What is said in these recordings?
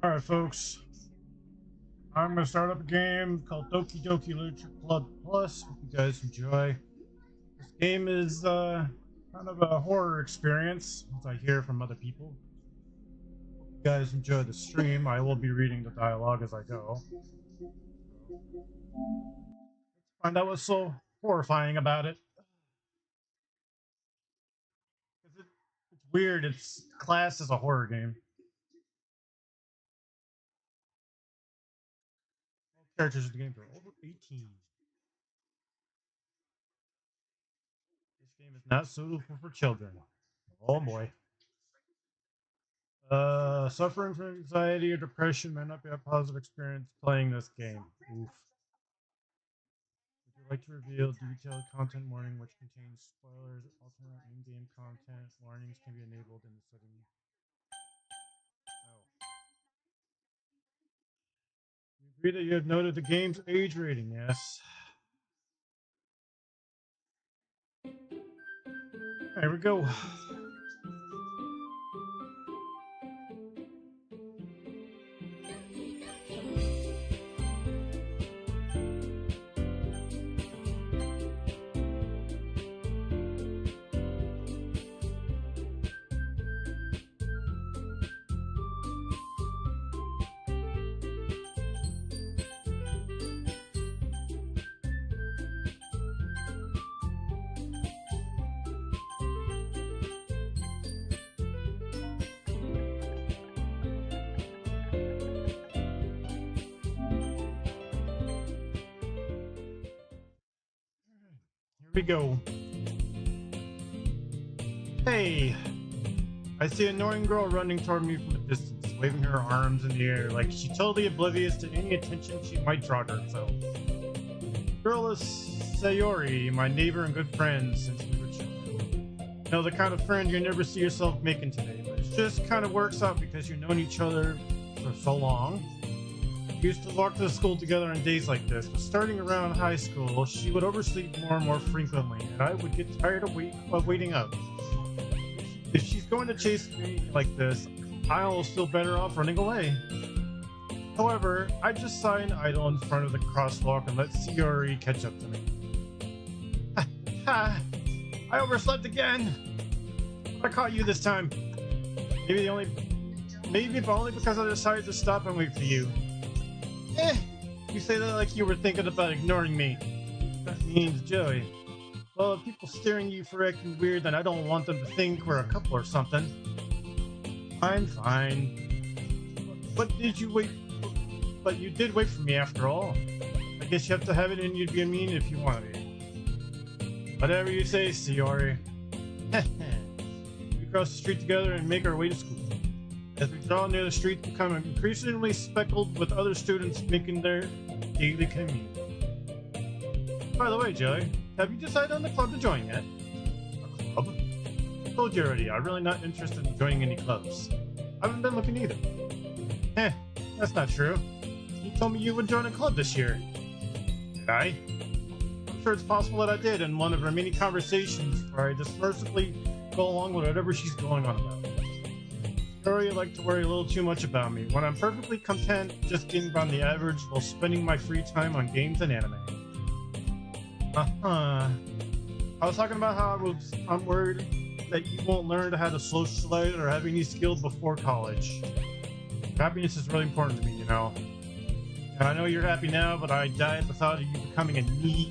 Alright, folks. I'm going to start up a game called Doki Literature Club Plus. Hope you guys enjoy. This game is kind of a horror experience, as I hear from other people. Hope you guys enjoy the stream. I will be reading the dialogue as I go. Let's find out what's so horrifying about it. It's weird. It's classed as a horror game. All characters in the game are over 18. This game is not suitable for children. Oh boy. Suffering from anxiety or depression may not be a positive experience playing this game. Oof. Would you like to reveal detailed content warning which contains spoilers, alternate in-game content? Warnings can be enabled in the setting. Oh. You agree that you have noted the game's age rating, yes. There we go. Here we go. Hey! I see an annoying girl running toward me from a distance, waving her arms in the air like she's totally oblivious to any attention she might draw to herself. The girl is Sayori, my neighbor and good friend since we were children. You know, the kind of friend you never see yourself making today, but it just kind of works out because you've known each other for so long. We used to walk to school together on days like this, but starting around high school, she would oversleep more and more frequently, and I would get tired of waiting up. If she's going to chase me like this, I'll feel better off running away. However, I just sign idle in front of the crosswalk and let Sayori catch up to me. Ha! I overslept again! I caught you this time. Maybe only because I decided to stop and wait for you. You say that like you were thinking about ignoring me. That means Joey. Well, if people staring at you for acting weird, then I don't want them to think we're a couple or something. Fine. But you did wait for me after all. I guess you have to have it in you to be mean if you want to be. Whatever you say, Sayori. We cross the street together and make our way to school. As we draw near the street, become increasingly speckled with other students making their daily commute. By the way, Joey, have you decided on the club to join yet? A club? I told you already, I'm really not interested in joining any clubs. I haven't been looking either. That's not true. You told me you would join a club this year. Did I? I'm sure it's possible that I did in one of our many conversations where I just mercifully go along with whatever she's going on about. You like to worry a little too much about me, when I'm perfectly content just getting by the average while spending my free time on games and anime. I was talking about how I'm worried that you won't learn how to socialize or have any skills before college. Happiness is really important to me, you know. And I know you're happy now, but I die at the thought of you becoming a NEET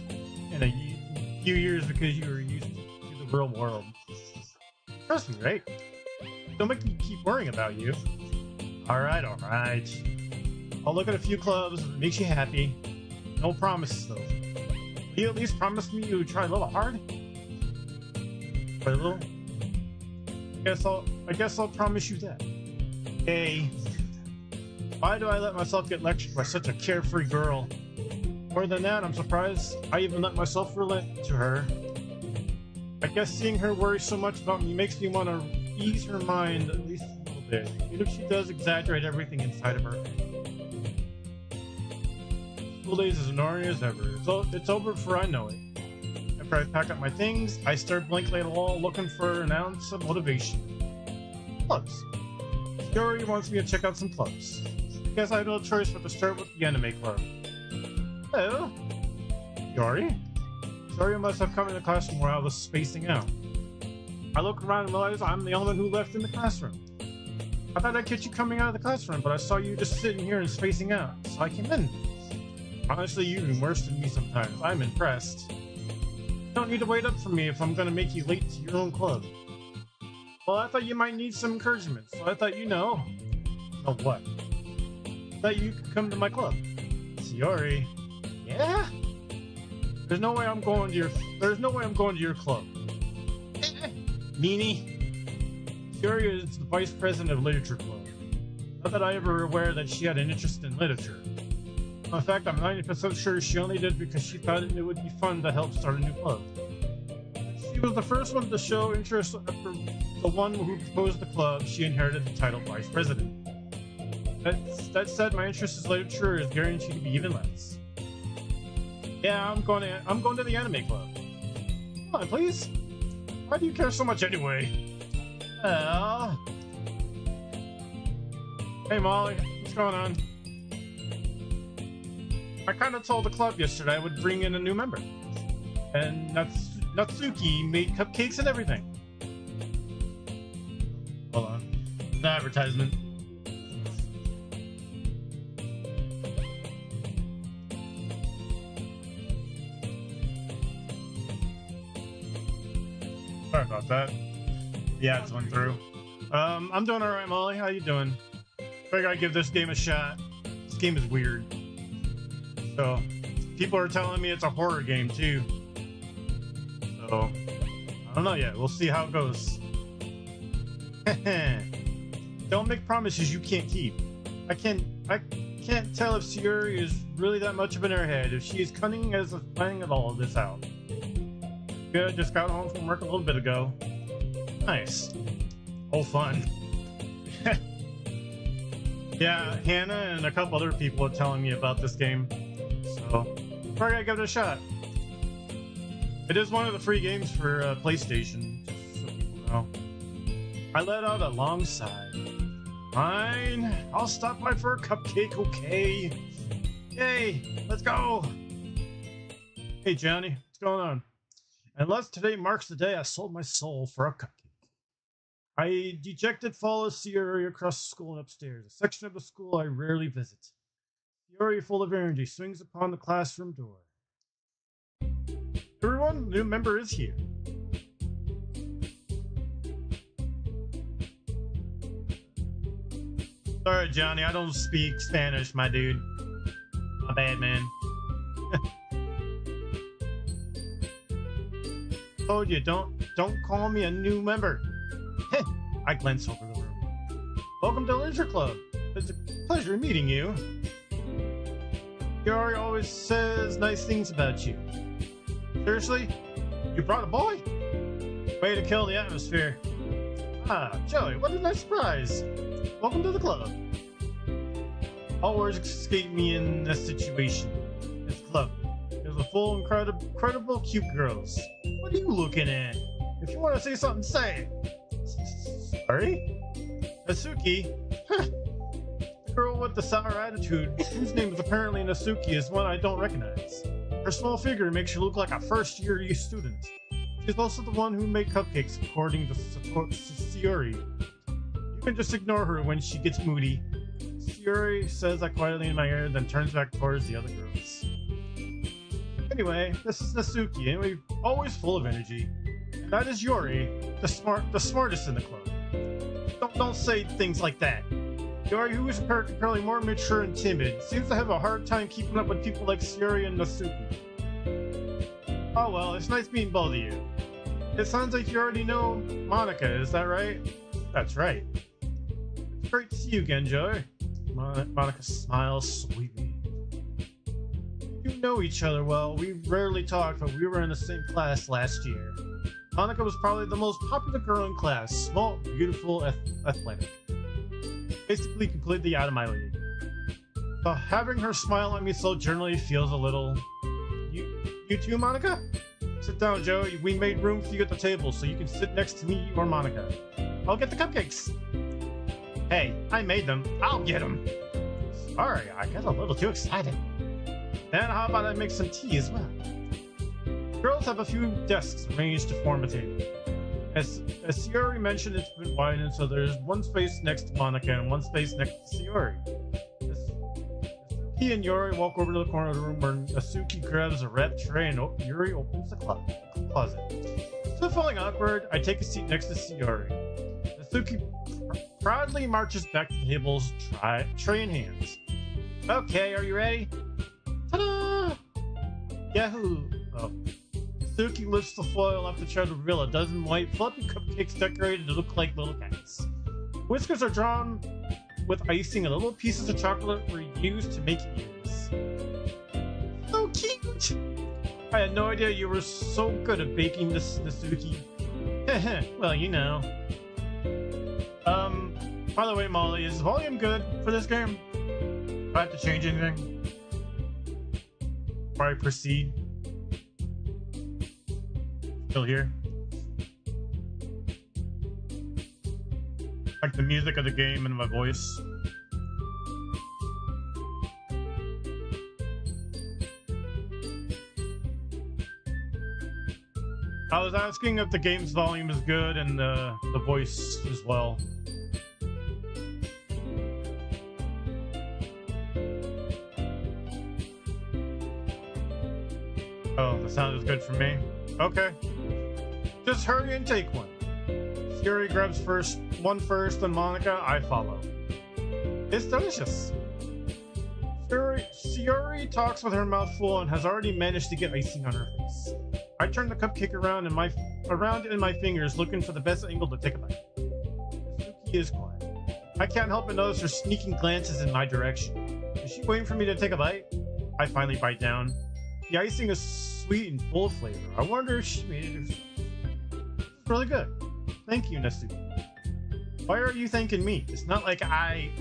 in a few years because you were used to the real world. Trust me, right? Don't make me keep worrying about you. Alright. I'll look at a few clubs if it makes you happy. No promises, though. Will you at least promise me you would try a little hard? Try a little? I guess I'll promise you that. Hey. Why do I let myself get lectured by such a carefree girl? More than that, I'm surprised I even let myself relate to her. I guess seeing her worry so much about me makes me want to ease her mind at least a little bit, even if she does exaggerate everything inside of her head. School days as annoying as ever. It's over before I know it. After I pack up my things, I stare blankly at the wall looking for an ounce of motivation. Clubs. Yuri wants me to check out some clubs. I guess I have no choice but to start with the anime club. Oh, Yuri? Yuri must have come in the classroom while I was spacing out. I look around and realize I'm the only one who left in the classroom. I thought I'd catch you coming out of the classroom, but I saw you just sitting here and spacing out, so I came in. Honestly, you're even worse than me sometimes. I'm impressed. You don't need to wait up for me if I'm gonna make you late to your own club. Well, I thought you might need some encouragement, so I thought Know what? That you could come to my club. Sayori. Yeah? There's no way I'm going to your club. Meanie. Sayori is the vice president of Literature Club. Not that I ever were aware that she had an interest in literature. In fact, I'm 90% sure she only did because she thought it would be fun to help start a new club. She was the first one to show interest after the one who proposed the club. She inherited the title vice president. That said, my interest in literature is guaranteed to be even less. Yeah, I'm going to the anime club. Come on, please. Why do you care so much anyway? Hey Molly, what's going on? I kind of told the club yesterday I would bring in a new member. And Natsuki made cupcakes and everything. Hold on. The advertisement. Sorry about that. The ads went through. I'm doing alright, Molly. How you doing? Figured I'd give this game a shot. This game is weird. So, people are telling me it's a horror game, too. So, I don't know yet. We'll see how it goes. Don't make promises you can't keep. I can't tell if Sayori is really that much of an airhead, if she is cunning as a planning of all of this out. Good, just got home from work a little bit ago. Nice. Oh, fun. Yeah, Hannah and a couple other people are telling me about this game. So, we're gonna give it a shot. It is one of the free games for PlayStation, just so people know. I let out a long sigh. Fine, I'll stop by for a cupcake, okay? Yay, let's go! Hey Johnny, what's going on? Unless today marks the day I sold my soul for a cupcake. I dejected follow Sayori across the school and upstairs, a section of the school I rarely visit. Sayori, full of energy, swings upon the classroom door. Everyone, the new member is here. Sorry, Johnny, I don't speak Spanish, my dude. My bad, man. Told you, don't call me a new member. I glance over the room. Welcome to Leisure Club. It's a pleasure meeting you. Sayori always says nice things about you. Seriously? You brought a boy? Way to kill the atmosphere. Ah, Joey, what a nice surprise. Welcome to the club. All words escape me in this situation. This club. There's a full, incredible, cute girls. What are you looking at? If you want to say something, say it. Sorry? Natsuki? The girl with the sour attitude, whose name is apparently Natsuki, is one I don't recognize. Her small figure makes her look like a first-year student. She's also the one who made cupcakes, according to Sayori. You can just ignore her when she gets moody. Sayori says that quietly in my ear, then turns back towards the other girls. Anyway, this is Natsuki, and we're always full of energy. And that is Yuri, the smartest in the club. Don't say things like that. Yuri, who is apparently more mature and timid, seems to have a hard time keeping up with people like Sayori and Natsuki. Oh well, it's nice meeting both of you. It sounds like you already know Monica, is that right? That's right. It's great to see you again, Joey. Monica smiles sweetly. You know each other well. We rarely talked, but we were in the same class last year. Monica was probably the most popular girl in class. Small, beautiful, athletic. Basically completely out of my league. So having her smile at me so generally feels a little... You too, Monica? Sit down, Joe. We made room for you at the table, so you can sit next to me or Monica. I'll get the cupcakes. Hey, I made them. I'll get them. Sorry, I got a little too excited. Then how about I make some tea as well? Girls have a few desks arranged to form a table. As Sayori mentioned, it's been widened, so there's one space next to Monica and one space next to Sayori. He and Yuri walk over to the corner of the room where Nasuki grabs a red tray and Yuri opens the closet. Still feeling awkward, I take a seat next to Sayori. Nasuki proudly marches back to the table's tray in hands. Okay, are you ready? Ta-da! Yahoo! Oh. Nasuki lifts the foil off the tray to reveal a dozen white fluffy cupcakes decorated to look like little cats. Whiskers are drawn with icing and little pieces of chocolate were used to make ears. So cute! I had no idea you were so good at baking this, Nasuki. Well, you know. By the way, Molly, is volume good for this game? Do I have to change anything before I proceed? Still here? Like the music of the game and my voice. I was asking if the game's volume is good and the voice as well. Oh, the sound is good for me. Okay. Just hurry and take one. Sayori grabs one first, then Monica, I follow. It's delicious. Sayori talks with her mouth full and has already managed to get icing on her face. I turn the cupcake around in my fingers, looking for the best angle to take a bite. Suki is quiet. I can't help but notice her sneaking glances in my direction. Is she waiting for me to take a bite? I finally bite down. The icing is sweet and full of flavor. I wonder if she made it herself. It's really good. Thank you, Nasuki. Why are you thanking me? It's not like I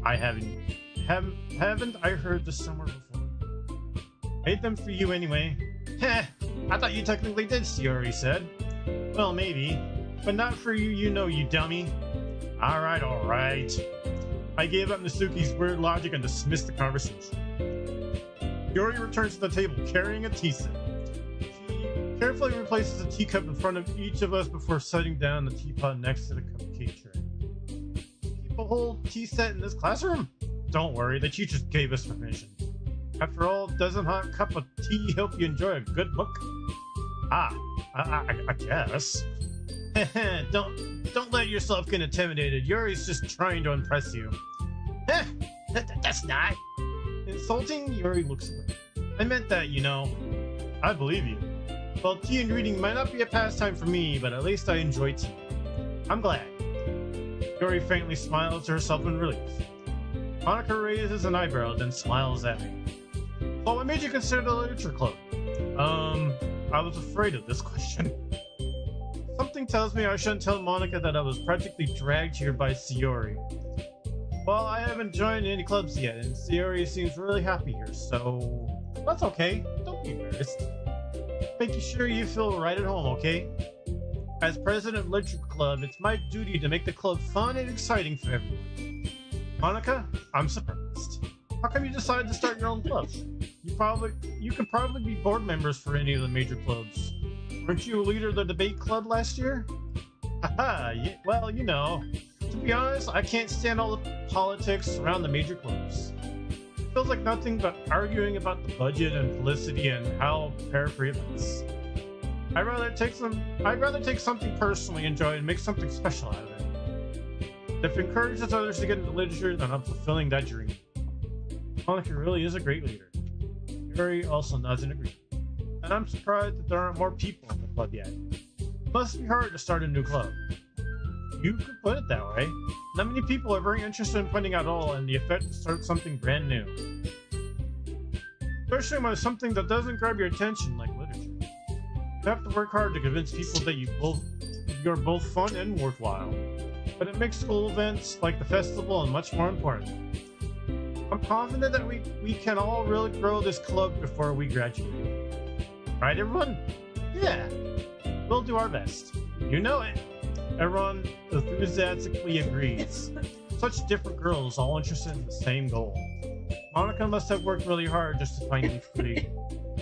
haven't I heard this somewhere before? Made them for you anyway. Heh, I thought you technically did, Sayori said. Well, maybe, but not for you, you know, you dummy. Alright. I gave up Nasuki's weird logic and dismissed the conversation. Yuri returns to the table carrying a tea set. She carefully replaces a teacup in front of each of us before setting down the teapot next to the cupcake tray. Keep a whole tea set in this classroom? Don't worry, the teachers gave us permission. After all, doesn't a hot cup of tea help you enjoy a good book? I guess. Don't let yourself get intimidated. Yuri's just trying to impress you. That's not insulting. Yuri looks away. I meant that, you know. I believe you. Well, tea and reading might not be a pastime for me, but at least I enjoy tea. I'm glad. Yuri faintly smiles to herself in relief. Monica raises an eyebrow, then smiles at me. Well, what made you consider the literature club? I was afraid of this question. Something tells me I shouldn't tell Monica that I was practically dragged here by Sayori. Well, I haven't joined any clubs yet, and Sayori seems really happy here, so that's okay. Don't be embarrassed. Make sure you feel right at home, okay? As president of Literature Club, it's my duty to make the club fun and exciting for everyone. Monica, I'm surprised. How come you decided to start your own club? You could probably be board members for any of the major clubs. Weren't you a leader of the debate club last year? Haha, yeah, well, you know. To be honest, I can't stand all the politics around the major clubs. It feels like nothing but arguing about the budget and publicity and how to prepare for events. I'd rather take something personally enjoy and make something special out of it. If it encourages others to get into literature, then I'm fulfilling that dream. Monica really is a great leader. Yuri also nods in agreement. And I'm surprised that there aren't more people in the club yet. It must be hard to start a new club. You could put it that way. Not many people are very interested in finding out all and the effect to start something brand new. Especially when it's something that doesn't grab your attention like literature. You have to work hard to convince people that you're both fun and worthwhile. But it makes school events like the festival and much more important. I'm confident that we can all really grow this club before we graduate. Right, everyone? Yeah. We'll do our best. You know it. Everyone enthusiastically agrees. such different girls, all interested in the same goal. Monica must have worked really hard just to find you free.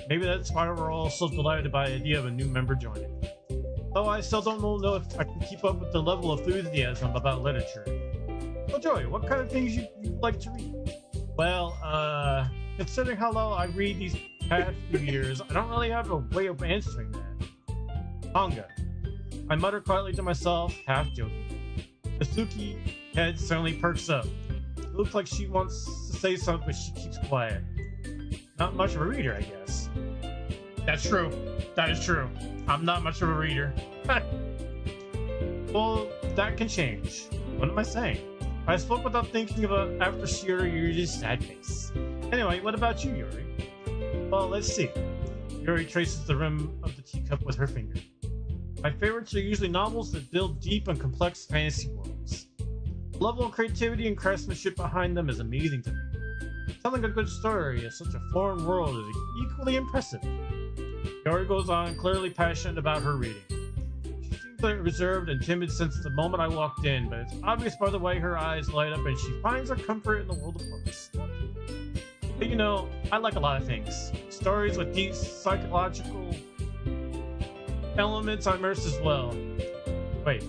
Maybe that's why we're all so delighted by the idea of a new member joining. Though I still don't know if I can keep up with the level of enthusiasm about literature. So Joey, what kind of things you like to read? Well, considering how low I read these past few years, I don't really have a way of answering that. Manga. I mutter quietly to myself, half joking. Suki head suddenly perks up. It looks like she wants to say something, but she keeps quiet. Not much of a reader, I guess. That's true. That is true. I'm not much of a reader. Well, that can change. What am I saying? I spoke without thinking about after Shiori Yuri's sad face. Anyway, what about you, Yuri? Well, let's see. Yuri traces the rim of the teacup with her finger. My favorites are usually novels that build deep and complex fantasy worlds. The level of creativity and craftsmanship behind them is amazing to me. Telling a good story in such a foreign world is equally impressive. Yuri goes on, clearly passionate about her reading. She seems like reserved and timid since the moment I walked in, but it's obvious by the way her eyes light up and she finds her comfort in the world of books. But you know, I like a lot of things. Stories with deep psychological elements I immerse as well. Wait,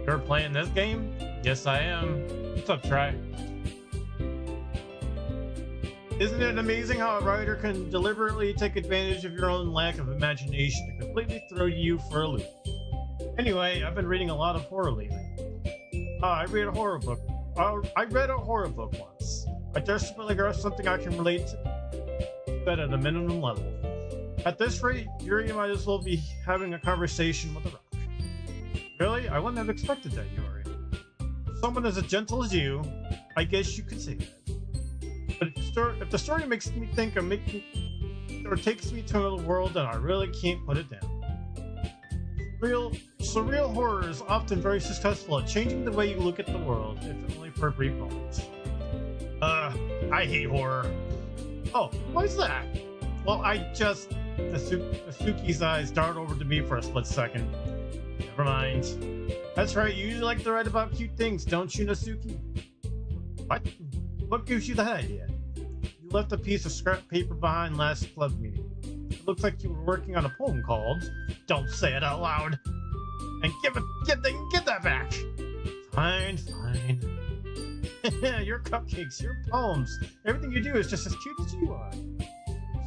you're playing this game? Yes, I am. What's up, Try? Isn't it amazing how a writer can deliberately take advantage of your own lack of imagination to completely throw you for a loop? Anyway, I've been reading a lot of horror lately. I read a horror book. I read a horror book once. I desperately got something I can relate to, but at a minimum level. At this rate, Yuri might as well be having a conversation with a rock. Really? I wouldn't have expected that, Yuri. Someone as gentle as you, I guess you could say that. But if the story makes me think or takes me to another world, then I really can't put it down. Surreal horror is often very successful at changing the way you look at the world, if only for a brief moment. I hate horror. Oh, why's that? Well, Asuki's eyes dart over to me for a split second. Never mind. That's right, you usually like to write about cute things, don't you, Nasuki? What? What gives you that idea? You left a piece of scrap paper behind last club meeting. It looks like you were working on a poem called Don't Say It Out Loud. And get that back. Fine. Your cupcakes, your poems, everything you do is just as cute as you are.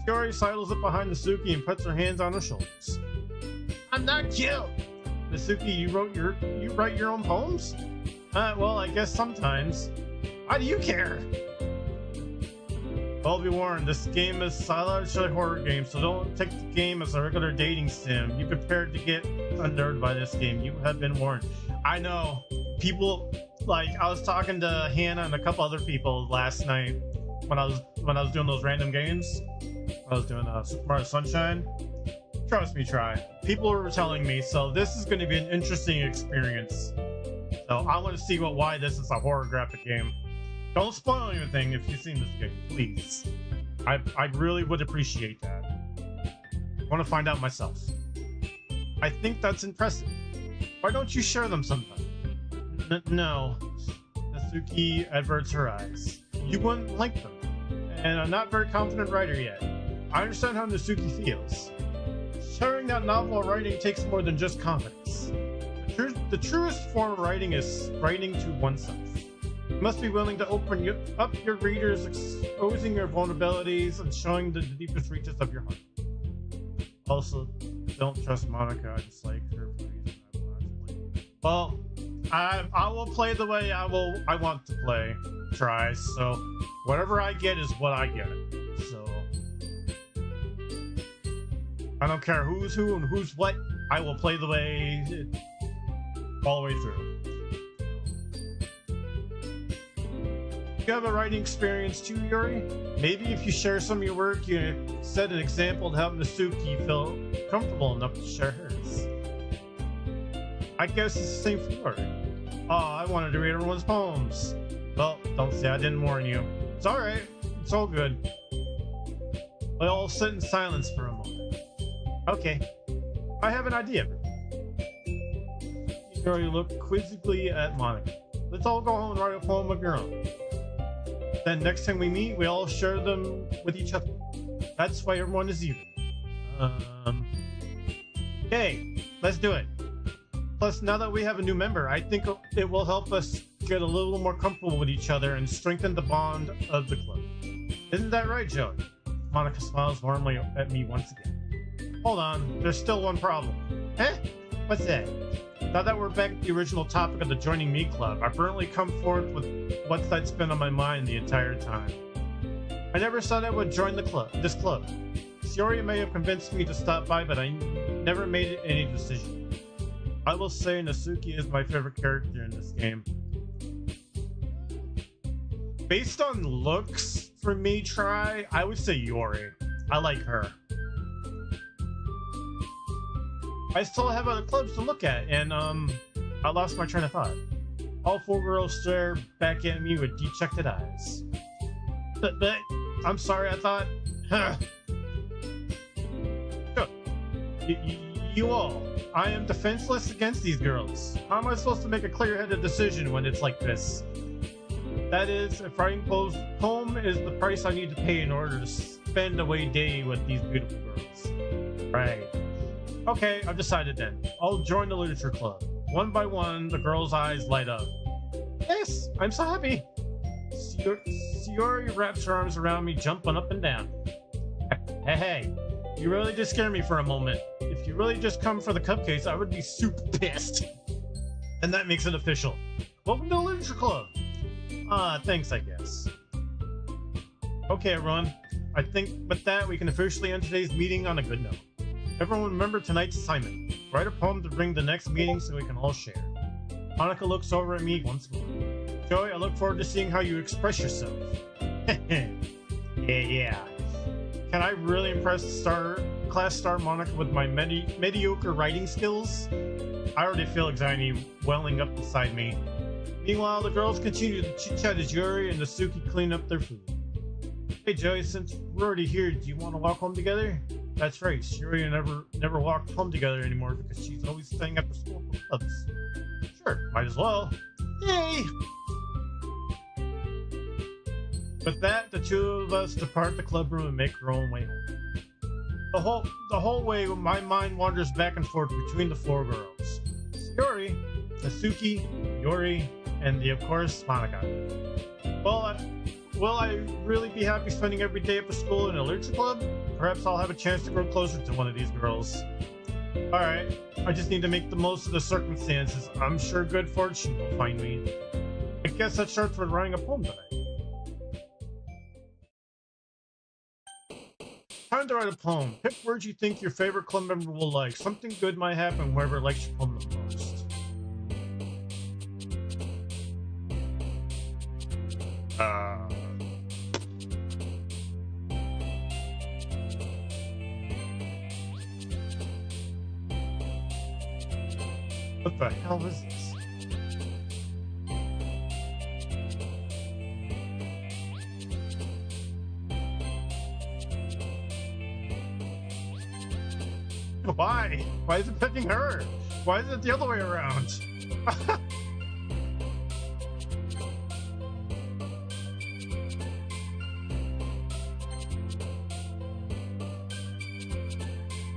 Shiori sidles up behind Nasuki and puts her hands on her shoulders. I'm not cute! Nasuki, you write your own poems? Well, I guess sometimes. Why do you care? Well, be warned, this game is a largely horror game, so don't take the game as a regular dating sim. Be prepared to get unnerved by this game. You have been warned. I know. People, like, I was talking to Hannah and a couple other people last night when I was doing those random games. I was doing Super Mario Sunshine. Trust me, Try. People were telling me, so this is going to be an interesting experience. So I want to see why this is a horror graphic game. Don't spoil anything if you've seen this game, please. I really would appreciate that. I want to find out myself. I think that's impressive. Why don't you share them sometime? No. Nasuki averts her eyes. You wouldn't like them. And I'm not a very confident writer yet. I understand how Nasuki feels. Sharing that novel writing takes more than just confidence. The truest form of writing is writing to oneself. You must be willing to open up your readers, exposing your vulnerabilities and showing the deepest reaches of your heart. Also, don't trust Monica. I dislike her for reasons I will not explain. Well, I will play the way I want to play. Try. So whatever I get is what I get. So I don't care who's who and who's what. I will play the way all the way through. You have a writing experience too, Yuri? Maybe if you share some of your work, you set an example to help Nasuki feel comfortable enough to share hers. I guess it's the same for Yuri. Oh, I wanted to read everyone's poems. Well, don't say I didn't warn you. It's alright. It's all good. We all sit in silence for a moment. Okay. I have an idea. Yuri looked quizzically at Monica. Let's all go home and write a poem of your own. Then next time we meet, we all share them with each other. That's why everyone is even. Okay, let's do it. Plus, now that we have a new member, I think it will help us get a little more comfortable with each other and strengthen the bond of the club. Isn't that right, Joey? Monica smiles warmly at me once again. Hold on, there's still one problem. Eh? What's that? Now that we're back at the original topic of the Joining Me Club, I've currently come forth with that's been on my mind the entire time. I never thought I would join this club. Shiori may have convinced me to stop by, but I never made any decision. I will say Natsuki is my favorite character in this game. Based on looks for me, I would say Yori. I like her. I still have other clubs to look at, and I lost my train of thought. All four girls stare back at me with dejected eyes. But I'm sorry, I thought... You all, I am defenseless against these girls. How am I supposed to make a clear-headed decision when it's like this? That is, a writing poem is the price I need to pay in order to spend away day with these beautiful girls. Right. Okay, I've decided then. I'll join the literature club. One by one, the girls' eyes light up. Yes, I'm so happy. Shiori wraps her arms around me, jumping up and down. Hey, you really did scare me for a moment. If you really just come for the cupcakes, I would be super pissed. And that makes it official. Welcome to the literature club. Thanks, I guess. Okay, everyone. I think with that, we can officially end today's meeting on a good note. Everyone remember tonight's assignment. Write a poem to bring the next meeting so we can all share. Hanukkah looks over at me once more. Joey, I look forward to seeing how you express yourself. Yeah. Can I really impress class star Monica with my mediocre writing skills? I already feel anxiety welling up inside me. Meanwhile, the girls continue to chit-chat as Yuri and Natsuki clean up their food. Hey Joey, since we're already here, do you want to walk home together? That's right, Shiori never walked home together anymore because she's always staying at the school for clubs. Sure, might as well. Yay! With that, the two of us depart the club room and make our own way home. The whole way, my mind wanders back and forth between the four girls. Shiori, Natsuki, Yori, and of course, Monica. Will I really be happy spending every day after school in a literature club? Perhaps I'll have a chance to grow closer to one of these girls. Alright, I just need to make the most of the circumstances. I'm sure good fortune will find me. I guess that's short for writing a poem tonight. Time to write a poem. Pick words you think your favorite club member will like. Something good might happen whoever likes your poem the most. What the hell is this? Why? Why is it picking her? Why is it the other way around?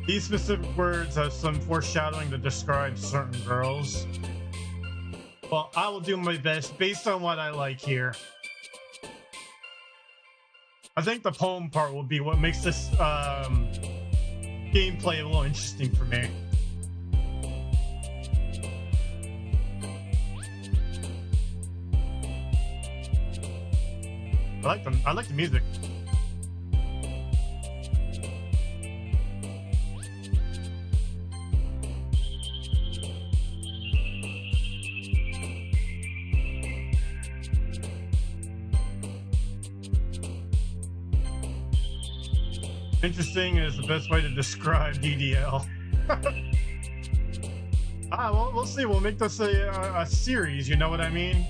These specific words have some foreshadowing to describe certain girls. Well, I will do my best based on what I like here. I think the poem part will be what makes this gameplay a little interesting for me. I like the music. Interesting is the best way to describe DDL. Well, we'll see. We'll make this a series, you know what I mean?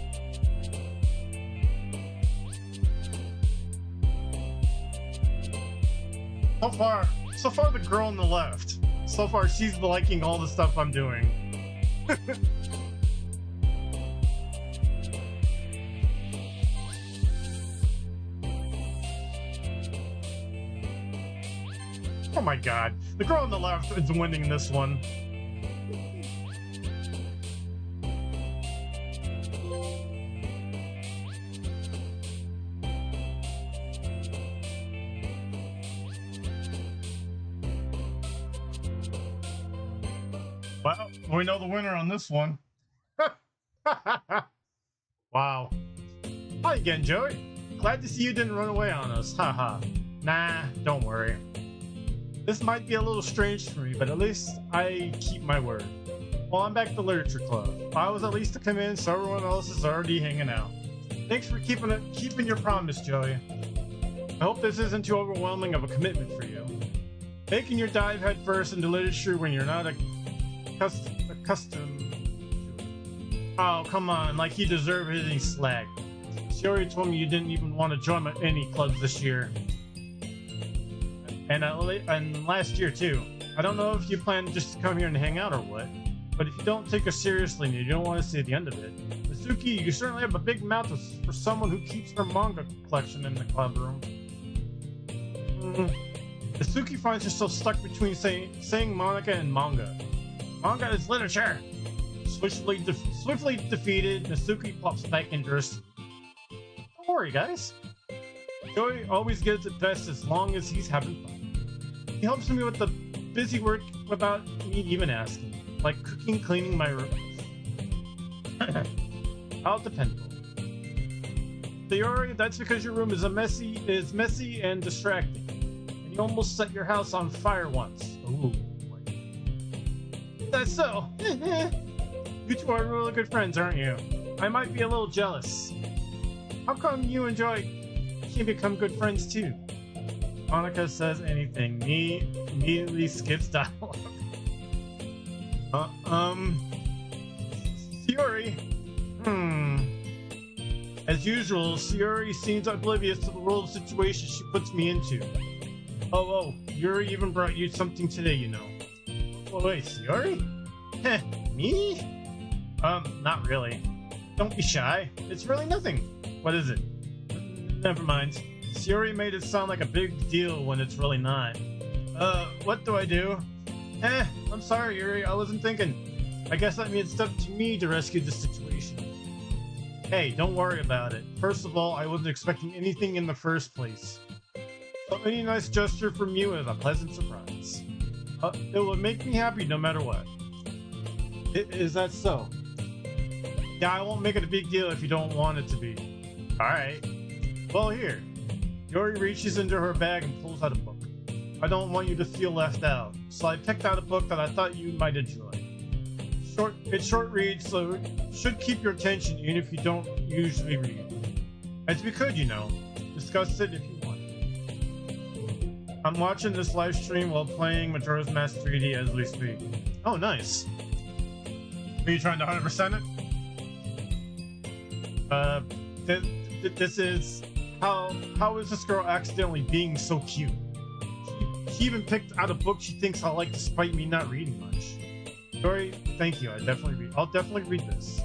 So far the girl on the left. So far she's liking all the stuff I'm doing. Oh my god. The girl on the left is winning this one. Well, we know the winner on this one. Wow. Hi again, Joey. Glad to see you didn't run away on us. Haha. Nah, don't worry. This might be a little strange for me, but at least I keep my word. Well, I'm back to Literature Club. I was at least to come in, so everyone else is already hanging out. Thanks for keeping your promise, Joey. I hope this isn't too overwhelming of a commitment for you. Taking your dive head first into literature when you're not accustomed to it. Oh, come on, like you deserve hitting slag. She already told me you didn't even want to join any clubs this year. And last year too. I don't know if you plan just to come here and hang out or what, but if you don't take us seriously and you don't want to see the end of it, Mizuki, you certainly have a big mouth for someone who keeps her manga collection in the club room. Mizuki finds herself stuck between saying Monica and manga. Manga is literature. Swiftly defeated, Mizuki pops back into her seat. Don't worry, guys. Joey always gets it best as long as he's having fun. He helps me with the busy work without me even asking, like cooking, cleaning my room. I'll depend on it. Theory, that's because your room is messy and distracting, and you almost set your house on fire once. Ooh, boy. That's so. You two are really good friends, aren't you? I might be a little jealous. How come you and Joy can become good friends too? Monica says anything. Me immediately skips dialogue. Sayori. As usual, Sayori seems oblivious to the world situation she puts me into. Oh, Yuri even brought you something today, you know. Oh, wait, Sayori? Heh, me? Not really. Don't be shy. It's really nothing. What is it? Never mind. Sayori made it sound like a big deal when it's really not. What do I do? I'm sorry, Yuri. I wasn't thinking. I guess that means it's up to me to rescue the situation. Hey, don't worry about it. First of all, I wasn't expecting anything in the first place. So any nice gesture from you is a pleasant surprise. It will make me happy no matter what. Is that so? Yeah, I won't make it a big deal if you don't want it to be. Alright. Well, here. Yuri reaches into her bag and pulls out a book. I don't want you to feel left out, so I picked out a book that I thought you might enjoy. It's short read, so it should keep your attention even if you don't usually read. As we could, you know. Discuss it if you want. I'm watching this live stream while playing Majora's Mask 3D as we speak. Oh, nice. Are you trying to 100% it? This is... How is this girl accidentally being so cute? She even picked out a book she thinks I'll like despite me not reading much. Sorry, thank you. I'll definitely read this.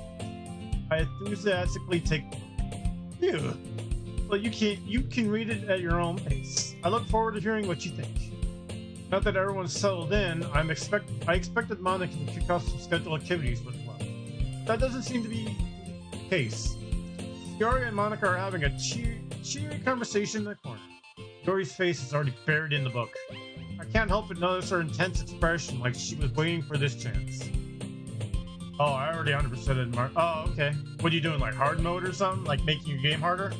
I enthusiastically take the book. Phew. Well, you can read it at your own pace. I look forward to hearing what you think. Now that everyone's settled in, I expected Monica to kick off some scheduled activities with club. That doesn't seem to be the case. Yuri and Monica are having a cheery conversation in the corner. Yuri's face is already buried in the book. I can't help but notice her intense expression, like she was waiting for this chance. Oh, I already 100%ed Oh, okay. What are you doing, like hard mode or something? Like making your game harder?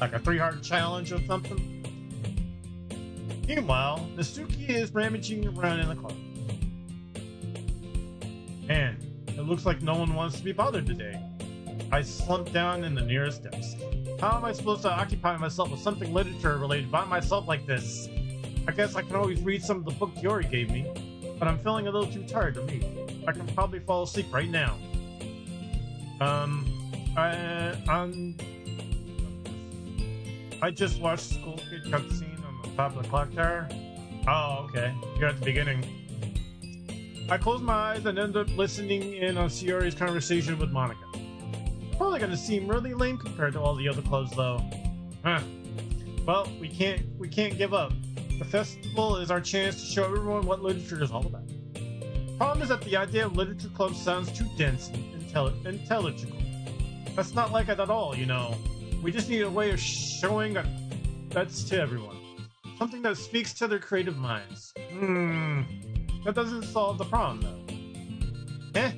Like a 3-hard challenge or something? Meanwhile, Natsuki is rummaging around in the club. Man, it looks like no one wants to be bothered today. I slumped down in the nearest desk. How am I supposed to occupy myself with something literature related by myself like this? I guess I can always read some of the book Yuri gave me, but I'm feeling a little too tired to read. I can probably fall asleep right now. I just watched School Kid cutscene on the top of the clock tower. Oh, okay. You're at the beginning. I closed my eyes and ended up listening in on Sayori's conversation with Monica. Probably gonna seem really lame compared to all the other clubs, though. Huh. Well, we can't give up. The festival is our chance to show everyone what literature is all about. Problem is that the idea of literature clubs sounds too dense and intelligible. That's not like it at all, you know. We just need a way of showing that that's to everyone. Something that speaks to their creative minds. That doesn't solve the problem, though. Eh?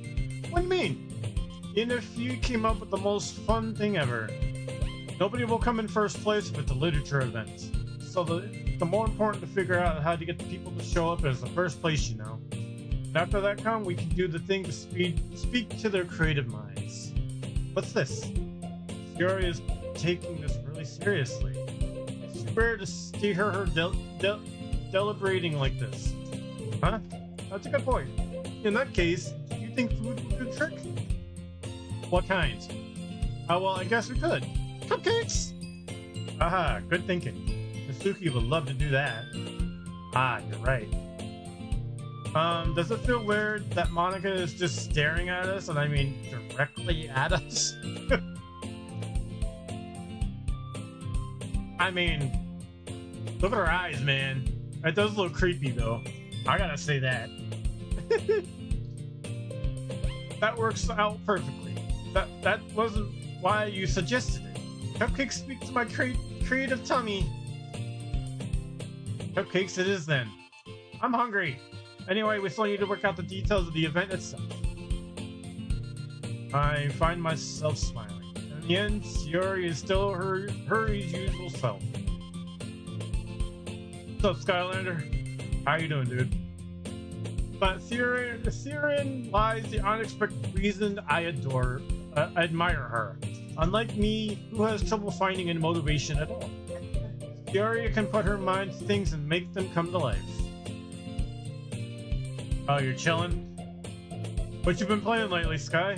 What do you mean? Even if you came up with the most fun thing ever, nobody will come in first place with the literature event. So the more important to figure out how to get the people to show up is the first place, you know. And after that come, we can do the thing to speak to their creative minds. What's this? Yuri is taking this really seriously. It's rare to see her deliberating like this. Huh? That's a good point. In that case, do you think food would do a trick? What kind? Oh, well, I guess we could. Cupcakes! Aha, good thinking. Suki would love to do that. Ah, you're right. Does it feel weird that Monica is just staring at us, and I mean directly at us? I mean, look at her eyes, man. It does look creepy, though. I gotta say that. That works out perfectly. That wasn't why you suggested it. Cupcakes speak to my creative tummy. Cupcakes it is then. I'm hungry. Anyway, we still need to work out the details of the event itself. I find myself smiling. In the end, Yuri is still her usual self. What's up, Skylander? How you doing, dude? But therein lies the unexpected reason I admire her. Unlike me, who has trouble finding any motivation at all. Yuri can put her mind to things and make them come to life. Oh, you're chilling? What you been playing lately, Sky?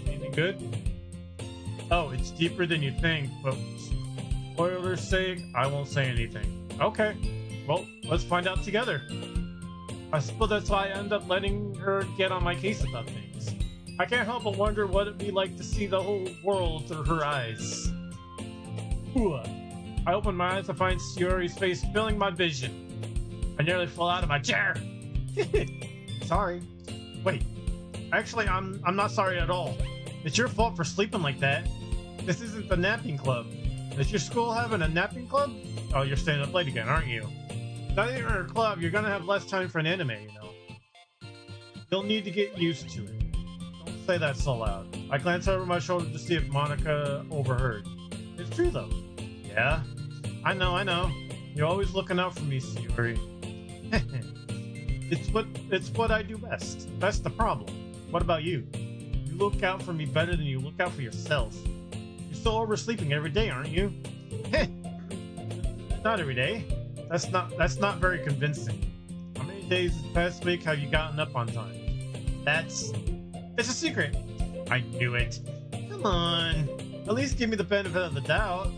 Anything good? Oh, it's deeper than you think, but spoiler's sake, I won't say anything. Okay, well, let's find out together. I suppose that's why I end up letting her get on my case about things. I can't help but wonder what it'd be like to see the whole world through her eyes. Ooh. I opened my eyes to find Yuri's face filling my vision. I nearly fell out of my chair. Sorry. Wait. Actually, I'm not sorry at all. It's your fault for sleeping like that. This isn't the napping club. Does your school having a napping club? Oh, you're staying up late again, aren't you? Now that you're in a club, you're gonna have less time for an anime, you know. You'll need to get used to it. Don't say that so loud. I glanced over my shoulder to see if Monica overheard. It's true though. Yeah? I know. You're always looking out for me, Sayori. It's what I do best. That's the problem. What about you? You look out for me better than you look out for yourself. You're still oversleeping every day, aren't you? Not every day. That's not very convincing. How many days this past week have you gotten up on time? It's a secret. I knew it. Come on. At least give me the benefit of the doubt.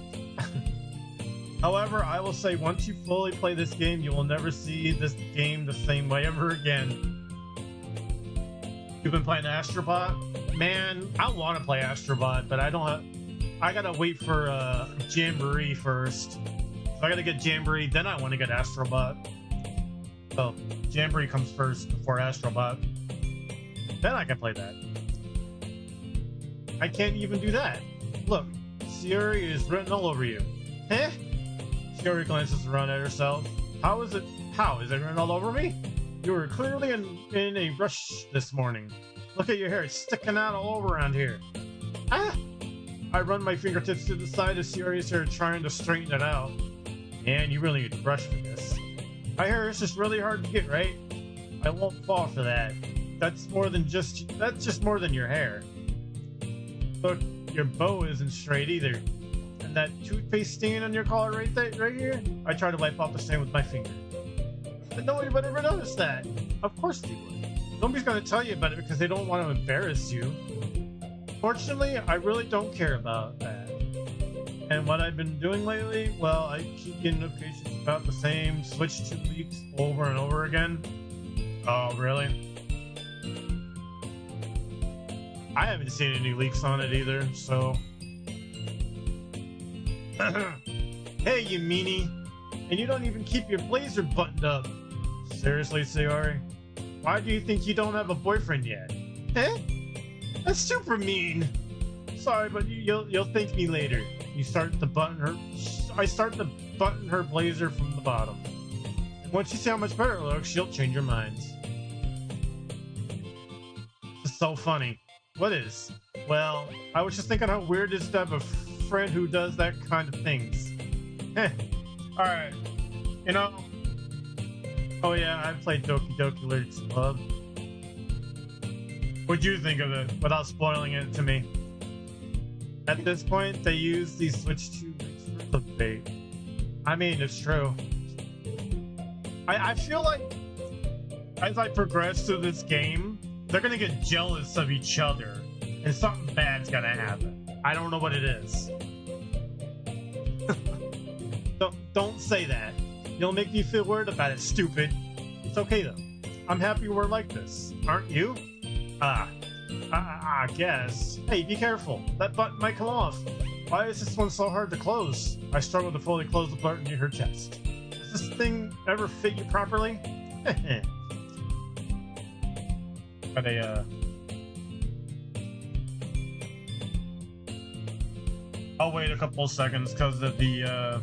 However, I will say once you fully play this game, you will never see this game the same way ever again. You've been playing Astrobot? Man, I want to play Astrobot, but I gotta wait for Jamboree first. So I gotta get Jamboree, then I want to get Astrobot. So Jamboree comes first before Astrobot. Then I can play that. I can't even do that. Look, Sayori is written all over you. Huh? Sayori glances around at herself. How is it written all over me? You were clearly in a rush this morning. Look at your hair, it's sticking out all over around here. Ah! I run my fingertips to the side of Sayori's hair, trying to straighten it out. Man, you really need to brush for this. My hair is just really hard to get right. I won't fall for that. That's just more than your hair. Look, your bow isn't straight either. And that toothpaste stain on your collar right here? I try to wipe off the stain with my finger. But nobody would ever notice that. Of course they would. Nobody's gonna tell you about it because they don't want to embarrass you. Fortunately, I really don't care about that. And what I've been doing lately, well, I keep getting notifications about the same Switch 2 leaks over and over again. Oh, really? I haven't seen any leaks on it either, so... Hey, you meanie. And you don't even keep your blazer buttoned up. Seriously, Sayori? Why do you think you don't have a boyfriend yet? Eh? That's super mean. Sorry, but you'll thank me later. I start to button her blazer from the bottom. And once you see how much better it looks, she'll change her mind. It's so funny. What is? Well, I was just thinking how weird it is to have a friend who does that kind of things. Heh. Alright. You know. Oh yeah, I played Doki Doki Literature Club. What'd you think of it without spoiling it to me? At this point, they use these Switch 2 weeks worth of bait. I mean, it's true. I feel like as I progress through this game, they're gonna get jealous of each other, and something bad's gonna happen. I don't know what it is. Don't say that. You'll make me feel weird about it, stupid. It's okay though. I'm happy we're like this, aren't you? I guess. Hey, be careful. That button might come off. Why is this one so hard to close? I struggle to fully close the button near her chest. Does this thing ever fit you properly? Are they, I'll wait a couple of seconds because of the,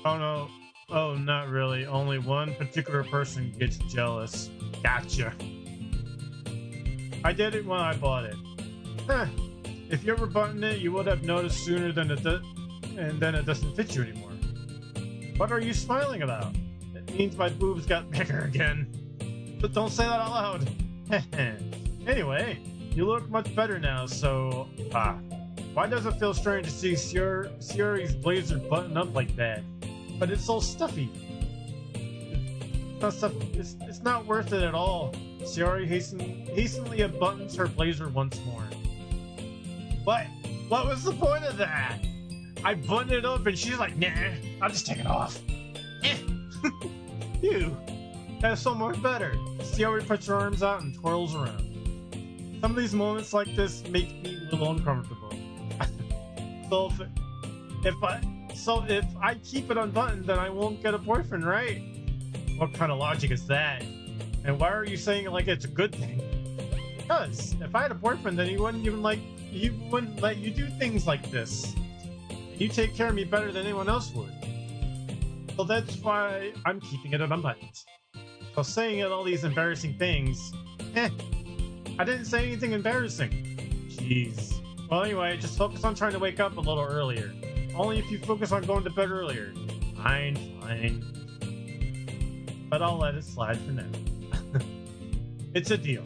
Oh no. Oh, not really. Only one particular person gets jealous. Gotcha. I did it when I bought it. Huh. If you ever buttoned it, you would have noticed sooner than it does, and then it doesn't fit you anymore. What are you smiling about? It means my boobs got bigger again. But don't say that out loud. Anyway, you look much better now, so... Why does it feel strange to see Sayori's blazer buttoned up like that? But it's so stuffy. It's not worth it at all. Sayori hastily unbuttons her blazer once more. What was the point of that? I buttoned it up and she's like, nah, I'll just take it off. Ew, that's so much better. Sayori puts her arms out and twirls around. Some of these moments like this make me a little uncomfortable. So if I keep it unbuttoned, then I won't get a boyfriend, right? What kind of logic is that? And why are you saying it like it's a good thing? Because if I had a boyfriend, then he wouldn't let you do things like this. You take care of me better than anyone else would. So that's why I'm keeping it unbuttoned. So saying all these embarrassing things, I didn't say anything embarrassing. Jeez. Well, anyway, just focus on trying to wake up a little earlier. Only if you focus on going to bed earlier. Fine. But I'll let it slide for now. It's a deal.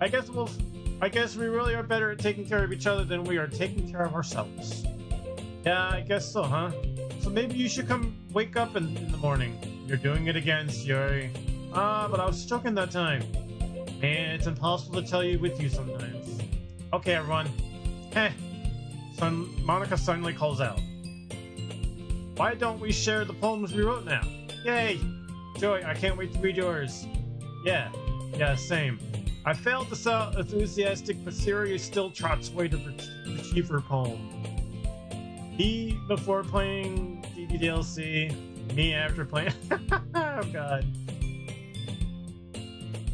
I guess we really are better at taking care of each other than we are taking care of ourselves. Yeah, I guess so, huh? So maybe you should come wake up in the morning. You're doing it again, Sayori. But I was stroking that time. Man, it's impossible to tell you with you sometimes. Okay, everyone. Monica suddenly calls out. Why don't we share the poems we wrote now? Yay! Joy, I can't wait to read yours. Yeah, same. I failed to sound enthusiastic, but Sayori still trots away to achieve her poem. Me before playing DDLC, me after playing... Oh god.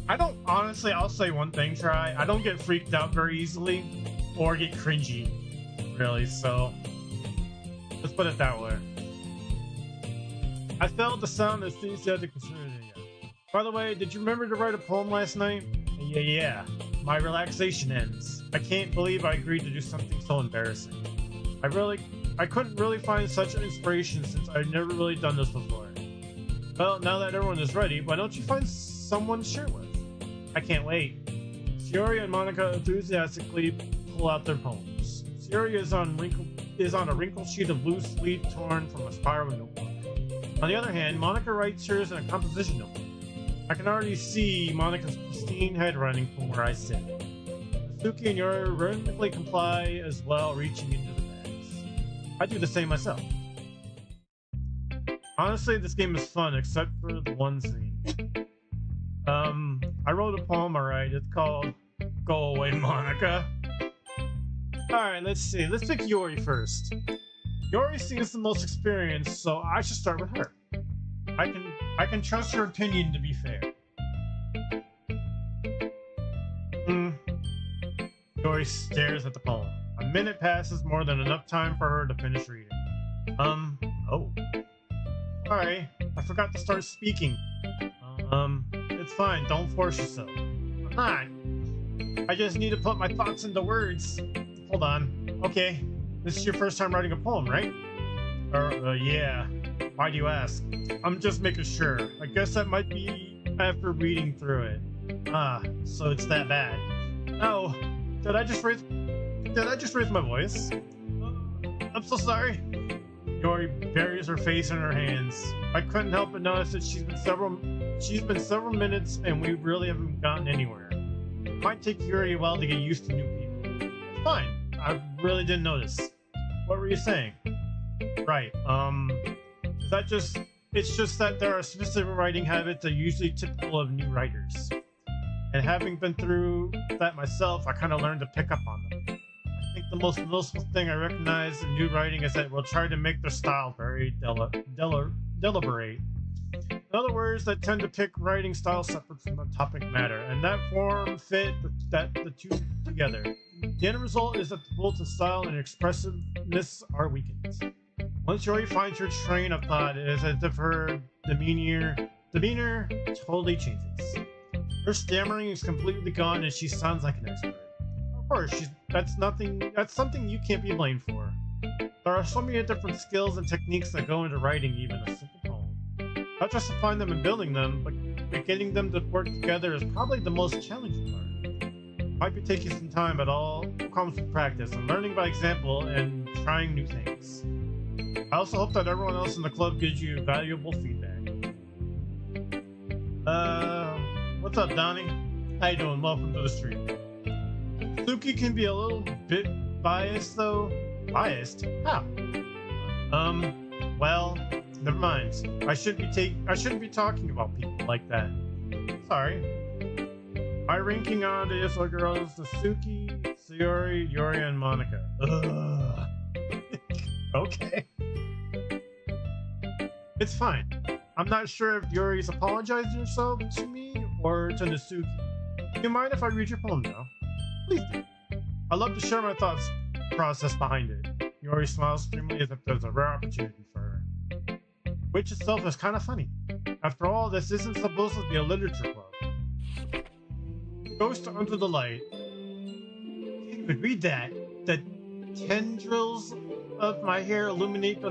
I'll say one thing, Try. I don't get freaked out very easily, or get cringy, really, so... Let's put it that way. I failed to sound enthusiastic. By the way, did you remember to write a poem last night? Yeah. My relaxation ends. I can't believe I agreed to do something so embarrassing. I couldn't really find such inspiration since I've never really done this before. Well, now that everyone is ready, why don't you find someone to share with? I can't wait. Sayori and Monica enthusiastically pull out their poems. Sayori is on a wrinkled sheet of loose leaf torn from a spiral notebook. On the other hand, Monica writes hers in a composition notebook. I can already see Monica's pristine handwriting from where I sit. Suki and Yuri rhythmically comply as well, reaching into the bags. I do the same myself. Honestly, this game is fun, except for the one scene. I wrote a poem, alright. It's called Go Away, Monica. Alright, let's see. Let's pick Yuri first. Yuri seems the most experienced, so I should start with her. I can trust her opinion to be fair. Yuri stares at the poem. A minute passes, more than enough time for her to finish reading. Oh. Sorry, I forgot to start speaking. It's fine, don't force yourself. I'm not. I just need to put my thoughts into words. Hold on. Okay, this is your first time writing a poem, right? Yeah. Why do you ask? I'm just making sure. I guess that might be after reading through it. So it's that bad. Oh, did I just raise my voice? I'm so sorry. Yuri buries her face in her hands. I couldn't help but notice that she's been several minutes and we really haven't gotten anywhere. It might take Yuri a while to get used to new people. It's fine. I really didn't notice. What were you saying? Right. It's just that there are specific writing habits that are usually typical of new writers. And having been through that myself, I kind of learned to pick up on them. I think the most noticeable thing I recognize in new writing is that we'll try to make their style very deliberate. In other words, that tend to pick writing style separate from the topic matter, and that form fit the two together. The end result is that both the style and expressiveness are weakened. Once Yuri finds her train of thought, it is as if her demeanor totally changes. Her stammering is completely gone and she sounds like an expert. Of course, that's something you can't be blamed for. There are so many different skills and techniques that go into writing even a simple poem. Not just to find them and building them, but getting them to work together is probably the most challenging part. Might be taking some time, but all comes with practice and learning by example and trying new things. I also hope that everyone else in the club gives you valuable feedback. What's up, Donnie? How you doing? Welcome to the stream. Suki can be a little bit biased, though. Biased? How? Well, never mind. I shouldn't be talking about people like that. Sorry. My ranking on the ESL girls is Suki, Sayori, Yuri, and Monica. Ugh. Okay. It's fine. I'm not sure if Yuri's apologizing herself to me or to Nasuki. Do you mind if I read your poem now? Please do. I'd love to share my thoughts process behind it. Yuri smiles extremely as if there's a rare opportunity for her. Which itself is kind of funny. After all, this isn't supposed to be a literature club. Ghost under the light. You can't even read that. The tendrils of my hair illuminate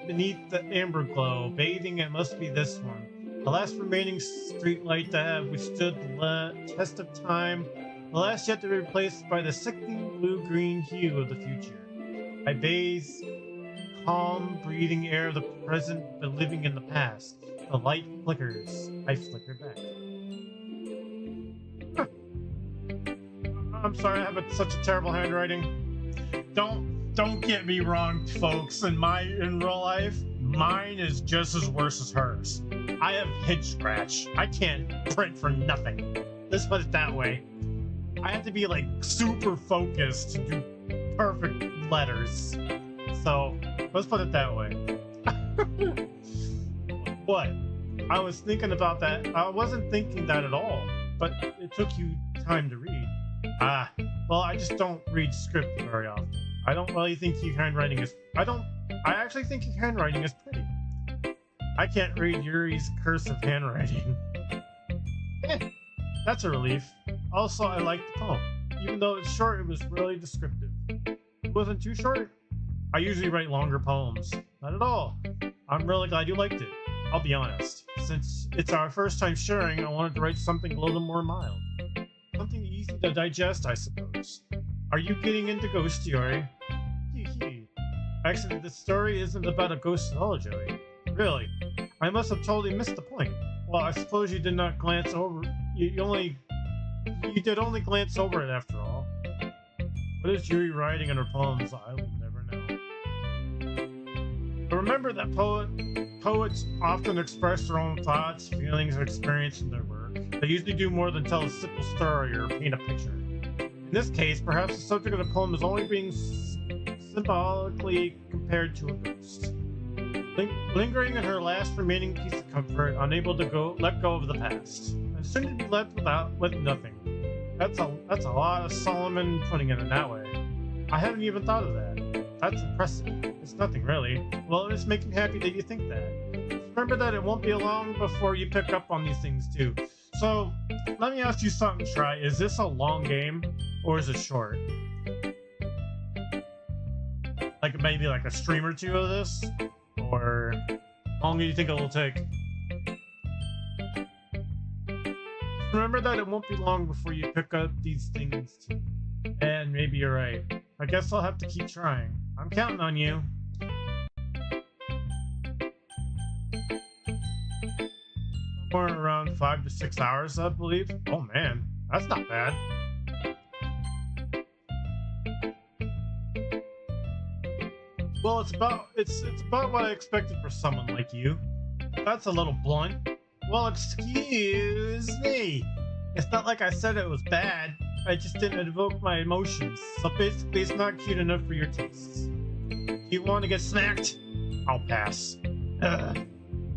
beneath the amber glow. Bathing, it must be this one. The last remaining street light that have withstood the test of time. The last yet to be replaced by the sickening blue-green hue of the future. I bathe calm, breathing air of the present, but living in the past. The light flickers. I flicker back. I'm sorry, I have such a terrible handwriting. Don't get me wrong, folks. In real life, mine is just as worse as hers. I have head scratch. I can't print for nothing. Let's put it that way. I have to be like super focused to do perfect letters. So let's put it that way. What? I was thinking about that. I wasn't thinking that at all, but it took you time to read. Well, I just don't read script very often. I don't really think your handwriting is... I actually think your handwriting is pretty. I can't read Yuri's cursive handwriting. That's a relief. Also, I liked the poem. Even though it's short, it was really descriptive. It wasn't too short. I usually write longer poems. Not at all. I'm really glad you liked it. I'll be honest. Since it's our first time sharing, I wanted to write something a little more mild. Something easy to digest, I suppose. Are you getting into ghosts, Yuri? Actually, the story isn't about a ghost at all, Joey. Really? I must have totally missed the point. Well, I suppose you did not glance over... You did only glance over it after all. What is Yuri writing in her poems? I will never know. But remember that poets often express their own thoughts, feelings, or experience in their work. work. They usually do more than tell a simple story or paint a picture. In this case, perhaps the subject of the poem is only being symbolically compared to a ghost. Lingering in her last remaining piece of comfort, unable to let go of the past, and soon to be left with nothing. That's a lot of Solomon putting it in that way. I hadn't even thought of that. That's impressive. It's nothing really. Well, it's making me happy that you think that. Remember that it won't be long before you pick up on these things too. So, let me ask you something, Try. Is this a long game or is it short? Like maybe like a stream or two of this? Or how long do you think it will take? Remember that it won't be long before you pick up these things too. And maybe you're right. I guess I'll have to keep trying. I'm counting on you. Somewhere around 5 to 6 hours, I believe. Oh man, that's not bad. Well, it's about what I expected for someone like you. That's a little blunt. Well, excuse me. It's not like I said it was bad. I just didn't evoke my emotions. So basically, it's not cute enough for your tastes. You want to get smacked? I'll pass. Ugh.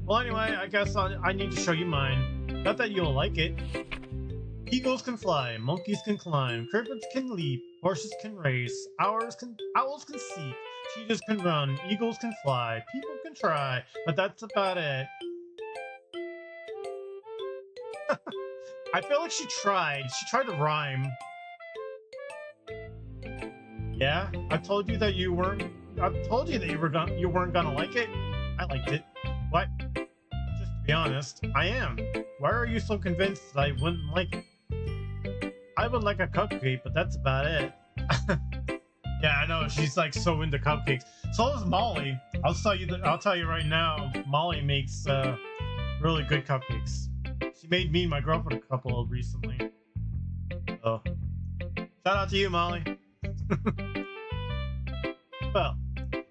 Well, anyway, I guess I need to show you mine. Not that you'll like it. Eagles can fly, monkeys can climb, crickets can leap, horses can race, owls can seek, cheetahs can run, eagles can fly, people can try, but that's about it. I feel like she tried. She tried to rhyme. Yeah, I told you that you weren't. I told you that you weren't gonna like it. I liked it. What? Just to be honest, I am. Why are you so convinced that I wouldn't like it? I would like a cupcake, but that's about it. Yeah, I know. She's like so into cupcakes. So is Molly. I'll tell you right now. Molly makes really good cupcakes. She made me and my girlfriend a couple recently. So, shout out to you, Molly. Well,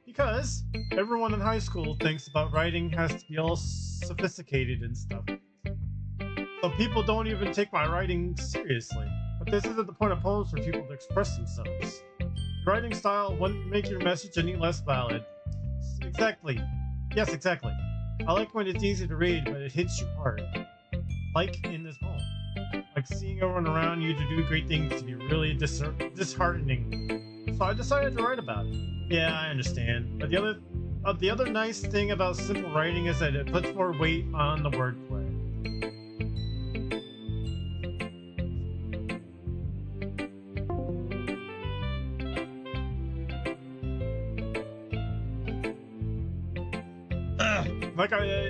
because everyone in high school thinks about writing has to be all sophisticated and stuff. So people don't even take my writing seriously. But this isn't the point of poems for people to express themselves. Your writing style wouldn't make your message any less valid. Exactly. Yes, exactly. I like when it's easy to read, but it hits you hard. Like in this poem. Like seeing everyone around you to do great things to be really disheartening. So I decided to write about it. Yeah, I understand. But the other nice thing about simple writing is that it puts more weight on the wordplay.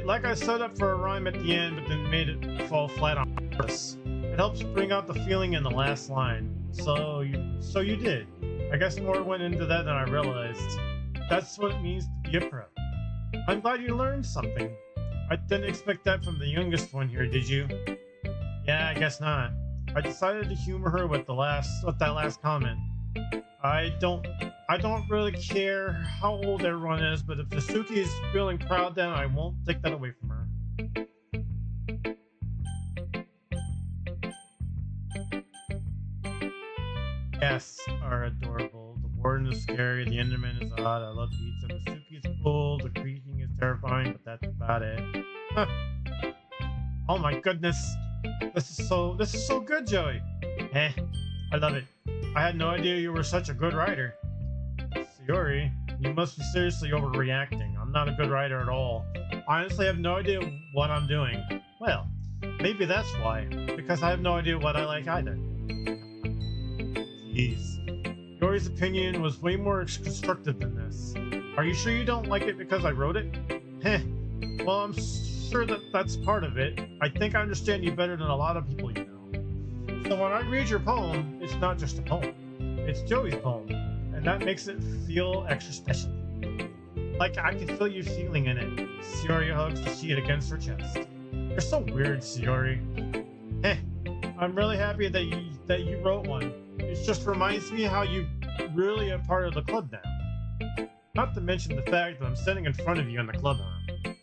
Like I set up for a rhyme at the end, but then made it fall flat on purpose. It helps bring out the feeling in the last line. So you did. I guess more went into that than I realized. That's what it means to be a pro. I'm glad you learned something. I didn't expect that from the youngest one here, did you? Yeah, I guess not. I decided to humor her with that last comment. I don't really care how old everyone is, but if Nasuki is feeling proud, then I won't take that away from her. Guests are adorable. The warden is scary. The enderman is odd. I love pizza. Nasuki is cool. The creaking is terrifying, but that's about it. Huh. Oh my goodness. This is so good, Joey. I love it. I had no idea you were such a good writer. Sayori, you must be seriously overreacting. I'm not a good writer at all. I honestly have no idea what I'm doing. Well, maybe that's why. Because I have no idea what I like either. Jeez. Sayori's opinion was way more constructive than this. Are you sure you don't like it because I wrote it? Well, I'm sure that's part of it. I think I understand you better than a lot of people you know. So when I read your poem, it's not just a poem. It's Joey's poem. And that makes it feel extra special. Like I can feel you feeling in it. Sayori hugs the sheet against her chest. You're so weird, Sayori. I'm really happy that you wrote one. It just reminds me how you really are part of the club now. Not to mention the fact that I'm sitting in front of you in the club room.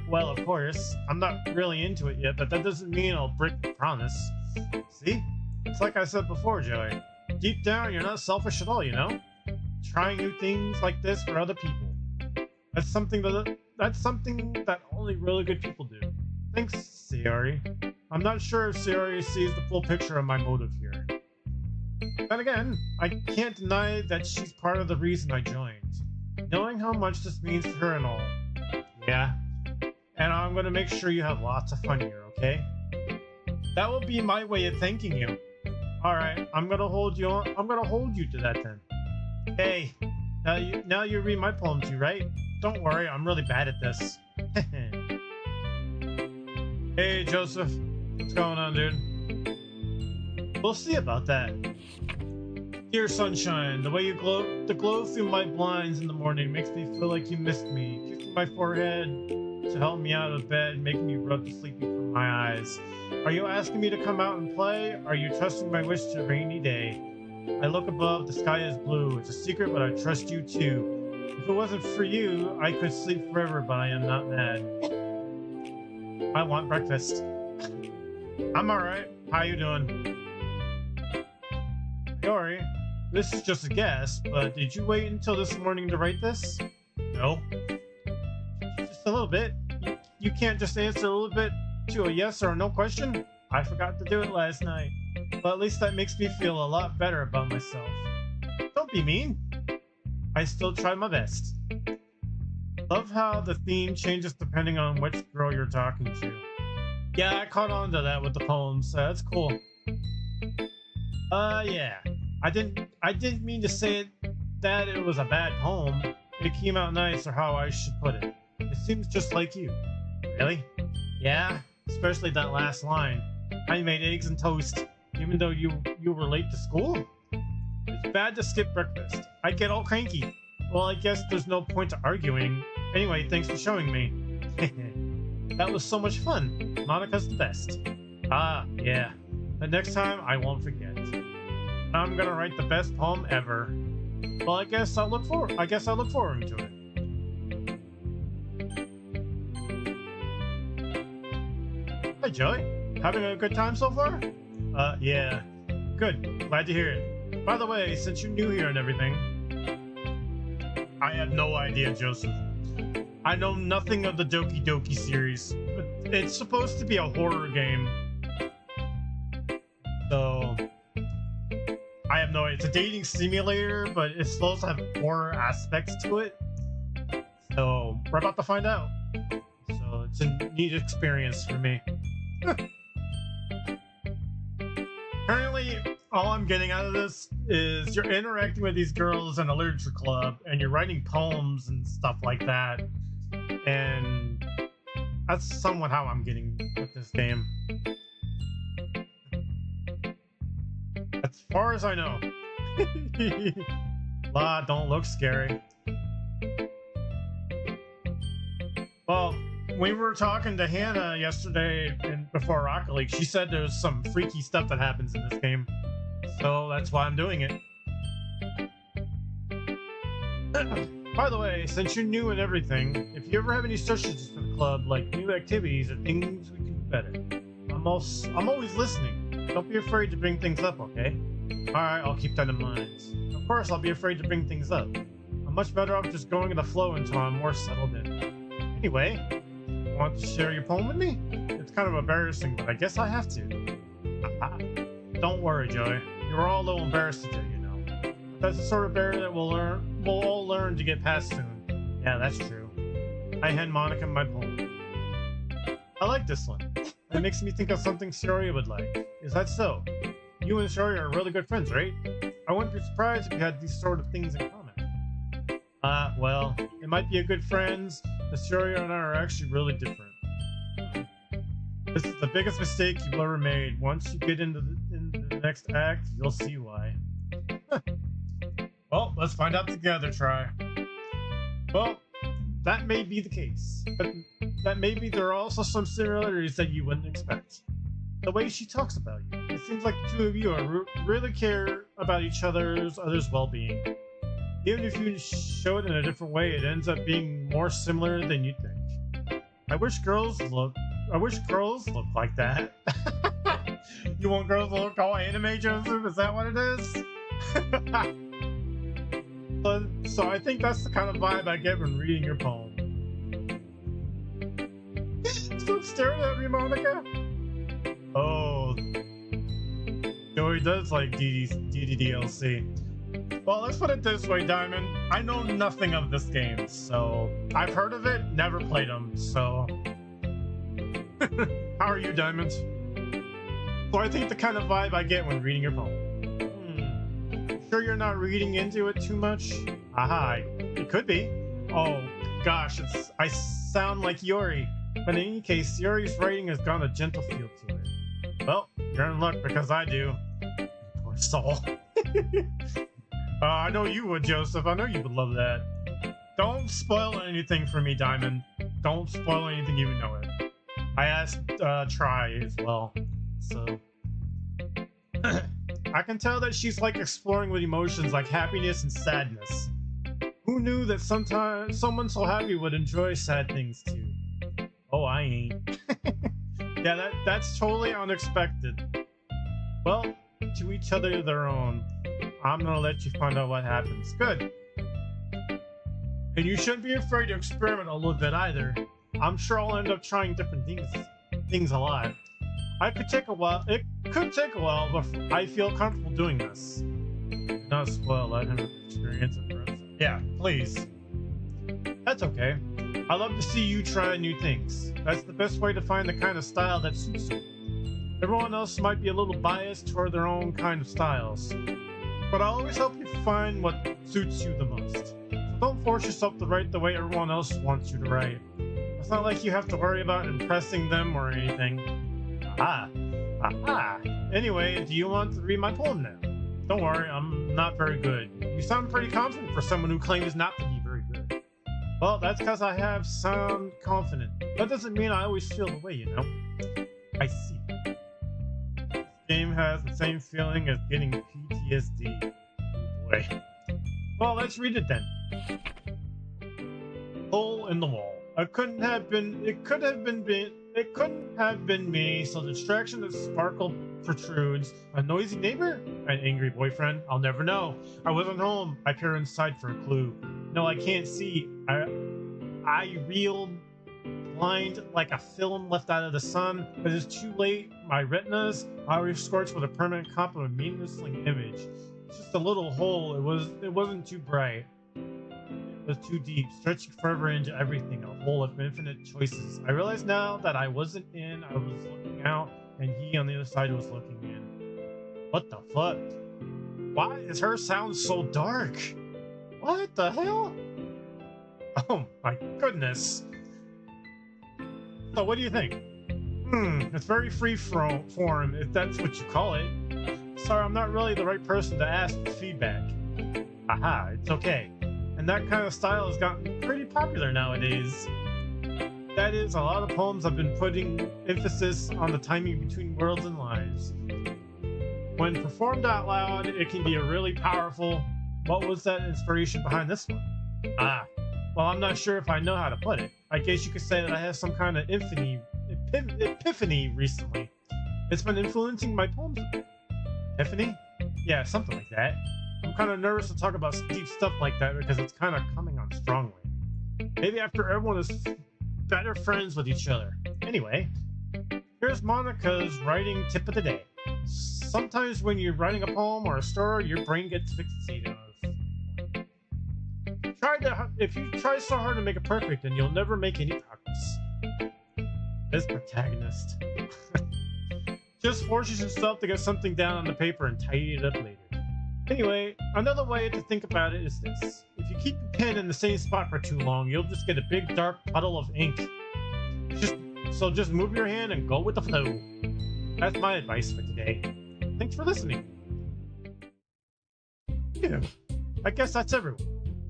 Well, of course, I'm not really into it yet, but that doesn't mean I'll break the promise. See? It's like I said before, Joey. Deep down, you're not selfish at all, you know? Trying new things like this for other people. That's something that only really good people do. Thanks, Sayori. I'm not sure if Sayori sees the full picture of my motive here. Then again, I can't deny that she's part of the reason I joined. Knowing how much this means to her and all. Yeah. And I'm gonna make sure you have lots of fun here, okay? That will be my way of thanking you. Alright, I'm gonna hold you to that then. Hey, now you read my poem too, right? Don't worry, I'm really bad at this. Hey, Joseph. What's going on, dude? We'll see about that. Dear sunshine, the way you glow, the glow through my blinds in the morning makes me feel like you missed me. Kissing my forehead to help me out of bed, making me rub the sleepy from my eyes. Are you asking me to come out and play? Are you trusting my wish to a rainy day? I look above, the sky is blue. It's a secret, but I trust you too. If it wasn't for you, I could sleep forever, but I am not mad. I want breakfast. I'm alright. How you doing? Sayori, this is just a guess, but did you wait until this morning to write this? No. Just a little bit. You can't just answer a little bit to a yes or a no question? I forgot to do it last night. But at least that makes me feel a lot better about myself. Don't be mean. I still try my best. Love how the theme changes depending on which girl you're talking to. Yeah, I caught on to that with the poems. That's cool. Yeah. I didn't mean to say that it was a bad poem. It came out nice, or how I should put it. It seems just like you. Really? Yeah, especially that last line. I made eggs and toast, even though you were late to school? It's bad to skip breakfast. I get all cranky. Well, I guess there's no point to arguing. Anyway, thanks for showing me. That was so much fun. Monica's the best. Ah, yeah. The next time, I won't forget. I'm gonna write the best poem ever. Well, I guess I'll look forward to it. Hi, Joey. Having a good time so far? Yeah. Good. Glad to hear it. By the way, since you're new here and everything... I have no idea, Joseph. I know nothing of the Doki series, but it's supposed to be a horror game. So... I have no idea. It's a dating simulator, but it's supposed to have horror aspects to it. So, we're about to find out. So, it's a neat experience for me. Currently, all I'm getting out of this is you're interacting with these girls in a literature club, and you're writing poems and stuff like that. And that's somewhat how I'm getting with this game. As far as I know. La, don't look scary. Well, we were talking to Hannah yesterday before Rocket League. She said there's some freaky stuff that happens in this game. So that's why I'm doing it. By the way, since you're new and everything, if you ever have any suggestions for the club, like new activities or things we can do better, I'm always listening. Don't be afraid to bring things up, okay? Alright, I'll keep that in mind. Of course, I'll be afraid to bring things up. I'm much better off just going with the flow until I'm more settled in. Anyway, want to share your poem with me? It's kind of embarrassing, but I guess I have to. Don't worry, Joey. You're all a little embarrassed today, you know. But that's the sort of barrier that we'll all learn to get past soon. Yeah, that's true. I hand Monica my poem. I like this one. It makes me think of something Sayori would like. Is that so? You and Sayori are really good friends, right? I wouldn't be surprised if you had these sort of things in common. Well, it might be a good friends, but Sayori and I are actually really different. This is the biggest mistake you've ever made. Once you get into the next act, you'll see why. Well, let's find out together, Try. Well, that may be the case, but that maybe there are also some similarities that you wouldn't expect. The way she talks about you, it seems like the two of you are really care about each other's well-being. Even if you show it in a different way, it ends up being more similar than you think. I wish girls look like that. You want girls to look all anime, Joseph? Is that what it is? So I think that's the kind of vibe I get when reading your poem. Stop staring at me, Monica. Oh, Joey does like DDDLC. Well, let's put it this way, Diamond. I know nothing of this game, so I've heard of it, never played them, so... How are you, Diamond? So I think the kind of vibe I get when reading your poem. Sure you're not reading into it too much? Aha, it could be. Oh, gosh, I sound like Yuri. But in any case, Yuri's writing has got a gentle feel to it. Well, you're in luck because I do. Poor soul. I know you would, Joseph. I know you would love that. Don't spoil anything for me, Diamond. Don't spoil anything even know it. I asked Try as well, so... I can tell that she's like exploring with emotions like happiness and sadness. Who knew that sometimes someone so happy would enjoy sad things too? Oh, I ain't. Yeah, that's totally unexpected. Well, to each other their own. I'm gonna let you find out what happens. Good. And you shouldn't be afraid to experiment a little bit either. I'm sure I'll end up trying different things a lot. It could take a while, but I feel comfortable doing this. Not spoil, let him experience it first. Yeah, please. That's okay. I love to see you try new things. That's the best way to find the kind of style that suits you. Everyone else might be a little biased toward their own kind of styles, but I always help you find what suits you the most. So don't force yourself to write the way everyone else wants you to write. It's not like you have to worry about impressing them or anything. Aha. Anyway, do you want to read my poem now? Don't worry, I'm not very good. You sound pretty confident for someone who claims not to be very good. Well, that's because I have sound confident. That doesn't mean I always feel the way, you know? I see. This game has the same feeling as getting PTSD. Oh boy. Well, let's read it then. Hole in the wall. It couldn't have been me, so the distraction that sparkled protrudes. A noisy neighbor? An angry boyfriend? I'll never know. I wasn't home. I peer inside for a clue. No, I can't see. I reeled blind like a film left out of the sun, but it's too late. My retinas already scorched with a permanent copy of a meaningless image. It's just a little hole. It wasn't too bright. Was too deep, stretching further into everything, a hole of infinite choices. I realize now that I wasn't in, I was looking out, and he on the other side was looking in. What the fuck? Why is her sound so dark? What the hell? Oh my goodness. So what do you think? It's very free form, if that's what you call it. Sorry, I'm not really the right person to ask for feedback. Aha, it's okay. And that kind of style has gotten pretty popular nowadays. That is, a lot of poems have been putting emphasis on the timing between worlds and lives. When performed out loud, it can be a really powerful... What was that inspiration behind this one? Well, I'm not sure if I know how to put it. I guess you could say that I had some kind of epiphany recently. It's been influencing my poems a bit. Epiphany? Yeah, something like that. I'm kind of nervous to talk about deep stuff like that because it's kind of coming on strongly. Maybe after everyone is better friends with each other. Anyway, here's Monica's writing tip of the day. Sometimes when you're writing a poem or a story, your brain gets fixated on it. If you try so hard to make it perfect, then you'll never make any progress. This protagonist. Just forces yourself to get something down on the paper and tidy it up later. Anyway, another way to think about it is this. If you keep your pen in the same spot for too long, you'll just get a big dark puddle of ink. So just move your hand and go with the flow. That's my advice for today. Thanks for listening. Yeah, I guess that's everyone.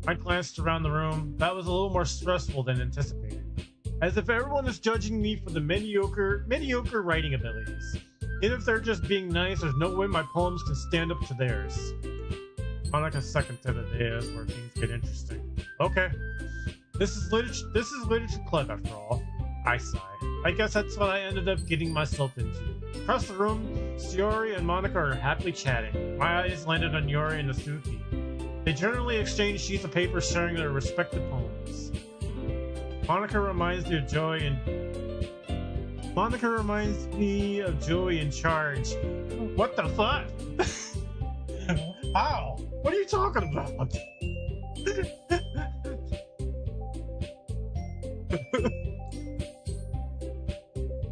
I glanced around the room. That was a little more stressful than anticipated. As if everyone is judging me for the mediocre writing abilities. Even if they're just being nice, there's no way my poems can stand up to theirs. Monica's second tip of the day is where things get interesting. Okay. This is literature club after all. I sigh. I guess that's what I ended up getting myself into. Across the room, Shiori and Monica are happily chatting. My eyes landed on Yori and Natsuki. They generally exchange sheets of paper sharing their respective poems. Monica reminds me of Joey in charge. What the fuck? How? What are you talking about?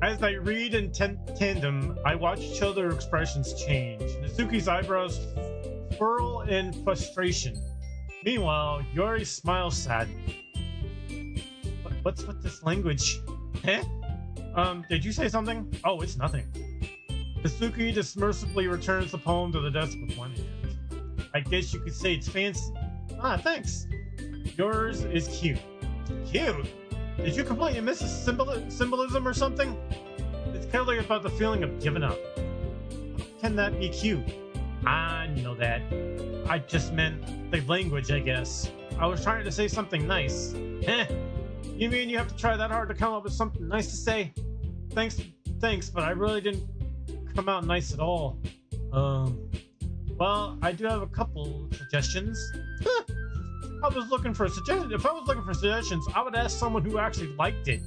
As I read in tandem, I watch each other's expressions change. Natsuki's eyebrows furl in frustration. Meanwhile, Yori smiles sadly. What's with this language? Huh? Did you say something? Oh, it's nothing. Natsuki dismissively returns the poem to the desk with one hand. I guess you could say it's fancy. Ah, thanks. Yours is cute. Cute? Did you completely miss the symbolism or something? It's clearly about the feeling of giving up. How can that be cute? I know that. I just meant the language, I guess. I was trying to say something nice. Heh. You mean you have to try that hard to come up with something nice to say? Thanks, but I really didn't come out nice at all. Well, I do have a couple suggestions. If I was looking for suggestions, I would ask someone who actually liked it.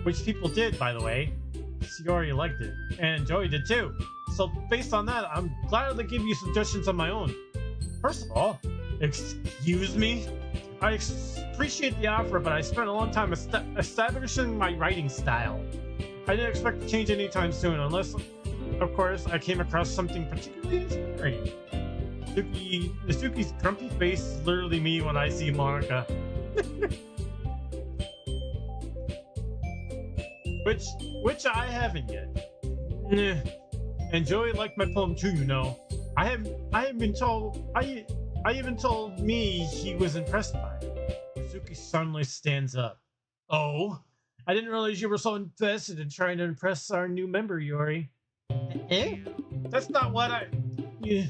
Which people did, by the way. Shiori liked it, and Joey did too. So based on that, I'm glad to give you suggestions on my own. First of all, excuse me? I appreciate the offer, but I spent a long time establishing my writing style. I didn't expect to change anytime soon, unless, of course, I came across something particularly inspiring. Natsuki's grumpy face is literally me when I see Monica. which I haven't yet. And Joey liked my poem too, you know. I even told me he was impressed by it. Natsuki suddenly stands up. Oh? I didn't realize you were so invested in trying to impress our new member, Yori. Eh? That's not what You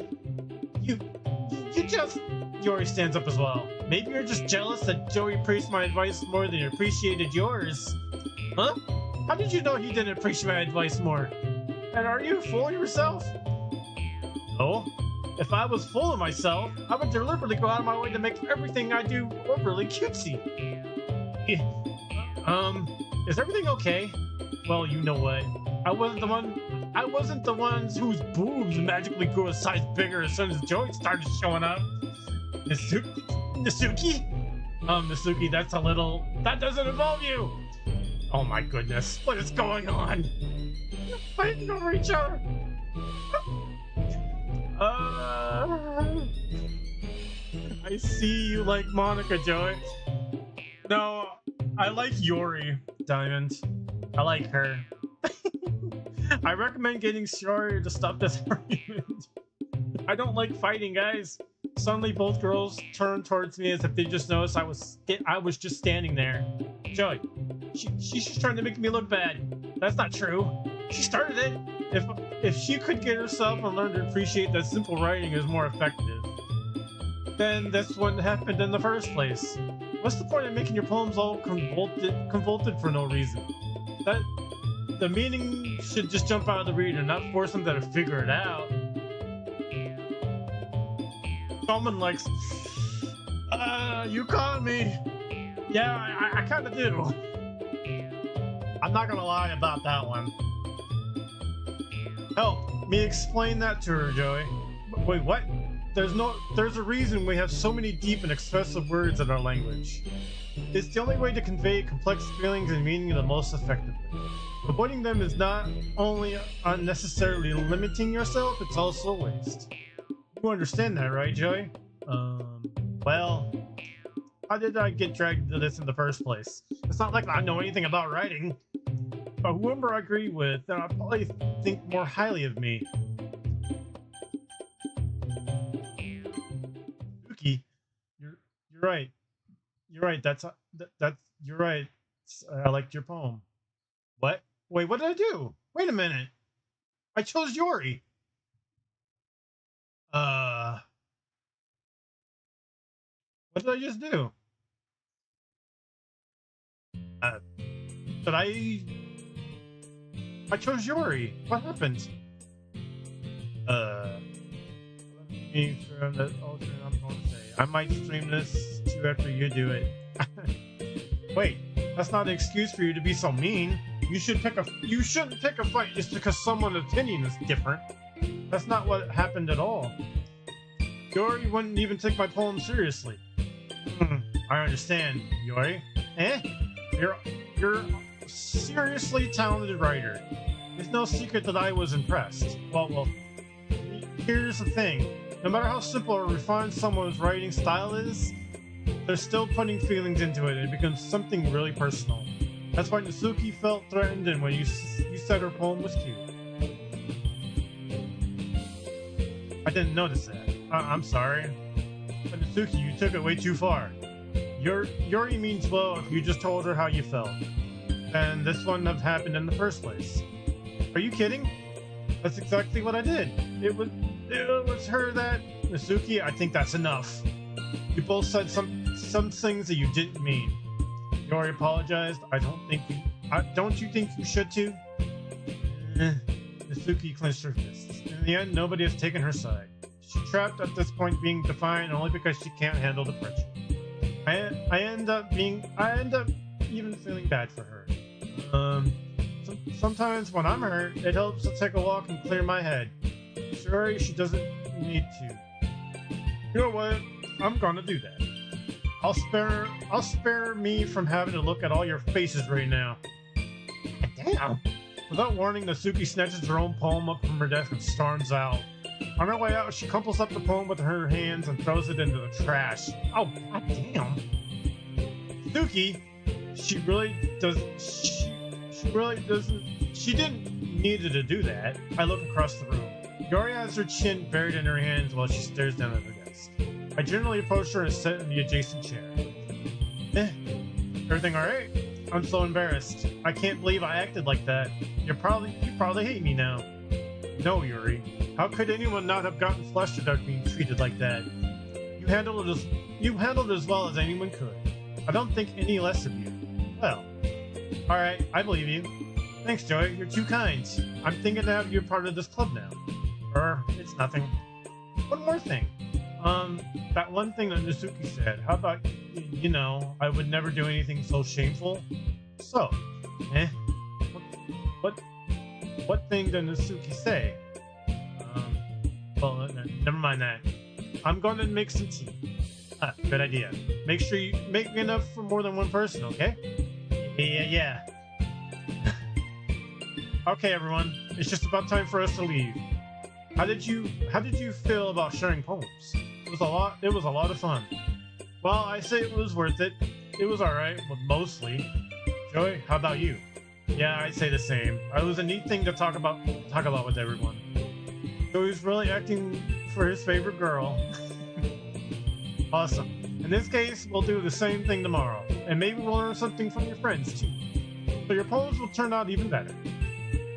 just... Yori stands up as well. Maybe you're just jealous that Joey praised my advice more than he appreciated yours. Huh? How did you know he didn't appreciate my advice more? And are you fooling yourself? No. If I was full of myself, I would deliberately go out of my way to make everything I do overly cutesy. Is everything okay? Well, you know what? I wasn't the ones whose boobs magically grew a size bigger as soon as Joey started showing up. Natsuki? Natsuki, that doesn't involve you! Oh my goodness, what is going on? Fighting over each other! I see you like Monica, Joey. No, I like Yori, Diamond. I like her. I recommend getting Shiori to stop this argument. I don't like fighting, guys. Suddenly, both girls turned towards me as if they just noticed I was just standing there. Joey, she's just trying to make me look bad. That's not true. She started it. If she could get herself and learn to appreciate that simple writing is more effective, then that's what happened in the first place. What's the point of making your poems all convoluted for no reason? The meaning should just jump out of the reader, not force them to figure it out. Someone likes, you caught me. Yeah, I kind of do. I'm not gonna lie about that one. Help me explain that to her, Joey. Wait, what? There's a reason we have so many deep and expressive words in our language. It's the only way to convey complex feelings and meaning the most effectively. Avoiding them is not only unnecessarily limiting yourself, it's also a waste. You understand that, right, Joey? Well, how did I get dragged into this in the first place? It's not like I know anything about writing. But whoever I agree with, then I'll probably think more highly of me. Doki, you're right. You're right. You're right. I liked your poem. What? Wait, what did I do? Wait a minute. I chose Yori. What did I just do? that I chose Yuri. What happened? Let me from the alternate. I'm going to say I might stream this too after you do it. Wait, that's not an excuse for you to be so mean. You shouldn't pick a fight just because someone's opinion is different. That's not what happened at all. Yuri wouldn't even take my poem seriously. I understand, Yuri. You're a seriously talented writer. It's no secret that I was impressed. Well, here's the thing. No matter how simple or refined someone's writing style is, they're still putting feelings into it, and it becomes something really personal. That's why Natsuki felt threatened, and when you said her poem was cute. I didn't notice that. I'm sorry. But Natsuki, you took it way too far. Yuri means well if you just told her how you felt. And this wouldn't have happened in the first place. Are you kidding? That's exactly what I did. It was her that... Natsuki, I think that's enough. You both said some things that you didn't mean. Yuri apologized. Don't you think you should too? Natsuki clenched her fists. In the end, nobody has taken her side. She's trapped at this point, being defiant only because she can't handle the pressure. I end up even feeling bad for her. Sometimes when I'm hurt, it helps to take a walk and clear my head. Sorry, she doesn't need to. You know what? I'm gonna do that. I'll spare me from having to look at all your faces right now. Damn! Without warning, Natsuki snatches her own poem up from her desk and storms out. On her way out, she crumples up the poem with her hands and throws it into the trash. Oh, goddamn! Natsuki, she didn't need to do that. I look across the room. Yuri has her chin buried in her hands while she stares down at her desk. I generally approach her and sit in the adjacent chair. Everything alright? I'm so embarrassed. I can't believe I acted like that. You probably hate me now. No, Yuri. How could anyone not have gotten flushed without being treated like that? You handled it as well as anyone could. I don't think any less of you. Well, alright, I believe you. Thanks, Joey. You're too kind. I'm thinking to have you part of this club now. It's nothing. One more thing. That one thing that Natsuki said. How about, I would never do anything so shameful? So, What thing did Natsuki say? Well, never mind that. I'm going to make some tea. Good idea. Make sure you make enough for more than one person, okay? Yeah. Okay, everyone. It's just about time for us to leave. How did you feel about sharing poems? It was a lot of fun. Well, I say it was worth it. It was alright, but mostly. Joey, how about you? Yeah, I'd say the same. It was a neat thing to talk about with everyone. Joey's really acting for his favorite girl. Awesome. In this case, we'll do the same thing tomorrow, and maybe we'll learn something from your friends too. So your poems will turn out even better.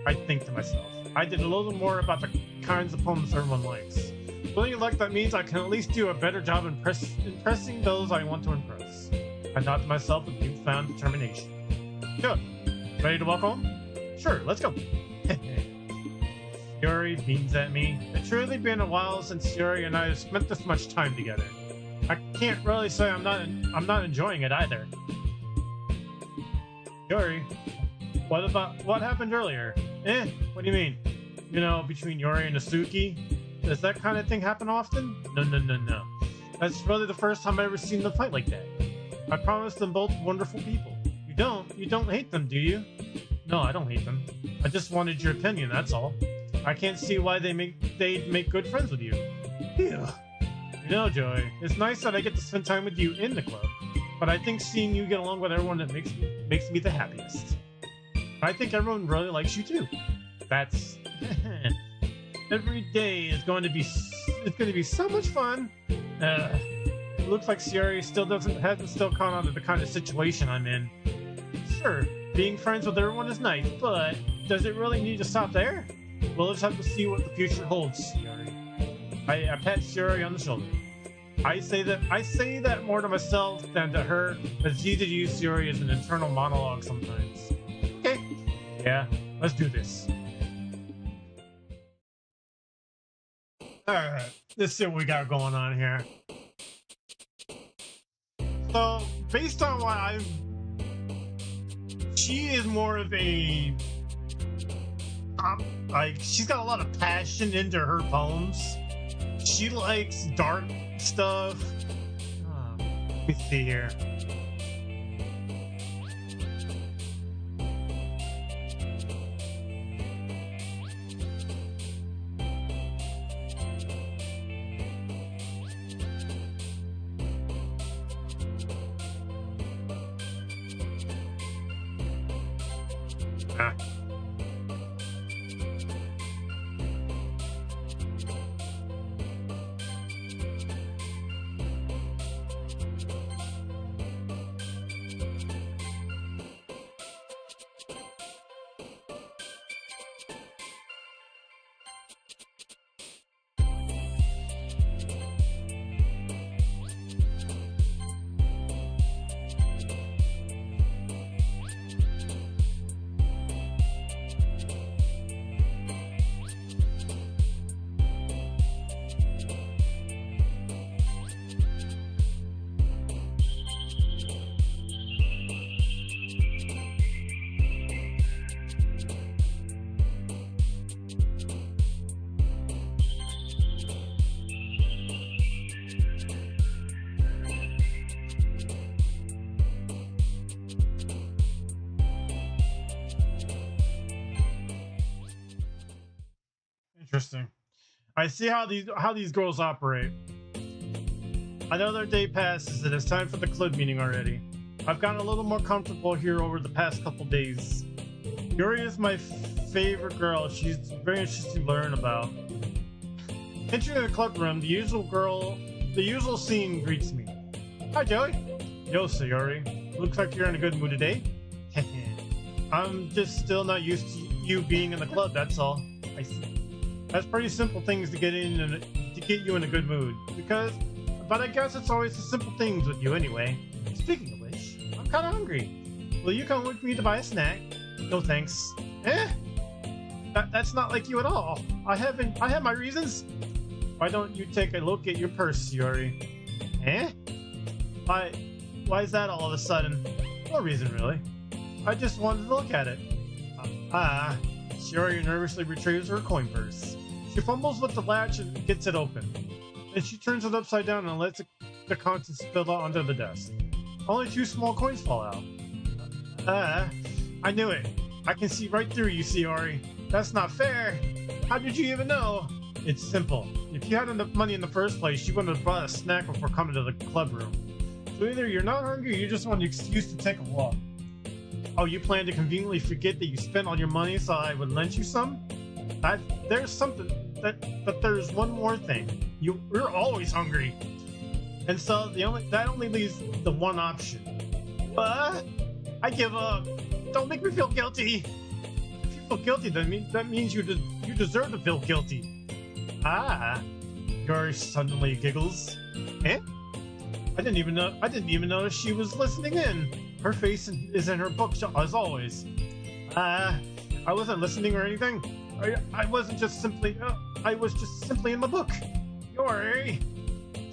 I think to myself, I did a little more about the kinds of poems everyone likes. Feeling like that means I can at least do a better job impressing those I want to impress. I thought to myself with newfound determination. Good. Ready to walk home? Sure, let's go. Yuri beams at me. It's truly been a while since Yuri and I have spent this much time together. I can't really say I'm not enjoying it either. Yuri, what happened earlier? What do you mean? Between Yuri and Natsuki? Does that kind of thing happen often? No. That's really the first time I've ever seen them fight like that. I promised them both wonderful people. You don't hate them, do you? No, I don't hate them. I just wanted your opinion, that's all. I can't see why they'd make good friends with you. Ew. Joey, it's nice that I get to spend time with you in the club, but I think seeing you get along with everyone that makes me the happiest. I think everyone really likes you too. That's every day is going to be so much fun. It looks like Sierra hasn't still caught on to the kind of situation I'm in. Sure, being friends with everyone is nice, but does it really need to stop there? We'll just have to see what the future holds, Sierra. I pat Sierra on the shoulder. I say that more to myself than to her, but it's easy to use Sierra as an internal monologue sometimes. Yeah, let's do this. Alright, let's see what we got going on here. So, based on what she is more of a like, she's got a lot of passion into her poems. She likes dark stuff. Let me see here. Ah. Interesting. I see how these girls operate. Another day passes and it's time for the club meeting already. I've gotten a little more comfortable here over the past couple days. Yuri is my favorite girl. She's very interesting to learn about. Entering the club room, the usual scene greets me. Hi, Joey. Yo, Sayori. Looks like you're in a good mood today. I'm just still not used to you being in the club, that's all. I see. That's pretty simple things to get in and to get you in a good mood. But I guess it's always the simple things with you anyway. Speaking of which, I'm kind of hungry. Will you come with me to buy a snack? No thanks. That's not like you at all. I have my reasons. Why don't you take a look at your purse, Yuri? Why is that all of a sudden? No reason really. I just wanted to look at it. Yuri nervously retrieves her coin purse. She fumbles with the latch and gets it open. Then she turns it upside down and lets the contents spill out onto the desk. Only 2 small coins fall out. I knew it. I can see right through you, Sayori. That's not fair. How did you even know? It's simple. If you had enough money in the first place, you wouldn't have brought a snack before coming to the club room. So either you're not hungry or you just want an excuse to take a walk. Oh, you plan to conveniently forget that you spent all your money so I would lend you some? There's something but there's one more thing. You're always hungry. And so that only leaves the one option. I give up. Don't make me feel guilty. If you feel guilty, that means you deserve to feel guilty. Yuri suddenly giggles. I didn't even notice she was listening in. Her face is in her book as always. I wasn't listening or anything. I was just simply in my book. Yuri,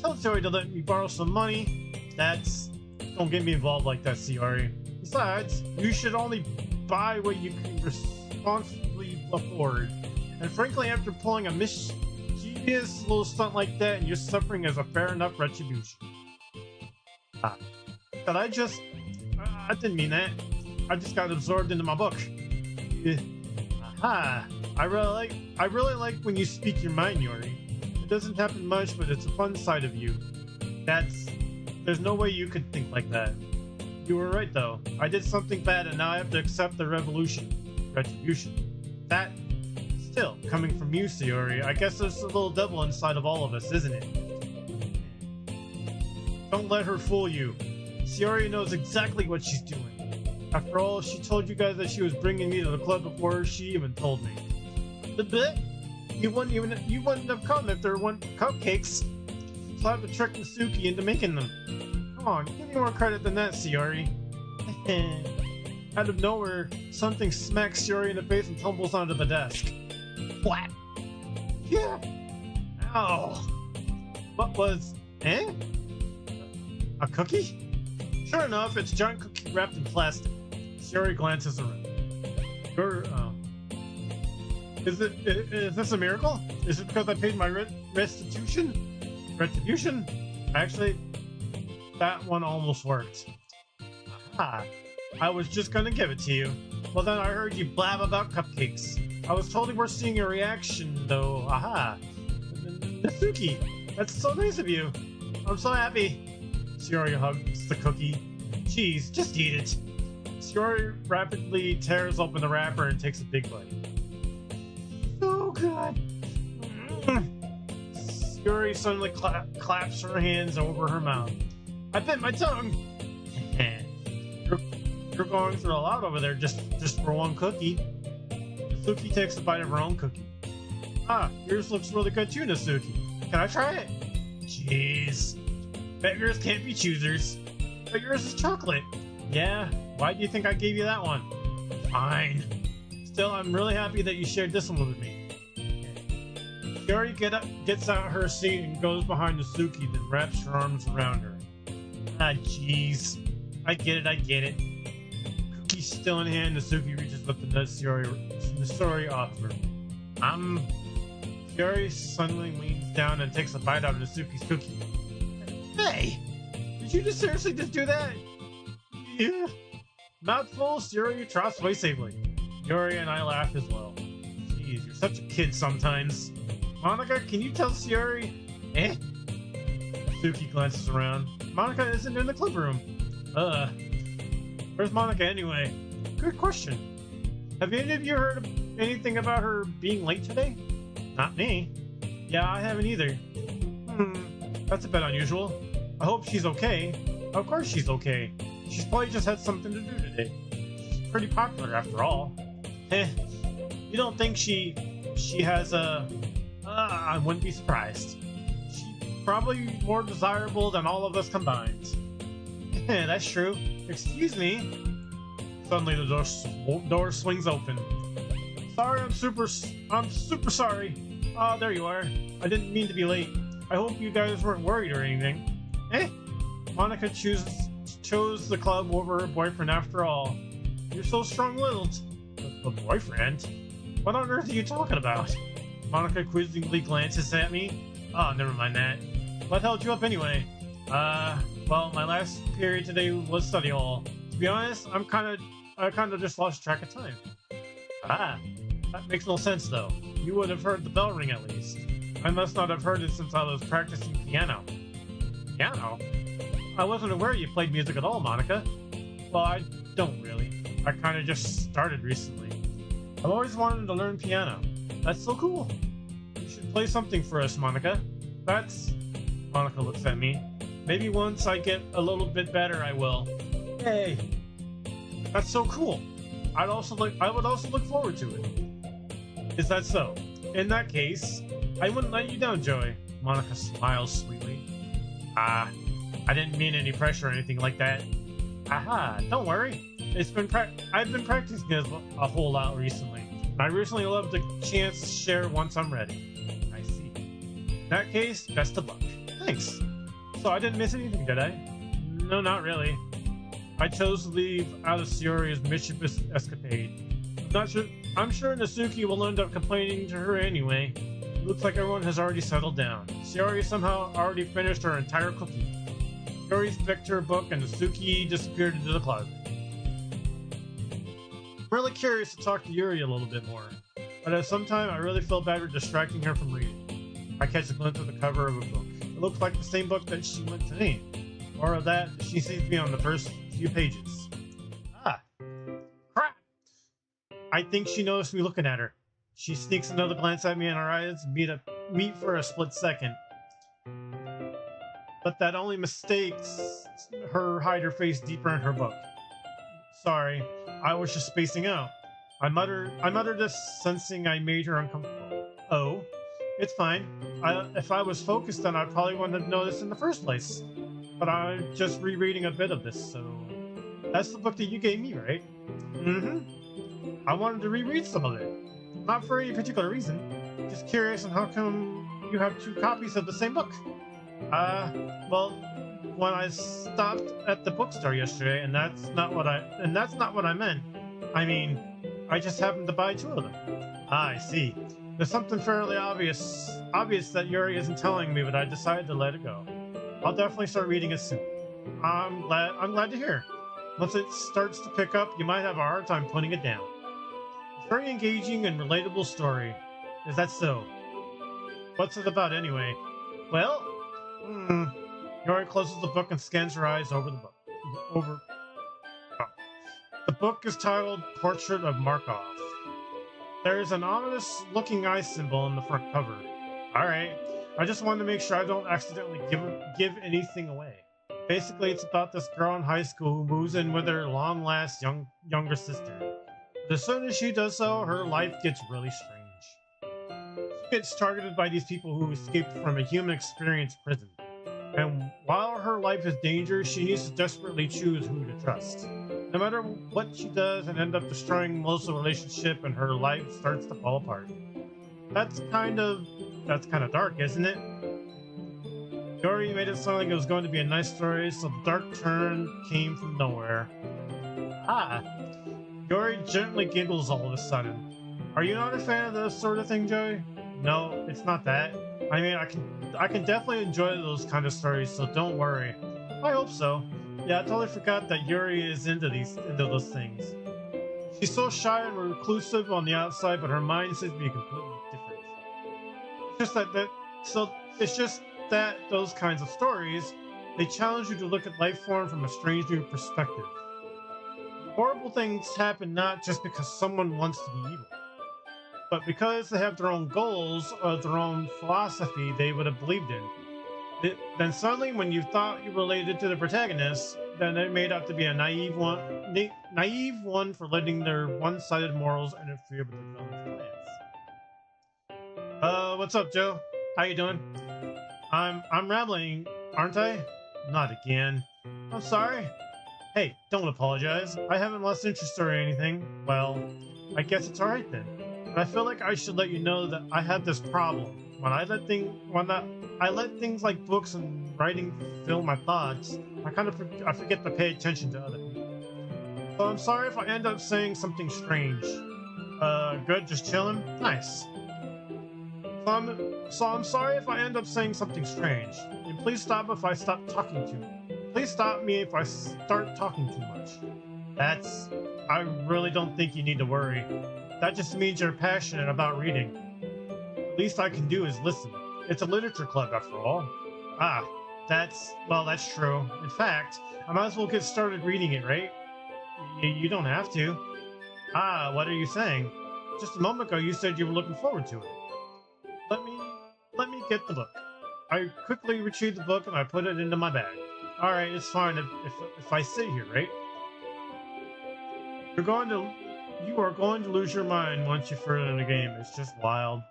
tell Joey to let me borrow some money. Don't get me involved like that, Sayori. Besides, you should only buy what you can responsibly afford. And frankly, after pulling a mischievous little stunt like that, your suffering is a fair enough retribution. But I didn't mean that. I just got absorbed into my book. I really like when you speak your mind, Yuri. It doesn't happen much, but it's a fun side of you. There's no way you could think like that. You were right, though. I did something bad, and now I have to accept the retribution. That, still, coming from you, Sayori, I guess there's a little devil inside of all of us, isn't it? Don't let her fool you. Sayori knows exactly what she's doing. After all, she told you guys that she was bringing me to the club before she even told me. You wouldn't have come if there weren't cupcakes. So I have to trick Masuki into making them. Come on, give me more credit than that, Sayori. Out of nowhere, something smacks Shiori in the face and tumbles onto the desk. Flat. Yeah. Ow. What was... Eh? A cookie? Sure enough, it's a giant cookie wrapped in plastic. Shiori glances around. Is this a miracle? Is it because I paid my restitution? Retribution? Actually, that one almost worked. Aha. I was just gonna give it to you. Well, then I heard you blab about cupcakes. I was totally worth seeing your reaction, though. Aha. Natsuki, that's so nice of you. I'm so happy. Shiori hugs the cookie. Jeez, just eat it. Shiori rapidly tears open the wrapper and takes a big bite. Oh, God. Shiori suddenly claps her hands over her mouth. I bit my tongue. You're going through a lot over there just for one cookie. Natsuki takes a bite of her own cookie. Ah, yours looks really good too, Natsuki. Can I try it? Jeez. Beggars can't be choosers. But yours is chocolate. Yeah, why do you think I gave you that one? Fine. Still, I'm really happy that you shared this one with me. Shiori gets out her seat and goes behind Natsuki, then wraps her arms around her. Ah, jeez. I get it. Cookie still in hand, Natsuki reaches up the nut Shiori offered. Shiori suddenly leans down and takes a bite out of Natsuki's cookie. Hey! Did you just seriously just do that? Yeah. Mouthful, Shiori trots away safely. Shiori and I laugh as well. Jeez, you're such a kid sometimes. Monica, can you tell Shiori? Eh? Natsuki glances around. Monica isn't in the club room. Where's Monica anyway? Good question. Have any of you heard anything about her being late today? Not me. Yeah, I haven't either. That's a bit unusual. I hope she's okay. Of course she's okay. She's probably just had something to do today. She's pretty popular after all. You don't think she has a... I wouldn't be surprised. She's probably more desirable than all of us combined. That's true. Excuse me. Suddenly the door swings open. Sorry, I'm super sorry. Oh, there you are. I didn't mean to be late. I hope you guys weren't worried or anything. Monica chose the club over her boyfriend after all. You're so strong-willed. A boyfriend? What on earth are you talking about? Monica quizzingly glances at me. Oh, never mind that. What held you up anyway? Well, my last period today was study hall. To be honest, I kind of just lost track of time. Ah, that makes no sense though. You would have heard the bell ring at least. I must not have heard it since I was practicing piano. Piano? I wasn't aware you played music at all, Monica. Well, I don't really. I kind of just started recently. I've always wanted to learn piano. That's so cool. You should play something for us, Monica. Monica looks at me. Maybe once I get a little bit better, I will. Hey, that's so cool. I would also look forward to it. Is that so? In that case, I wouldn't let you down, Joey. Monica smiles sweetly. I didn't mean any pressure or anything like that. Aha, don't worry. I've been practicing this a whole lot recently. I recently love the chance to share once I'm ready. I see. In that case, best of luck. Thanks. So I didn't miss anything, did I? No, not really. I chose to leave out of Shiori's mischievous escapade. I'm sure Natsuki will end up complaining to her anyway. It looks like everyone has already settled down. Shiori somehow already finished her entire cookie. Shiori's picked her book and Natsuki disappeared into the closet. I'm really curious to talk to Yuri a little bit more, but at some time I really feel bad for distracting her from reading. I catch a glimpse of the cover of a book. It looks like the same book that she went to me, or of that she seems to be on the first few pages. Ah, crap! I think she noticed me looking at her. She sneaks another glance at me and our eyes meet for a split second. But that only mistakes her hide her face deeper in her book. Sorry, I was just spacing out. I muttered this, sensing I made her uncomfortable. Oh, it's fine. If I was focused, then I probably wouldn't have noticed in the first place. But I'm just rereading a bit of this, so... That's the book that you gave me, right? Mm-hmm. I wanted to reread some of it. Not for any particular reason. Just curious on how come you have two copies of the same book. Well, when I stopped at the bookstore yesterday, and that's not what I meant. I mean, I just happened to buy two of them. Ah, I see. There's something fairly obvious that Yuri isn't telling me, but I decided to let it go. I'll definitely start reading it soon. I'm glad to hear. Once it starts to pick up, you might have a hard time putting it down. It's a very engaging and relatable story. Is that so? What's it about anyway? Well, Yuri closes the book and scans her eyes over the book. Over. Oh. The book is titled Portrait of Markov. There is an ominous looking eye symbol on the front cover. Alright, I just wanted to make sure I don't accidentally give anything away. Basically, it's about this girl in high school who moves in with her long-lost younger sister. But as soon as she does so, her life gets really strange. She gets targeted by these people who escaped from a human experience prison. And while her life is dangerous, she needs to desperately choose who to trust. No matter what she does, and end up destroying most of the relationship, and her life starts to fall apart. That's kind of dark, isn't it? Yuri made it sound like it was going to be a nice story, so the dark turn came from nowhere. Ah, Yuri gently giggles all of a sudden. Are you not a fan of this sort of thing, Joey? No, it's not that. I mean, I can definitely enjoy those kind of stories, so don't worry. I hope so. Yeah, I totally forgot that Yuri is into those things. She's so shy and reclusive on the outside, but her mind seems to be completely different. It's just that those kinds of stories, they challenge you to look at life form from a strange new perspective. Horrible things happen not just because someone wants to be evil, but because they have their own goals or their own philosophy they would have believed in. Then suddenly, when you thought you related to the protagonist, then it made out to be a naive one for letting their one-sided morals interfere with the villain's plans. What's up, Joe? How you doing? I'm rambling, aren't I? Not again. I'm sorry. Hey, don't apologize. I haven't lost interest or anything. Well, I guess it's alright then. But I feel like I should let you know that I have this problem. When I let things like books and writing fill my thoughts, I forget to pay attention to other people. So I'm sorry if I end up saying something strange. Good, just chilling? Nice. So I'm sorry if I end up saying something strange. And please stop if I stop talking too much. Please stop me if I start talking too much. I really don't think you need to worry. That just means you're passionate about reading. The least I can do is listen. It's a literature club after all. Ah, that's true. In fact, I might as well get started reading it, right? You don't have to. Ah, what are you saying? Just a moment ago you said you were looking forward to it. Let me get the book. I quickly retrieved the book and I put it into my bag. Alright, it's fine if I sit here, right? You are going to lose your mind once you're further in the game. It's just wild.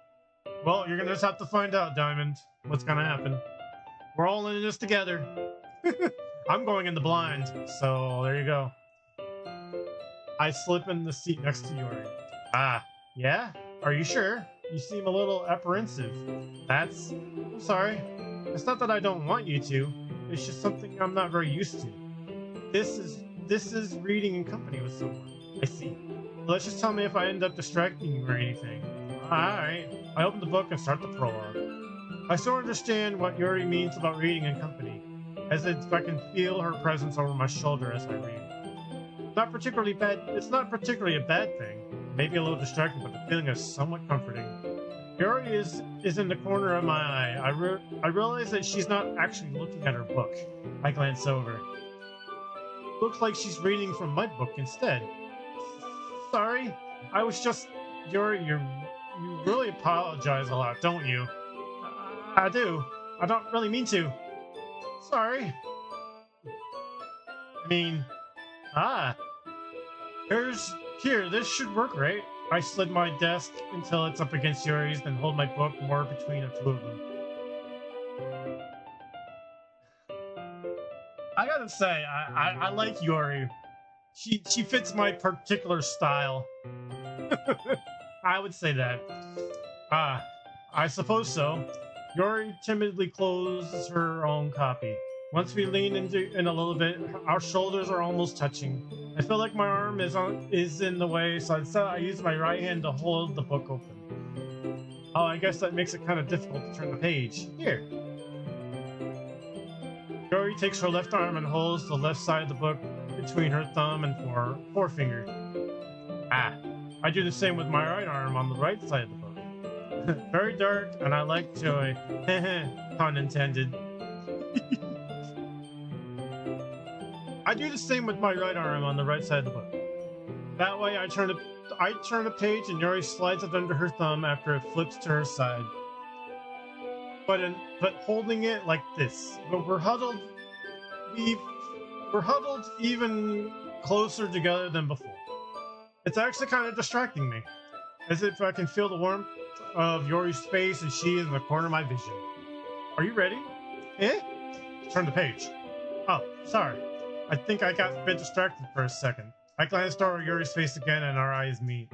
Well, you're gonna just have to find out, Diamond, what's gonna happen. We're all in this together. I'm going in the blind, so there you go. I slip in the seat next to Yuri. Ah, yeah? Are you sure? You seem a little apprehensive. I'm sorry. It's not that I don't want you to. It's just something I'm not very used to. This is reading in company with someone. I see. Let's just tell me if I end up distracting you or anything. Alright. I open the book and start the prologue. I sort of understand what Yuri means about reading in company, as if I can feel her presence over my shoulder as I read. It's not particularly a bad thing. Maybe a little distracting, but the feeling is somewhat comforting. Yuri is in the corner of my eye. I realize that she's not actually looking at her book. I glance over. Looks like she's reading from my book instead. Sorry, I was just... Yuri, you really apologize a lot, don't you? I do. I don't really mean to. Sorry. I mean... Here, this should work, right? I slid my desk until it's up against Yuri's, then hold my book more between the two of them. I gotta say, I like Yuri. she fits my particular style. I would say that. Ah, I suppose so. Yuri timidly closes her own copy. Once we lean in a little bit, our shoulders are almost touching. I feel like my arm is in the way, so instead I use my right hand to hold the book open. Oh, I guess that makes it kind of difficult to turn the page. Here. Yuri takes her left arm and holds the left side of the book between her thumb and forefinger. Ah, I do the same with my right arm on the right side of the book. Very dark, and I like joy. Pun intended. I do the same with my right arm on the right side of the book. That way I turn a page and Yuri slides it under her thumb after it flips to her side. But holding it like this. But we're huddled even closer together than before. It's actually kind of distracting me. As if I can feel the warmth of Yuri's face and she is in the corner of my vision. Are you ready? Eh? Turn the page. Oh, sorry. I think I got a bit distracted for a second. I glanced over Yuri's face again and our eyes meet.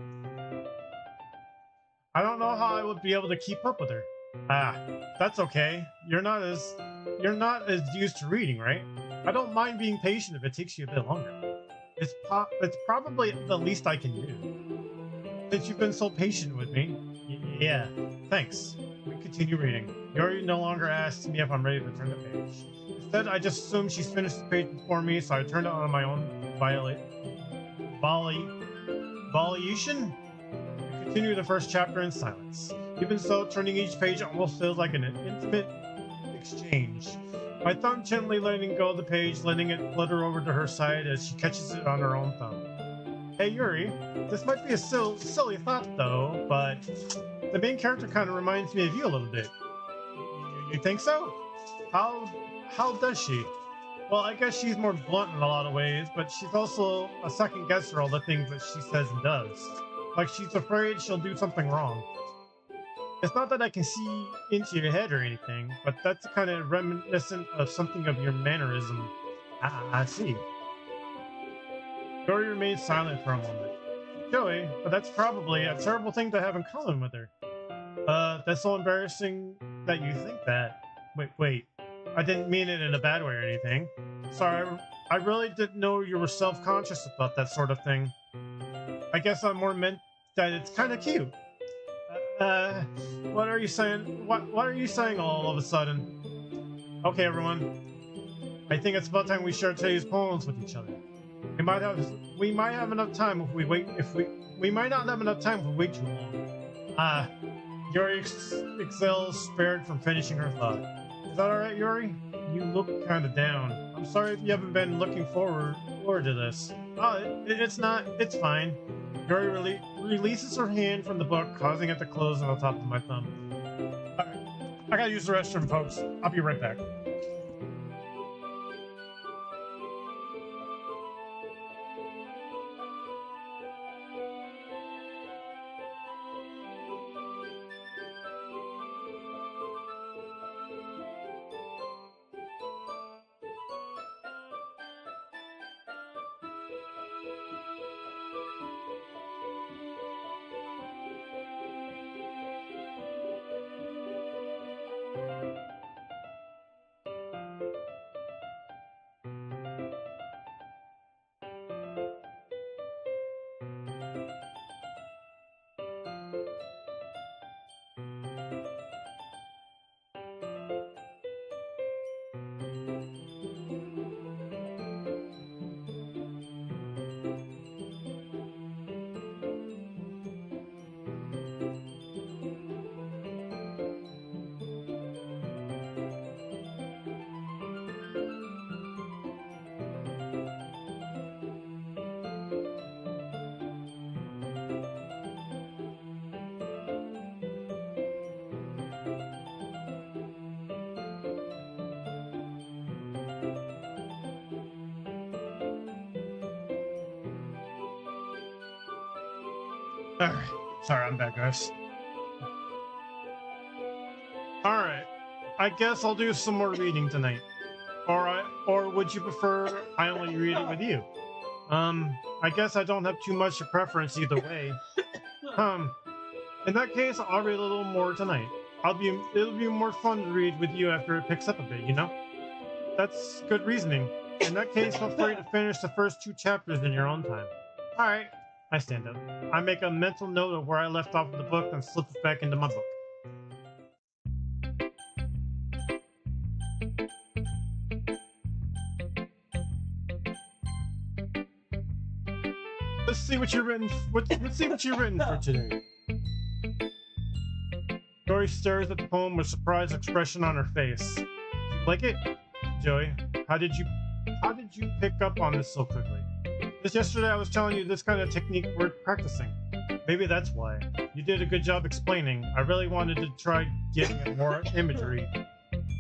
I don't know how I would be able to keep up with her. Ah, that's okay. You're not as used to reading, right? I don't mind being patient if it takes you a bit longer. It's probably the least I can do. Since you've been so patient with me. Yeah, thanks. We continue reading. Yuri no longer asks me if I'm ready to turn the page. Instead, I just assume she's finished the page before me, so I turned it on my own volition. We continue the first chapter in silence. Even so, turning each page almost feels like an intimate exchange. My thumb gently letting go of the page, letting it flutter over to her side as she catches it on her own thumb. Hey Yuri, this might be a silly thought though, but the main character kind of reminds me of you a little bit. You think so? How does she? Well, I guess she's more blunt in a lot of ways, but she's also a second guesser all the things that she says and does. Like she's afraid she'll do something wrong. It's not that I can see into your head or anything, but that's kind of reminiscent of something of your mannerism. I see. Yuri remains silent for a moment. Joey, but that's probably a terrible thing to have in common with her. That's so embarrassing that you think that. Wait. I didn't mean it in a bad way or anything. Sorry, I really didn't know you were self-conscious about that sort of thing. I guess I more meant that it's kind of cute. What are you saying? What are you saying all of a sudden? Okay, everyone. I think it's about time we share today's poems with each other. We might have enough time if we wait. We might not have enough time if we wait too long. Yuri exhales, spared from finishing her thought. Is that all right, Yuri? You look kind of down. I'm sorry if you haven't been looking forward to this. It's not. It's fine. Yuri releases her hand from the book, causing it to close on the top of my thumb. Alright, I gotta use the restroom, folks. I'll be right back. Alright. Sorry, I'm back, guys. Alright. I guess I'll do some more reading tonight. Or would you prefer I only read it with you? I guess I don't have too much of preference either way. In that case, I'll read a little more tonight. It'll be more fun to read with you after it picks up a bit, you know? That's good reasoning. In that case, feel free to finish the first 2 chapters in your own time. Alright. I stand up. I make a mental note of where I left off in the book and slip it back into my book. Let's see what you've written. Let's see what you've written for today. Joey stares at the poem with a surprised expression on her face. You like it, Joey? How did you pick up on this so quickly? Just yesterday I was telling you this kind of technique worth practicing. Maybe that's why. You did a good job explaining. I really wanted to try getting at more imagery.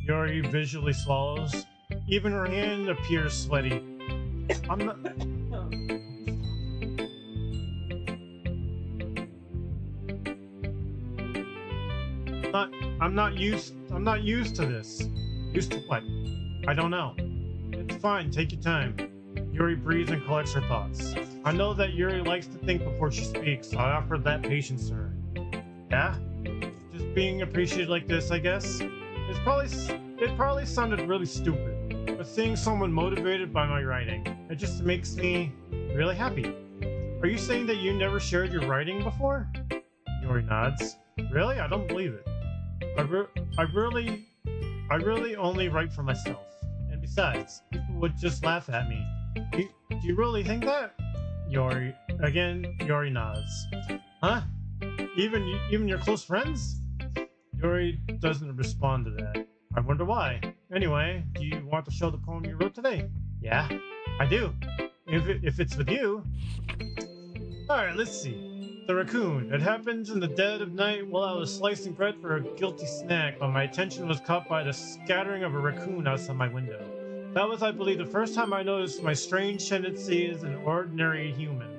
Yuri visually swallows. Even her hand appears sweaty. I'm not used to this. Used to what? I don't know. It's fine, take your time. Yuri breathes and collects her thoughts. I know that Yuri likes to think before she speaks, so I offer that patience to her. Yeah? Just being appreciated like this, I guess? It probably sounded really stupid, but seeing someone motivated by my writing, it just makes me really happy. Are you saying that you never shared your writing before? Yuri nods. Really? I don't believe it. I really only write for myself. And besides, people would just laugh at me. Do you really think that? Yuri nods. Huh? Even your close friends? Yuri doesn't respond to that. I wonder why. Anyway, do you want to show the poem you wrote today? Yeah, I do. If it's with you. Alright, let's see. The raccoon. It happened in the dead of night while I was slicing bread for a guilty snack, but my attention was caught by the scattering of a raccoon outside my window. That was, I believe, the first time I noticed my strange tendency as an ordinary human.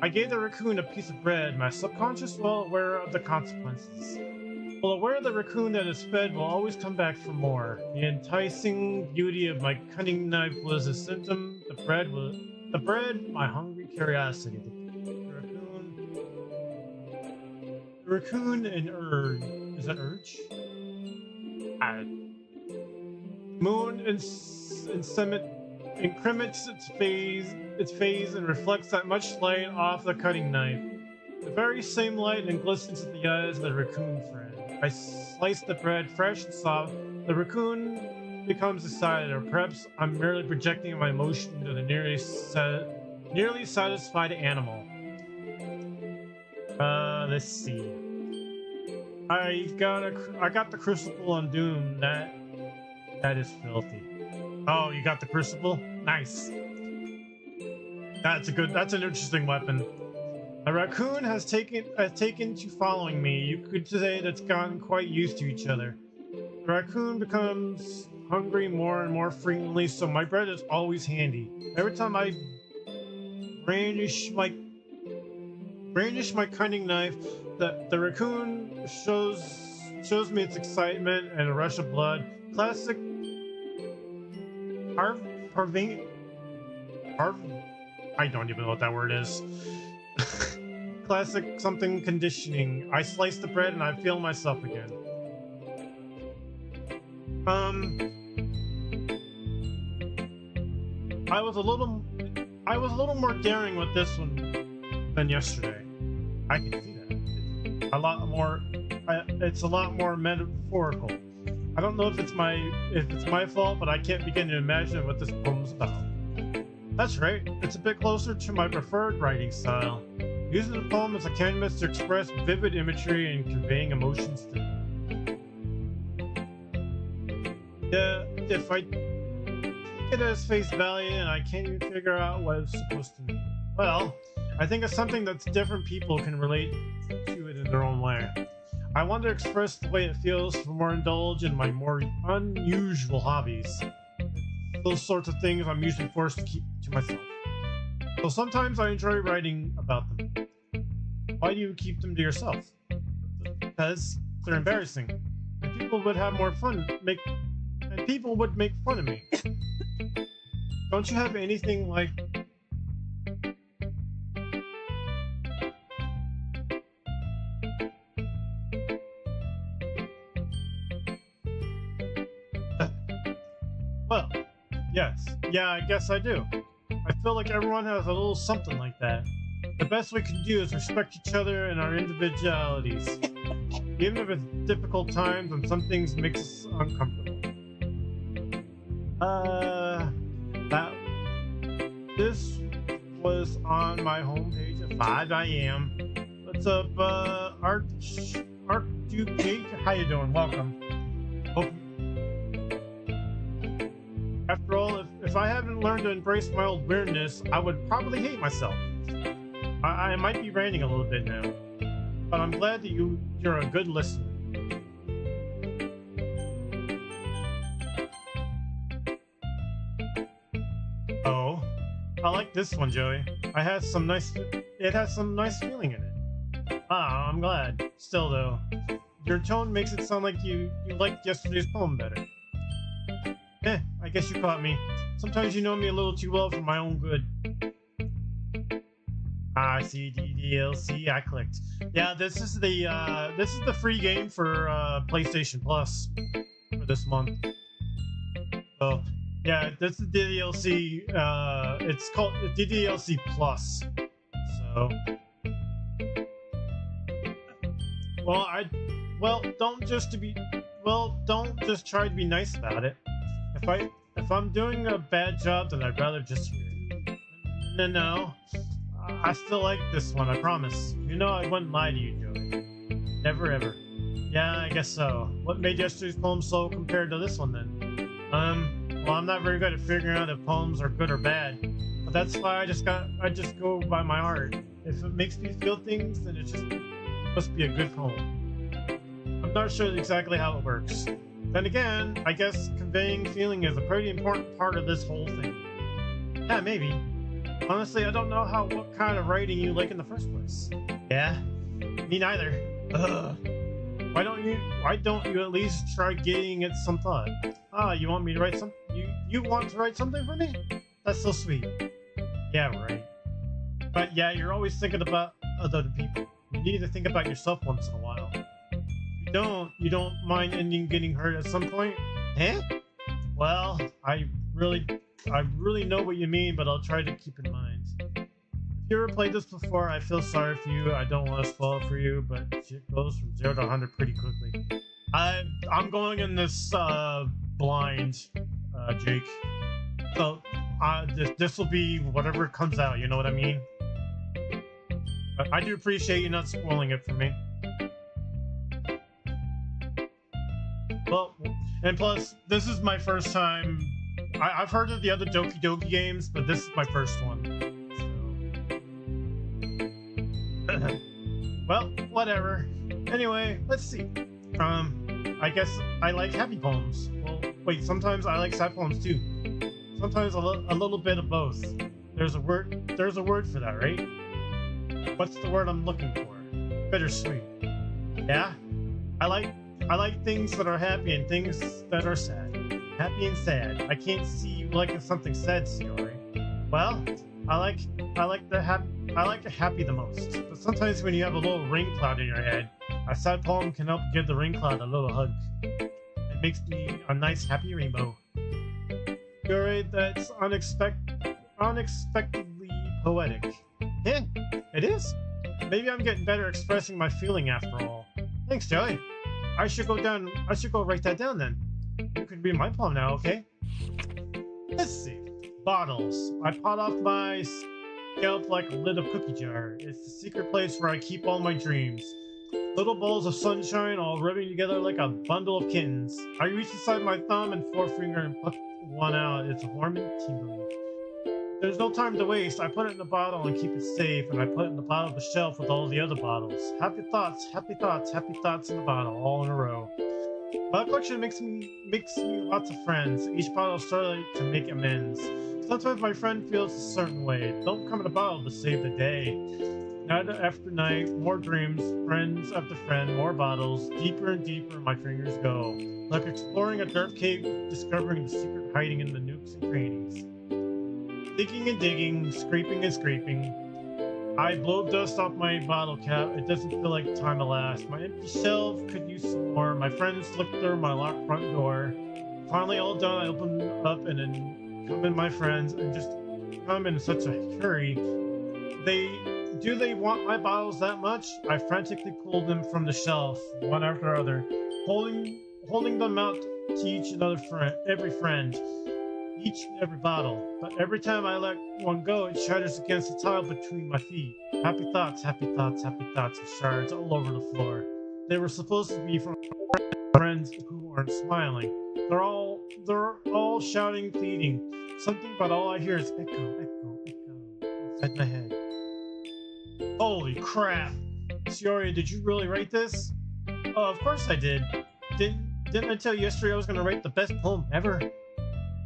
I gave the raccoon a piece of bread, my subconscious well aware of the consequences. Well aware the raccoon that is fed will always come back for more. The enticing beauty of my cunning knife was a symptom. The bread, my hungry curiosity. The raccoon and urge. Is that urge? Moon increments its phase and reflects that much light off the cutting knife. The very same light and glistens in the eyes of the raccoon friend. I slice the bread fresh and soft. The raccoon becomes excited, or perhaps I'm merely projecting my emotion to the nearly satisfied animal. Let's see. I got the crucible on Doom. That is filthy. Oh, you got the crucible? Nice. That's an interesting weapon. A raccoon has taken to following me. You could say that's gotten quite used to each other. The raccoon becomes hungry more and more frequently, so my bread is always handy. Every time I brandish my cunning knife, the raccoon shows me its excitement and a rush of blood. Classic I don't even know what that word is. Classic something conditioning. I slice the bread and I feel myself again. I was a little more daring with this one than yesterday. I can see that. It's a lot more metaphorical. I don't know if it's my fault, but I can't begin to imagine what this poem's about. That's right, it's a bit closer to my preferred writing style, using the poem as a canvas to express vivid imagery and conveying emotions to them. If I take it as face value and I can't even figure out what it's supposed to mean, well, I think it's something that different people can relate to it in their own way. I want to express the way it feels to more indulge in my more unusual hobbies. Those sorts of things I'm usually forced to keep to myself. So sometimes I enjoy writing about them. Why do you keep them to yourself? Because they're embarrassing. And people would have more fun, people would make fun of me. Don't you have anything like Yes. Yeah, I guess I do. I feel like everyone has a little something like that. The best we can do is respect each other and our individualities, even if it's difficult times and some things make us uncomfortable. That this was on my homepage at 5 a.m. What's up, Archduke Jake? How you doing? Welcome. Hope. After all, if I haven't learned to embrace my old weirdness, I would probably hate myself. I might be ranting a little bit now, but I'm glad that you're a good listener. Oh, I like this one, Joey. It has some nice feeling in it. Ah, I'm glad. Still though, your tone makes it sound like you liked yesterday's poem better. I guess you caught me. Sometimes you know me a little too well for my own good. I see DLC. I clicked. Yeah, this is the free game for PlayStation Plus for this month. So yeah, this is the DLC. It's called the DLC Plus. So don't just try to be nice about it. If I'm doing a bad job, then I'd rather just hear it. No. I still like this one, I promise. You know I wouldn't lie to you, Joey. Never ever. Yeah, I guess so. What made yesterday's poem so compared to this one then? Well, I'm not very good at figuring out if poems are good or bad. But that's why I just go by my heart. If it makes me feel things, then it must be a good poem. I'm not sure exactly how it works. Then again, I guess conveying feeling is a pretty important part of this whole thing. Yeah, maybe. Honestly, I don't know what kind of writing you like in the first place. Yeah? Me neither. Ugh. Why don't you at least try giving it some thought? Ah, you want me to write you want to write something for me? That's so sweet. Yeah, right. But yeah, you're always thinking about other people. You need to think about yourself once in a while. You don't mind ending getting hurt at some point? Eh? Well, I really know what you mean, but I'll try to keep in mind. If you ever played this before, I feel sorry for you. I don't want to spoil it for you, but shit goes from 0 to 100 pretty quickly. I'm going in this blind, Jake. So this will be whatever comes out. You know what I mean? But I do appreciate you not spoiling it for me. Well, and plus, this is my first time. I've heard of the other Doki games, but this is my first one. So. Well, whatever. Anyway, let's see. I guess I like happy poems. Well, wait, sometimes I like sad poems too. Sometimes a little bit of both. There's a word for that, right? What's the word I'm looking for? Bittersweet. Yeah? I like things that are happy and things that are sad. Happy and sad. I can't see you liking something sad, Siori. Well, I like the happy the most. But sometimes when you have a little rain cloud in your head, a sad poem can help give the rain cloud a little hug. It makes me a nice happy rainbow. Siori, that's unexpectedly poetic. Yeah, it is. Maybe I'm getting better expressing my feeling after all. Thanks, Joey. I should go write that down then. You can read my poem now, okay? Let's see. Bottles. I pot off my scalp like a lid of cookie jar. It's the secret place where I keep all my dreams. Little balls of sunshine all rubbing together like a bundle of kittens. I reach inside my thumb and forefinger and pluck one out. It's warm and tingly. There's no time to waste. I put it in the bottle and keep it safe, and I put it in the bottom of the shelf with all the other bottles. Happy thoughts, happy thoughts, happy thoughts in the bottle, all in a row. My collection makes me lots of friends. Each bottle started to make amends. Sometimes my friend feels a certain way. Don't come in a bottle to save the day. Night after night, more dreams, friends after friend, more bottles. Deeper and deeper my fingers go. Like exploring a dark cave, discovering the secret hiding in the nooks and crannies. Digging and digging, scraping and scraping. I blow dust off my bottle cap. It doesn't feel like time to last. My empty shelf could use some more. My friends look through my locked front door. Finally all done, I open up and then come in, my friends, and just come in such a hurry. Do they want my bottles that much? I frantically pulled them from the shelf, one after other, holding them out to each and every friend, each and every bottle. But every time I let one go, it shatters against the tile between my feet. Happy thoughts, happy thoughts, happy thoughts, and shards all over the floor. They were supposed to be from friends who aren't smiling. They're all shouting, pleading, something, but all I hear is echo, echo, echo inside my head. Holy crap! Shiori, did you really write this? Oh, of course I did. Didn't I tell you yesterday I was gonna write the best poem ever?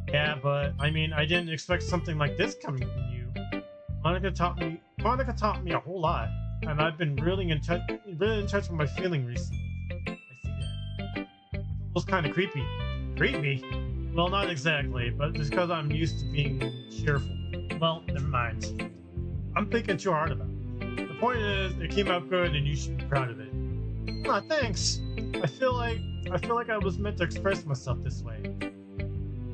Yeah, but I mean, I didn't expect something like this coming from you. Monica taught me a whole lot, and I've been really in touch with my feeling recently. I see that. It's almost kind of creepy. Creepy? Well, not exactly, but just because I'm used to being cheerful. Well, never mind. I'm thinking too hard about it. The point is, it came out good, and you should be proud of it. Aw, thanks. I feel like I was meant to express myself this way.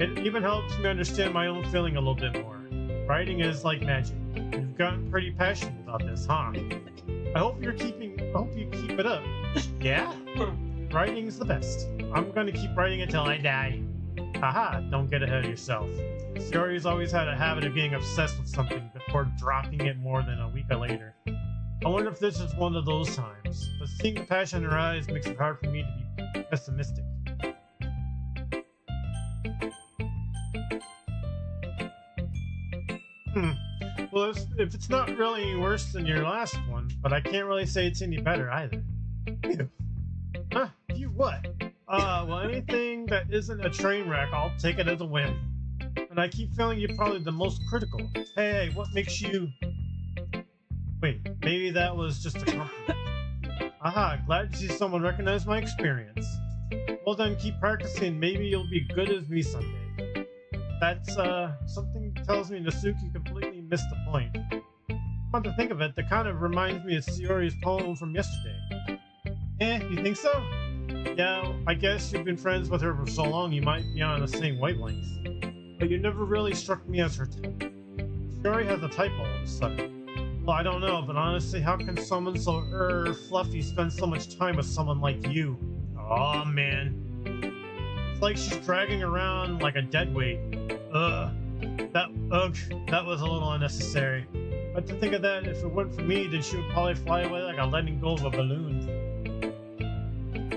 It even helps me understand my own feeling a little bit more. Writing is like magic. You've gotten pretty passionate about this, huh? I hope you keep it up. Yeah? Writing's the best. I'm gonna keep writing until I die. Haha, don't get ahead of yourself. Shiori's always had a habit of being obsessed with something before dropping it more than a week later. I wonder if this is one of those times, but seeing the passion in her eyes makes it hard for me to be pessimistic. Well, if it's not really any worse than your last one, but I can't really say it's any better either. Ew. Huh? You what? Well, anything that isn't a train wreck, I'll take it as a win. And I keep feeling you're probably the most critical. Hey, what makes you... Wait, maybe that was just a compliment. Aha, glad to see someone recognize my experience. Well then, keep practicing. Maybe you'll be good as me someday. That's, something tells me Nasuki completely missed the point. Come to think of it, that kind of reminds me of Shiori's poem from yesterday. You think so? Yeah, I guess you've been friends with her for so long you might be on the same wavelength. But you never really struck me as her type. Shiori has a type all of a sudden. Well, I don't know, but honestly, how can someone so fluffy spend so much time with someone like you? Aw, man. It's like she's dragging around like a deadweight. Ugh. That was a little unnecessary. But to think of that, if it weren't for me, then she would probably fly away like a letting go of a balloon. We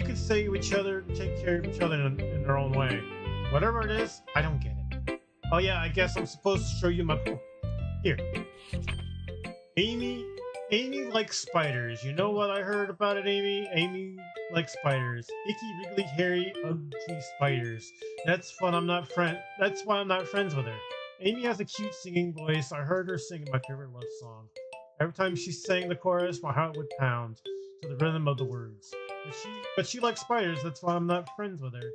could say each other take care of each other in their own way. Whatever it is, I don't get it. Oh yeah, I guess I'm supposed to show you my poem. Here. Amy likes spiders. You know what I heard about it, Amy? Amy likes spiders. Icky, wriggly, hairy, ugly spiders. That's why I'm not friends with her. Amy has a cute singing voice. I heard her sing my favorite love song. Every time she sang the chorus, my heart would pound to the rhythm of the words. But she likes spiders. That's why I'm not friends with her.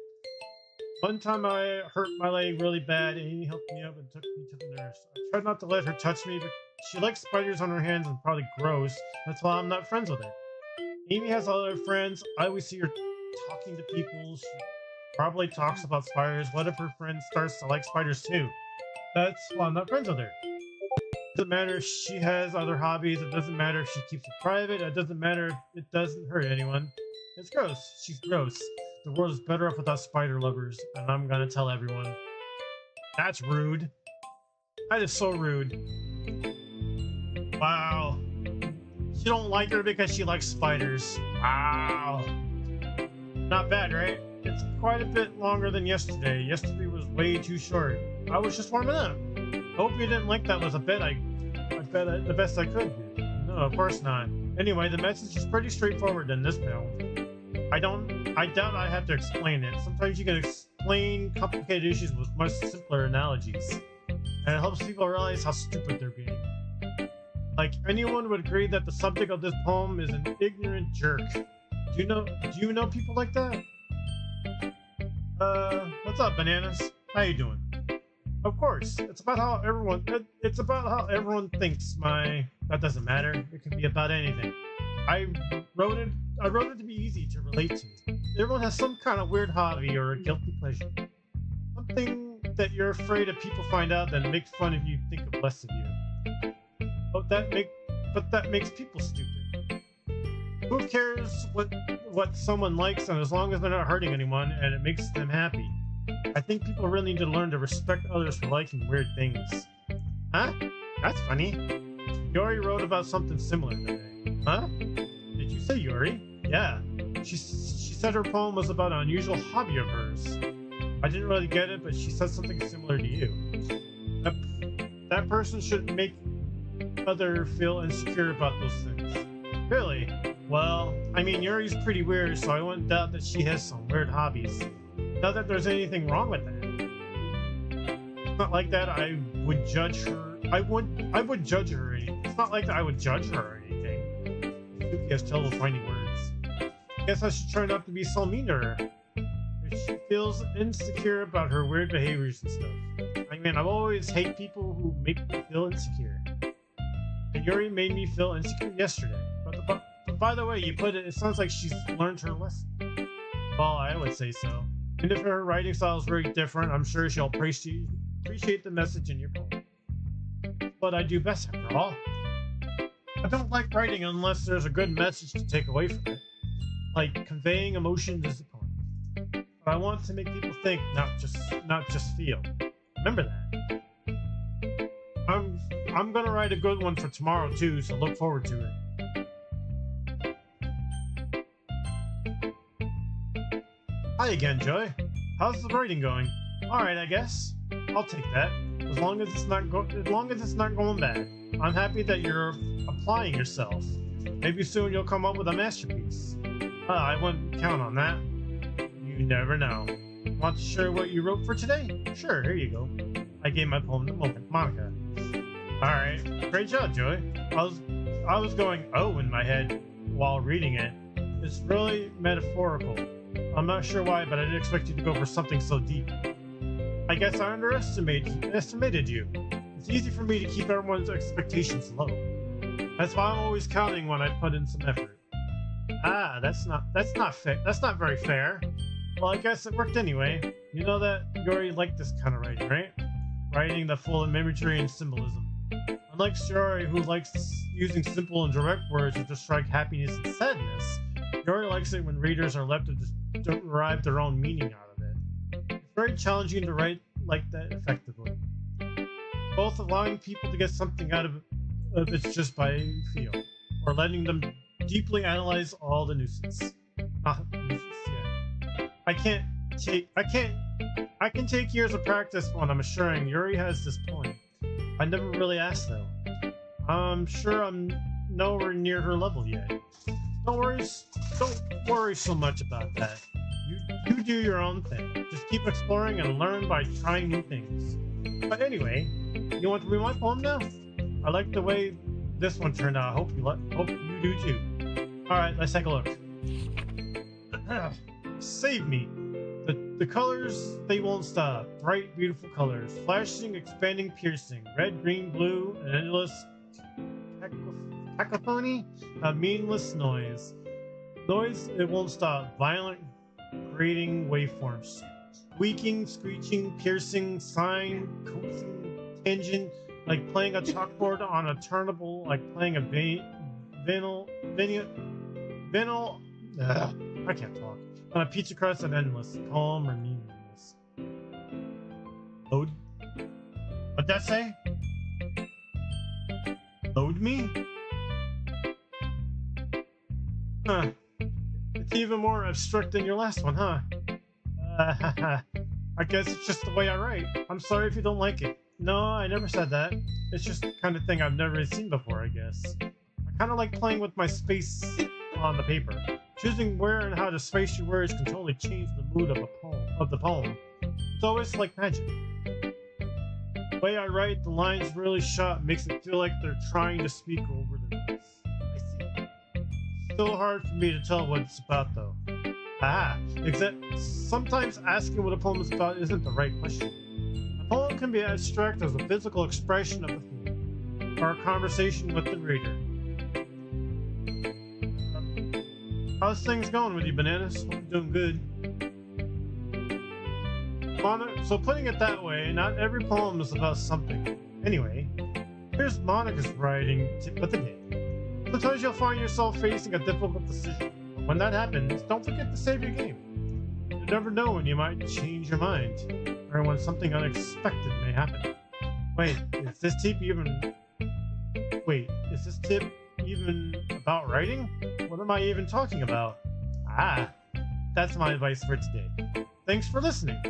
One time I hurt my leg really bad, and Amy helped me up and took me to the nurse. I tried not to let her touch me, but she likes spiders on her hands and probably gross. That's why I'm not friends with her. Amy has other friends. I always see her talking to people. She probably talks about spiders. What if her friend starts to like spiders too? That's why I'm not friends with her. It doesn't matter if she has other hobbies. It doesn't matter if she keeps it private. It doesn't matter if it doesn't hurt anyone. It's gross. She's gross. The world is better off without spider lovers, and I'm gonna tell everyone. That's rude. That is so rude. Wow. You don't like her because she likes spiders. Wow. Not bad, right? It's quite a bit longer than yesterday. Yesterday was way too short. I was just warming up. I hope you didn't like that was a bit I bet the best I could do. No, of course not. Anyway, the message is pretty straightforward in this mail. I doubt I have to explain it. Sometimes you can explain complicated issues with much simpler analogies. And it helps people realize how stupid they're being. Like, anyone would agree that the subject of this poem is an ignorant jerk. Do you know people like that? What's up, Bananas? How you doing? Of course, it's about how everyone thinks. That doesn't matter. It can be about anything. I wrote it to be easy to relate to. Everyone has some kind of weird hobby or a guilty pleasure. Something that you're afraid if people find out, then make fun of you, think of less of you. But that makes people stupid. Who cares what someone likes, and as long as they're not hurting anyone and it makes them happy. I think people really need to learn to respect others for liking weird things. Huh? That's funny. Yuri wrote about something similar today. Huh? Did you say Yuri? Yeah. She said her poem was about an unusual hobby of hers. I didn't really get it, but she said something similar to you. That person shouldn't make other feel insecure about those things. Really? Well, I mean, Yuri's pretty weird, so I wouldn't doubt that she has some weird hobbies. Not that there's anything wrong with that. It's not like that I would judge her. I would judge her or anything. It's not like that I would judge her or anything. Doki has trouble finding words. I guess I should try not to be so mean to her. If she feels insecure about her weird behaviors and stuff. I mean, I've always hate people who make me feel insecure. And Yuri made me feel insecure yesterday. But by the way you put it, it sounds like she's learned her lesson. Well, I would say so. And if her writing style is very different, I'm sure she'll appreciate the message in your poem. But I do best after all. I don't like writing unless there's a good message to take away from it. Like conveying emotions is a poem. But I want to make people think, not just feel. Remember that. I'm gonna write a good one for tomorrow too, so look forward to it. Hi again, Joy. How's the writing going? Alright, I guess. I'll take that. As long as it's not going bad. I'm happy that you're applying yourself. Maybe soon you'll come up with a masterpiece. I wouldn't count on that. You never know. Want to share what you wrote for today? Sure, here you go. I gave my poem to Monica. Alright, great job, Joy. I was going oh in my head while reading it. It's really metaphorical. I'm not sure why, but I didn't expect you to go for something so deep. I guess I underestimated you. It's easy for me to keep everyone's expectations low. That's why I'm always counting when I put in some effort. Ah, that's not very fair. Well, I guess it worked anyway. You know that Yuri liked this kind of writing, right? Writing that's full of imagery and symbolism. Unlike Yuri, who likes using simple and direct words to describe happiness and sadness, Yuri likes it when readers are left to derive their own meaning out of it. It's very challenging to write like that effectively. Both allowing people to get something out of it just by feel, or letting them deeply analyze all the nuisance. Not nuisance, yeah. I can take years of practice when I'm assuring Yuri has this point. I never really asked though. I'm sure I'm nowhere near her level yet. Don't worry so much about that. You do your own thing. Just keep exploring and learn by trying new things. But anyway, you want to read my poem now? I like the way this one turned out. Hope you do too. All right, let's take a look. Save me. The colors, they won't stop. Bright, beautiful colors. Flashing, expanding, piercing. Red, green, blue, an endless cacophony. A meaningless noise. Noise, it won't stop. Violent, grating waveforms. Squeaking, screeching, piercing, sine, coaxing, tangent. Like playing a chalkboard on a turntable. Like playing a vinyl. I can't talk. On a pizza crust and endless, calm or meaningless. Load? What'd that say? Load me? Huh. It's even more abstract than your last one, huh? I guess it's just the way I write. I'm sorry if you don't like it. No, I never said that. It's just the kind of thing I've never seen before, I guess. I kind of like playing with my space on the paper. Choosing where and how to space your words can totally change the mood of the poem. It's always like magic. The way I write, the lines really shot makes it feel like they're trying to speak over the noise. I see. Still hard for me to tell what it's about though. Except sometimes asking what a poem is about isn't the right question. A poem can be abstract as a physical expression of the theme, or a conversation with the reader. How's things going with you, Bananas? Hope you're doing good. So putting it that way, not every poem is about something. Anyway, here's Monica's writing tip of the day. Sometimes you'll find yourself facing a difficult decision. But when that happens, don't forget to save your game. You never know when you might change your mind, or when something unexpected may happen. Wait, is this tip even about writing? What am I even talking about? Ah, that's my advice for today. Thanks for listening.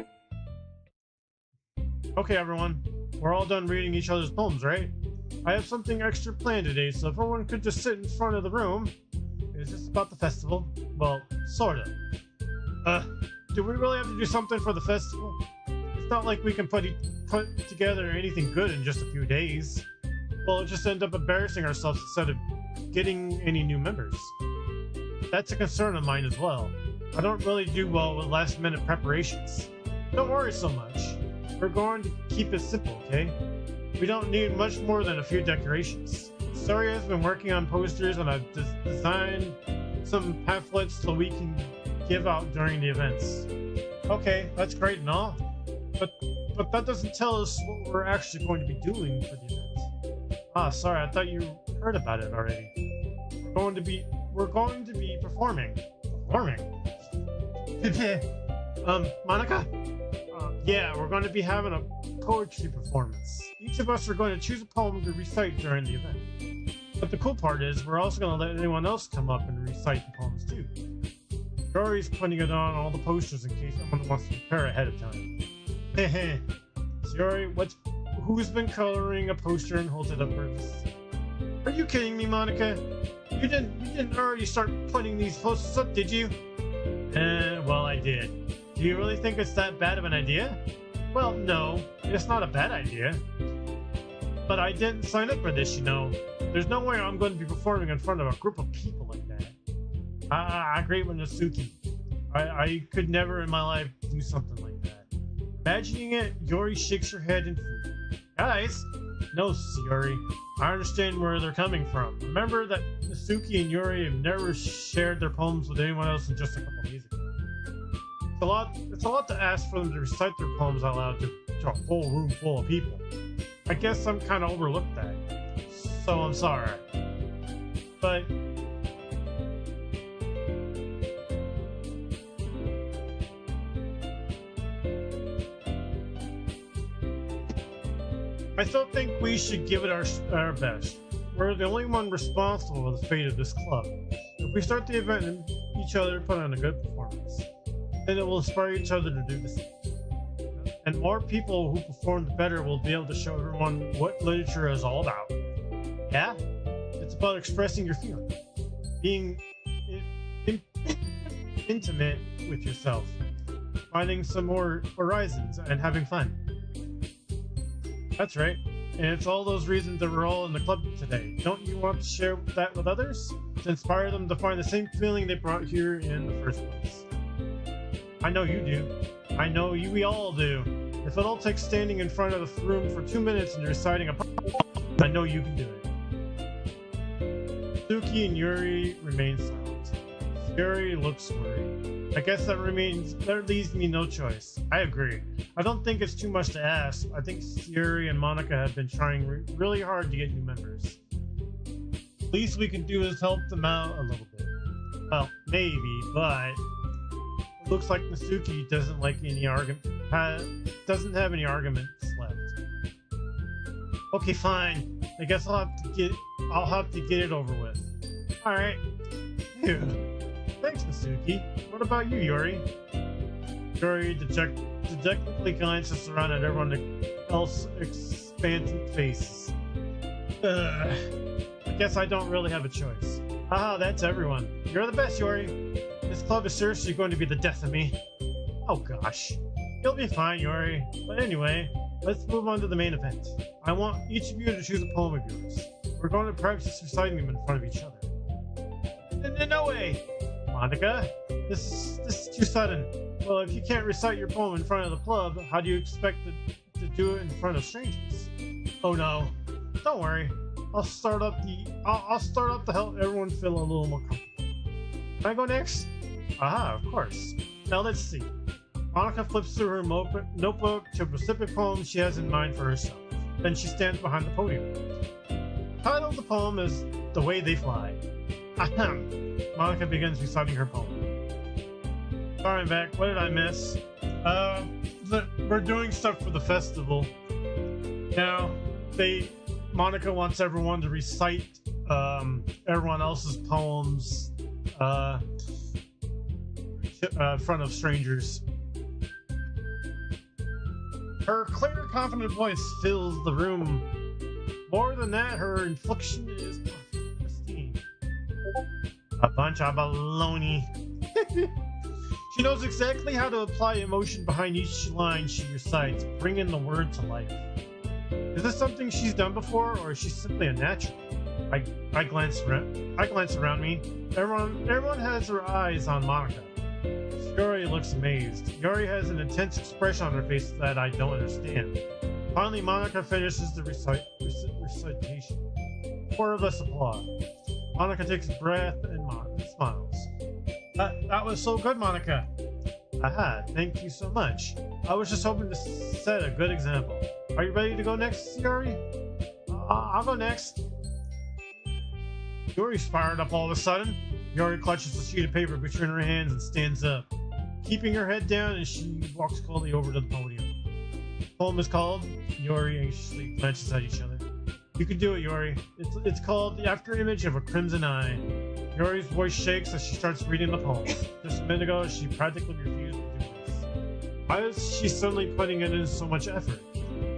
Okay, everyone, we're all done reading each other's poems, right? I have something extra planned today, so if everyone could just sit in front of the room. Is this about the festival? Well, sorta. Do we really have to do something for the festival? It's not like we can put together anything good in just a few days. We'll just end up embarrassing ourselves instead of getting any new members. That's a concern of mine as well. I don't really do well with last-minute preparations. Don't worry so much. We're going to keep it simple, okay? We don't need much more than a few decorations. Sari has been working on posters and I've designed some pamphlets so we can give out during the events. Okay, that's great and all, but that doesn't tell us what we're actually going to be doing for the event. Ah, sorry, I thought you heard about it already. We're going to be performing. Monica? Yeah, we're going to be having a poetry performance. Each of us are going to choose a poem to recite during the event. But the cool part is, we're also going to let anyone else come up and recite the poems too. Dory's putting it on all the posters in case someone wants to prepare ahead of time. Heh. Dory, who's been coloring a poster and holds it up for us? Are you kidding me, Monica? You didn't already start putting these posters up, did you? Well, I did. Do you really think it's that bad of an idea? Well, no, it's not a bad idea. But I didn't sign up for this, you know. There's no way I'm going to be performing in front of a group of people like that. I agree with Natsuki. I could never in my life do something like that. Imagining it, Yuri shakes her head in fear. Guys! No, Yuri. I understand where they're coming from. Remember that Natsuki and Yuri have never shared their poems with anyone else in just a couple days ago. It's a lot to ask for them to recite their poems out loud to a whole room full of people. I guess I'm kind of overlooked that. So I'm sorry. But I still think we should give it our best. We're the only one responsible for the fate of this club. If we start the event and each other put on a good performance, then it will inspire each other to do the same. And more people who perform better will be able to show everyone what literature is all about. Yeah? It's about expressing your feelings, being intimate with yourself, finding some more horizons, and having fun. That's right. And it's all those reasons that we're all in the club today. Don't you want to share that with others? To inspire them to find the same feeling they brought here in the first place. I know you do. I know we all do. If it all takes standing in front of the room for 2 minutes and reciting a poem, I know you can do it. Suki and Yuri remain silent. Yuri looks worried. I guess that leaves me no choice. I agree. I don't think it's too much to ask. I think Yuri and Monica have been trying really hard to get new members. The least we can do is help them out a little bit. Well, maybe, but it looks like Natsuki doesn't have any arguments left. Okay, fine. I guess I'll have to get it over with. All right. Phew. Thanks, Natsuki. What about you, Yuri? Yuri dejectedly glances around at everyone else's expanded faces. I guess I don't really have a choice. Haha, that's everyone. You're the best, Yuri. This club is seriously going to be the death of me. Oh gosh. You'll be fine, Yuri. But anyway, let's move on to the main event. I want each of you to choose a poem of yours. We're going to practice reciting them in front of each other. No way! Monica, this is too sudden. Well, if you can't recite your poem in front of the club, how do you expect to do it in front of strangers? Oh no. Don't worry. I'll start up to help everyone feel a little more comfortable. Can I go next? Aha, of course. Now let's see. Monica flips through her notebook to a specific poem she has in mind for herself. Then she stands behind the podium. The title of the poem is The Way They Fly. Ahem. Monica begins reciting her poem. Sorry, I'm back. What did I miss? We're doing stuff for the festival. Now, Monica wants everyone to recite everyone else's poems in front of strangers. Her clear, confident voice fills the room. More than that, her inflection is pristine. A bunch of baloney. She knows exactly how to apply emotion behind each line she recites, bringing the word to life. Is this something she's done before, or is she simply a natural? I glance around me. Everyone has their eyes on Monica. Yuri looks amazed. Yuri has an intense expression on her face that I don't understand. Finally, Monica finishes the recitation. Four of us applaud. Monica takes a breath and smiles. That was so good, Monica. Aha, thank you so much. I was just hoping to set a good example. Are you ready to go next, Yuri? I'll go next. Yuri's fired up all of a sudden. Yuri clutches a sheet of paper between her hands and stands up, keeping her head down as she walks coldly over to the podium. The poem is called. Yuri anxiously glances at each other. You can do it, Yuri. It's called The Afterimage of a Crimson Eye. Yuri's voice shakes as she starts reading the poem. Just a minute ago, she practically refused to do this. Why is she suddenly putting it in so much effort?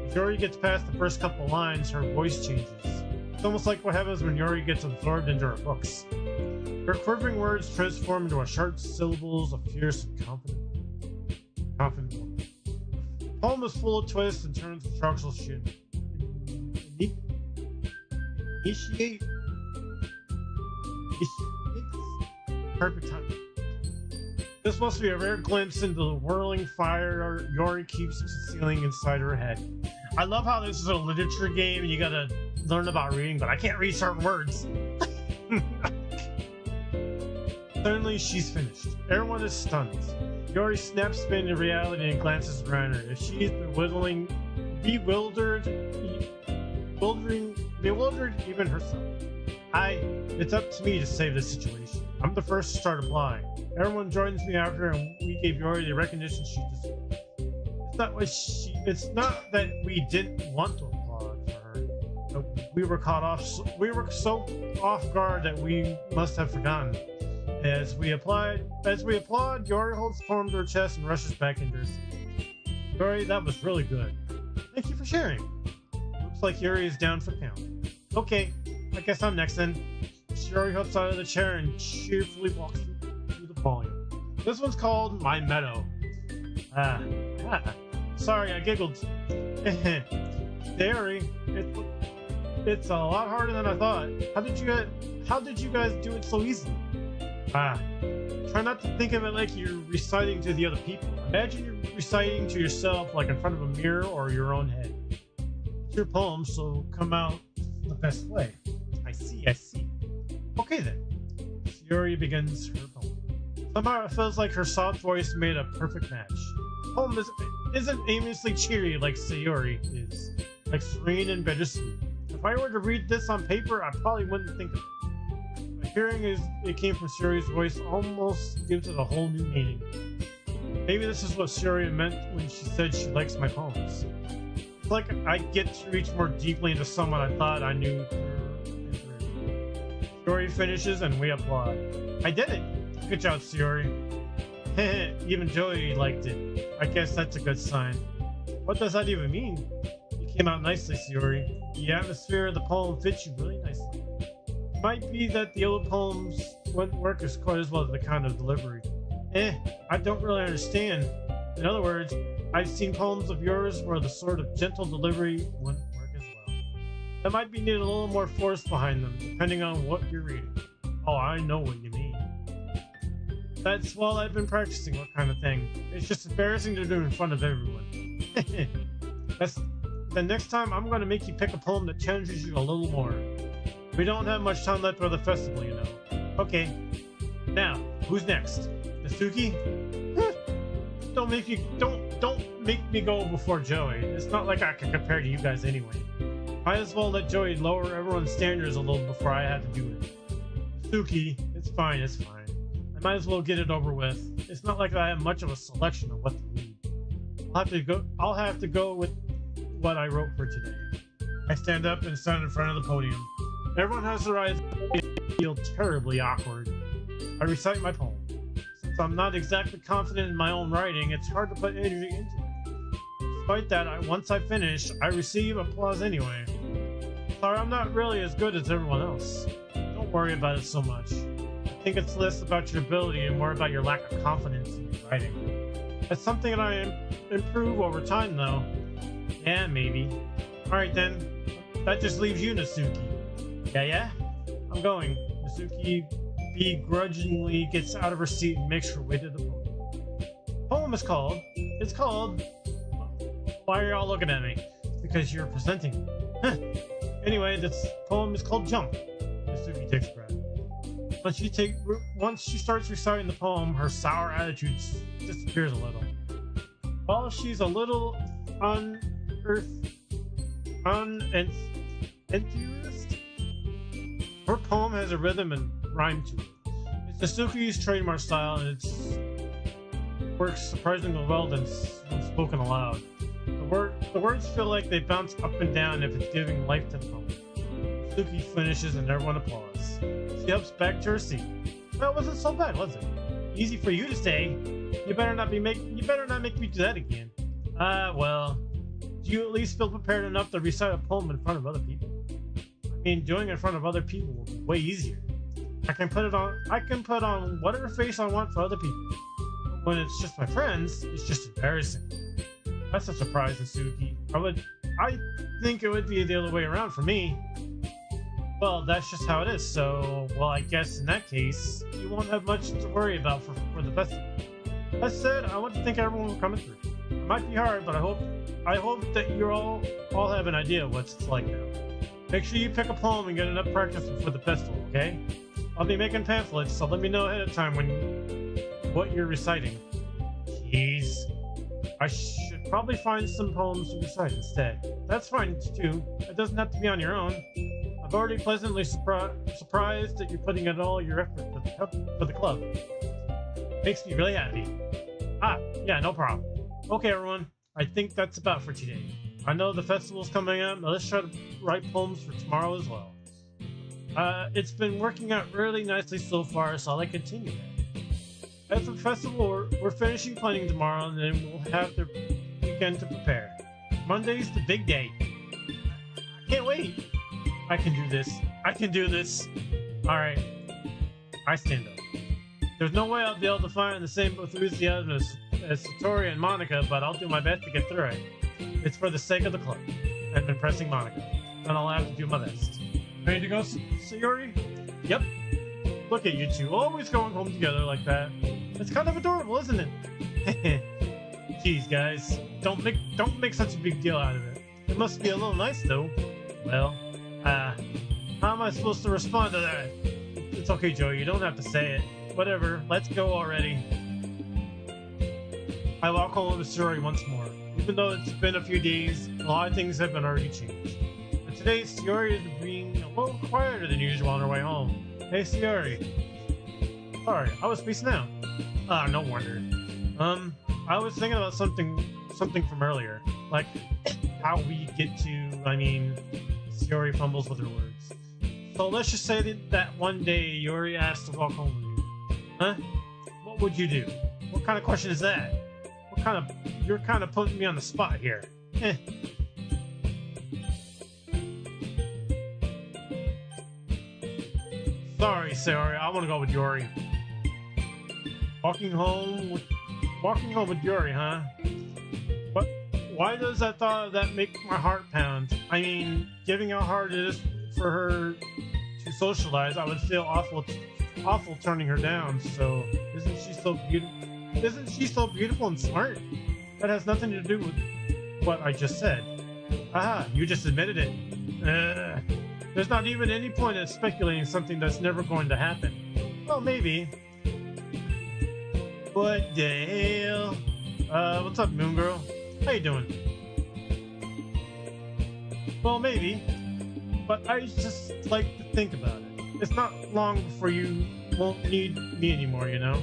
If Yuri gets past the first couple of lines, her voice changes. It's almost like what happens when Yuri gets absorbed into her books. Her quivering words transform into a sharp syllables of fierce and confident woman. The poem is full of twists and turns and structural shit. Initiate. Perfect time. This must be a rare glimpse into the whirling fire Yuri keeps concealing inside her head. I love how this is a literature game and you gotta learn about reading, but I can't read certain words. Suddenly, she's finished. Everyone is stunned. Yuri snaps into reality and glances around her. If she's bewildered even herself. It's up to me to save this situation. I'm the first to start applying. Everyone joins me after, and we gave Yuri the recognition she deserved. It's not that we didn't want to applaud for her. But we were so off guard that we must have forgotten. As we applaud, Yuri holds the poem to her chest and rushes back into her seat. Yuri, that was really good. Thank you for sharing. Looks like Yuri is down for the count. Okay, I guess I'm next then. Yuri hops out of the chair and cheerfully walks through the volume. This one's called My Meadow. Sorry, I giggled. Yuri, it's a lot harder than I thought. How did you guys do it so easily? Try not to think of it like you're reciting to the other people. Imagine you're reciting to yourself like in front of a mirror or your own head. It's your poem, so come out the best way. I see. Okay then. Yuri begins her poem. Somehow it feels like her soft voice made a perfect match. The poem isn't aimlessly cheery like Sayori is, like serene and bittersweet. If I were to read this on paper, I probably wouldn't think of it. But hearing it came from Sayori's voice almost gives it a whole new meaning. Maybe this is what Sayori meant when she said she likes my poems. It's like I get to reach more deeply into someone I thought I knew through. Sayori finishes and we applaud. I did it! Good job, Sayori. Even Joey liked it. I guess that's a good sign. What does that even mean? You came out nicely, Sayori. The atmosphere of the poem fits you really nicely. It might be that the old poems wouldn't work as quite as well as the kind of delivery. I don't really understand. In other words, I've seen poems of yours where the sort of gentle delivery wouldn't work as well. There might be needed a little more force behind them, depending on what you're reading. Oh, I know what you mean. That's, well, I've been practicing, what kind of thing. It's just embarrassing to do in front of everyone. The next time, I'm going to make you pick a poem that challenges you a little more. We don't have much time left for the festival, you know. Okay. Now, who's next? Natsuki? don't make me go before Joey. It's not like I can compare to you guys anyway. Might as well let Joey lower everyone's standards a little before I have to do it. Suki, it's fine, it's fine. I might as well get it over with. It's not like I have much of a selection of what to read. I'll have to go with what I wrote for today. I stand up and stand in front of the podium. Everyone has their eyes feel terribly awkward. I recite my poem. Since I'm not exactly confident in my own writing, it's hard to put energy into it. Despite that, once I finish, I receive applause anyway. Sorry, I'm not really as good as everyone else. Don't worry about it so much. I think it's less about your ability and more about your lack of confidence in your writing. That's something that I improve over time, though. Yeah, maybe. Alright then, that just leaves you, Nasuki. Yeah? I'm going. Nasuki begrudgingly gets out of her seat and makes her way to the podium. The poem is called... Why are y'all looking at me? Because you're presenting. Anyway, this poem is called Jump. Nasuki takes a breath. Once she starts reciting the poem, her sour attitude disappears a little. While she's a little enthused, her poem has a rhythm and rhyme to it. It's Nasuki's trademark style, and it works surprisingly well when spoken aloud. The words feel like they bounce up and down if it's giving life to the poem. Nasuki finishes and everyone applauds. She hops back to her seat. That wasn't so bad, was it? Easy for you to say. You better not make me do that again. Well, do you at least feel prepared enough to recite a poem in front of other people? I mean, doing it in front of other people will be way easier. I can put on whatever face I want for other people. But when it's just my friends, it's just embarrassing. That's a surprise, Nasuki. I think it would be the other way around for me. Well, that's just how it is, so... Well, I guess in that case, you won't have much to worry about for the festival. That said, I want to thank everyone for coming through. It might be hard, but I hope that you all have an idea of what it's like now. Make sure you pick a poem and get enough practice for the festival, okay? I'll be making pamphlets, so let me know ahead of time what you're reciting. Jeez. I should probably find some poems to recite instead. That's fine, too. It doesn't have to be on your own. I've already pleasantly surprised that you're putting in all your effort for the club. Makes me really happy. Yeah, no problem. Okay, everyone. I think that's about for today. I know the festival's coming up. Now let's try to write poems for tomorrow as well. It's been working out really nicely so far, so I'll continue that. At the festival, we're finishing planning tomorrow, and then we'll have the weekend to prepare. Monday's the big day. I can't wait. I can do this. Alright. I stand up. There's no way I'll be able to find the same enthusiasm as Satori and Monica, but I'll do my best to get through it. It's for the sake of the club and impressing Monica, and I'll have to do my best. Ready to go, Sayori? Yep. Look at you two, always going home together like that. It's kind of adorable, isn't it? Jeez, guys, don't make such a big deal out of it. It must be a little nice, though. Well, how am I supposed to respond to that? It's okay, Joe, you don't have to say it. Whatever, let's go already. I walk home with Sayori once more. Even though it's been a few days, a lot of things have been already changed. But today, Sayori is being a little quieter than usual on her way home. Hey, Sayori. Sorry, I was spacing out. No wonder. I was thinking about something from earlier. Like, how we get to, Sayori fumbles with her words. So let's just say that one day Yuri asked to walk home with you. Huh? What would you do? What kind of question is that? You're kind of putting me on the spot here. Sorry, Sayori, I want to go with Yuri. Walking home with Yuri, huh? What? Why does that thought of that make my heart pound? I mean, giving how hard it is for her to socialize, I would feel awful turning her down. So, isn't she so beautiful and smart? That has nothing to do with what I just said. Aha, you just admitted it. There's not even any point in speculating something that's never going to happen. Well, maybe. What the hell? What's up, Moon Girl? How you doing? Well, maybe, but I just like to think about it. It's not long before you won't need me anymore, you know?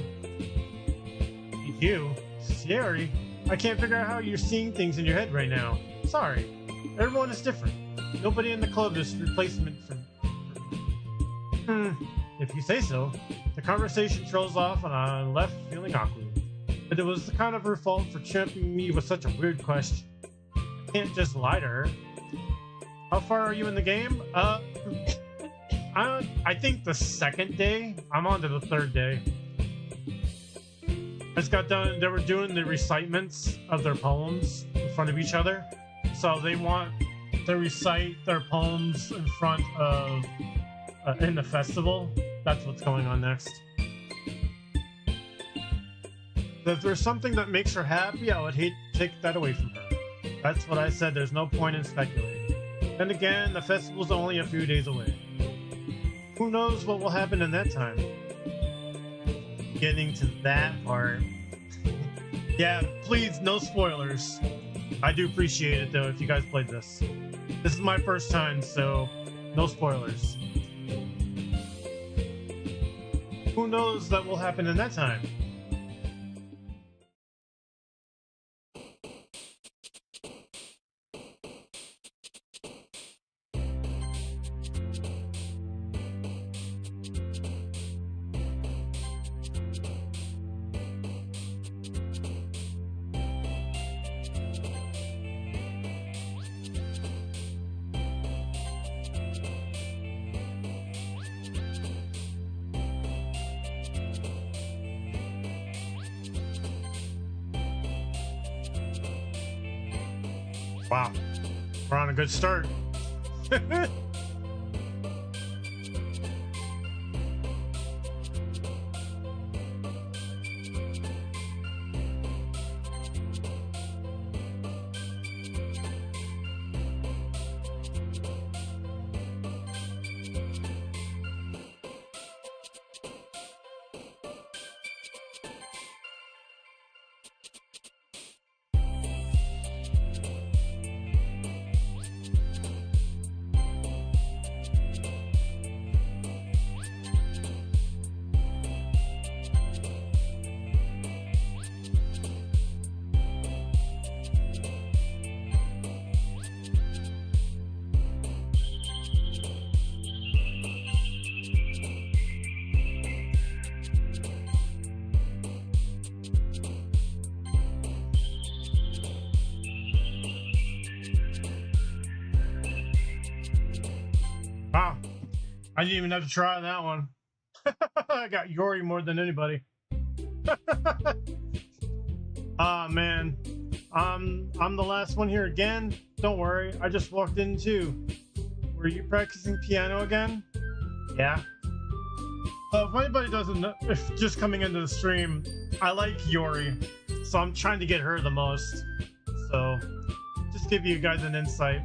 You? Sierra? I can't figure out how you're seeing things in your head right now. Sorry. Everyone is different. Nobody in the club is replacement for me. If you say so. The conversation trails off and I'm left feeling awkward. But it was kind of her fault for championing me with such a weird question. I can't just lie to her. How far are you in the game? I think the second day. I'm on to the third day. I just got done. They were doing the recitments of their poems in front of each other. So they want to recite their poems in front of in the festival. That's what's going on next. If there's something that makes her happy, I would hate to take that away from her. That's what I said. There's no point in speculating. Then again, the festival's only a few days away. Who knows what will happen in that time? Getting to that part. Yeah, please, no spoilers. I do appreciate it, though, if you guys played this. This is my first time, so no spoilers. Who knows that will happen in that time? Wow, we're on a good start. Wow, I didn't even have to try that one. I got Yori more than anybody. Ah, man. I'm the last one here again. Don't worry, I just walked in too. Were you practicing piano again? Yeah. If anybody doesn't know, if just coming into the stream, I like Yori, so I'm trying to get her the most. So, just give you guys an insight.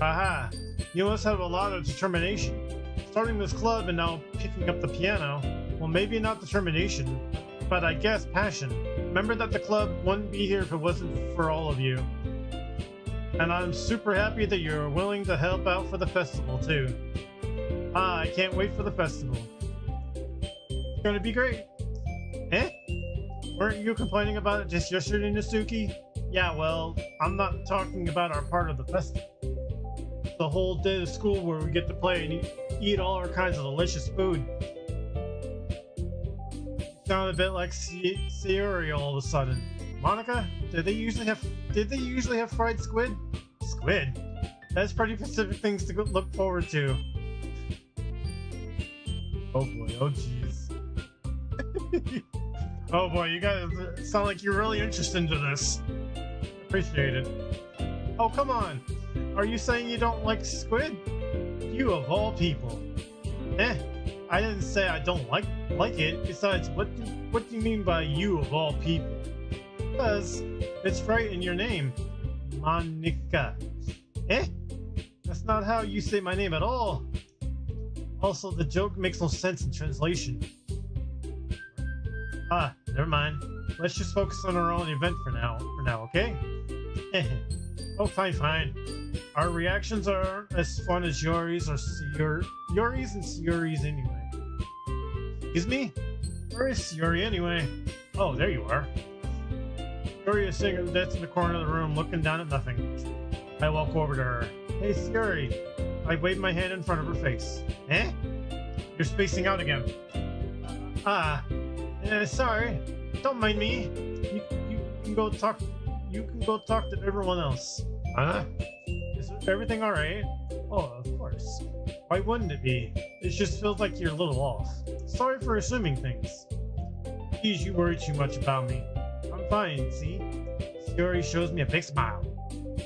Aha, you must have a lot of determination. Starting this club and now picking up the piano, well, maybe not determination, but I guess passion. Remember that the club wouldn't be here if it wasn't for all of you. And I'm super happy that you're willing to help out for the festival too. Ah, I can't wait for the festival. It's gonna be great. Eh? Weren't you complaining about it just yesterday, Nasuki? Yeah, well, I'm not talking about our part of the festival. The whole day of school where we get to play and eat all our kinds of delicious food. Sound a bit like Sayori all of a sudden. Monica, did they usually have fried squid? Squid? That's pretty specific things to look forward to. Oh boy, oh jeez. Oh boy, you guys sound like you're really interested into this. Appreciate it. Oh, come on. Are you saying you don't like squid? You of all people. Eh, I didn't say I don't like it. Besides, what do you mean by you of all people? Because it's right in your name. Monica. Eh? That's not how you say my name at all. Also, the joke makes no sense in translation. Ah, never mind. Let's just focus on our own event for now, okay? Oh, fine. Our reactions aren't as fun as Yori's Yori's and Sayori's anyway. Excuse me? Where is Sayori anyway? Oh, there you are. Sayori is sitting at the desk in the corner of the room, looking down at nothing. I walk over to her. Hey, Sayori. I wave my hand in front of her face. Eh? You're spacing out again. Sorry. Don't mind me. You can go talk. You can go talk to everyone else. Huh? Is everything all right? Oh, of course. Why wouldn't it be? It just feels like you're a little off. Sorry for assuming things. Please, you worry too much about me. I'm fine. See? Sayori shows me a big smile.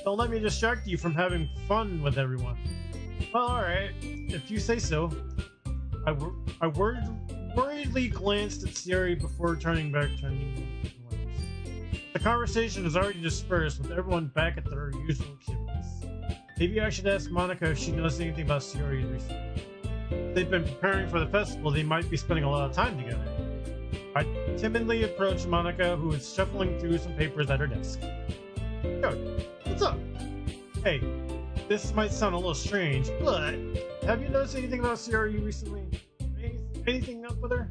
Don't let me distract you from having fun with everyone. Well, all right. If you say so. I worriedly glanced at Sayori before turning back to anyone else. The conversation is already dispersed with everyone back at their usual activities. Maybe I should ask Monica if she knows anything about Sayori recently. If they've been preparing for the festival, they might be spending a lot of time together. I timidly approached Monica, who is shuffling through some papers at her desk. Yo, what's up? Hey, this might sound a little strange, but have you noticed anything about Sayori recently? Anything up with her?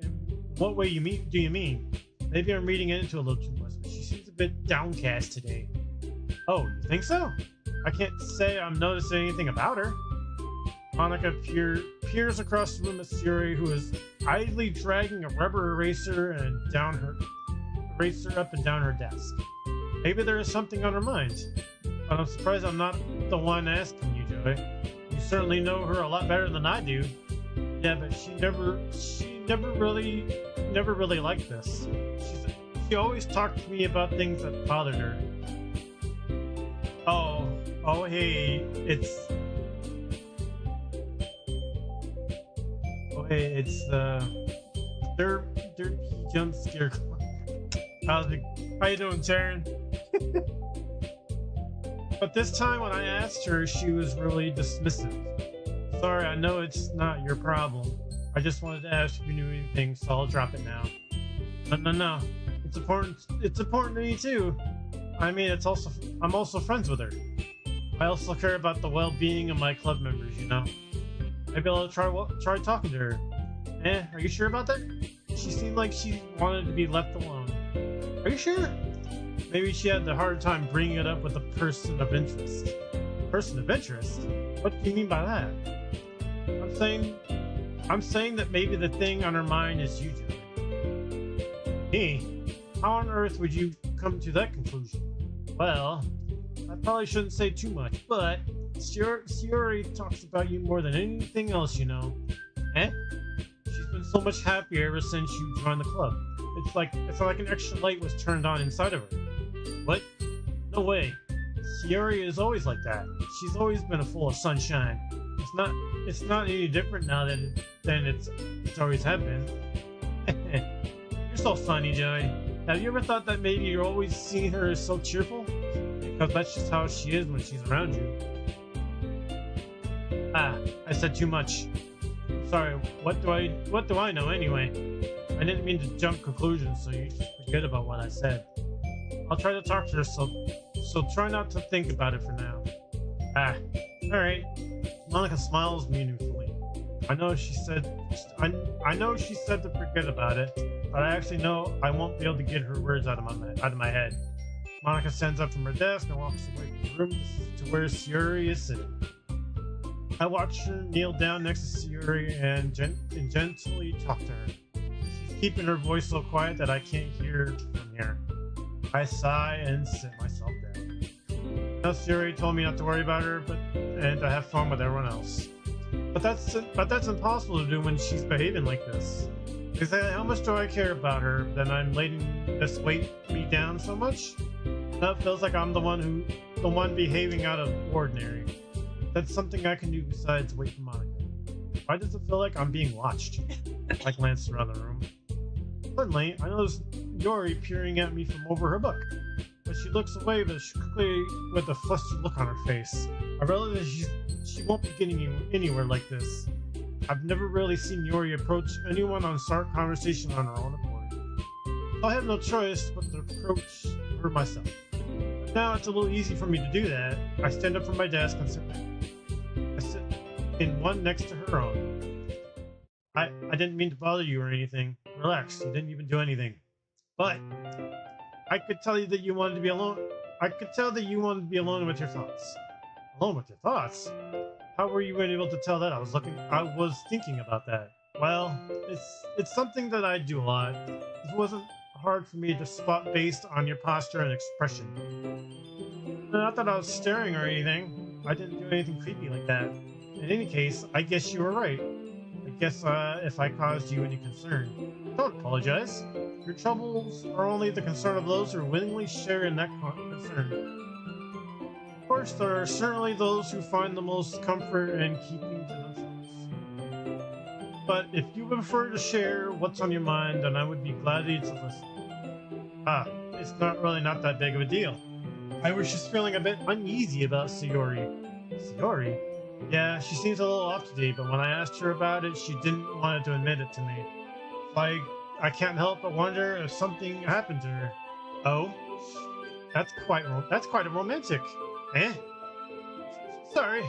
In what way do you mean? Maybe I'm reading into it a little too much, but she seems a bit downcast today. Oh, you think so? I can't say I'm noticing anything about her. Monica peers across the room at Sayori, who is idly dragging a rubber eraser up and down her desk. Maybe there is something on her mind. But I'm surprised I'm not the one asking you, Joey. You certainly know her a lot better than I do. Yeah, but she never really liked this. She always talked to me about things that bothered her. Oh, hey, it's derpy jump scare. How you doing, Taryn? But this time when I asked her, she was really dismissive. Sorry, I know it's not your problem. I just wanted to ask if you knew anything, so I'll drop it now. No. It's important to me too. I mean, I'm also friends with her. I also care about the well-being of my club members, you know. Maybe I'll try talking to her. Are you sure about that? She seemed like she wanted to be left alone. Are you sure? Maybe she had the hard time bringing it up with a person of interest. Person of interest? What do you mean by that? I'm saying that maybe the thing on her mind is you two. Me? How on earth would you come to that conclusion? Well, I probably shouldn't say too much, but Sayori talks about you more than anything else, you know. She's been so much happier ever since you joined the club. It's like an extra light was turned on inside of her. What? No way. Sayori is always like that. She's always been full of sunshine. It's not any different now than it's always have been. You're so funny, Joey. Have you ever thought that maybe you're always seeing her as so cheerful? Because that's just how she is when she's around you. I said too much. Sorry, what do I know anyway? I didn't mean to jump conclusions, so you just forget about what I said. I'll try to talk to her, so try not to think about it for now. Alright. Monica smiles meaningfully. I know she said to forget about it, but I actually know I won't be able to get her words out of my head. Monica stands up from her desk and walks away from the room to where Sayori is sitting. I watch her kneel down next to Sayori and gently talk to her. She's keeping her voice so quiet that I can't hear from here. I sigh and sit myself down. Now Sayori told me not to worry about her, and to have fun with everyone else. But that's impossible to do when she's behaving like this. Because how much do I care about her that I'm letting this weight me down so much? That feels like I'm the one behaving out of ordinary. That's something I can do besides wait for Monica. Why does it feel like I'm being watched? I glance around the room. Suddenly, I notice Yori peering at me from over her book. But she looks away with a flustered look on her face. I realize she won't be getting anywhere like this. I've never really seen Yori approach anyone on start conversation on her own accord. So I have no choice but to approach her myself. But now it's a little easy for me to do that. I stand up from my desk and sit down. I sit in one next to her own. I didn't mean to bother you or anything. Relax, you didn't even do anything. But I could tell you that you wanted to be alone. I could tell that you wanted to be alone with your thoughts. Alone with your thoughts? How were you able to tell that? I was thinking about that. Well, it's something that I do a lot. It wasn't hard for me to spot based on your posture and expression. Not that I was staring or anything. I didn't do anything creepy like that. In any case, I guess you were right. I guess if I caused you any concern, don't apologize. Your troubles are only the concern of those who willingly share in that concern. Of course, there are certainly those who find the most comfort in keeping to themselves. But if you would prefer to share what's on your mind, then I would be glad to listen. It's not that big of a deal. I was just feeling a bit uneasy about Sayori. Sayori? Yeah, she seems a little off today, but when I asked her about it, she didn't want to admit it to me. I can't help but wonder if something happened to her. Oh? That's quite a romantic. Eh? Sorry,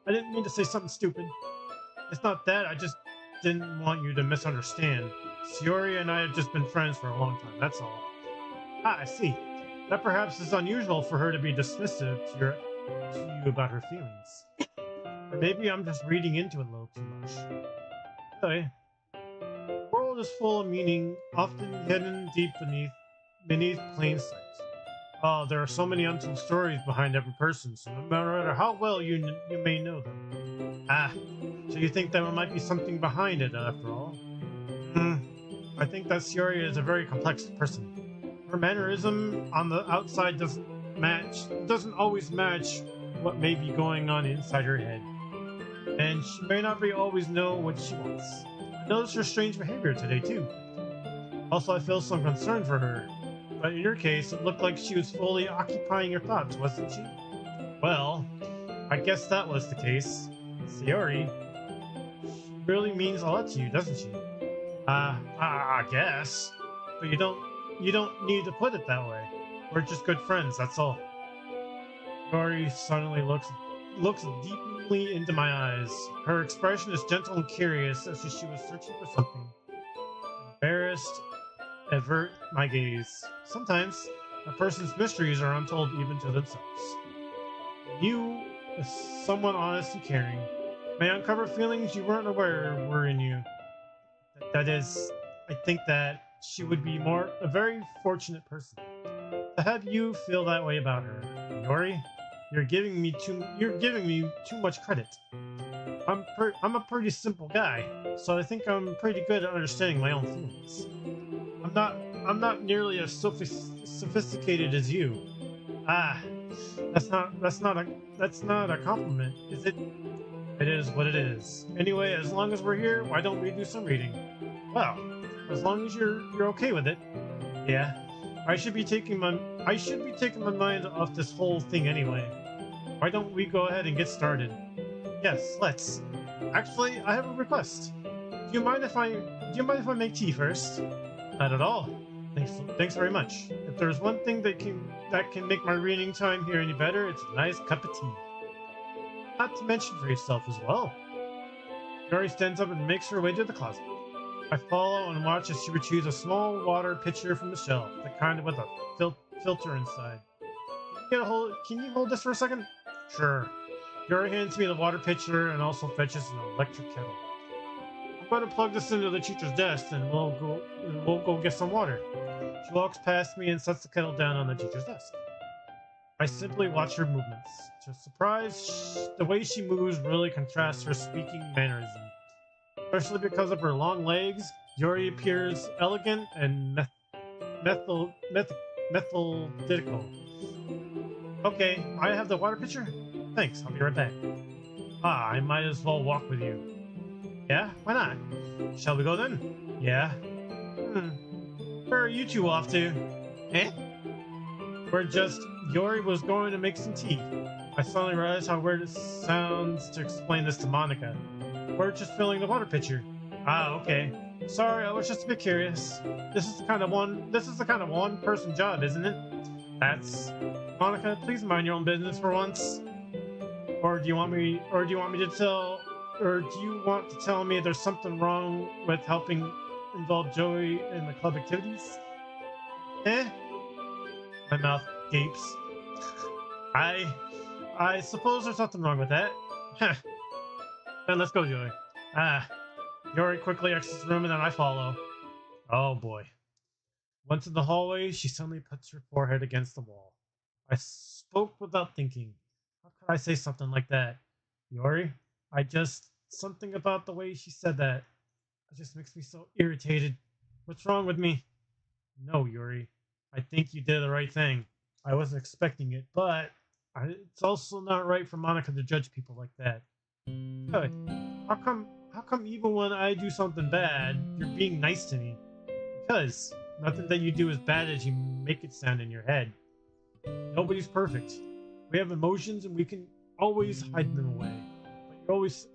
I didn't mean to say something stupid. It's not that, I just didn't want you to misunderstand. Sayori and I have just been friends for a long time, that's all. I see. That perhaps is unusual for her to be dismissive to you about her feelings. Or maybe I'm just reading into it a little too much. Anyway, the world is full of meaning, often hidden deep beneath plain sight. Oh, there are so many untold stories behind every person, so no matter how well you may know them. So you think there might be something behind it after all? I think that Sayori is a very complex person. Her mannerism on the outside doesn't always match what may be going on inside her head. And she may not always know what she wants. I noticed her strange behavior today too. Also, I feel some concern for her. But in your case, it looked like she was fully occupying your thoughts, wasn't she? Well, I guess that was the case. Sayori, she really means a lot to you, doesn't she? I guess. But you don't need to put it that way. We're just good friends, that's all. Sayori suddenly looks deeply into my eyes. Her expression is gentle and curious, as if she was searching for something. Embarrassed, avert my gaze. Sometimes a person's mysteries are untold even to themselves. You, as someone honest and caring, may uncover feelings you weren't aware were in you. That is, I think that she would be a very fortunate person to have you feel that way about her. Yori, you're giving me too much credit. I'm a pretty simple guy, so I think I'm pretty good at understanding my own feelings. I'm not nearly as sophisticated as you. That's not a compliment, is it? It is what it is. Anyway, as long as we're here, why don't we do some reading? Well, as long as you're okay with it. Yeah. I should be taking my mind off this whole thing anyway. Why don't we go ahead and get started? Yes, let's. Actually, I have a request. Do you mind if I make tea first? Not at all. Thanks very much. If there's one thing that can make my reading time here any better, it's a nice cup of tea. Not to mention for yourself as well. Yori stands up and makes her way to the closet. I follow and watch as she retrieves a small water pitcher from the shelf, the kind with a filter inside. Can you hold this for a second? Sure. Yori hands me the water pitcher and also fetches an electric kettle. I'm going to plug this into the teacher's desk and we'll go get some water. She walks past me and sets the kettle down on the teacher's desk. I simply watch her movements. To surprise, the way she moves really contrasts her speaking mannerism. Especially because of her long legs, Yori appears elegant and methodical. Okay, I have the water pitcher? Thanks, I'll be right back. I might as well walk with you. Yeah, why not? Shall we go then? Yeah. Where are you two off to? Eh? Yori was going to make some tea. I suddenly realized how weird it sounds to explain this to Monica. We're just filling the water pitcher. Okay. Sorry, I was just a bit curious. This is the kind of one-person job, isn't it? That's Monica, please mind your own business for once. Or do you want me to tell or do you want to tell me there's something wrong with helping involve Joey in the club activities? Eh? My mouth gapes. I I suppose there's nothing wrong with that. Huh. Then let's go, Joey. Ah. Yuri quickly exits the room and then I follow. Oh boy. Once in the hallway, she suddenly puts her forehead against the wall. I spoke without thinking. How could I say something like that? Yuri? Something about the way she said that. It just makes me so irritated. What's wrong with me? No, Yuri. I think you did the right thing. I wasn't expecting it, but it's also not right for Monica to judge people like that. Good. How come even when I do something bad, you're being nice to me? Because nothing that you do is bad as you make it sound in your head. Nobody's perfect. We have emotions and we can always hide them away. But you always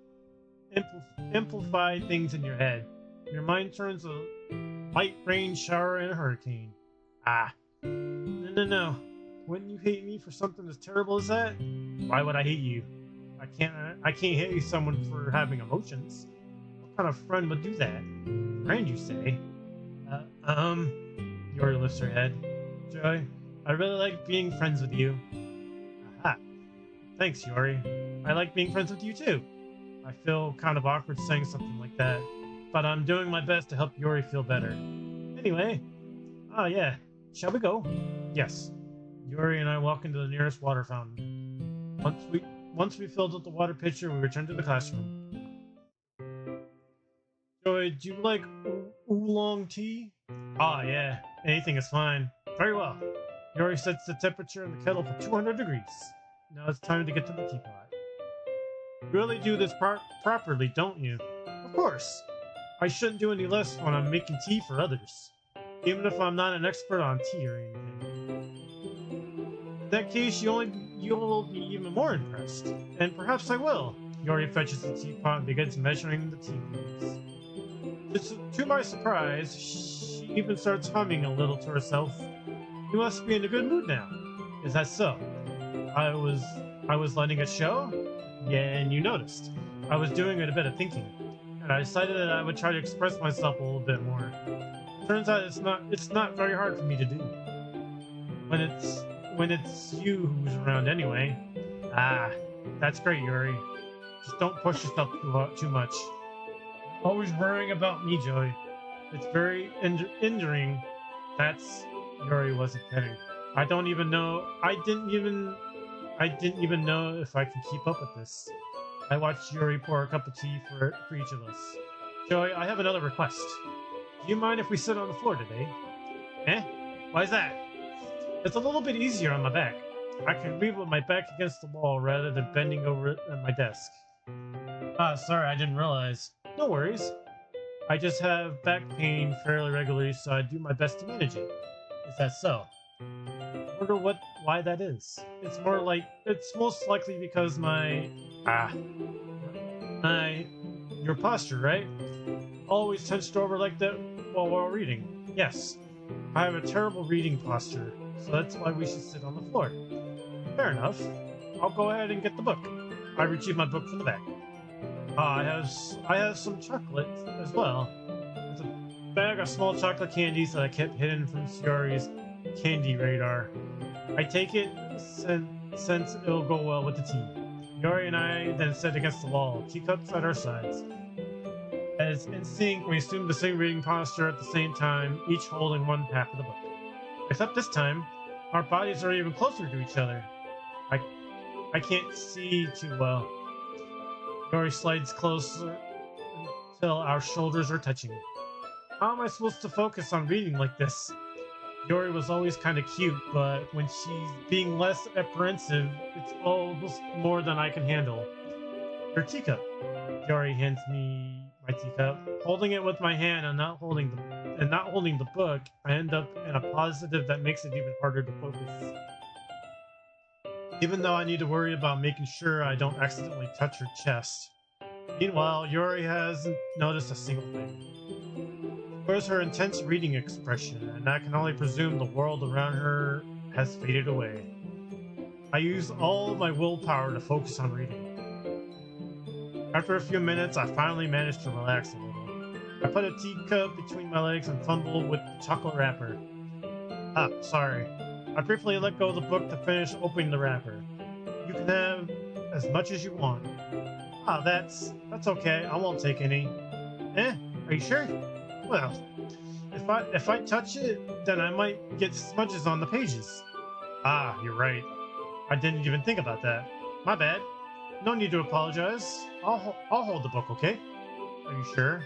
amplify things in your head. Your mind turns a light rain shower in a hurricane. Ah. No. Wouldn't you hate me for something as terrible as that? Why would I hate you? I can't hate someone for having emotions. What kind of friend would do that? Friend, you say? Yuri lifts her head. Joy, I really like being friends with you. Aha. Thanks, Yuri. I like being friends with you too. I feel kind of awkward saying something like that, but I'm doing my best to help Yuri feel better. Anyway, yeah, shall we go? Yes. Yuri and I walk into the nearest water fountain. Once we filled up the water pitcher, we return to the classroom. Joy, do you like oolong tea? Yeah, anything is fine. Very well. Yuri sets the temperature in the kettle for 200 degrees. Now it's time to get to the teapot. You really do this properly, don't you? Of course. I shouldn't do any less when I'm making tea for others, even if I'm not an expert on tea or anything. In that case, you'll be even more impressed, and perhaps I will. Yuri fetches the teapot and begins measuring the tea leaves. To my surprise, she even starts humming a little to herself. You must be in a good mood now. Is that so? I was letting it show? Yeah, and you noticed. I was doing a bit of thinking, and I decided that I would try to express myself a little bit more. Turns out it's not very hard for me to do. When it's you who's around anyway. Ah, that's great, Yuri. Just don't push yourself too much. Always worrying about me, Joey. It's very injuring. That's Yuri wasn't kidding. I didn't even know if I could keep up with this. I watched Yuri pour a cup of tea for each of us. Joey, I have another request. Do you mind if we sit on the floor today? Eh? Why's that? It's a little bit easier on my back. I can read with my back against the wall rather than bending over it at my desk. Sorry, I didn't realize. No worries. I just have back pain fairly regularly, so I do my best to manage it. Is that so? I wonder why that is. It's most likely because your posture, right? Always hunched over like that while reading. Yes. I have a terrible reading posture, so that's why we should sit on the floor. Fair enough. I'll go ahead and get the book. I retrieve my book from the back. I have some chocolate as well. It's a bag of small chocolate candies that I kept hidden from Yuri's candy radar. I take it since it'll go well with the tea. Yuri and I then sit against the wall, teacups at our sides. As in sync, we assume the same reading posture at the same time, each holding one half of the book. Except this time, our bodies are even closer to each other. I can't see too well. Yuri slides closer until our shoulders are touching. How am I supposed to focus on reading like this? Yuri was always kind of cute, but when she's being less apprehensive, it's almost more than I can handle. Your teacup. Yuri hands me my teacup. Holding it with my hand and not holding the book, I end up in a positive that makes it even harder to focus. Even though I need to worry about making sure I don't accidentally touch her chest. Meanwhile, Yuri hasn't noticed a single thing. was her intense reading expression, and I can only presume the world around her has faded away. I used all of my willpower to focus on reading. After a few minutes, I finally managed to relax a little. I put a teacup between my legs and fumbled with the chocolate wrapper. Ah, sorry. I briefly let go of the book to finish opening the wrapper. You can have as much as you want. Ah, that's okay. I won't take any. Are you sure? Well, if I touch it, then I might get smudges on the pages. Ah, you're right. I didn't even think about that. My bad. No need to apologize. I'll hold the book, okay? Are you sure?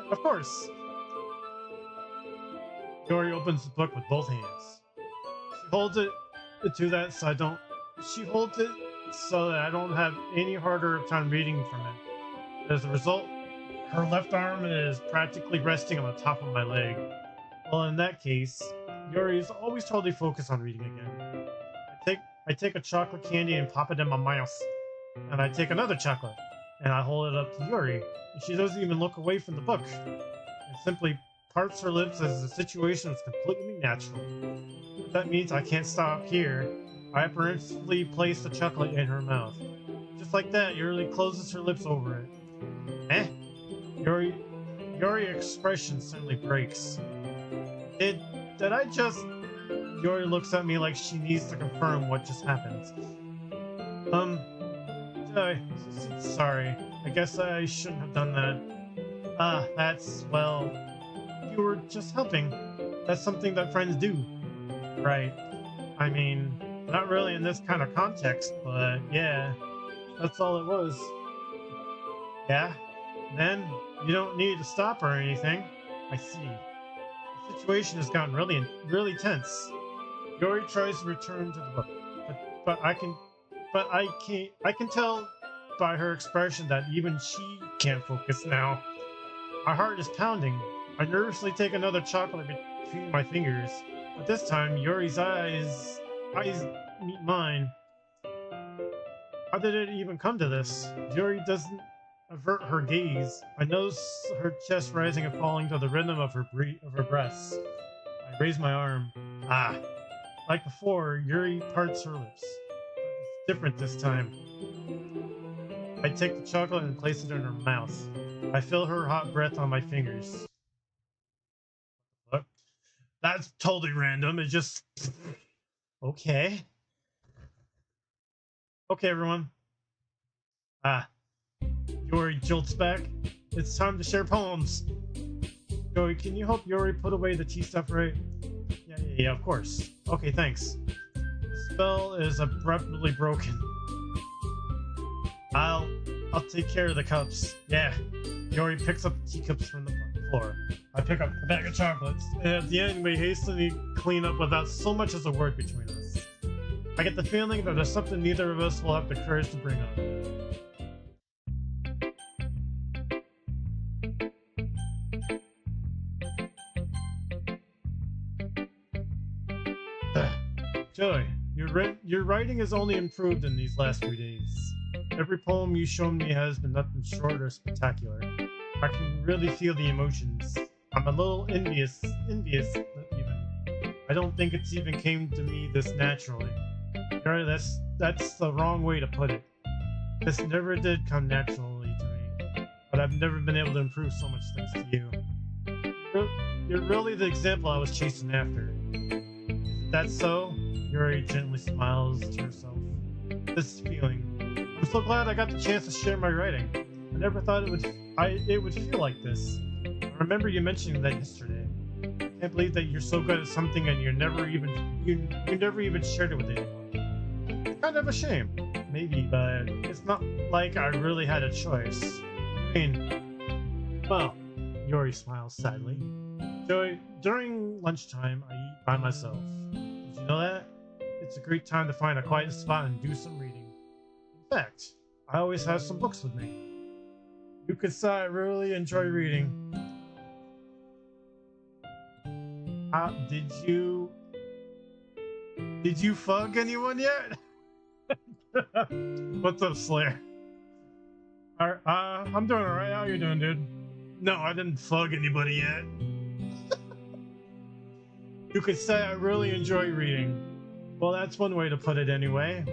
Yeah, of course. Yori opens the book with both hands. She holds it to that so I don't. She holds it so that I don't have any harder time reading from it. As a result, her left arm is practically resting on the top of my leg. Well, in that case, Yuri is always totally focused on reading again. I take a chocolate candy and pop it in my mouth. And I take another chocolate and I hold it up to Yuri. And she doesn't even look away from the book. And simply parts her lips as the situation is completely natural. That means I can't stop here. I apparently place the chocolate in her mouth. Just like that, Yuri closes her lips over it. Yuri expression suddenly breaks. Did I just... Yuri looks at me like she needs to confirm what just happened. Sorry. I guess I shouldn't have done that. Well, you were just helping. That's something that friends do. Right. I mean, not really in this kind of context, but yeah, that's all it was. Yeah? Then, you don't need to stop or anything. I see. The situation has gotten really tense. Yori tries to return to the book, but I can tell by her expression that even she can't focus now. My heart is pounding. I nervously take another chocolate between my fingers, but this time Yuri's eyes meet mine. How did it even come to this? Yuri doesn't avert her gaze. I notice her chest rising and falling to the rhythm of her breaths. I raise my arm. Ah. Like before, Yuri parts her lips. But it's different this time. I take the chocolate and place it in her mouth. I feel her hot breath on my fingers. What? That's totally random. It just... Okay. Okay, everyone. Ah. Yuri jolts back. It's time to share poems. Joey, can you help Yuri put away the tea stuff right? Yeah, of course. Okay, thanks. The spell is abruptly broken. I'll take care of the cups. Yeah. Yori picks up the teacups from the floor. I pick up a bag of chocolates, and at the end we hastily clean up without so much as a word between us. I get the feeling that there's something neither of us will have the courage to bring up. Joey, your writing has only improved in these last few days. Every poem you've shown me has been nothing short or spectacular. I can really feel the emotions. I'm a little envious even. I don't think it's even came to me this naturally. Gary, that's the wrong way to put it. This never did come naturally to me, but I've never been able to improve so much thanks to you. You're really the example I was chasing after. Is that so? Yuri gently smiles to herself. This feeling. I'm so glad I got the chance to share my writing. I never thought it would feel like this. I remember you mentioning that yesterday. I can't believe that you're so good at something and you never even shared it with anyone. It's kind of a shame, maybe, but it's not like I really had a choice. I mean, well, Yuri smiles sadly. Joey, during lunchtime, I eat by myself. Did you know that? It's a great time to find a quiet spot and do some reading. In fact, I always have some books with me. You could say I really enjoy reading. Did you fuck anyone yet? What's up, Slayer? I'm doing alright. How you doing, dude? No, I didn't fuck anybody yet. You could say I really enjoy reading. Well, that's one way to put it anyway.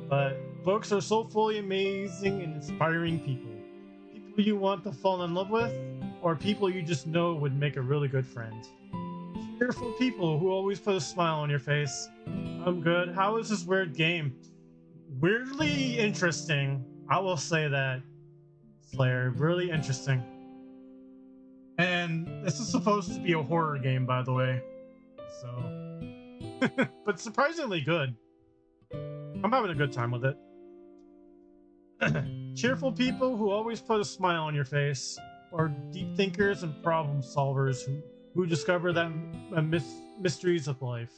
But books are so fully amazing and inspiring people. People you want to fall in love with, or people you just know would make a really good friend. Cheerful people who always put a smile on your face. I'm good. How is this weird game? Weirdly interesting. I will say that. Slayer, really interesting. And this is supposed to be a horror game, by the way. So, but surprisingly good. I'm having a good time with it. Cheerful people who always put a smile on your face, or deep thinkers and problem solvers who discover that mysteries of life.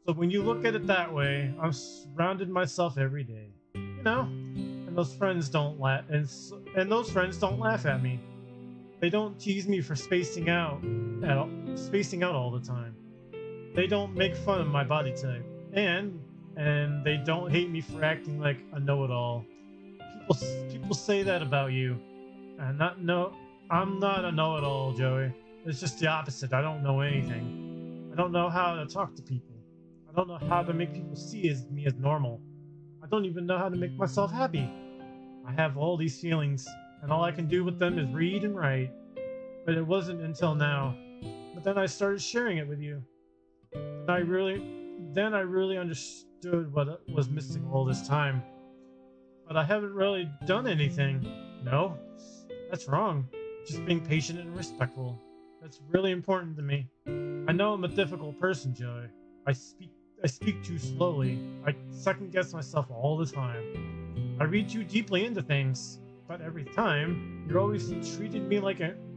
So when you look at it that way, I'm surrounded myself every day, you know. And those friends don't laugh, and those friends don't laugh at me. They don't tease me for spacing out all the time. They don't make fun of my body type, and they don't hate me for acting like a know-it-all. People say that about you, and I'm not a know-it-all, Joey. It's just the opposite. I don't know anything. I don't know how to talk to people. I don't know how to make people see me as normal. I don't even know how to make myself happy. I have all these feelings, and all I can do with them is read and write. But it wasn't until now. But then I started sharing it with you. And I really understood what was missing all this time. But I haven't really done anything. No, that's wrong. Just being patient and respectful. That's really important to me. I know I'm a difficult person, Joey. I speak too slowly. I second guess myself all the time. I read too deeply into things, but every time you're always treated me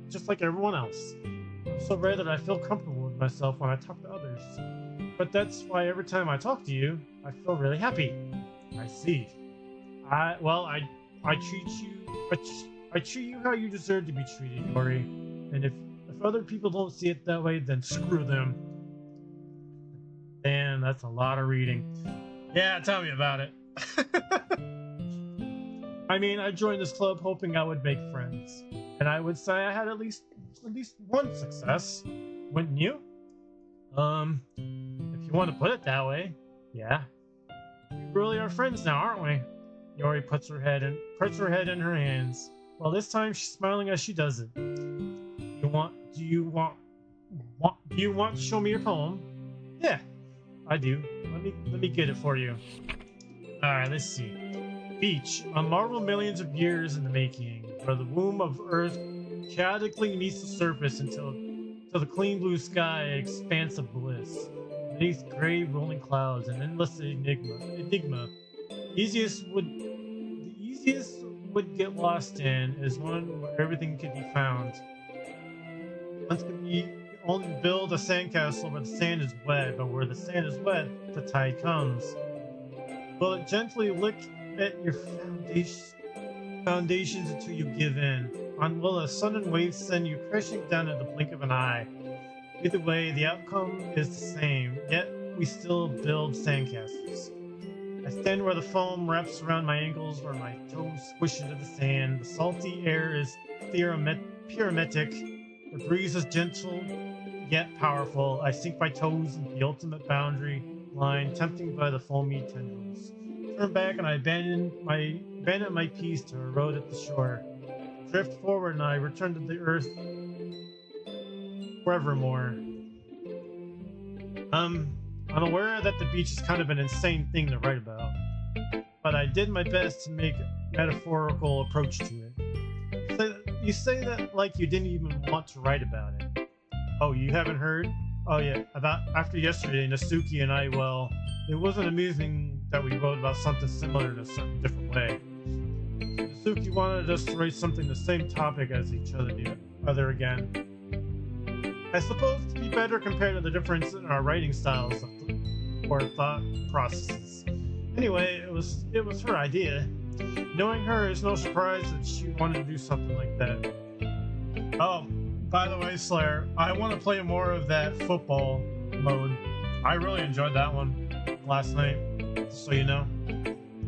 just like everyone else. I'm so rare that I feel comfortable with myself when I talk to others. But that's why every time I talk to you, I feel really happy. I see. I treat you how you deserve to be treated, Yori. And if other people don't see it that way, then screw them. Damn, that's a lot of reading. Yeah, tell me about it. I mean, I joined this club hoping I would make friends. And I would say I had at least one success. Wouldn't you? If you want to put it that way, yeah. We really are friends now, aren't we? Yori puts her head in her hands. Well, this time she's smiling as she does it. Do you want to show me your poem? Yeah, I do. Let me get it for you. Alright, let's see. Beach, a marvel millions of years in the making, where the womb of Earth chaotically meets the surface until the clean blue sky expanse of bliss. Beneath gray rolling clouds, an endless enigma. The easiest would get lost in is one where everything can be found. Once can you only build a sandcastle where the sand is wet, but where the sand is wet, the tide comes. Will it gently lick at your foundations until you give in? On will a sudden wave send you crashing down in the blink of an eye? Either way, the outcome is the same, yet we still build sandcastles. I stand where the foam wraps around my ankles, where my toes squish into the sand. The salty air is pyramidtic. The breeze is gentle, yet powerful. I sink my toes into the ultimate boundary line, tempting by the foamy tendrils. Turn back and I abandon my piece to erode at the shore. Drift forward and I return to the earth forevermore. I'm aware that the beach is kind of an insane thing to write about, but I did my best to make a metaphorical approach to it. You say that like you didn't even want to write about it. Oh, you haven't heard? Oh yeah, after yesterday, Nasuki and I, well, it wasn't amusing that we wrote about something similar in a certain different way. Nasuki wanted us to write something the same topic as each other again. I suppose to be better compared to the difference in our writing styles or thought processes. Anyway, it was her idea. Knowing her, it's no surprise that she wanted to do something like that. Oh, by the way, Slayer, I want to play more of that football mode. I really enjoyed that one last night, just so you know.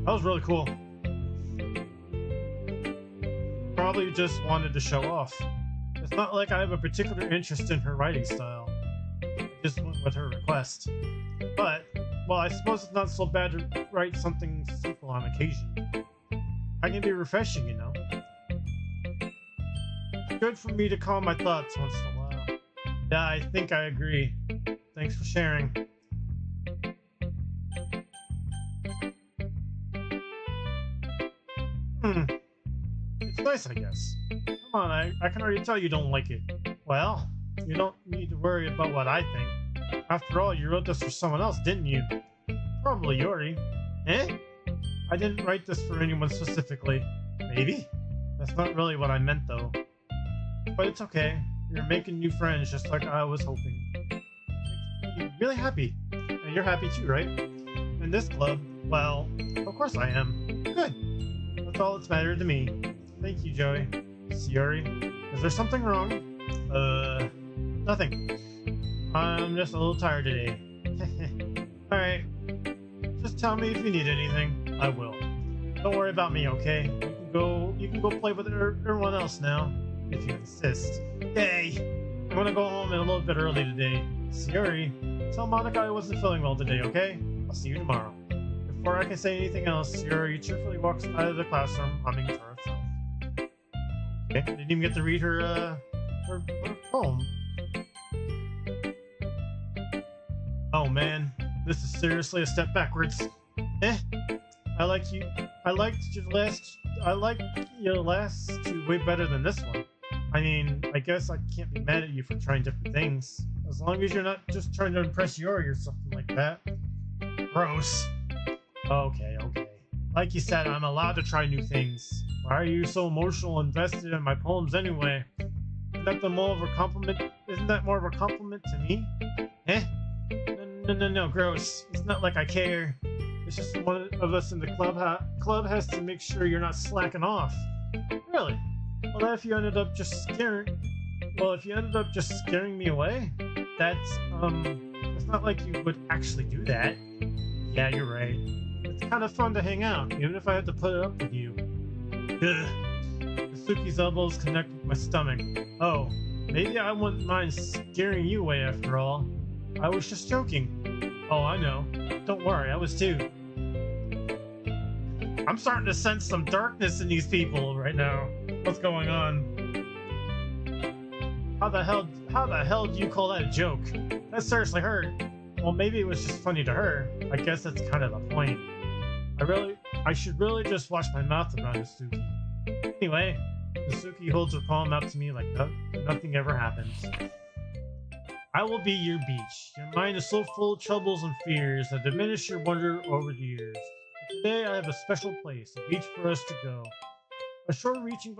That was really cool. Probably just wanted to show off. It's not like I have a particular interest in her writing style. just went with her request. But, well, I suppose it's not so bad to write something simple on occasion. I can be refreshing, you know. It's good for me to calm my thoughts once in a while. Yeah, I think I agree. Thanks for sharing. It's nice, I guess. Come on, I can already tell you don't like it. Well, you don't need to worry about what I think. After all, you wrote this for someone else, didn't you? Probably Yuri. Eh? I didn't write this for anyone specifically. Maybe? That's not really what I meant, though. But it's okay. You're making new friends just like I was hoping. Makes me really happy. And you're happy too, right? In this club, well, of course I am. Good. That's all that's mattered to me. Thank you, Joey. Yuri, is there something wrong? Nothing. I'm just a little tired today. Alright. Just tell me if you need anything. I will. Don't worry about me, okay? You can go play with everyone else now, if you insist. Hey! I'm gonna go home a little bit early today. Yuri, tell Monica I wasn't feeling well today, okay? I'll see you tomorrow. Before I can say anything else, Yuri cheerfully walks out of the classroom, humming to herself. Okay, didn't even get to read her poem. Oh man, this is seriously a step backwards. Eh? I liked your last two way better than this one. I mean, I guess I can't be mad at you for trying different things. As long as you're not just trying to impress Yuri or something like that. Gross. Okay. Like you said, I'm allowed to try new things. Why are you so emotional and invested in my poems anyway? Isn't that more of a compliment to me? Eh? No, gross. It's not like I care. It's just one of us in the club has to make sure you're not slacking off. Really? Well, if you ended up just scaring me away, it's not like you would actually do that. Yeah, you're right. It's kind of fun to hang out, even if I had to put it up with you. Ugh. Suki's elbows connect with my stomach. Oh, maybe I wouldn't mind scaring you away after all. I was just joking. Oh, I know. Don't worry, I was too. I'm starting to sense some darkness in these people right now. What's going on? How the hell do you call that a joke? That seriously hurt. Well, maybe it was just funny to her. I guess that's kind of the point. I should really just wash my mouth around Suki. Anyway, Suki holds her palm out to me like nothing ever happens. I will be your beach. Your mind is so full of troubles and fears that diminish your wonder over the years. But today I have a special place, a beach for us to go. A shore reaching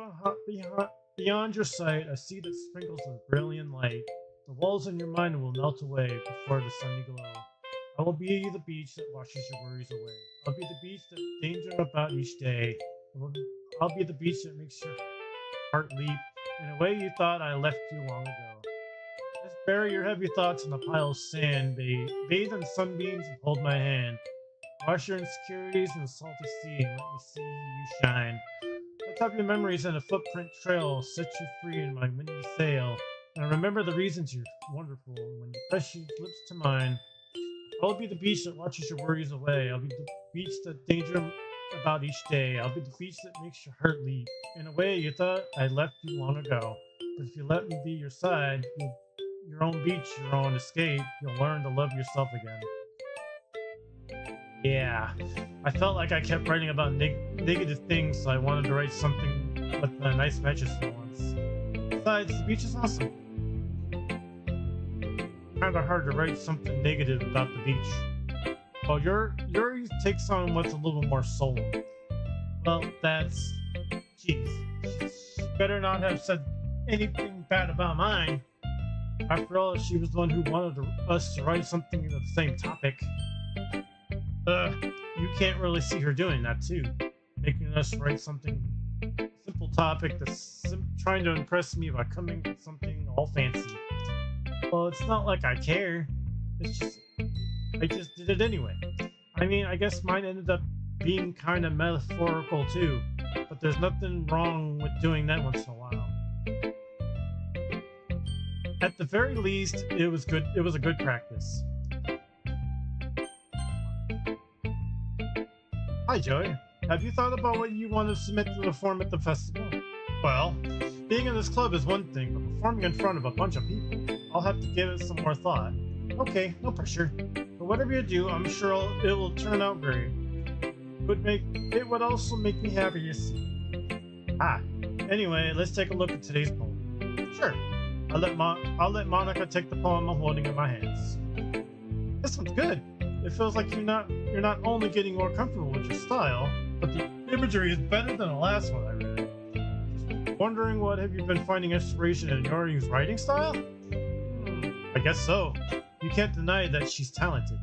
beyond your sight, a sea that sprinkles with brilliant light. The walls in your mind will melt away before the sunny glow. I will be the beach that washes your worries away. I'll be the beach that danger about each day. I'll be the beach that makes your heart leap in a way you thought I left you long ago. Just bury your heavy thoughts in a pile of sand, bathe in sunbeams and hold my hand. Wash your insecurities in the salty sea and let me see you shine. Let's have your memories in a footprint trail, set you free in my windy sail. And remember the reasons you're wonderful. When you press your lips to mine, I'll be the beach that watches your worries away. I'll be the beach that danger about each day. I'll be the beach that makes your heart leap. In a way you thought I left you long ago. But if you let me be your side, your own beach, your own escape, you'll learn to love yourself again. Yeah, I felt like I kept writing about negative things, so I wanted to write something with a nice message for once. Besides, the beach is awesome. Kinda hard to write something negative about the beach. Well, your takes on what's a little more solemn. Well, that's... Jeez. She better not have said anything bad about mine. After all, she was the one who wanted us to write something of the same topic. You can't really see her doing that too. Making us write something simple topic that's trying to impress me by coming with something all fancy. Well, it's not like I care. It's just... I just did it anyway. I mean, I guess mine ended up being kind of metaphorical too. But there's nothing wrong with doing that once in a while. At the very least, it was good. It was a good practice. Hi, Joey. Have you thought about what you want to submit to perform at the festival? Well, being in this club is one thing, but performing in front of a bunch of people, I'll have to give it some more thought. Okay, no pressure. But whatever you do, I'm sure it will turn out great. It would also make me happy to see. Anyway, let's take a look at today's poem. Sure. I'll let Monica take the poem I'm holding in my hands. This one's good. It feels like you're not only getting more comfortable with your style, but the imagery is better than the last one I read. Just wondering, what have you been finding inspiration in Yori's writing style? I guess so. You can't deny that she's talented.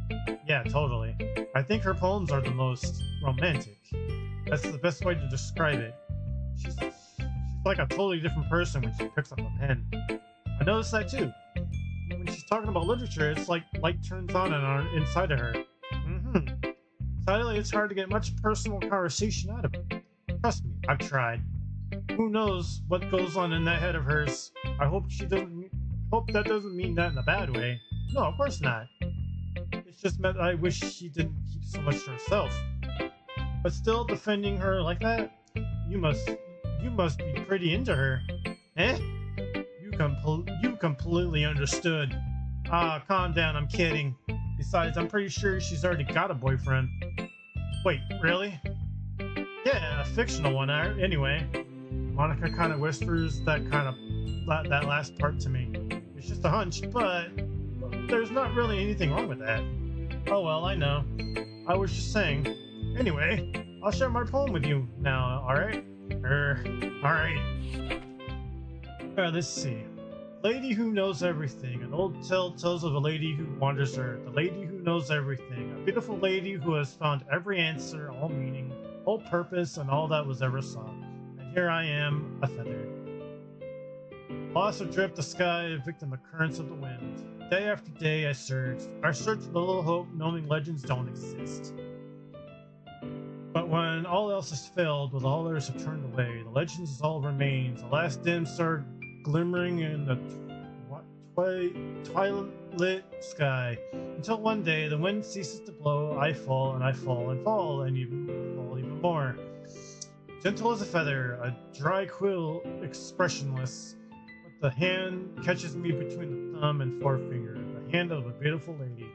Yeah, totally. I think her poems are the most romantic. That's the best way to describe it. She's like a totally different person when she picks up a pen. I noticed that too. When she's talking about literature, it's like light turns on inside of her. Sadly, it's hard to get much personal conversation out of her. Trust me, I've tried. Who knows what goes on in that head of hers? I hope that doesn't mean that in a bad way. No, of course not. It's just meant I wish she didn't keep so much to herself. But still, defending her like that? You must be pretty into her. Eh? You completely understood. Calm down, I'm kidding. Besides, I'm pretty sure she's already got a boyfriend. Wait, really? Yeah, a fictional one, anyway. Monica kind of whispers that last part to me. It's just a hunch, but there's not really anything wrong with that. Oh well, I know. I was just saying. Anyway, I'll share my poem with you now, alright? Alright. Let's see. Lady who knows everything. An old tale tells of a lady who wanders earth. A lady who knows everything. A beautiful lady who has found every answer, all meaning, all purpose, and all that was ever sought. And here I am, a feather. Lost adrift the sky, a victim of currents of the wind. Day after day I searched. I searched with a little hope, knowing legends don't exist. But when all else has failed, with all others have turned away, the legends all remains. The last dim star glimmering in the twilight sky, until one day the wind ceases to blow. I fall and I fall and fall and fall even more. Gentle as a feather, a dry quill, expressionless, but the hand catches me between the thumb and forefinger, the hand of a beautiful lady.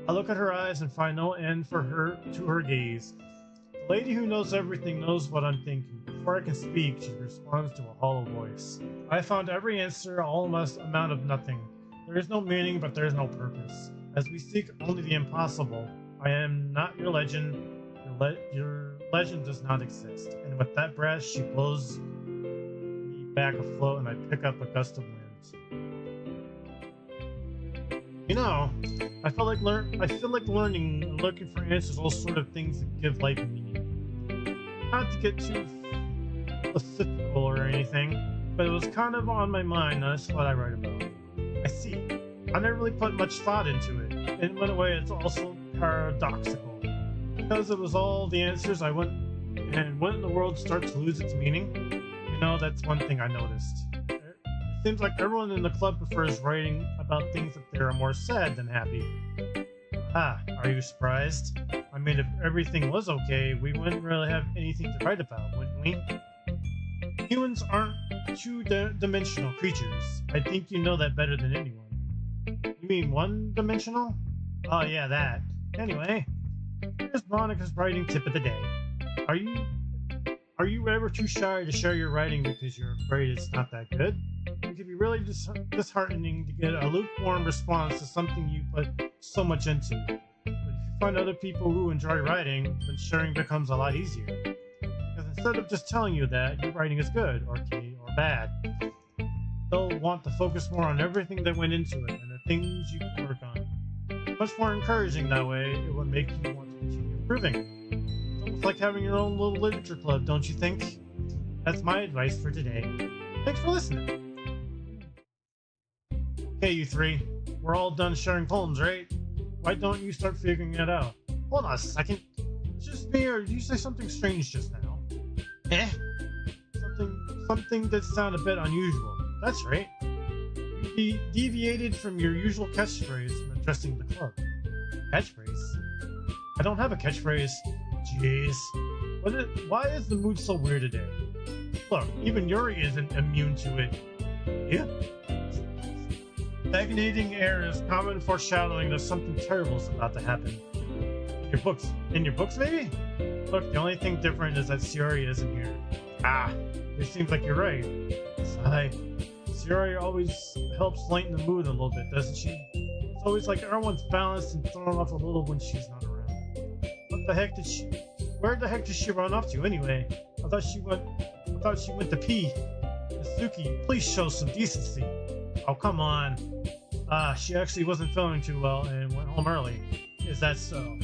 I look at her eyes and find no end to her gaze. The lady who knows everything knows what I'm thinking. Before I can speak, she responds to a hollow voice. I found every answer, all must amount of nothing. There is no meaning, but there is no purpose. As we seek only the impossible, I am not your legend. Your legend does not exist. And with that breath, she blows me back afloat, and I pick up a gust of wind. You know, I feel like learning and looking for answers, all sort of things that give life meaning. Not to get too specific or anything, but it was kind of on my mind. That's what I write about. I see. I never really put much thought into it. And in a way, it's also paradoxical. Because it was all the answers I went, and when the world starts to lose its meaning, you know, that's one thing I noticed. It seems like everyone in the club prefers writing about things that they are more sad than happy. Are you surprised? I mean, if everything was okay, we wouldn't really have anything to write about, wouldn't we? Humans aren't two-dimensional creatures. I think you know that better than anyone. You mean one-dimensional? Oh yeah, that. Anyway, here's Monica's writing tip of the day. Are you ever too shy to share your writing because you're afraid it's not that good? It can be really disheartening to get a lukewarm response to something you put so much into. But if you find other people who enjoy writing, then sharing becomes a lot easier. Because instead of just telling you that your writing is good, or okay, or bad, they'll want to focus more on everything that went into it and the things you can work on. It's much more encouraging that way. It will make you want to continue improving. It's almost like having your own little literature club, don't you think? That's my advice for today. Thanks for listening. Okay, you three. We're all done sharing poems, right? Why don't you start figuring it out? Hold on a second. It's just me, or did you say something strange just now? Eh? Something that sounded a bit unusual. That's right. You deviated from your usual catchphrase when addressing the club. Catchphrase? I don't have a catchphrase. Jeez. Why is the mood so weird today? Look, even Yuri isn't immune to it. Yeah. Stagnating air is common foreshadowing that something terrible is about to happen. In your books, maybe? Look, the only thing different is that Sayori isn't here. Ah, it seems like you're right. Sigh. Sayori always helps lighten the mood a little bit, doesn't she? It's always like everyone's balanced and thrown off a little when she's not around. Where the heck did she run off to anyway? I thought she went to pee. Natsuki, please show some decency. Oh, come on. She actually wasn't feeling too well and went home early. Is that so?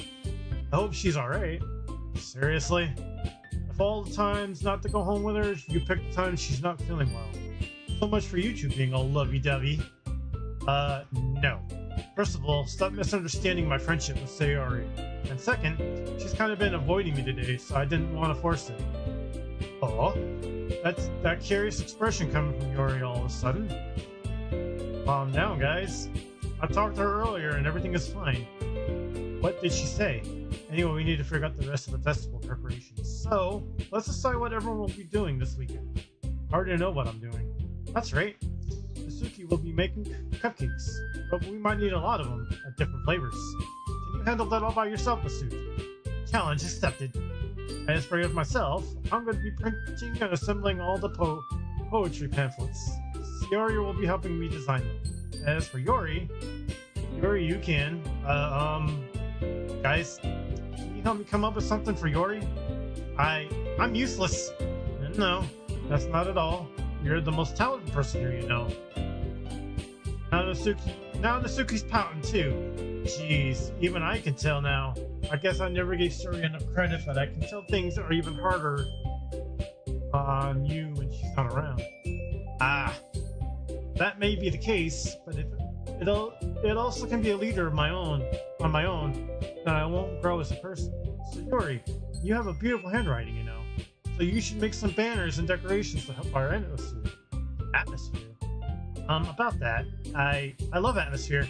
I hope she's alright. Seriously? Of all the times not to go home with her, you picked the time she's not feeling well. So much for you two being all lovey-dovey. No. First of all, stop misunderstanding my friendship with Sayori. And second, she's kind of been avoiding me today, so I didn't want to force it. Oh? That's that curious expression coming from Yuri all of a sudden. Calm down, guys. I talked to her earlier and everything is fine. What did she say? Anyway, we need to figure out the rest of the festival preparations. So, let's decide what everyone will be doing this weekend. I already know what I'm doing. That's right. Natsuki will be making cupcakes, but we might need a lot of them at different flavors. Can you handle that all by yourself, Natsuki? Challenge accepted. As for myself, I'm going to be printing and assembling all the poetry pamphlets. Sayori will be helping me design them. As for Yuri, you can. Guys, can you help me come up with something for Yuri? I'm useless. No, that's not at all. You're the most talented person here, you know. Now Natsuki's pouting too. Jeez, even I can tell now. I guess I never gave Sayori enough credit, but I can tell things are even harder on you when she's not around. That may be the case, but if it also can be a leader of my own, on my own, then I won't grow as a person. So Yuri, you have a beautiful handwriting, you know. So you should make some banners and decorations to help our atmosphere. About that, I love atmosphere.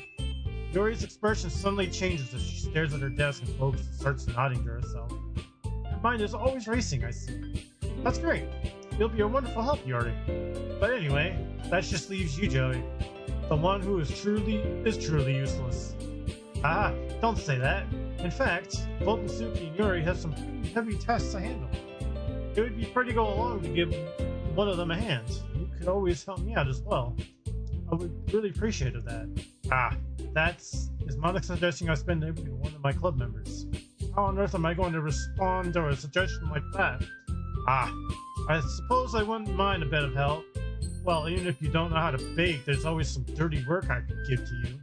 Yuri's expression suddenly changes as she stares at her desk and starts nodding to herself. Her mind is always racing, I see. That's great. You'll be a wonderful help, Yuri. But anyway, that just leaves you, Joey. The one who is truly useless. Don't say that. In fact, both Natsuki and Yuri have some pretty heavy tasks to handle. It would be pretty go along to give one of them a hand. You could always help me out as well. I would really appreciate that. Is Monica suggesting I spend every one of my club members? How on earth am I going to respond to a suggestion like that? I suppose I wouldn't mind a bit of help. Well, even if you don't know how to bake, there's always some dirty work I could give to you.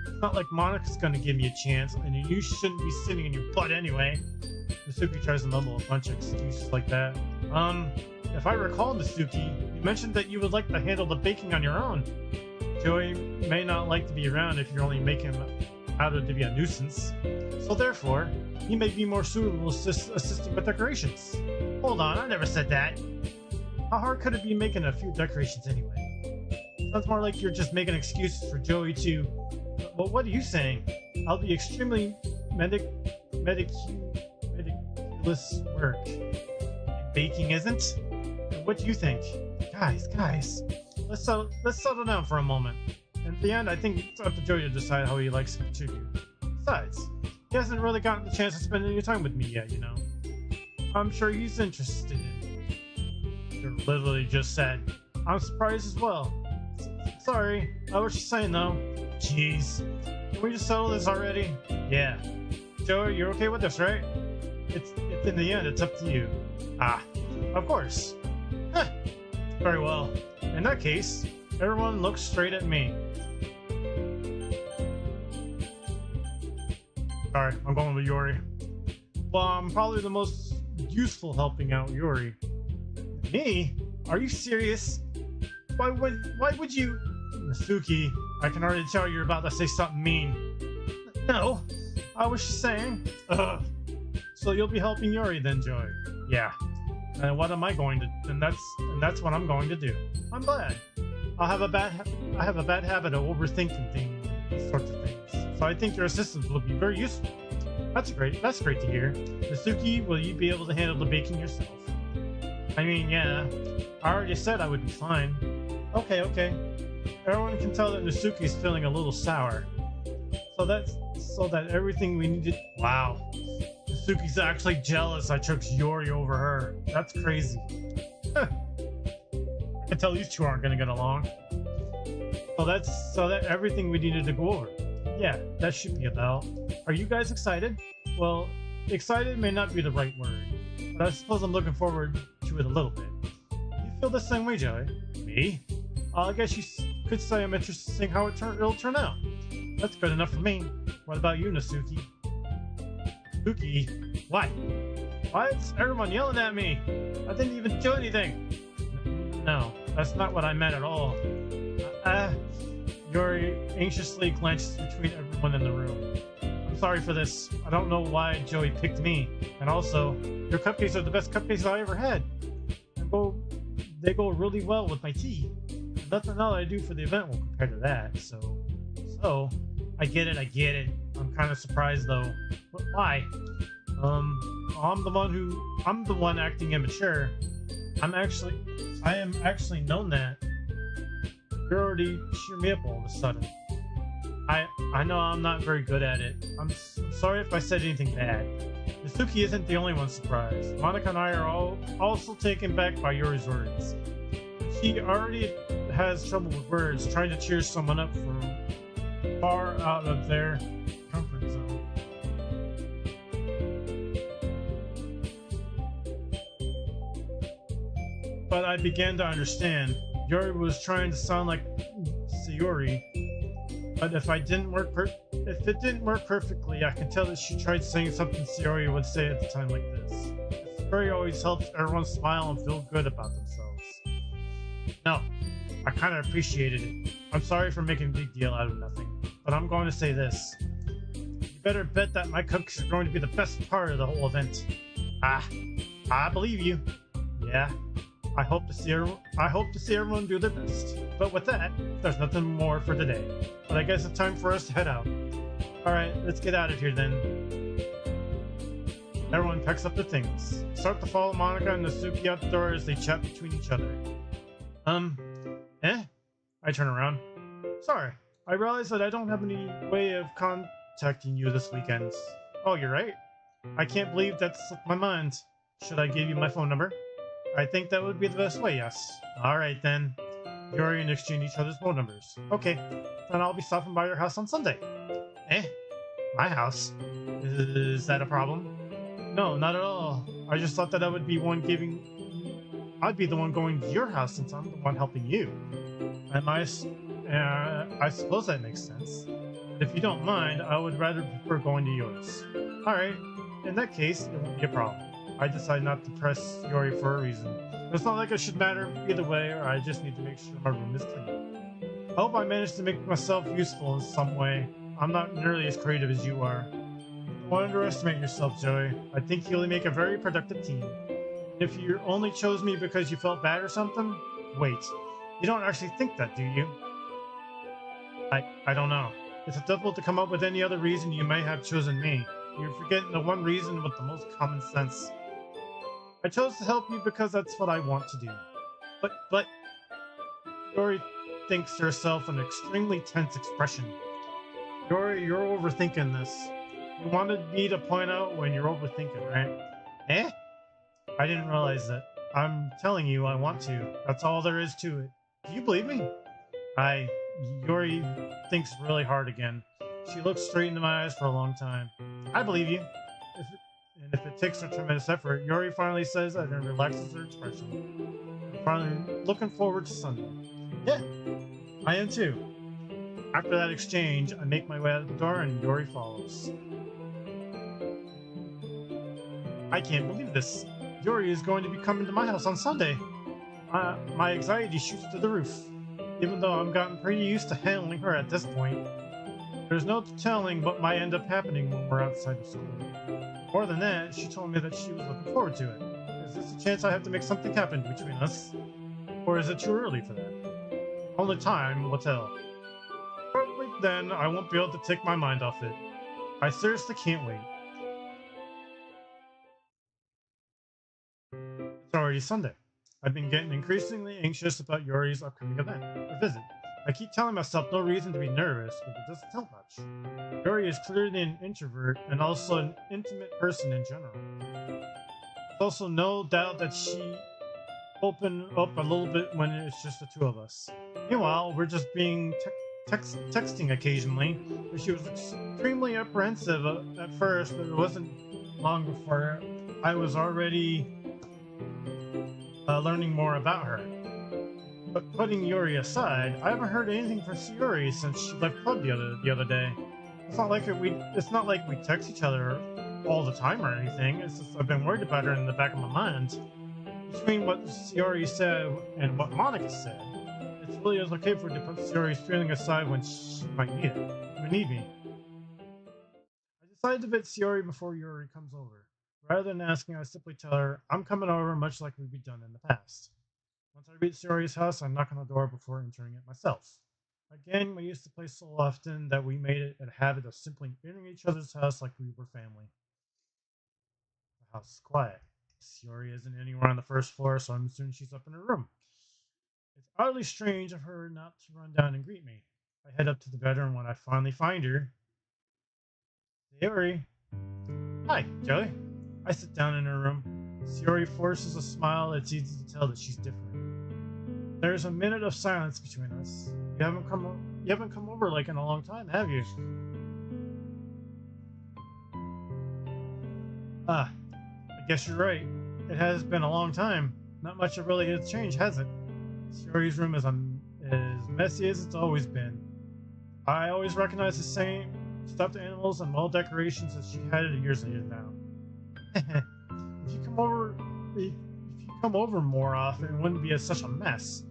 It's not like Monica's gonna give me a chance, and you shouldn't be sitting in your butt anyway. Natsuki tries to mumble a bunch of excuses like that. If I recall, Natsuki, you mentioned that you would like to handle the baking on your own. Joey may not like to be around if you're only making him out to be a nuisance. So therefore, he may be more suitable assisting with decorations. Hold on, I never said that. How hard could it be making a few decorations anyway? Sounds more like you're just making excuses for Joey to... Well, what are you saying? I'll be extremely meticulous work. And baking isn't? What do you think? Guys, let's settle down for a moment. And at the end, I think it's up to Joey to decide how he likes to contribute. Besides, he hasn't really gotten the chance to spend any time with me yet, you know. I'm sure he's interested in it. You literally just said, I'm surprised as well. Sorry, I was just saying though. Jeez. Can we just settle this already? Yeah. Joey, you're okay with this, right? It's in the end, it's up to you. Of course. Very well. In that case, everyone looks straight at me. Sorry, I'm going with Yuri. Well, I'm probably the most useful helping out Yuri. Me? Are you serious? Why would you... Natsuki, I can already tell you're about to say something mean. No, I was just saying. So you'll be helping Yuri then, Joey? Yeah. And what am I going to... And that's what I'm going to do. I'm glad. I have a bad habit of overthinking these sorts of things. So I think your assistance will be very useful. That's great. That's great to hear. Nasuki, will you be able to handle the baking yourself? I mean, yeah. I already said I would be fine. Okay, okay. Everyone can tell that Nasuki's feeling a little sour. So that everything we needed. Wow. Nasuki's actually jealous I chose Yori over her. That's crazy. I can tell these two aren't gonna get along. So that everything we needed to go over. Yeah, that should be about. Are you guys excited? Well, excited may not be the right word, but I suppose I'm looking forward to it a little bit. You feel the same way, Joey? Me? I guess you could say I'm interested in seeing how it'll turn out. That's good enough for me. What about you, Nasuki? Nasuki? What? Why is everyone yelling at me? I didn't even do anything. No, that's not what I meant at all. Yuri anxiously glances between everyone in the room. I'm sorry for this. I don't know why Joey picked me. And also, your cupcakes are the best cupcakes I ever had. They go really well with my tea. Nothing else I do for the event will compare to that. So, I get it. I'm kind of surprised though. But why? I'm the one acting immature. I am actually known that. You're already cheer me up all of a sudden. I know I'm not very good at it. I'm sorry if I said anything bad. Nasuki isn't the only one surprised. Monica and I are all also taken back by Yuri's words. She already has trouble with words, trying to cheer someone up from far out of their comfort zone. But I began to understand. Yuri was trying to sound like Sayori, but if it didn't work perfectly, I can tell that she tried saying something Sayori would say at a time like this. Sayori always helps everyone smile and feel good about themselves. No, I kind of appreciated it. I'm sorry for making a big deal out of nothing, but I'm going to say this. You better bet that my cooks are going to be the best part of the whole event. I believe you. Yeah. I hope to see everyone do their best. But with that, there's nothing more for today. But I guess it's time for us to head out. Alright, let's get out of here then. Everyone packs up their things. Start to follow Monica and Nasuki out the door as they chat between each other. I turn around. Sorry, I realize that I don't have any way of contacting you this weekend. Oh, you're right. I can't believe that slipped my mind. Should I give you my phone number? I think that would be the best way, yes. Alright then. Yuri and exchange each other's phone numbers. Okay, then I'll be stopping by your house on Sunday. My house? Is that a problem? No, not at all. I just thought that I'd be the one going to your house since I'm the one helping you. I suppose that makes sense. If you don't mind, I would rather prefer going to yours. Alright, in that case, it won't be a problem. I decided not to press Yuri for a reason. It's not like it should matter either way, or I just need to make sure my room is clean. I hope I managed to make myself useful in some way. I'm not nearly as creative as you are. Don't underestimate yourself, Joey. I think you'll make a very productive team. If you only chose me because you felt bad or something, wait. You don't actually think that, do you? I don't know. It's difficult to come up with any other reason you may have chosen me. You're forgetting the one reason with the most common sense. I chose to help you because that's what I want to do. But... Yuri thinks to herself an extremely tense expression. Yuri, you're overthinking this. You wanted me to point out when you're overthinking, right? I didn't realize that. I'm telling you I want to. That's all there is to it. Do you believe me? Yuri thinks really hard again. She looks straight into my eyes for a long time. I believe you. If it takes a tremendous effort, Yuri finally says that and relaxes her expression. I'm finally looking forward to Sunday. Yeah, I am too. After that exchange, I make my way out the door and Yuri follows. I can't believe this. Yuri is going to be coming to my house on Sunday. My anxiety shoots to the roof. Even though I've gotten pretty used to handling her at this point. There's no telling what might end up happening when we're outside of school. More than that, she told me that she was looking forward to it. Is this a chance I have to make something happen between us? Or is it too early for that? Only time will tell. Probably then I won't be able to take my mind off it. I seriously can't wait. It's already Sunday. I've been getting increasingly anxious about Yuri's upcoming event, or visit. I keep telling myself no reason to be nervous, but it doesn't help much. Yuri is clearly an introvert and also an intimate person in general. There's also no doubt that she opened up a little bit when it's just the two of us. Meanwhile, we're just being texting occasionally, but she was extremely apprehensive at first, but it wasn't long before I was already learning more about her. But putting Yuri aside, I haven't heard anything from Yuri since she left club the other day. It's not like we text each other all the time or anything. It's just I've been worried about her in the back of my mind. Between what Yuri said and what Monica said, it really is okay for her to put Yuri's feeling aside when she might need me. I decided to visit Yuri before Yuri comes over. Rather than asking, I simply tell her I'm coming over, much like we've done in the past. Once I reach Yuri's house, I knock on the door before entering it myself. Again, we used to play so often that we made it a habit of simply entering each other's house like we were family. The house is quiet. Yuri isn't anywhere on the first floor, so I'm assuming she's up in her room. It's oddly strange of her not to run down and greet me. I head up to the bedroom when I finally find her. Yuri. Hi, Joey. I sit down in her room. Yuri forces a smile. It's easy to tell that she's different. There's a minute of silence between us. You haven't come over like in a long time, have you? Ah, I guess you're right. It has been a long time. Not much of really has changed, has it? Yuri's room is as messy as it's always been. I always recognize the same stuffed animals and wall decorations as she had it years later now. If you come over more often, it wouldn't be such a mess.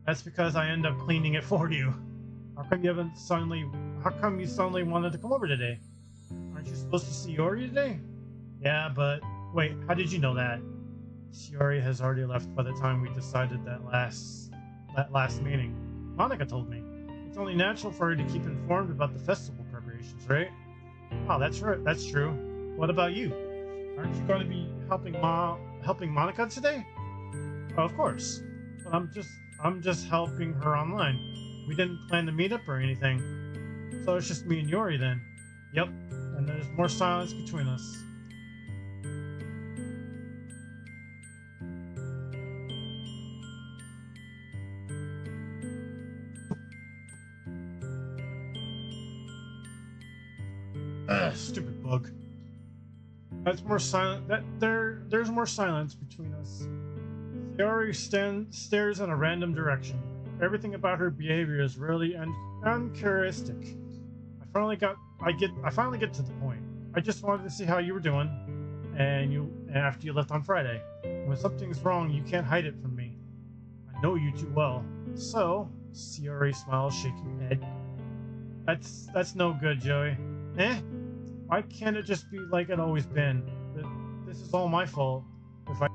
That's because I end up cleaning it for you. How come you suddenly wanted to come over today? Aren't you supposed to see Yuri today? Yeah, but wait, how did you know that? Yuri has already left by the time we decided that last meeting. Monica told me. It's only natural for her to keep informed about the festival preparations, right? Oh, that's right. That's true. What about you? Aren't you going to be helping Monica today? Oh, of course. But I'm just helping her online. We didn't plan to meet up or anything. So it's just me and Yuri then. Yep. And there's more silence between us. Stupid bug. That's more silent. There's more silence between us. Yuri stares in a random direction. Everything about her behavior is really uncharacteristic. I finally get to the point. I just wanted to see how you were doing, and after you left on Friday. When something's wrong, you can't hide it from me. I know you too well. So, Yuri smiles, shaking her head. That's no good, Joey. Eh? Why can't it just be like it always been? This is all my fault. If I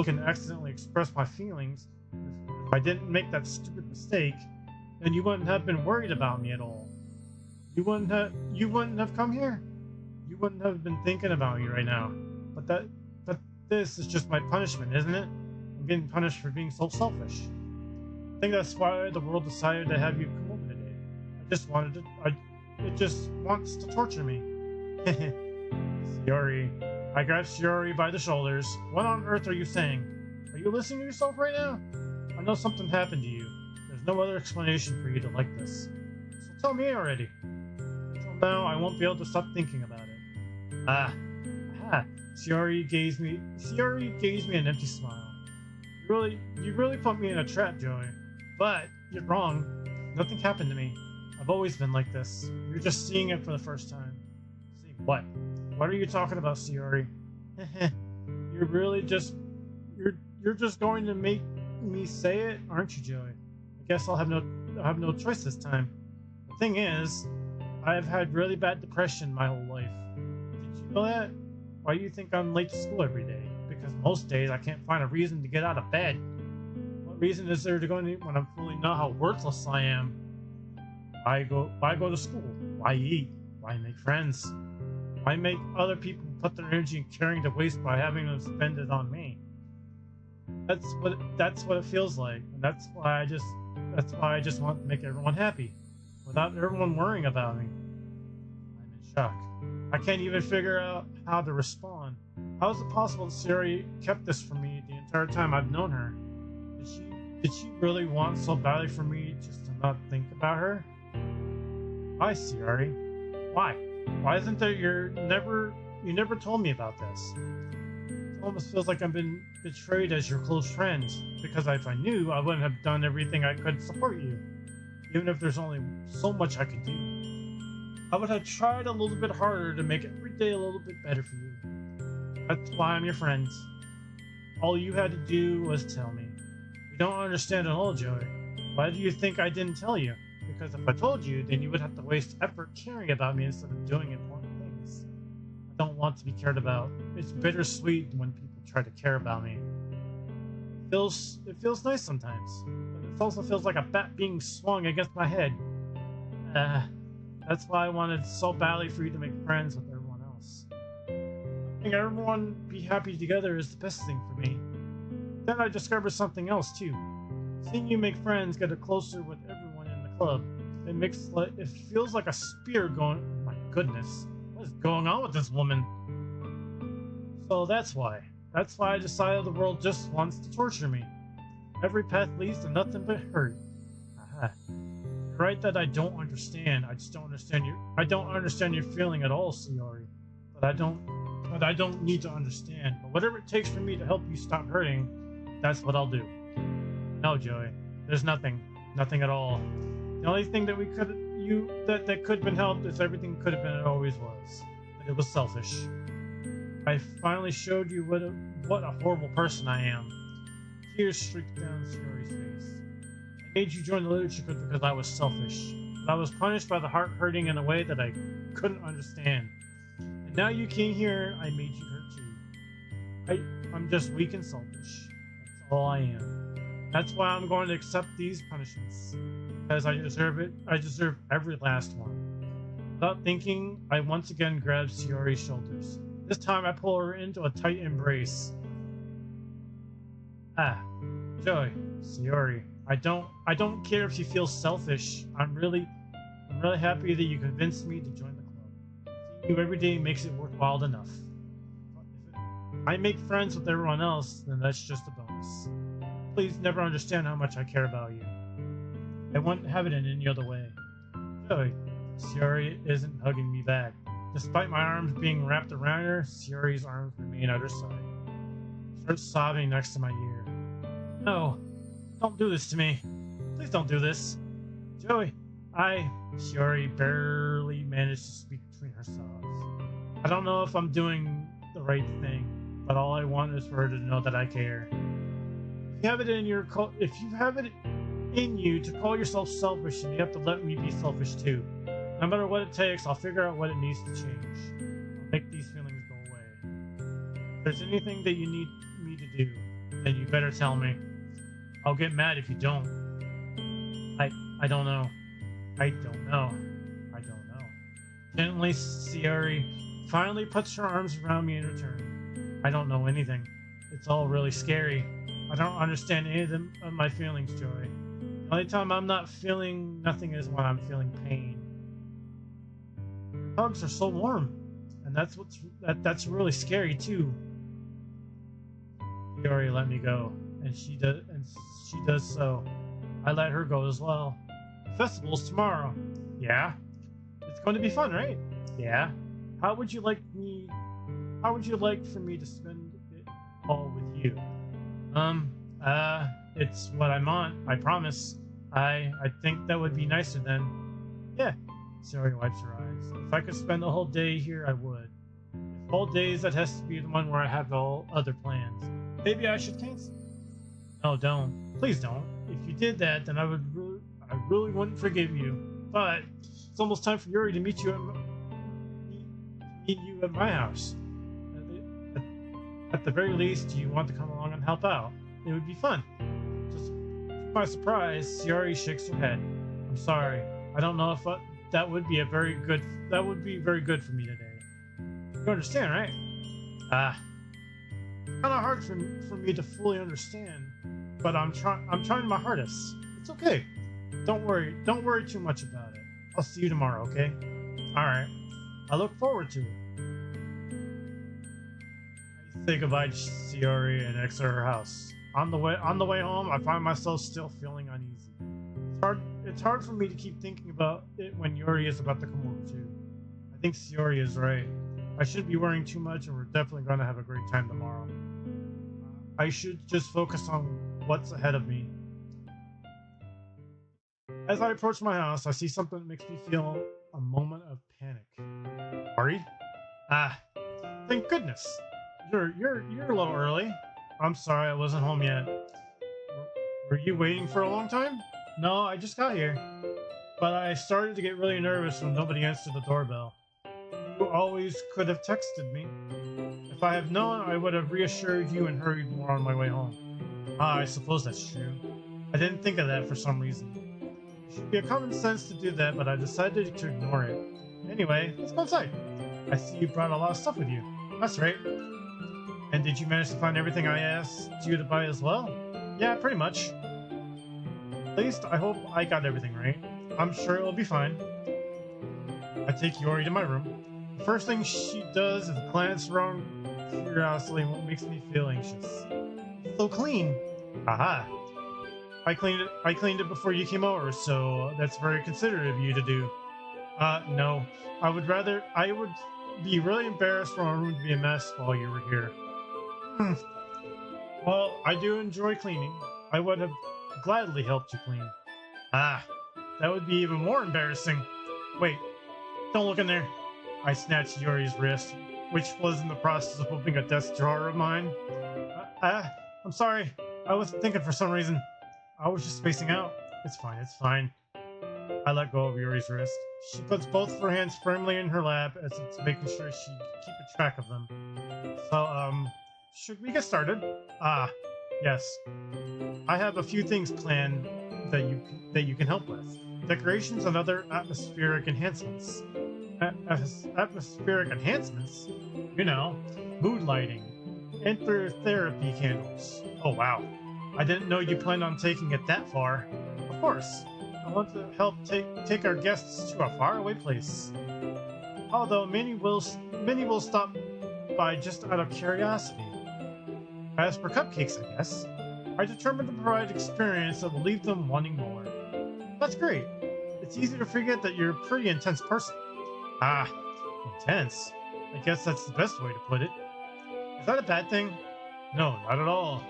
can accidentally express my feelings, if I didn't make that stupid mistake, then you wouldn't have been worried about me at all. You wouldn't have come here. You wouldn't have been thinking about me right now. But this is just my punishment, isn't it? I'm getting punished for being so selfish. I think that's why the world decided to have you come over today. It just wants to torture me. Yuri. I grabbed Yuri by the shoulders. What on earth are you saying? Are you listening to yourself right now? I know something happened to you. There's no other explanation for you to like this. So tell me already. Until now, I won't be able to stop thinking about it. Aha. Yuri gave me an empty smile. You really put me in a trap, Joey. But you're wrong. Nothing happened to me. I've always been like this. You're just seeing it for the first time. See what? What are you talking about, Yuri? You're just going to make me say it, aren't you, Joey? I guess I'll have no choice this time. The thing is, I've had really bad depression my whole life. Did you know that? Why do you think I'm late to school every day? Because most days I can't find a reason to get out of bed. What reason is there to go in when I'm fully know how worthless I am? Why go to school? Why eat? Why make friends? Why make other people put their energy in carrying to waste by having them spend it on me? That's what it feels like, and that's why I just want to make everyone happy, without everyone worrying about me. I'm in shock. I can't even figure out how to respond. How is it possible that Siri kept this from me the entire time I've known her? Did she really want so badly for me just to not think about her? Why, Siri? Why? Why isn't there you never told me about this? It almost feels like I've been betrayed as your close friend, because if I knew, I wouldn't have done everything I could to support you. Even if there's only so much I could do. I would have tried a little bit harder to make every day a little bit better for you. That's why I'm your friend. All you had to do was tell me. You don't understand at all, Joey. Why do you think I didn't tell you? Because if I told you, then you would have to waste effort caring about me instead of doing important things. I don't want to be cared about. It's bittersweet when people try to care about me. It feels nice sometimes, but it also feels like a bat being swung against my head. That's why I wanted so badly for you to make friends with everyone else. Having everyone be happy together is the best thing for me. Then I discovered something else too. Seeing you make friends, get closer with everyone in the club. It feels like a spear going. Oh my goodness, what is going on with this woman? So that's why I decided the world just wants to torture me. Every path leads to nothing but hurt. Aha. You're right that I don't understand. I just don't understand you. I don't understand your feeling at all, Sayori. But I don't need to understand. But whatever it takes for me to help you stop hurting, that's what I'll do. No, Joey. There's nothing at all. The only thing that that could have been helped is everything could have been it always was. But it was selfish. I finally showed you what a horrible person I am. Tears streaked down Sayori's face. I made you join the literature club because I was selfish. But I was punished by the heart hurting in a way that I couldn't understand. And now you came here, I made you hurt too. I'm just weak and selfish. That's all I am. That's why I'm going to accept these punishments. Because I deserve it. I deserve every last one. Without thinking, I once again grabbed Sayori's shoulders. This time I pull her into a tight embrace. Joey, Sayori, I don't care if you feel selfish. I'm really happy that you convinced me to join the club. Seeing you every day makes it worthwhile enough. If I make friends with everyone else, then that's just a bonus. Please never understand how much I care about you. I wouldn't have it in any other way. Joey, Sayori isn't hugging me back. Despite my arms being wrapped around her, Sayori's arms remain at her side. She starts sobbing next to my ear. No, don't do this to me. Please don't do this. Joey, Sayori barely managed to speak between her sobs. I don't know if I'm doing the right thing, but all I want is for her to know that I care. If you have it in you to call yourself selfish, and you have to let me be selfish too. No matter what it takes, I'll figure out what it needs to change. I'll make these feelings go away. If there's anything that you need me to do, then you better tell me. I'll get mad if you don't. I don't know. I don't know. Gently, Sayori finally puts her arms around me in return. I don't know anything. It's all really scary. I don't understand any of my feelings, Joey. The only time I'm not feeling nothing is when I'm feeling pain. Hugs are so warm, and that's really scary too. Sayori let me go, and she does so. I let her go as well. The festival's tomorrow. Yeah. It's going to be fun, right? Yeah. How would you like for me to spend it all with you? It's what I want, I promise. I think that would be nicer then. Yeah. Sayori wipes her eyes. If I could spend the whole day here, I would. If whole days, that has to be the one where I have all other plans. Maybe I should cancel. No, don't. Please don't. If you did that, then I really wouldn't forgive you. But it's almost time for Yuri to meet you at my house. At the very least, do you want to come along and help out? It would be fun. To my surprise, Sayori shakes her head. I'm sorry. I don't know if that would be very good for me today. You understand, right? Ah, kind of hard for me to fully understand, but I'm trying my hardest. It's okay. Don't worry too much about it. I'll see you tomorrow, okay? All right. I look forward to it. I say goodbye to Sayori and exit her house. On the way home, I find myself still feeling uneasy. It's hard for me to keep thinking about it when Yuri is about to come over too. I think Sayori is right. I shouldn't be worrying too much, and we're definitely going to have a great time tomorrow. I should just focus on what's ahead of me. As I approach my house, I see something that makes me feel a moment of panic. Worried? Ah, thank goodness. You're a little early. I'm sorry I wasn't home yet. Were you waiting for a long time? No, I just got here. But I started to get really nervous when nobody answered the doorbell. You always could have texted me. If I have known, I would have reassured you and hurried more on my way home. Ah, I suppose that's true. I didn't think of that for some reason. It should be a common sense to do that, but I decided to ignore it. Anyway, let's go inside. I see you brought a lot of stuff with you. That's right. And did you manage to find everything I asked you to buy as well? Yeah, pretty much. At least I hope I got everything right. I'm sure it'll be fine. I take Yori to my room. The first thing she does is glance around curiously, what makes me feel anxious. It's so clean. Aha. I cleaned it before you came over, so that's very considerate of you to do. No. I would be really embarrassed for my room to be a mess while you were here. Well, I do enjoy cleaning. I would have gladly helped you clean. Ah, that would be even more embarrassing. Wait, don't look in there. I snatched Yuri's wrist, which was in the process of opening a desk drawer of mine. I'm sorry. I wasn't thinking for some reason. I was just spacing out. It's fine, it's fine. I let go of Yuri's wrist. She puts both of her hands firmly in her lap as it's making sure she keep a track of them. So, should we get started? Ah, yes. I have a few things planned that you can help with. Decorations and other atmospheric enhancements. Atmospheric enhancements? You know, mood lighting. Therapy candles. Oh wow. I didn't know you planned on taking it that far. Of course. I want to help take our guests to a faraway place. Although many will stop by just out of curiosity. As for cupcakes, I guess, I determined to provide an experience that will leave them wanting more. That's great. It's easy to forget that you're a pretty intense person. Ah, intense. I guess that's the best way to put it. Is that a bad thing? No, not at all.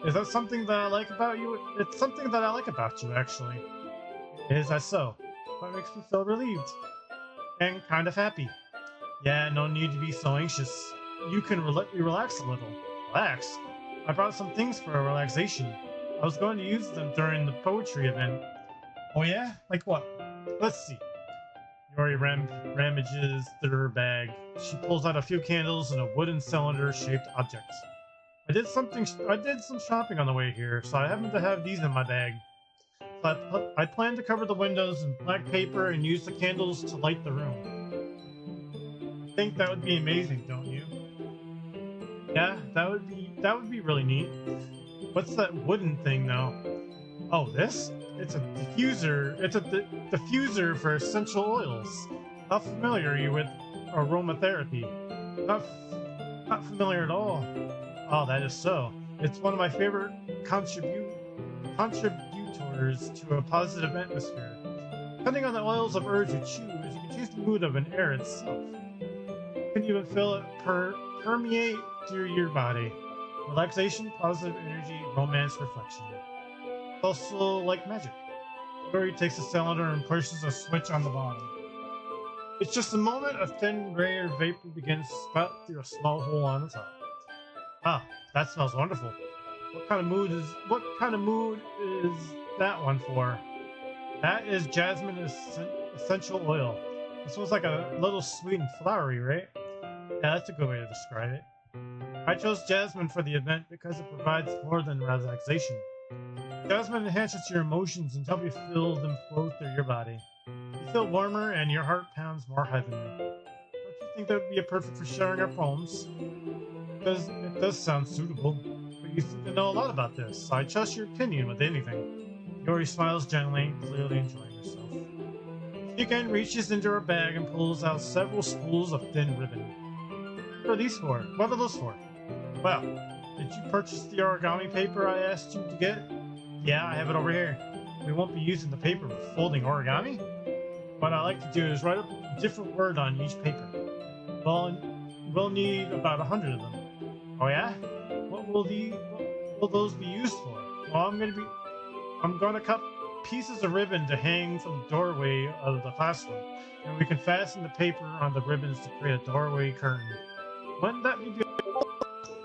Is that something that I like about you? It's something that I like about you, actually. Is that so? That makes me feel relieved. And kind of happy. Yeah, no need to be so anxious. You can relax a little. Relax? I brought some things for a relaxation. I was going to use them during the poetry event. Oh yeah? Like what? Let's see. Yori ramages through her bag. She pulls out a few candles and a wooden cylinder-shaped object. I did some shopping on the way here, so I happen to have these in my bag. So I plan to cover the windows in black paper and use the candles to light the room. I think that would be amazing, don't you? Yeah, that would be really neat. What's that wooden thing though? Oh, this? It's a diffuser. It's a diffuser for essential oils. How familiar are you with aromatherapy? Not familiar at all. Oh, that is so. It's one of my favorite contributors to a positive atmosphere. Depending on the oils of herbs you choose, you can change the mood of an air itself. You can even feel it permeate through your body. Relaxation, positive energy, romance, reflection. It's also like magic. Yuri takes a cylinder and pushes a switch on the bottom. It's just a moment, a thin gray or vapor begins to spout through a small hole on the top. Ah, that smells wonderful. What kind of mood is that one for? That is jasmine essential oil. It smells like a little sweet and flowery, right? Yeah, that's a good way to describe it. I chose jasmine for the event because it provides more than relaxation. Jasmine enhances your emotions and helps you feel them flow through your body. You feel warmer and your heart pounds more heavily. Don't you think that would be a perfect for sharing our poems? Because it does sound suitable, but you seem to know a lot about this, so I trust your opinion with anything. Yori smiles gently, clearly enjoying herself. She again reaches into her bag and pulls out several spools of thin ribbon. What are these for? What are those for? Well, did you purchase the origami paper I asked you to get? Yeah, I have it over here. We won't be using the paper for folding origami. What I like to do is write a different word on each paper. We'll need about 100 of them. Oh yeah? What will those be used for? Well, I'm gonna cut pieces of ribbon to hang from the doorway of the classroom, and we can fasten the paper on the ribbons to create a doorway curtain. Wouldn't that be beautiful?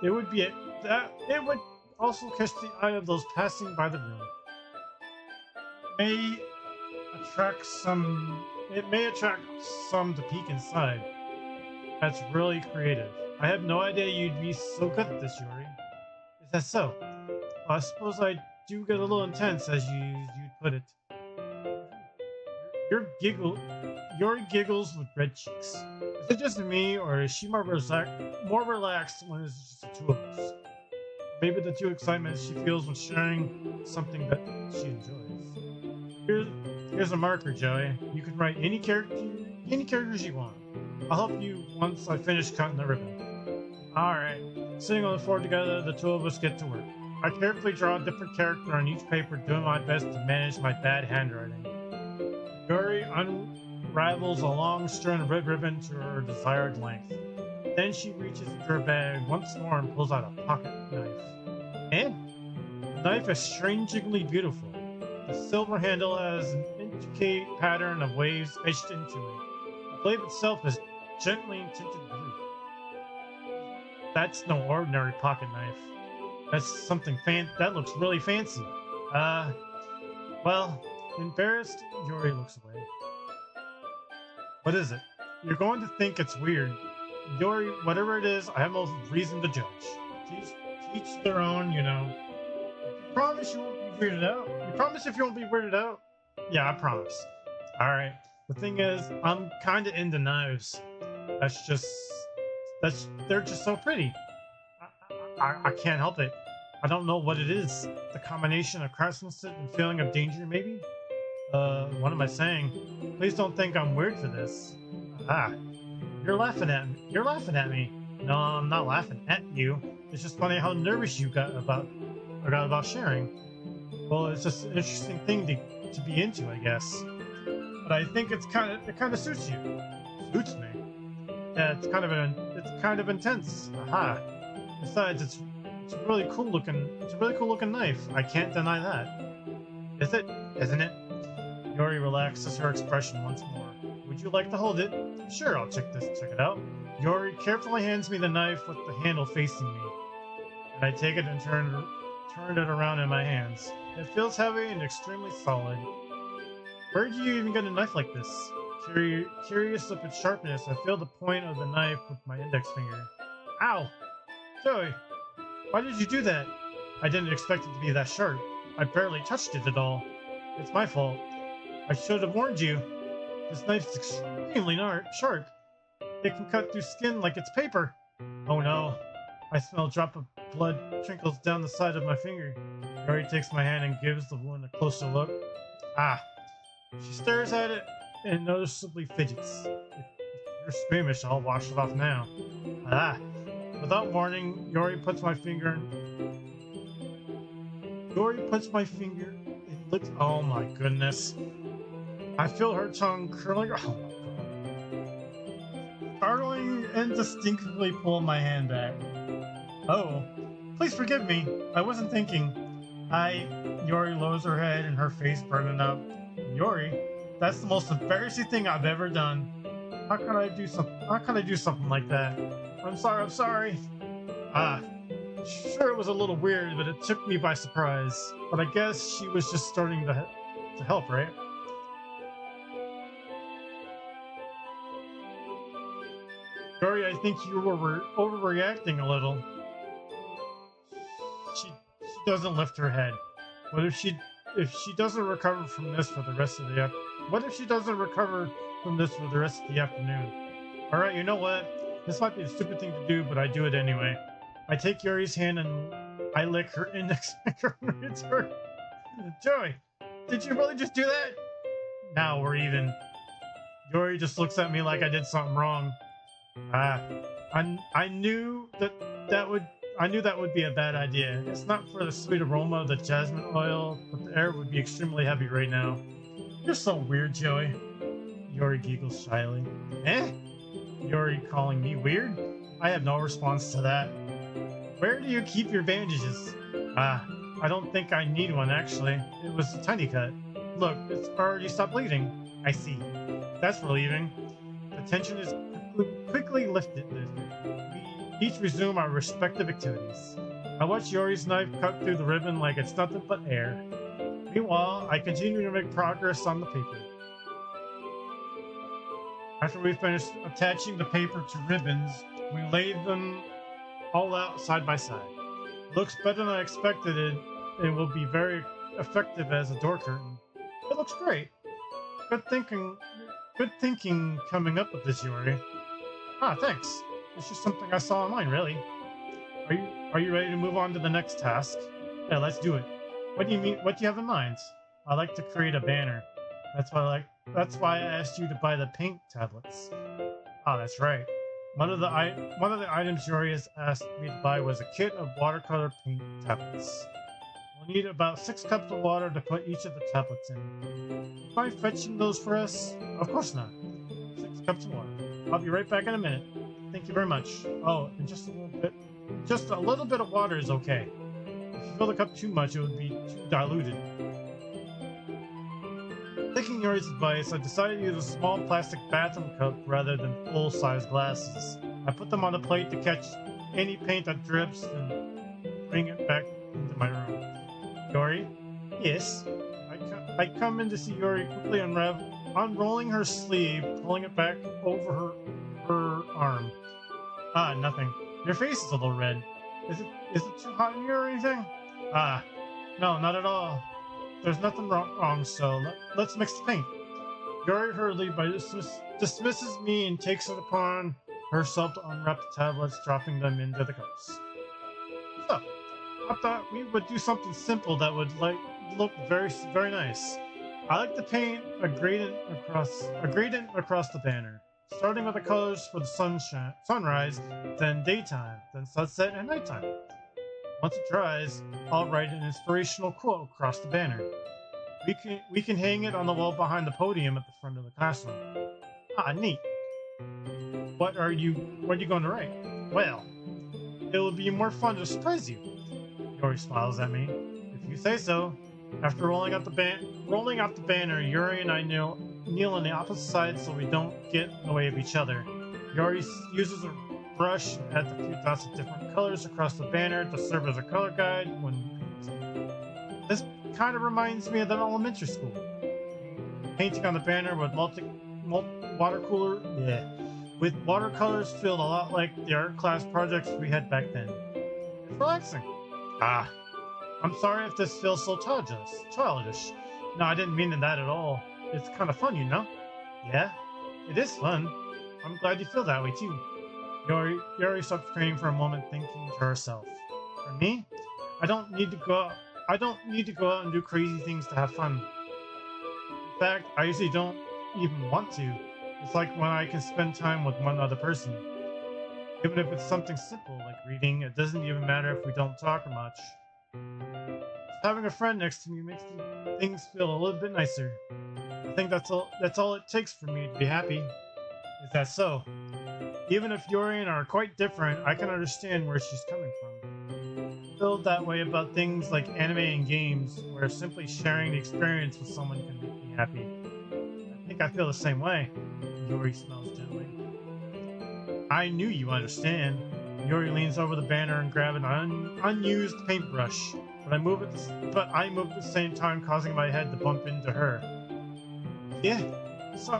It would be it would also catch the eye of those passing by the room. May attract some. It may attract some to peek inside. That's really creative. I have no idea you'd be so good at this, Yuri. Is that so? Well, I suppose I do get a little intense, as you'd put it. Yuri giggles with red cheeks. Is it just me, or is she more relaxed when it's just the two of us? Maybe the two excitements she feels when sharing something that she enjoys. Here's a marker, Joey. You can write any characters you want. I'll help you once I finish cutting the ribbon. Alright. Sitting on the floor together, the two of us get to work. I carefully draw a different character on each paper, doing my best to manage my bad handwriting. Yuri unravels a long strand of red ribbon to her desired length. Then she reaches into her bag once more and pulls out a pocket knife. And the knife is strangely beautiful. The silver handle has an intricate pattern of waves etched into it. The blade itself is gently tinted blue. That's no ordinary pocket knife. That's something that looks really fancy. Well, embarrassed, Yuri looks away. What is it? You're going to think it's weird. Yuri, whatever it is, I have no reason to judge. Teach their own, you know. You promise you won't be weirded out? You promise if you won't be weirded out? Yeah, I promise. Alright. The thing is, I'm kinda into knives. They're just so pretty. I can't help it. I don't know what it is. The combination of craftsmanship and feeling of danger, maybe? What am I saying? Please don't think I'm weird for this. You're laughing at me. You're laughing at me. No, I'm not laughing at you. It's just funny how nervous you got about sharing. Well, it's just an interesting thing to be into, I guess. But I think it kind of suits you. Suits me. Yeah, it's kind of intense. Aha. Besides, it's a really cool looking knife. I can't deny that. Is it? Isn't it? Yuri relaxes her expression once more. Would you like to hold it? Sure, I'll check it out. Yuri carefully hands me the knife with the handle facing me, and I take it and turn it around in my hands. It feels heavy and extremely solid. Where did you even get a knife like this? Curious of its sharpness, I feel the point of the knife with my index finger. Ow! Joey, why did you do that? I didn't expect it to be that sharp. I barely touched it at all. It's my fault. I should have warned you. This knife's extremely sharp. It can cut through skin like it's paper. Oh no. I smell a drop of blood trickles down the side of my finger. Yuri takes my hand and gives the wound a closer look. Ah. She stares at it and noticeably fidgets. If you're squeamish, I'll wash it off now. Ah. Without warning, Yuri puts my finger in lips. Oh my goodness. I feel her tongue curling. Oh my god. Startling and distinctly pull my hand back. Oh, please forgive me. I wasn't thinking. Yuri lowers her head and her face burning up. Yuri, that's the most embarrassing thing I've ever done. How could I do something like that? I'm sorry. Sure, it was a little weird, but it took me by surprise. But I guess she was just starting to help, right? Yuri, I think you were overreacting a little. She doesn't lift her head. What if she doesn't recover from this for the rest of the what if she doesn't recover from this for the rest of the afternoon? All right, you know what? This might be a stupid thing to do, but I do it anyway. I take Yuri's hand and I lick her index finger. It's her. Joey, did you really just do that? Now we're even. Yuri just looks at me like I did something wrong. Ah, I knew that would be a bad idea. It's not for the sweet aroma of the jasmine oil, but the air would be extremely heavy right now. You're so weird, Joey. Yuri giggles shyly. Eh? Yuri calling me weird? I have no response to that. Where do you keep your bandages? Ah, I don't think I need one actually. It was a tiny cut. Look, it's already stopped bleeding. I see. That's relieving. The tension is quickly lifted. We each resume our respective activities. I watch Yuri's knife cut through the ribbon like it's nothing but air. Meanwhile, I continue to make progress on the paper. After we finish attaching the paper to ribbons, we lay them all out side by side. It looks better than I expected it. It will be very effective as a door curtain. It looks great. Good thinking coming up with this, Yuri. Ah, thanks. It's just something I saw online, really. Are you ready to move on to the next task? Yeah, let's do it. What do you mean? What do you have in mind? I like to create a banner. That's why I asked you to buy the paint tablets. Ah, that's right. One of the items Yuri has asked me to buy was a kit of watercolor paint tablets. We'll need about 6 cups of water to put each of the tablets in. You mind fetching those for us? Of course not. 6 cups of water. I'll be right back in a minute. Thank you very much. Oh, and just a little bit of water is okay. If you fill the cup too much, it would be too diluted. Taking Yuri's advice, I decided to use a small plastic bathroom cup rather than full-size glasses. I put them on a plate to catch any paint that drips and bring it back into my room. Yuri? Yes? I come in to see Yuri quickly unrolling her sleeve, pulling it back over her arm. Ah, nothing. Your face is a little red. Is it too hot in here or anything? Ah, no, not at all. There's nothing wrong, so let's mix the paint. Yuri hurriedly dismisses me and takes it upon herself to unwrap the tablets, dropping them into the cups. So, I thought we would do something simple that would look very, very nice. I like to paint a gradient across the banner, starting with the colors for the sunrise, then daytime, then sunset and nighttime. Once it dries, I'll write an inspirational quote across the banner. We can hang it on the wall behind the podium at the front of the classroom. Ah, neat. What are you going to write? Well, it will be more fun to surprise you. Yuri smiles at me. If you say so. After rolling out the banner, Yuri and I kneel on the opposite side so we don't get in the way of each other. Yuri uses a brush and adds a few dots of different colors across the banner to serve as a color guide when you paint. This kind of reminds me of the elementary school. Painting on the banner with watercolors feel a lot like the art class projects we had back then. It's relaxing. Ah, I'm sorry if this feels so childish. No, I didn't mean that at all. It's kind of fun, you know? Yeah, it is fun. I'm glad you feel that way too. Yuri stops praying for a moment, thinking to herself. For me, I don't need to go out and do crazy things to have fun. In fact, I usually don't even want to. It's like when I can spend time with one other person. Even if it's something simple like reading, it doesn't even matter if we don't talk much. Just having a friend next to me makes things feel a little bit nicer. I think that's all it takes for me to be happy. Is that so? Even if Yuri and I are quite different, I can understand where she's coming from. I feel that way about things like anime and games, where simply sharing the experience with someone can make me happy. I think I feel the same way. Yuri smells gently. I knew you understand. Yuri leans over the banner and grabs an unused paintbrush, but I move at the same time, causing my head to bump into her. Yeah,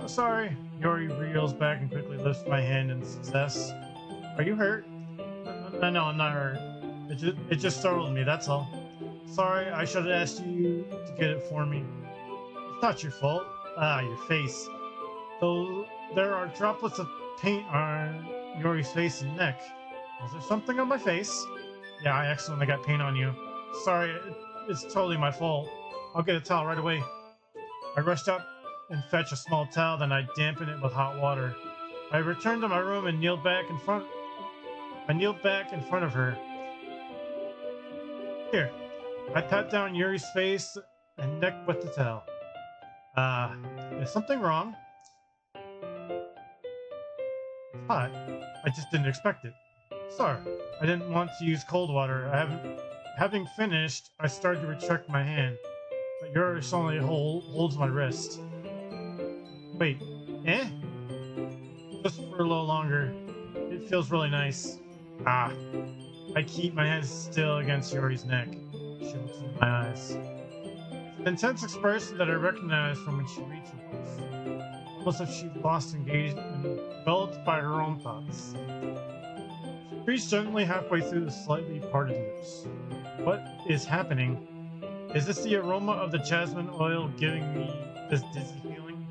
sorry. Yuri reels back and quickly lifts my hand in success. Are you hurt? No, I'm not hurt. It just startled me, that's all. Sorry, I should have asked you to get it for me. It's not your fault. Ah, your face. So there are droplets of paint on Yori's face and neck. Is there something on my face? Yeah, I accidentally got paint on you. Sorry, it's totally my fault. I'll get a towel right away. I rushed out and fetched a small towel, then I dampened it with hot water. I returned to my room and kneeled back in front. I kneeled back in front of her. Here, I pat down Yuri's face and neck with the towel. Is something wrong? It's hot. I just didn't expect it. Sorry, I didn't want to use cold water. Having finished, I started to retract my hand, but Yuri suddenly holds my wrist. Wait, eh? Just for a little longer. It feels really nice. Ah. I keep my hands still against Yuri's neck. She looks in my eyes. It's an intense expression that I recognize from when she reads her books. Almost as if she lost engagement, enveloped by her own thoughts. She breathes gently halfway through the slightly parted lips. What is happening? Is this the aroma of the jasmine oil giving me this dizzy feeling?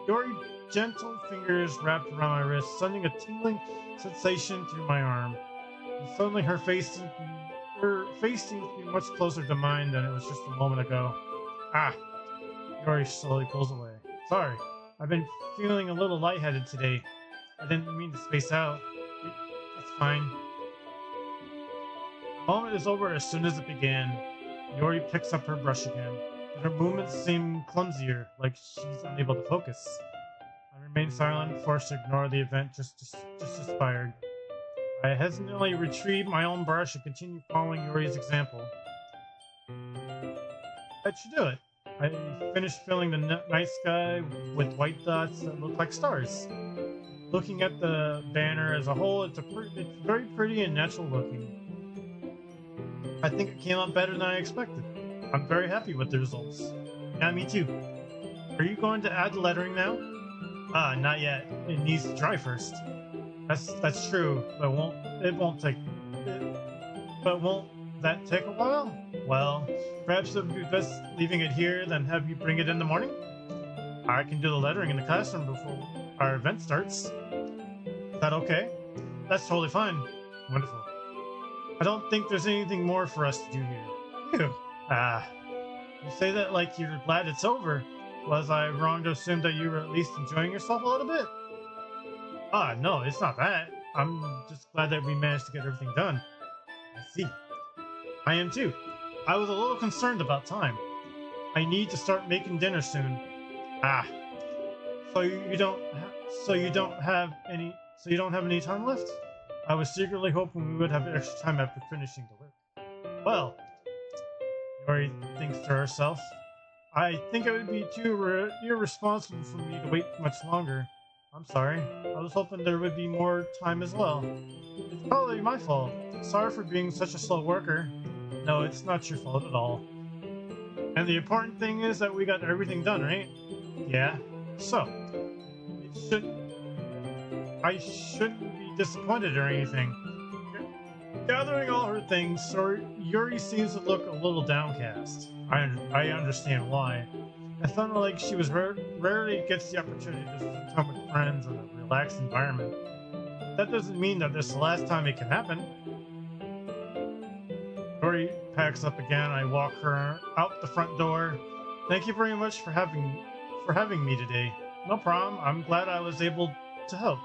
Yuri gentle fingers wrapped around my wrist, sending a tingling sensation through my arm. And suddenly her face seemed to be much closer to mine than it was just a moment ago. Ah! Yuri slowly pulls away. Sorry, I've been feeling a little lightheaded today. I didn't mean to space out. It's fine. The moment is over as soon as it began. Yuri picks up her brush again, but her movements seem clumsier, like she's unable to focus. I remain silent, forced to ignore the event just aspired. I hesitantly retrieve my own brush and continue following Yuri's example. That should do it. I finished filling the night sky with white dots that look like stars. Looking at the banner as a whole, it's very pretty and natural looking. I think it came out better than I expected. I'm very happy with the results. Yeah, me too. Are you going to add the lettering now? Not yet. It needs to dry first. That's true, but won't that take a while? Well, perhaps it would be best leaving it here than have you bring it in the morning? I can do the lettering in the classroom before our event starts. Is that okay? That's totally fine. Wonderful. I don't think there's anything more for us to do here. Phew. You say that like you're glad it's over. Was I wrong to assume that you were at least enjoying yourself a little bit? No, it's not that. I'm just glad that we managed to get everything done. I see. I am too. I was a little concerned about time. I need to start making dinner soon. So you don't have any time left? I was secretly hoping we would have extra time after finishing the work. Well, Yuri thinks to herself, I think it would be too irresponsible for me to wait much longer. I'm sorry. I was hoping there would be more time as well. It's probably my fault. Sorry for being such a slow worker. No, it's not your fault at all. And the important thing is that we got everything done, right? Yeah. So, I shouldn't be disappointed or anything. Gathering all her things, Yuri seems to look a little downcast. I understand why. It sounded like she rarely gets the opportunity to spend time with friends in a relaxed environment. That doesn't mean that this is the last time it can happen. Yuri packs up again. I walk her out the front door. Thank you very much for having me today. No problem. I'm glad I was able to help.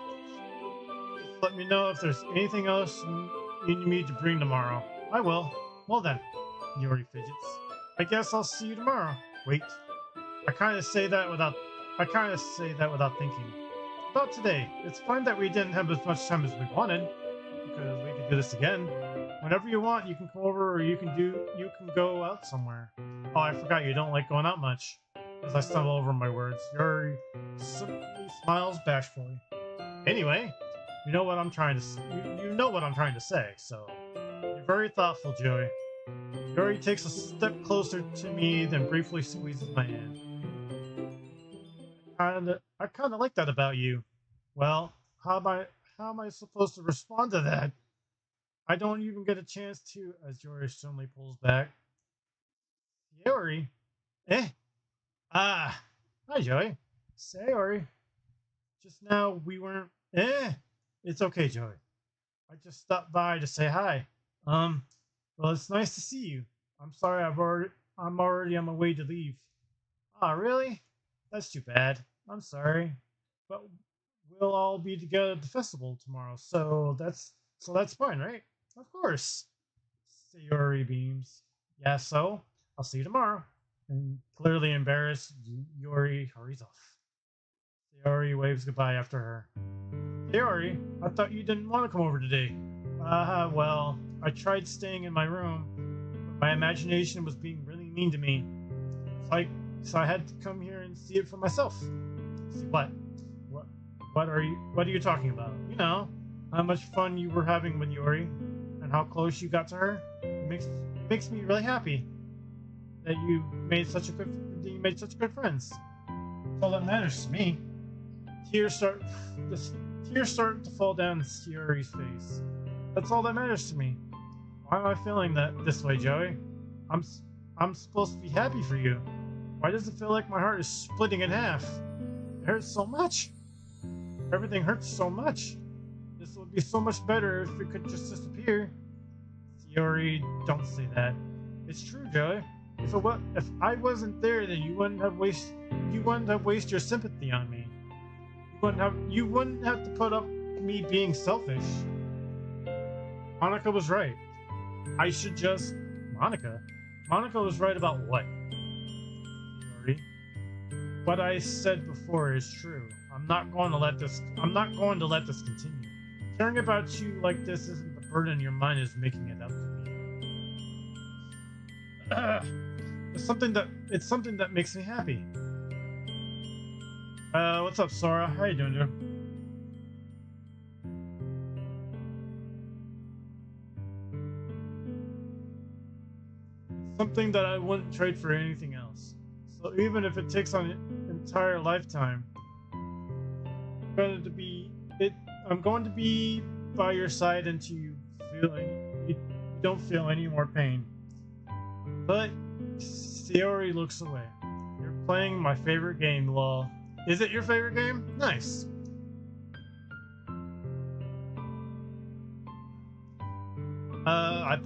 Just let me know if there's anything else you need me to bring tomorrow. I will. Well then, Yuri fidgets. I guess I'll see you tomorrow. Wait. I kind of say that without thinking. About today, it's fine that we didn't have as much time as we wanted, because we could do this again. Whenever you want, you can come over, or you can go out somewhere. Oh, I forgot you don't like going out much. As I stumble over my words, Yuri simply smiles bashfully. Anyway, you know what I'm trying to say. So you're very thoughtful, Joey. Yuri takes a step closer to me, then briefly squeezes my hand. I kind of like that about you. Well, how am I supposed to respond to that? I don't even get a chance to, as Yori suddenly pulls back. Yori? Eh? Ah! Hi, Joey. Sayori. Just now we weren't. Eh! It's okay, Joey. I just stopped by to say hi. Um, well, it's nice to see you. I'm sorry I'm already on my way to leave. Ah, really? That's too bad. I'm sorry. But we'll all be together at the festival tomorrow, so that's fine, right? Of course. Sayori beams. Yeah, so I'll see you tomorrow. And clearly embarrassed, Yori hurries off. Sayori waves goodbye after her. Sayori, I thought you didn't want to come over today. Well, I tried staying in my room, but my imagination was being really mean to me. So I had to come here and see it for myself. See what? What? What are you talking about? You know, how much fun you were having with Yori, and how close you got to her. It makes me really happy that you made such good friends. That's all that matters to me. Tears start the tears start to fall down Sayori's face. That's all that matters to me. Why am I feeling this way, Joey? I'm I'm supposed to be happy for you. Why does it feel like my heart is splitting in half? It hurts so much. Everything hurts so much. This would be so much better if it could just disappear. Sayori, don't say that. It's true, Joey. If I wasn't there, then you wouldn't have wasted your sympathy on me. You wouldn't have to put up with me being selfish. Monica was right. I should just Monica. Monica was right about what? Sorry. What I said before is true. I'm not going to let this continue. Caring about you like this isn't the burden your mind is making it up to me. It's something that makes me happy. What's up, Sora? How you doing, dude? It's something that I wouldn't trade for anything else. So even if it takes on an entire lifetime, I'm going to be by your side until you don't feel any more pain. But Sayori looks away. You're playing my favorite game, lol. Is it your favorite game? Nice. I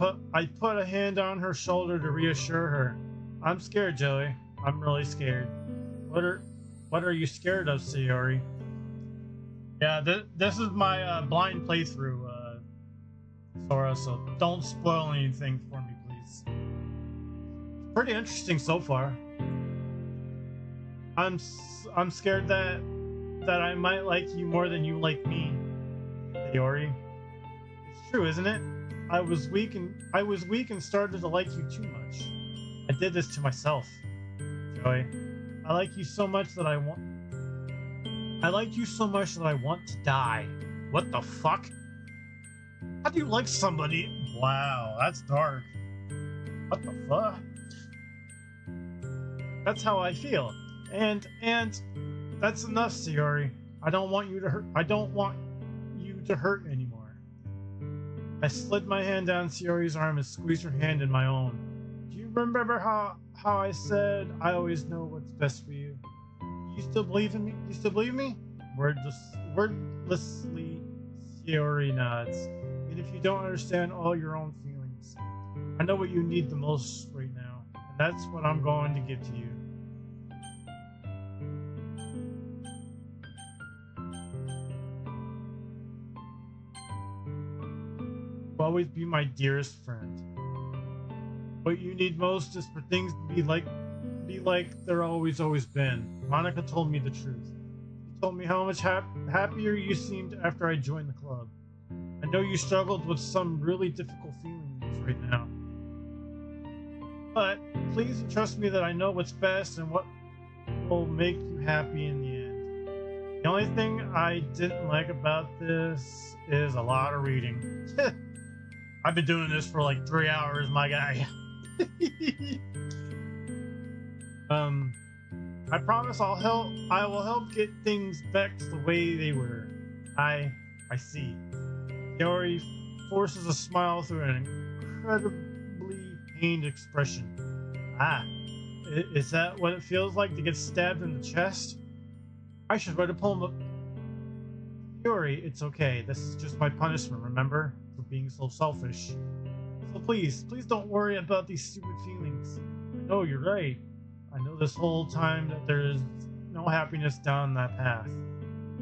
put a hand on her shoulder to reassure her. I'm scared, Joey. I'm really scared. What are you scared of, Sayori? Yeah, this is my blind playthrough, Sora, so don't spoil anything for me, please. Pretty interesting so far. I'm scared that I might like you more than you like me, Sayori. It's true, isn't it? I was weak and started to like you too much. I did this to myself, Joey. I like you so much that I want to die. What the fuck? How do you like somebody? Wow, that's dark. What the fuck? That's how I feel. And that's enough, Sayori. I don't want you to hurt anymore. I slid my hand down Sayori's arm and squeezed her hand in my own. Do you remember how I said I always know what's best for you? You still believe in me? You still believe me? Wordlessly, Sayori nods. And if you don't understand all your own feelings, I know what you need the most right now, and that's what I'm going to give to you. You'll always be my dearest friend. What you need most is for things to be like they're always been. Monica told me the truth. She told me how much happier you seemed after I joined the club. I know you struggled with some really difficult feelings right now. But please trust me that I know what's best and what will make you happy in the end. The only thing I didn't like about this is a lot of reading. I've been doing this for like 3 hours, my guy. I promise I will help get things back to the way they were. I see. Sayori forces a smile through an incredibly pained expression. Ah, is that what it feels like to get stabbed in the chest? I should write a poem of Yuri. It's okay. This is just my punishment, remember? For being so selfish. So please don't worry about these stupid feelings. I know you're right. I know this whole time that there's no happiness down that path.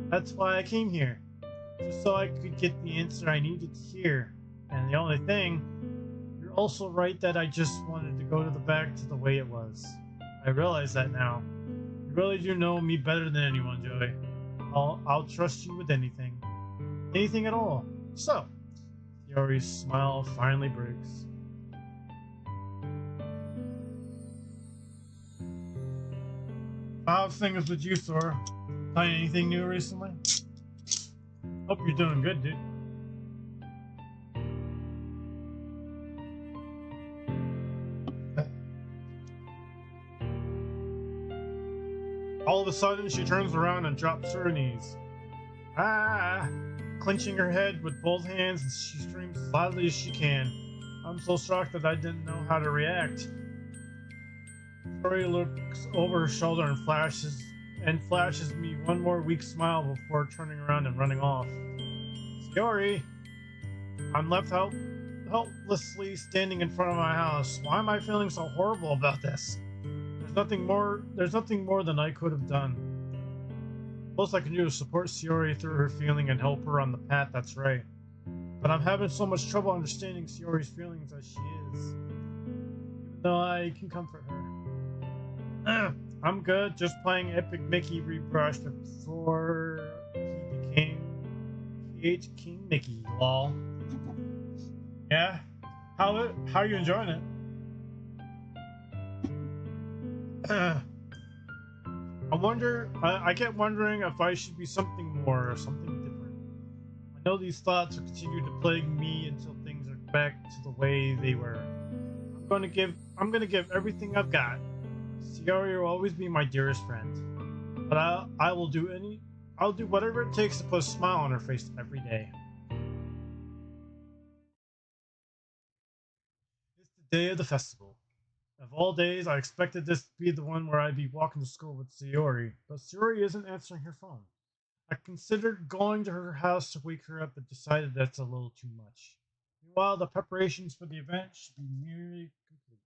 That's why I came here. Just so I could get the answer I needed to hear. And the only thing, you're also right that I just wanted to go to the back to the way it was. I realize that now. You really do know me better than anyone, Joey. I'll trust you with anything. Anything at all. So, Yori's smile finally breaks. How's things with you, Thor? Playing anything new recently? Hope you're doing good, dude. All of a sudden, she turns around and drops to her knees. Ah! Clenching her head with both hands, she screams as loudly as she can. I'm so shocked that I didn't know how to react. Tori looks over her shoulder and flashes me one more weak smile before turning around and running off. Tori, I'm left helplessly standing in front of my house. Why am I feeling so horrible about this? There's nothing more than I could have done. Most I can do is support Shiori through her feeling and help her on the path that's right. But I'm having so much trouble understanding Shiori's feelings as she is. Even though I can comfort her. I'm good, just playing Epic Mickey rebrushed before he became PH King Mickey, lol. Yeah? How are you enjoying it? I kept wondering if I should be something more or something different. I know these thoughts will continue to plague me until things are back to the way they were. I'm gonna give everything I've got. Shiori will always be my dearest friend. But I'll do whatever it takes to put a smile on her face every day. It's the day of the festival. Of all days, I expected this to be the one where I'd be walking to school with Shiori, but Shiori isn't answering her phone. I considered going to her house to wake her up, but decided that's a little too much. Meanwhile, the preparations for the event should be nearly complete.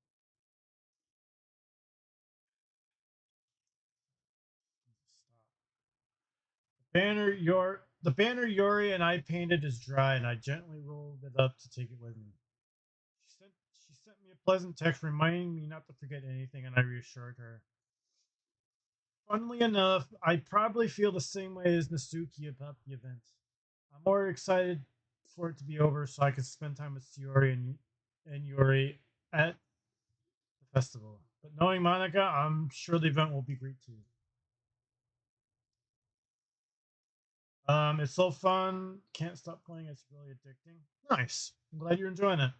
The banner Yori and I painted is dry, and I gently rolled it up to take it with me. She sent me a pleasant text reminding me not to forget anything, and I reassured her. Funnily enough, I probably feel the same way as Nasuki about the event. I'm more excited for it to be over so I can spend time with Shiori and Yuri at the festival. But knowing Monica, I'm sure the event will be great too. It's so fun. Can't stop playing. It's really addicting. Nice. I'm glad you're enjoying it.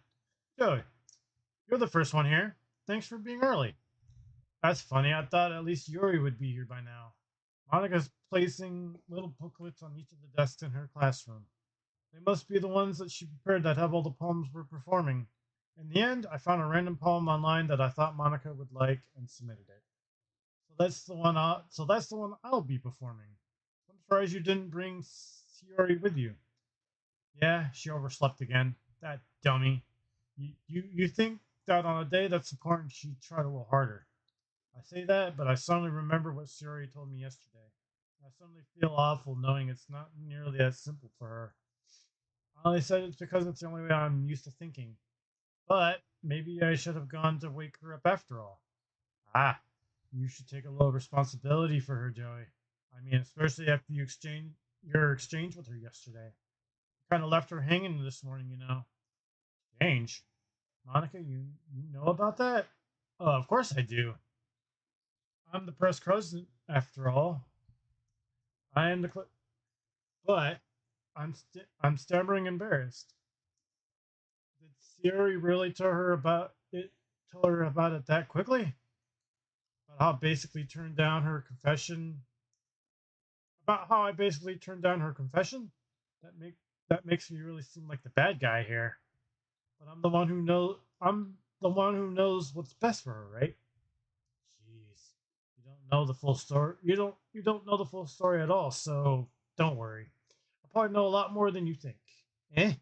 Joey, you're the first one here. Thanks for being early. That's funny. I thought at least Yuri would be here by now. Monica's placing little booklets on each of the desks in her classroom. They must be the ones that she prepared that have all the poems we're performing. In the end, I found a random poem online that I thought Monica would like and submitted it. So that's the one I'll be performing. I'm surprised you didn't bring Shiori with you. Yeah, she overslept again. That dummy. You think that on a day that's important she'd try a little harder. I say that, but I suddenly remember what Shiori told me yesterday. I suddenly feel awful knowing it's not nearly as simple for her. I only said it's because it's the only way I'm used to thinking. But maybe I should have gone to wake her up after all. Ah, you should take a little responsibility for her, Joey. I mean, especially after your exchange with her yesterday. You kind of left her hanging this morning, you know. Exchange? Monica, you know about that? Oh, of course I do. I'm the press president, after all. I am the but I'm stammering embarrassed. Did Siri really tell her about it that quickly? About how I basically turned down her confession? About how I basically turned down her confession? That make That makes me really seem like the bad guy here. But I'm the one who knows what's best for her, right? Jeez. You don't know the full story. You don't know the full story at all, so don't worry. I probably know a lot more than you think. Eh?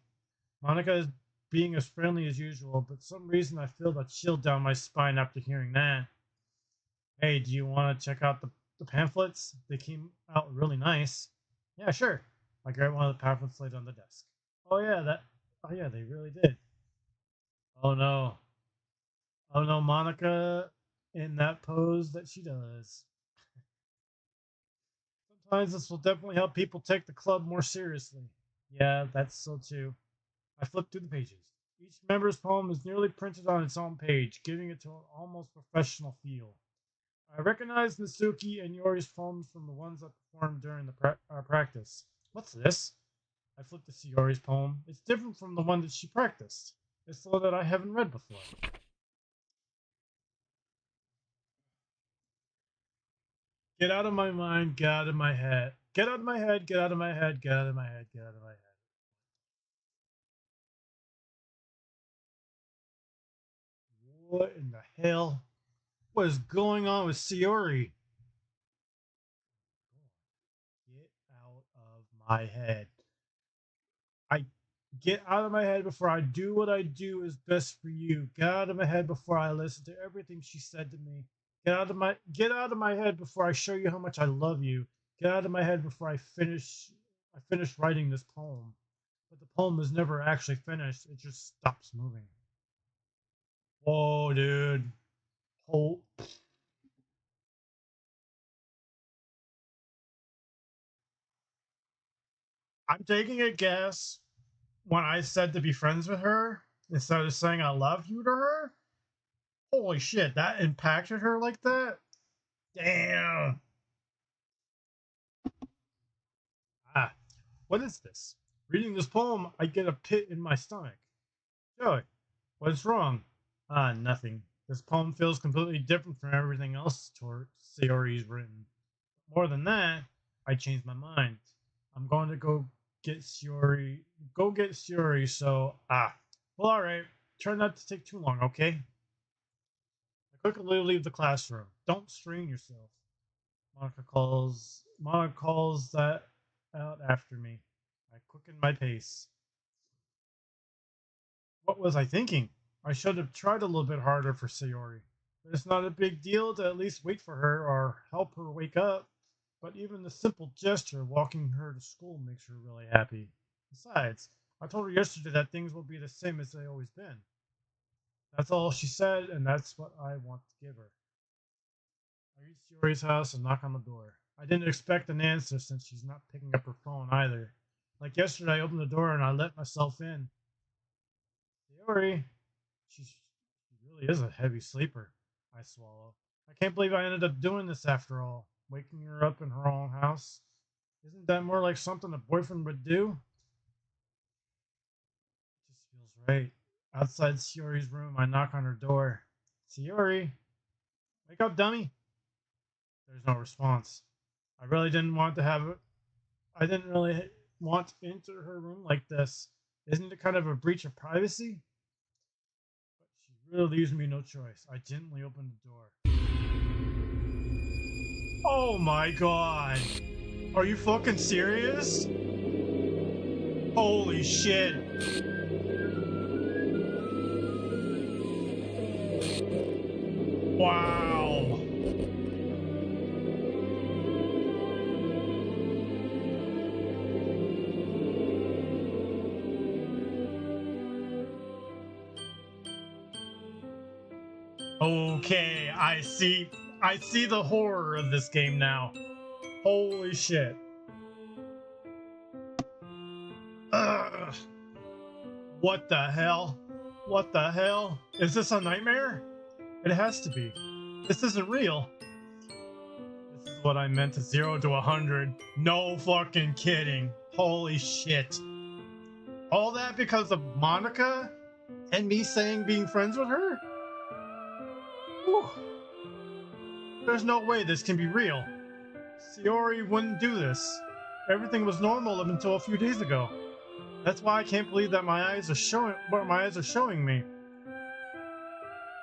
Monica is being as friendly as usual, but for some reason I feel a chill down my spine after hearing that. Hey, do you want to check out the pamphlets? They came out really nice. Yeah, sure. I grabbed one of the pamphlets laid on the desk. Oh yeah, that. Oh yeah, they really did. Oh no. Oh no, Monica in that pose that she does. Sometimes this will definitely help people take the club more seriously. Yeah, that's so too. I flipped through the pages. Each member's poem is nearly printed on its own page, giving it to an almost professional feel. I recognize Nasuki and Yori's poems from the ones I performed during our practice. What's this? I flipped to see Yori's poem. It's different from the one that she practiced. It's the one that I haven't read before. Get out of my mind, get out of my head. Get out of my head, get out of my head, get out of my head, get out of my head. What in the hell? What is going on with Sayori? Get out of my head. I get out of my head before I do what I do is best for you. Get out of my head before I listen to everything she said to me. Get out of my head before I show you how much I love you. Get out of my head before I finish writing this poem. But the poem is never actually finished. It just stops moving. Whoa, dude. Oh, I'm taking a guess when I said to be friends with her instead of saying I love you to her. Holy shit, that impacted her like that? Damn. Ah, what is this? Reading this poem, I get a pit in my stomach. Joey, what's wrong? Ah, nothing. This poem feels completely different from everything else Sayori's written. More than that, I changed my mind. I'm going to get Sayori. Go get Sayori. Well, all right. Try not to take too long, okay? I quickly leave the classroom. Don't strain yourself. Monica calls that out after me. I quicken my pace. What was I thinking? I should have tried a little bit harder for Sayori. It's not a big deal to at least wait for her or help her wake up, but even the simple gesture walking her to school makes her really happy. Besides, I told her yesterday that things will be the same as they always been. That's all she said, and that's what I want to give her. I reach Sayori's house and knock on the door. I didn't expect an answer since she's not picking up her phone either. Like yesterday, I opened the door and I let myself in. Sayori, she really is a heavy sleeper. I swallow. I can't believe I ended up doing this after all. Waking her up in her own house. Isn't that more like something a boyfriend would do? It just feels right. Outside Sayori's room, I knock on her door. Sayori, wake up, dummy. There's no response. I really didn't want to have it. I didn't really want to enter her room like this. Isn't it kind of a breach of privacy? But she really leaves me no choice. I gently open the door. Oh my god. Are you fucking serious? Holy shit. Wow. Okay, I see the horror of this game now. Holy shit. Ugh. What the hell? What the hell? Is this a nightmare? It has to be. This isn't real. This is what I meant to 0 to 100. No fucking kidding. Holy shit. All that because of Monica and me saying being friends with her? Whew. There's no way this can be real. Sayori wouldn't do this. Everything was normal up until a few days ago. That's why I can't believe that my eyes are showing what my eyes are showing me.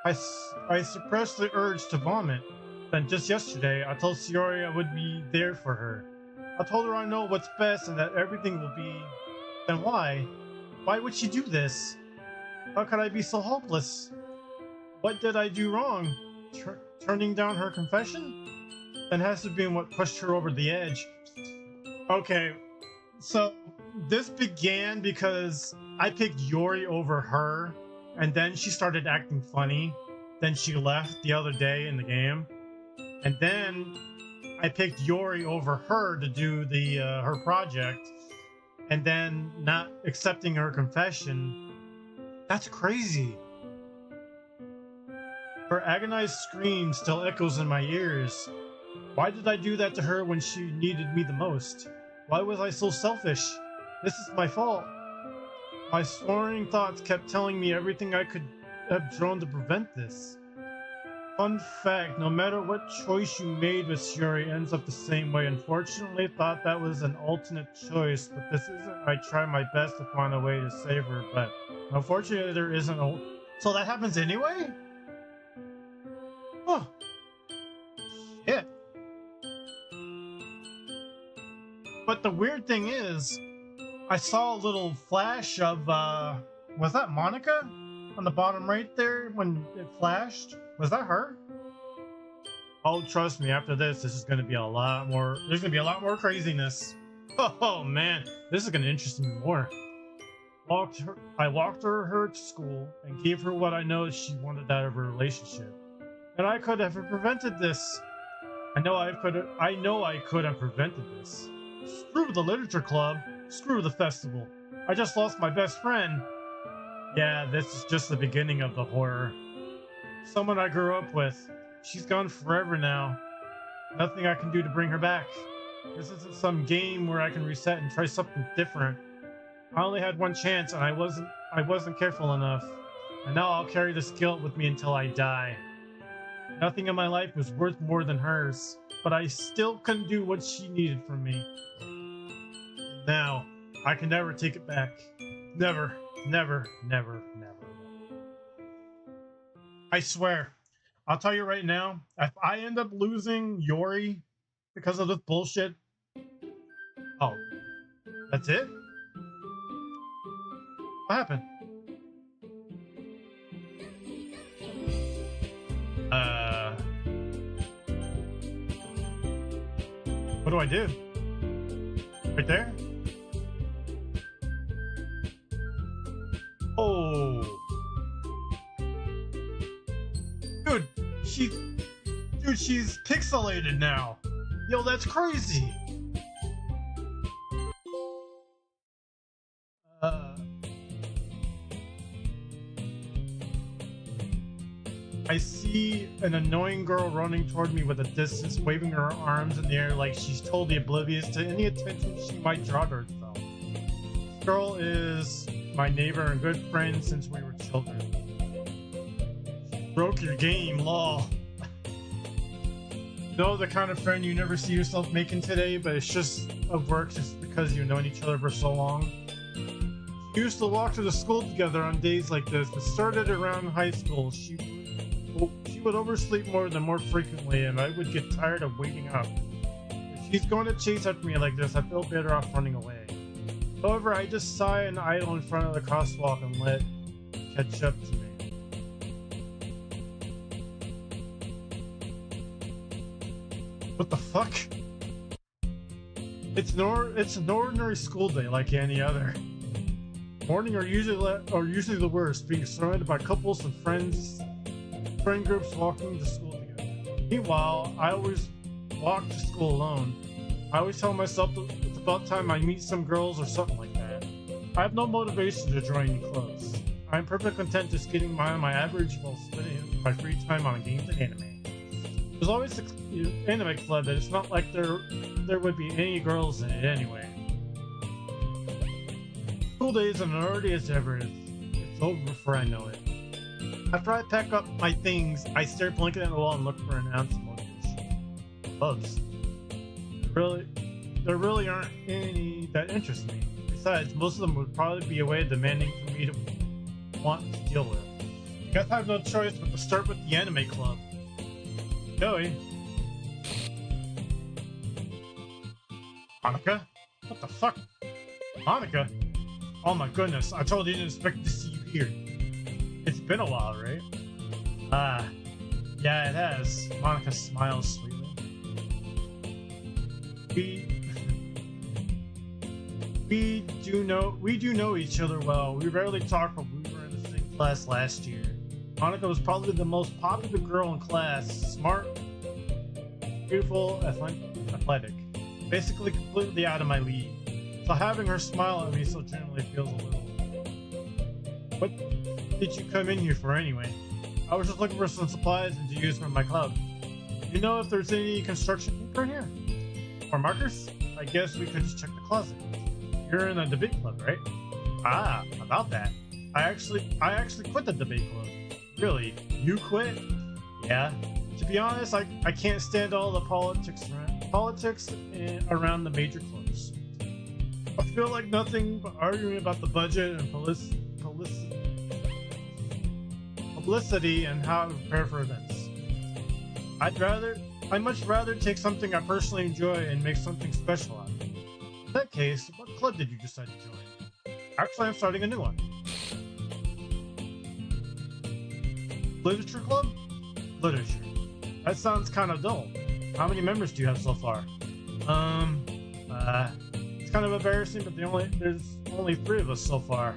I suppressed the urge to vomit. Then just yesterday, I told Shiori I would be there for her. I told her I know what's best and that everything will be... Then why? Why would she do this? How could I be so hopeless? What did I do wrong? Turning down her confession? That has to be what pushed her over the edge. Okay, so this began because I picked Yori over her, and then she started acting funny. Then she left the other day in the game, and then I picked Yori over her to do the her project, and then not accepting her confession. That's crazy. Her agonized scream still echoes in my ears. Why did I do that to her when she needed me the most? Why was I so selfish? This is my fault. My soaring thoughts kept telling me everything I could have drawn to prevent this. Fun fact, no matter what choice you made with Shiori ends up the same way. Unfortunately, thought that was an alternate choice, but this isn't. I try my best to find a way to save her, but unfortunately there isn't a... So that happens anyway? Huh. Shit. But the weird thing is, I saw a little flash of, was that Monica? On the bottom right there when it flashed? Was that her? Oh, trust me, after this is going to be a lot more, there's going to be a lot more craziness. Oh man, this is going to interest me more. I walked her to school and gave her what I know she wanted out of a relationship. And I could have prevented this. I know I could have prevented this. Screw the literature club. Screw the festival. I just lost my best friend. Yeah, this is just the beginning of the horror. Someone I grew up with. She's gone forever now. Nothing I can do to bring her back. This isn't some game where I can reset and try something different. I only had one chance and I wasn't careful enough. And now I'll carry this guilt with me until I die. Nothing in my life was worth more than hers, but I still couldn't do what she needed from me. Now, I can never take it back. Never, never, never, never. I swear, I'll tell you right now, if I end up losing Yori because of this bullshit... Oh, that's it? What happened? What do I do? Right there? Oh. Dude, she's pixelated now. Yo, that's crazy. I see an annoying girl running toward me with a distance, waving her arms in the air like she's totally oblivious to any attention she might draw to herself. This girl is my neighbor and good friend since we were children. She broke your game, lol. No, the kind of friend you never see yourself making today, but it's just of work just because you've known each other for so long. We used to walk to the school together on days like this. It started around high school. She would oversleep more frequently, and I would get tired of waiting up. If she's going to chase after me like this, I feel better off running away. However, I just sigh and idle in front of the crosswalk and let it catch up to me. What the fuck? It's an ordinary school day like any other. Morning are usually the worst, being surrounded by couples and friend groups walking to school together. Meanwhile, I always walk to school alone. I always tell myself that it's about time I meet some girls or something like that. I have no motivation to join any clubs. I'm perfectly content just getting by on my average while spending my free time on games and anime. There's always an anime club, but it's not like there would be any girls in it anyway. School days are nerdy as ever. It's over before I know it. After I pack up my things, I stare blankly at the wall and look for an ounce of motivation. Clubs. There really aren't any that interest me. Besides, most of them would probably be away demanding for me to want to deal with. I guess I have no choice but to start with the anime club. Joey. Monica? What the fuck? Monica? Oh my goodness, I totally didn't expect to see you here. It's been a while, right? Yeah, it has. Monica smiles sweetly. We do know each other well. We rarely talk, but we were in the same class last year. Monica was probably the most popular girl in class. Smart, beautiful, athletic. Basically completely out of my league. So having her smile at me so genuinely feels a little... What did you come in here for anyway? I was just looking for some supplies and to use for my club. You know if there's any construction ink right here? Or markers? I guess we could just check the closet. You're in a debate club, right? Ah, about that. I actually quit the debate club. Really? You quit? Yeah. To be honest, I can't stand all the politics around the major clubs. I feel like nothing but arguing about the budget and publicity and how to prepare for events. I'd much rather take something I personally enjoy and make something special out of it. In that case, what club did you decide to join? Actually, I'm starting a new one. Literature club? Literature. That sounds kind of dull. How many members do you have so far? It's kind of embarrassing, but there's only 3 of us so far.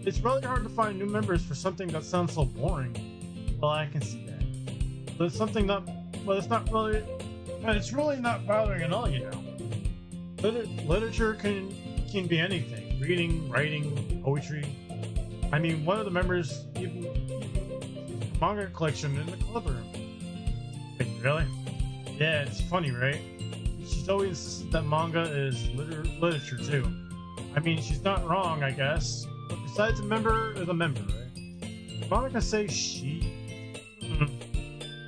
It's really hard to find new members for something that sounds so boring. Well, I can see that. But it's something that, it's really not bothering at all, you know. Literature can be anything. Reading, writing, poetry. I mean, one of the members even manga collection in the club room. Wait, really? Yeah, it's funny, right? She's always insisted that manga is literature too. I mean, she's not wrong, I guess. But besides, a member is a member, right? Monica says she.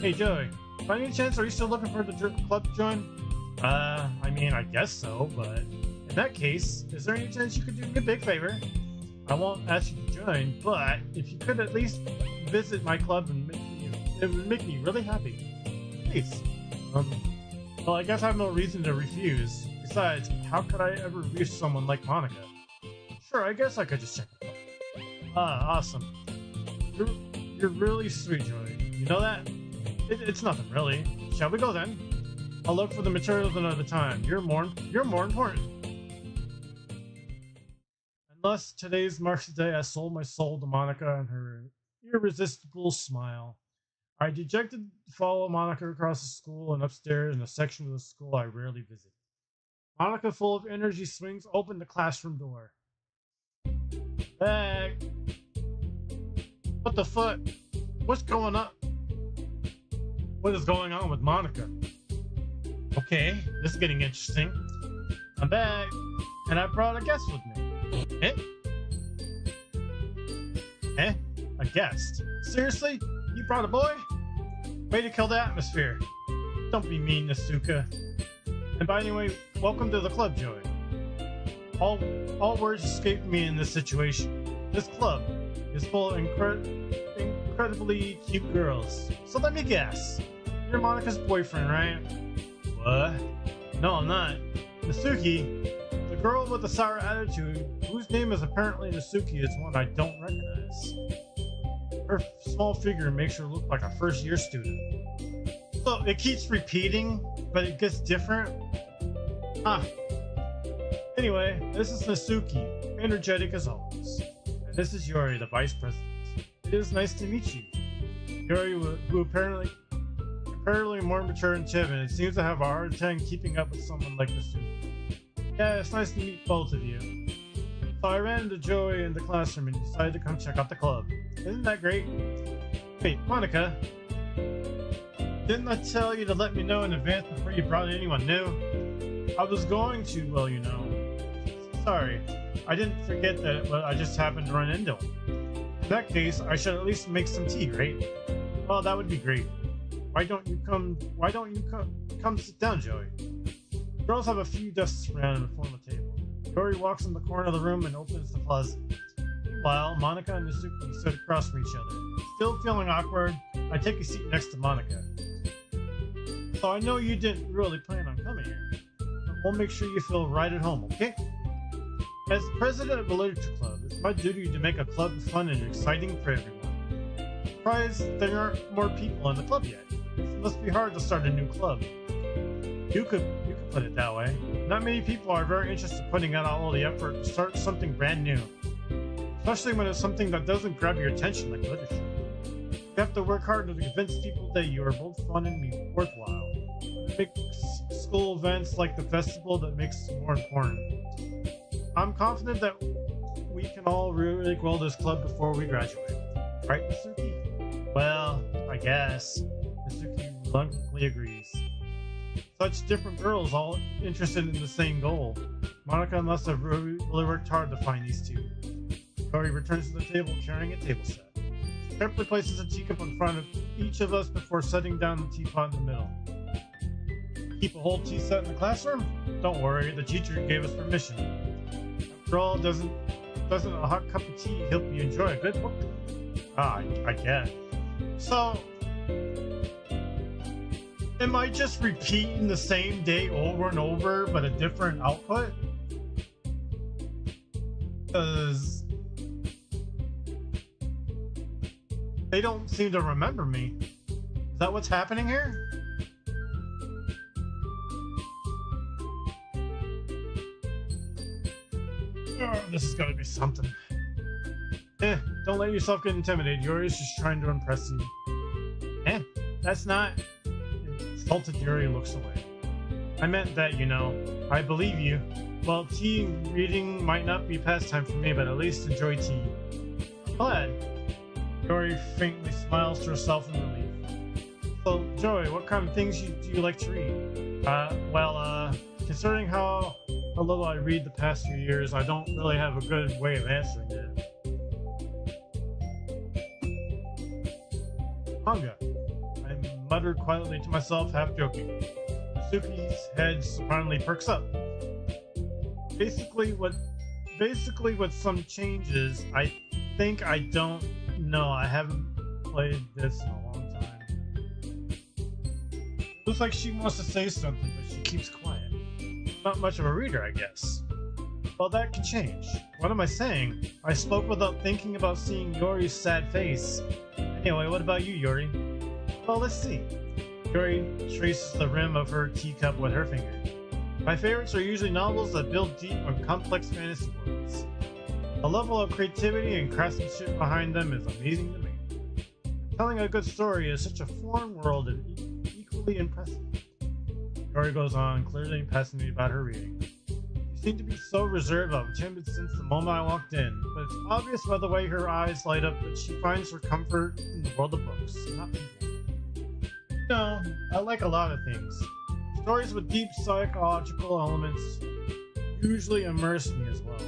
Hey, Joey. By any chance, are you still looking for the club to join? I mean, I guess so, but in that case, is there any chance you could do me a big favor? I won't ask you to join, but if you could at least visit my club and it would make me really happy. Please. Well, I guess I have no reason to refuse. Besides, how could I ever refuse someone like Monica? Sure, I guess I could just check the club. Ah, awesome. You're really sweet, Joey. You know that? It's nothing really. Shall we go then? I'll look for the materials another time. You're more important. Unless today's marks the day I sold my soul to Monica and her irresistible smile. I dejected to follow Monica across the school and upstairs in a section of the school I rarely visit. Monica, full of energy, swings open the classroom door. Hey! What the fuck? What's going on? What is going on with Monica? Okay, this is getting interesting. I'm back, and I brought a guest with me. Eh? Eh? A guest? Seriously? You brought a boy? Way to kill the atmosphere. Don't be mean, Nasuka. And by the way, welcome to the club, Joey. All words escaped me in this situation. This club is full of incredibly cute girls. So let me guess. You're Monica's boyfriend, right? What? No, I'm not. Nasuki, the girl with the sour attitude, whose name is apparently Nasuki, is one I don't recognize. Her small figure makes her look like a first-year student. So it keeps repeating, but it gets different. Ah. Anyway, this is Nasuki, energetic as always. And this is Yuri, the vice president. It is nice to meet you. Yuri, who apparently more mature and timid, seems to have a hard time keeping up with someone like Nasuki. Yeah, it's nice to meet both of you. So I ran into Joey in the classroom and decided to come check out the club. Isn't that great? Wait, Monica, didn't I tell you to let me know in advance before you brought anyone new? I was going to, well, you know. Sorry, I didn't forget that, but I just happened to run into him. In that case, I should at least make some tea, right? Well, that would be great. Why don't you come sit down, Joey? Girls have a few desks around and form a table. Dory walks in the corner of the room and opens the closet. Meanwhile, Monica and Nasuki sit across from each other. Still feeling awkward, I take a seat next to Monica. So I know you didn't really plan on coming here, but we'll make sure you feel right at home, okay? As president of the Literature Club, it's my duty to make a club fun and exciting for everyone. Surprised there aren't more people in the club yet. It must be hard to start a new club. You could put it that way. Not many people are very interested in putting out all the effort to start something brand new. Especially when it's something that doesn't grab your attention like literature. You have to work hard to convince people that you are both fun and worthwhile. Big school events like the festival that makes it more important. I'm confident that we can all really grow this club before we graduate. Right, Masuki? Well, I guess. Masuki reluctantly agrees. Such different girls all interested in the same goal. Monica must have really worked hard to find these two. Dory returns to the table carrying a table set. She carefully places a teacup in front of each of us before setting down the teapot in the middle. Keep a whole tea set in the classroom? Don't worry, the teacher gave us permission. After all, doesn't a hot cup of tea help you enjoy a good book? I get. So, am I just repeating the same day over and over, but a different output? Because they don't seem to remember me. Is that what's happening here? Oh, this is gonna be something. Don't let yourself get intimidated. Yuri's just trying to impress you. That's not... Insulted Yuri looks away. I meant that, you know. I believe you. Well, tea and reading might not be pastime for me, but at least enjoy tea. Glad. Yuri faintly smiles to herself in relief. So, Joey, what kind of things do you like to read? Considering how little I read the past few years, I don't really have a good way of answering it. Manga. I muttered quietly to myself, half joking. Suki's head surprisingly perks up. Basically, with some changes, I think I don't know. I haven't played this in a long time. Looks like she wants to say something, but she keeps quiet. Not much of a reader, I guess. Well, that can change. What am I saying? I spoke without thinking about seeing Yuri's sad face. Anyway, what about you, Yuri? Well, let's see. Yuri traces the rim of her teacup with her finger. My favorites are usually novels that build deep and complex fantasy worlds. The level of creativity and craftsmanship behind them is amazing to me. Telling a good story is such a foreign world and equally impressive. Yuri goes on, clearly fascinated about her reading. She seemed to be so reserved and timid since the moment I walked in, but it's obvious by the way her eyes light up that she finds her comfort in the world of books, not people. No, I like a lot of things. Stories with deep psychological elements usually immerse me as well.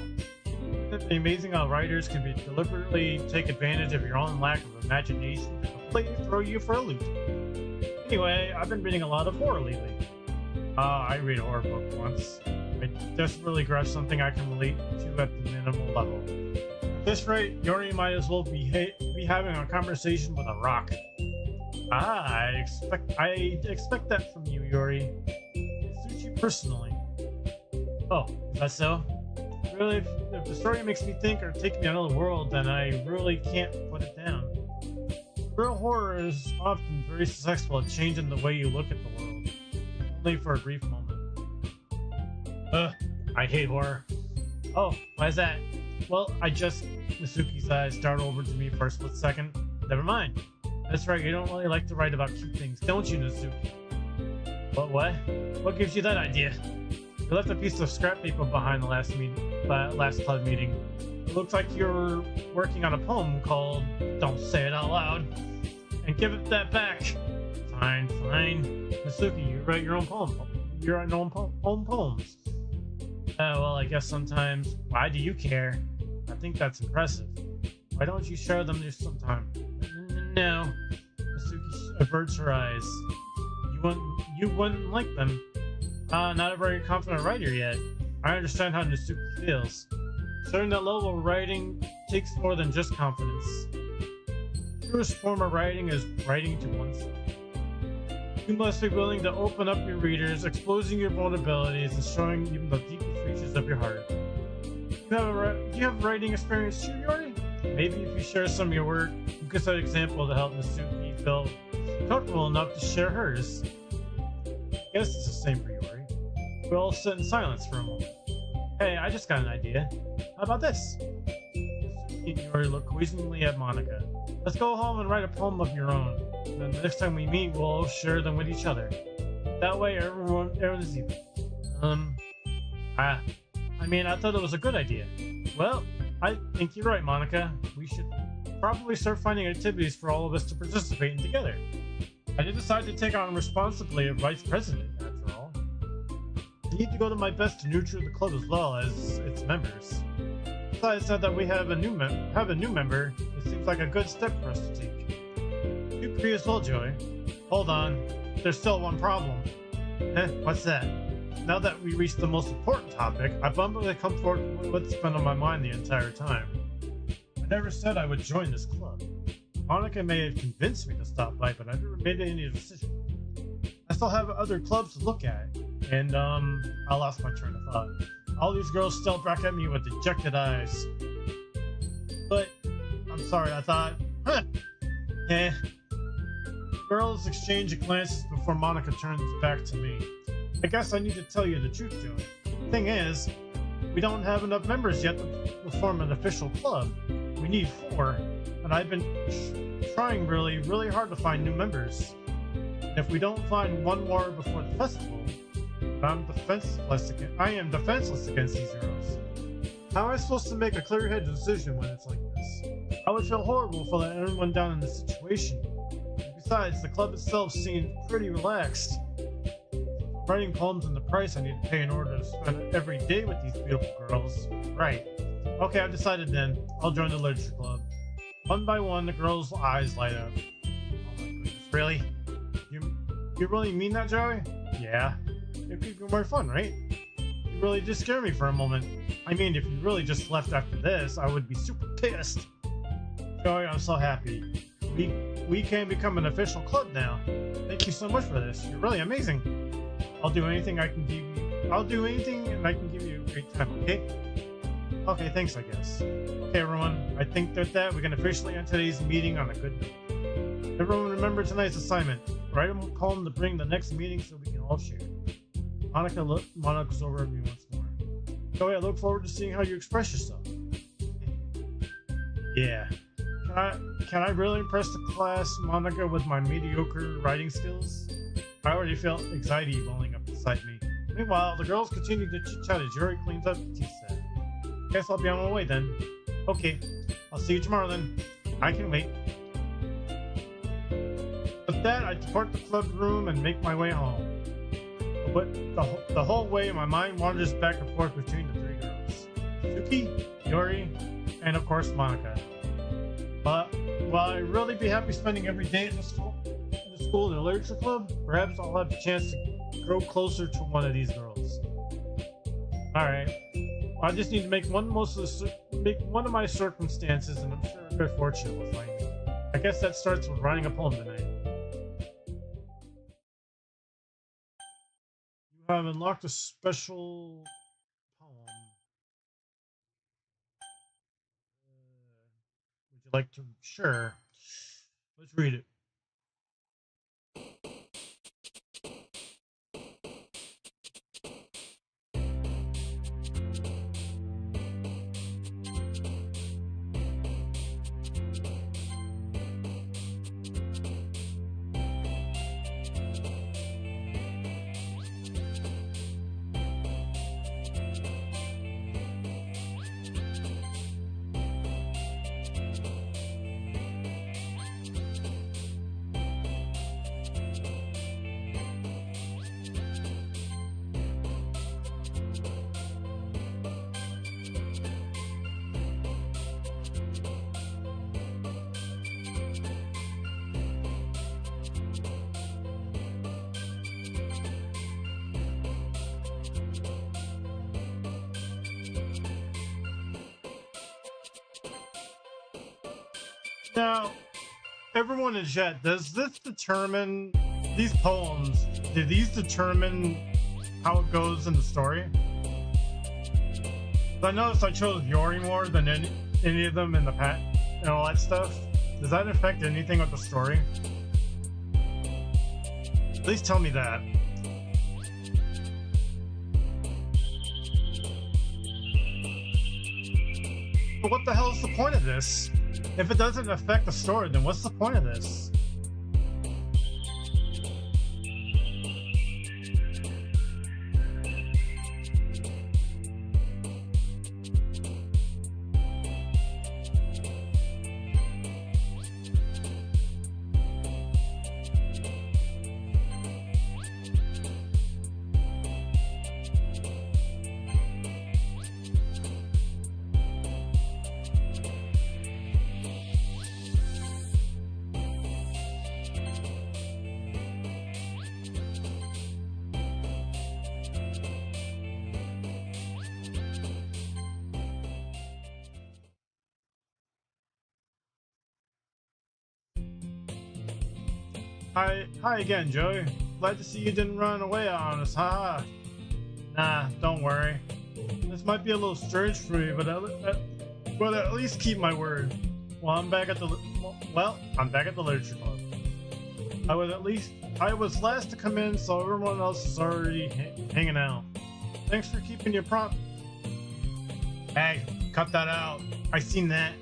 It's amazing how writers can be deliberately take advantage of your own lack of imagination to completely throw you for a loop. Anyway, I've been reading a lot of horror lately. I read a horror book once. I desperately grasp something I can relate to at the minimal level. At this rate, Yuri might as well be having a conversation with a rock. I expect that from you, Yuri. It suits you personally. Oh, is that so? Really, if the story makes me think or take me another world, then I really can't put it down. Real horror is often very successful at changing the way you look at the world. Only for a brief moment. I hate horror. Oh, why is that? Well, Masuki's eyes dart over to me for a split second. Never mind. That's right, you don't really like to write about cute things, don't you, Nasuki? But what? What gives you that idea? You left a piece of scrap paper behind the last club meeting. It looks like you're working on a poem called Don't Say It Out Loud. And give it that back. Fine. Nasuki, you write your own poem. You write your own poems. Well, I guess sometimes. Why do you care? I think that's impressive. Why don't you share them just sometime? No. Nasuki averts her eyes. You wouldn't like them. Not a very confident writer yet. I understand how Natsuki feels. Sharing that level of writing takes more than just confidence. The truest form of writing is writing to oneself. You must be willing to open up your readers, exposing your vulnerabilities, and showing even the deepest reaches of your heart. Do you have writing experience too, Yori? Maybe if you share some of your work, you could set an example to help Natsuki feel comfortable enough to share hers. I guess it's the same for Yori. We all sit in silence for a moment. Hey, I just got an idea. How about this? Natsuki and Yori look quizzingly at Monika. Let's go home and write a poem of your own. Then the next time we meet, we'll all share them with each other. That way, everyone's even. I thought it was a good idea. Well, I think you're right, Monika. We should probably start finding activities for all of us to participate in together. I did decide to take on responsibility of vice president, after all. I need to go to my best to nurture the club as well as its members. Besides, now that we have a new member, it seems like a good step for us to take. You agree as well, Joey. Hold on, there's still one problem. What's that? Now that we reached the most important topic, I bumped come forward with what's been on my mind the entire time. I never said I would join this club. Monika may have convinced me to stop by, but I never made any decision. I still have other clubs to look at, and I lost my train of thought. All these girls still back at me with dejected eyes. But, I'm sorry, I thought, Girls exchange glances before Monika turns back to me. I guess I need to tell you the truth, Joey. Thing is, we don't have enough members yet to form an official club. We need 4, and I've been trying really hard to find new members. And if we don't find one more before the festival, I am defenseless against these girls. How am I supposed to make a clear-headed decision when it's like this? I would feel horrible for letting everyone down in this situation. And besides, the club itself seems pretty relaxed. Writing poems and the price I need to pay in order to spend every day with these beautiful girls. Right. Okay, I've decided then. I'll join the literature club. One by one, the girls' eyes light up. Oh my goodness, really? You really mean that, Joey? Yeah. It could be more fun, right? You really did scare me for a moment. I mean, if you really just left after this, I would be super pissed. Joey, I'm so happy. We can become an official club now. Thank you so much for this. You're really amazing. I'll do anything and I can give you a great time, okay? Okay, thanks, I guess. Okay, everyone, I think that we can officially end today's meeting on a good note. Everyone remember tonight's assignment. Write a poem to bring the next meeting so we can all share. Monika's over at me once more. Joey, I look forward to seeing how you express yourself. Yeah. Can I really impress the class, Monika, with my mediocre writing skills? I already felt anxiety welling up inside me. Meanwhile, the girls continue to chit-chat as Yuri cleans up the tea set. Guess I'll be on my way then. Okay, I'll see you tomorrow then. I can wait. With that, I depart the club room and make my way home. But the whole way, my mind wanders back and forth between the 3 girls. Suki, Yuri, and of course Monika. But while I'd really be happy spending every day at the school in the literature club, perhaps I'll have the chance to grow closer to one of these girls. Alright. I just need to make one of my circumstances, and I'm sure good fortune will find me. I guess that starts with writing a poem tonight. You have unlocked a special poem. Would you like to? Sure. Let's read it. Now, everyone in chat, does this determine these poems? Do these determine how it goes in the story? I noticed I chose Yori more than any of them in the past and all that stuff. Does that affect anything with the story? Please tell me that. But what the hell is the point of this? If it doesn't affect the story, then what's the point of this? Hi again, Joey. Glad to see you didn't run away on us, haha. Nah, don't worry. This might be a little strange for me, but at least keep my word. Well, I'm back at the literature club. I was last to come in, so everyone else is already hanging out. Thanks for keeping your prompt. Hey, cut that out. I seen that.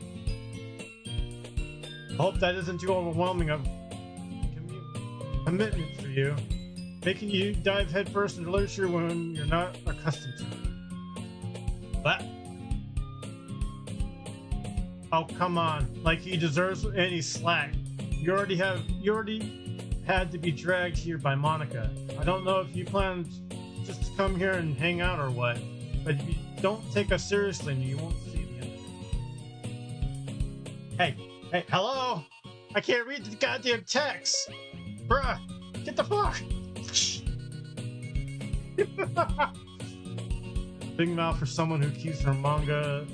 I hope that isn't too overwhelming of commitment for you, making you dive headfirst into literature when you're not accustomed to it. What? Oh, come on! Like he deserves any slack. You already had to be dragged here by Monica. I don't know if you plan just to come here and hang out or what, but if you don't take us seriously, you won't see the end of it. Hey, hello! I can't read the goddamn text. Bruh, get the fuck! Big mouth for someone who keeps her manga.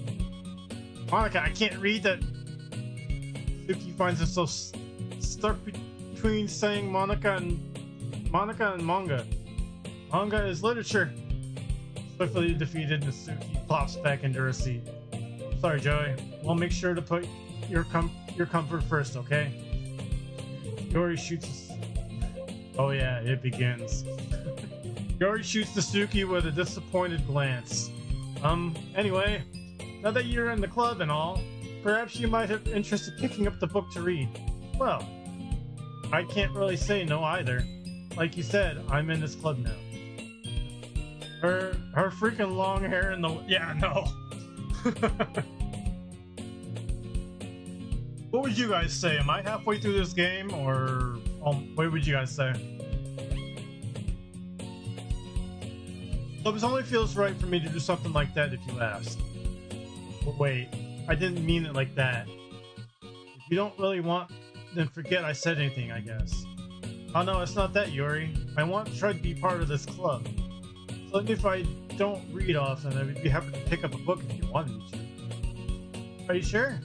Monica, I can't read that. Suki finds it so stuck between saying Monica and manga. Manga is literature. Swiftly defeated, Suki plops back into her seat. Sorry, Joey. We'll make sure to put your comfort first, okay? Yori shoots. Oh yeah, it begins. Yori shoots the Suki with a disappointed glance. Anyway, now that you're in the club and all, perhaps you might have interest in picking up the book to read. Well, I can't really say no either. Like you said, I'm in this club now. Her freaking long hair and the... Yeah, no. What would you guys say? Am I halfway through this game, or what would you guys say? It only feels right for me to do something like that if you ask. But wait, I didn't mean it like that. If you don't really want, then forget I said anything, I guess. Oh no, it's not that, Yuri. I want to try to be part of this club. So if I don't read often, I would be happy to pick up a book if you wanted me to. Are you sure?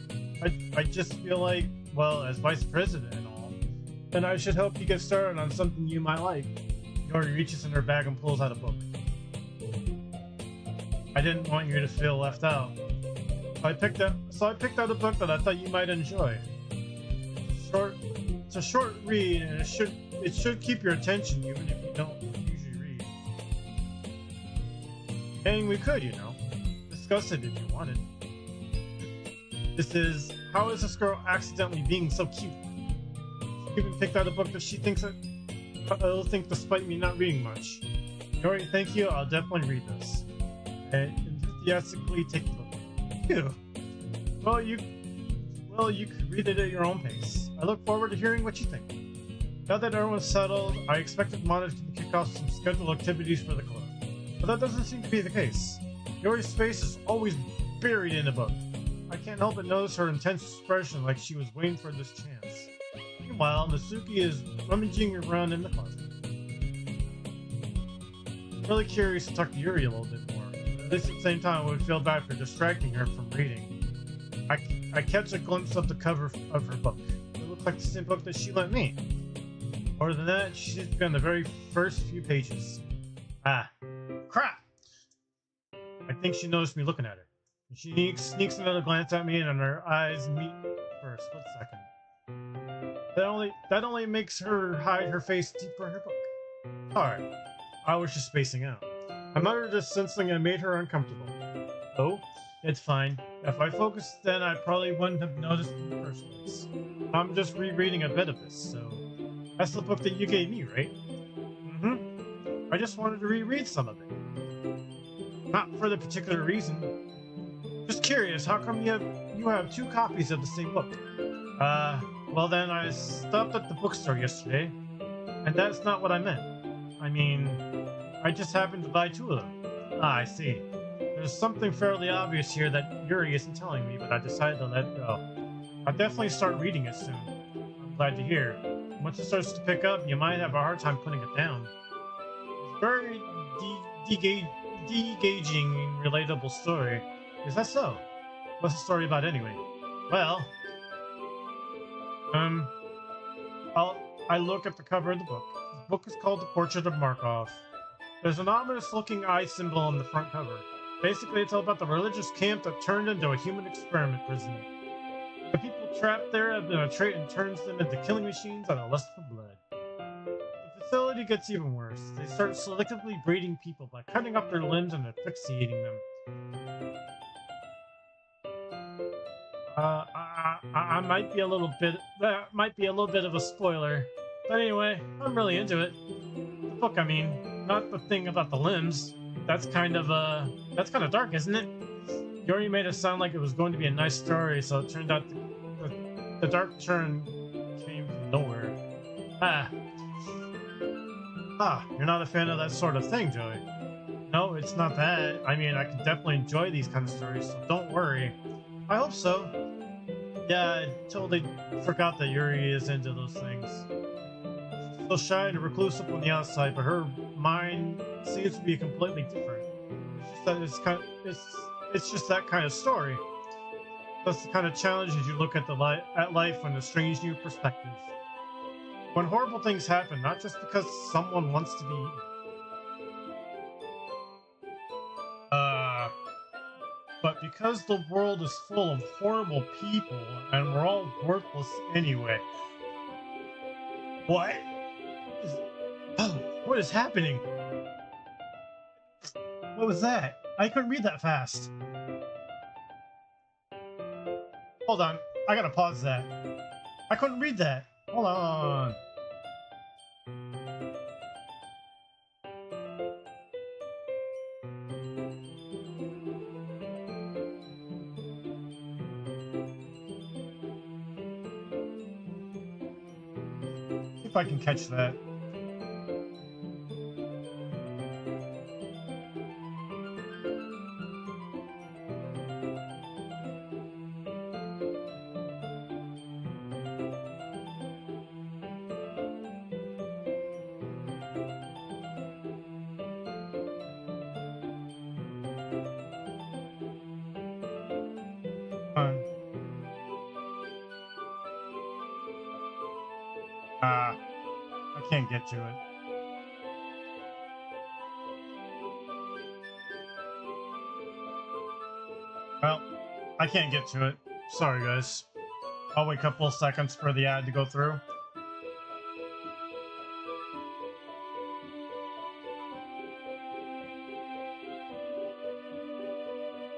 I just feel like, well, as vice president and all, then I should help you get started on something you might like. Yori reaches in her bag and pulls out a book. I didn't want you to feel left out. So I picked out a book that I thought you might enjoy. It's a short read, and it should keep your attention even if you don't usually read. And we could, discuss it if you wanted. This is, how is this girl accidentally being so cute? She even picked out a book that she thinks I'll think despite me not reading much. Yori, thank you, I'll definitely read this. And enthusiastically take the book. Ew. Well, you could read it at your own pace. I look forward to hearing what you think. Now that everyone's settled, I expected Monica to kick off some scheduled activities for the club. But that doesn't seem to be the case. Yori's face is always buried in a book. I can't help but notice her intense expression like she was waiting for this chance. Meanwhile, Natsuki is rummaging around in the closet. I'm really curious to talk to Yuri a little bit more. At least at the same time, I would feel bad for distracting her from reading. I catch a glimpse of the cover of her book. It looked like the same book that she lent me. More than that, she's on the very first few pages. Ah, crap! I think she noticed me looking at her. She sneaks another glance at me, and her eyes meet for a split second. That only makes her hide her face deeper in her book. Alright, I was just spacing out. I muttered this sensing it made her uncomfortable. Oh, it's fine. If I focused, then I probably wouldn't have noticed in the first place. I'm just rereading a bit of this, so... That's the book that you gave me, right? Mm-hmm. I just wanted to reread some of it. Not for the particular reason. Just curious, how come you have 2 copies of the same book? Well then, I stopped at the bookstore yesterday, and that's not what I meant. I mean, I just happened to buy 2 of them. Ah, I see. There's something fairly obvious here that Yuri isn't telling me, but I decided to let it go. I'll definitely start reading it soon. I'm glad to hear. Once it starts to pick up, you might have a hard time putting it down. It's a very de-gauging and relatable story. Is that so? What's the story about anyway? Well, I look at the cover of the book. The book is called The Portrait of Markov. There's an ominous-looking eye symbol on the front cover. Basically, it's all about the religious camp that turned into a human experiment prison. The people trapped there have been a trait and turns them into killing machines out of lust for blood. The facility gets even worse. They start selectively breeding people by cutting off their limbs and asphyxiating them. I might be a little bit. That might be a little bit of a spoiler, but anyway, I'm really into it. The book, I mean, not the thing about the limbs. That's kind of dark, isn't it? Yuri made it sound like it was going to be a nice story, so it turned out the dark turn came from nowhere. You're not a fan of that sort of thing, Joey. No, it's not that. I mean, I can definitely enjoy these kind of stories, so don't worry. I hope so. Yeah, I totally forgot that Yuri is into those things. She's so shy and reclusive on the outside, but her mind seems to be completely different. It's just that kind of story. That's the kind of challenge as you look at life from a strange new perspective. When horrible things happen, not just because someone wants to be but because the world is full of horrible people and we're all worthless anyway. What? What is happening? What was that? I couldn't read that fast. Hold on, I gotta pause that. I couldn't read that. Hold on. If I can catch that. I can't get to it. Well, I can't get to it. Sorry, guys. I'll wait a couple of seconds for the ad to go through.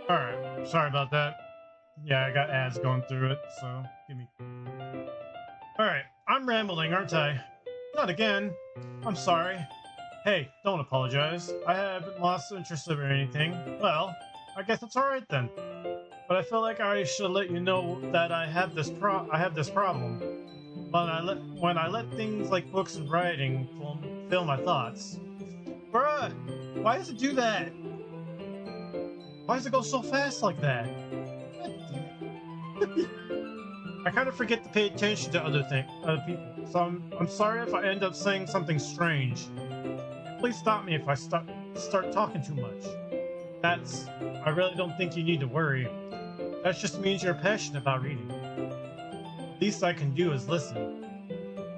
Alright, sorry about that. Yeah, I got ads going through it, so give me... Alright, I'm rambling, aren't I? Not again. I'm sorry. Hey, don't apologize. I haven't lost interest or anything. Well, I guess it's alright then. But I feel like I should let you know that I have this problem. When I let things like books and writing fill my thoughts. Bruh, why does it do that? Why does it go so fast like that? I kind of forget to pay attention to other people, so I'm sorry if I end up saying something strange. Please stop me if I start talking too much. I really don't think you need to worry. That just means you're passionate about reading. The least I can do is listen.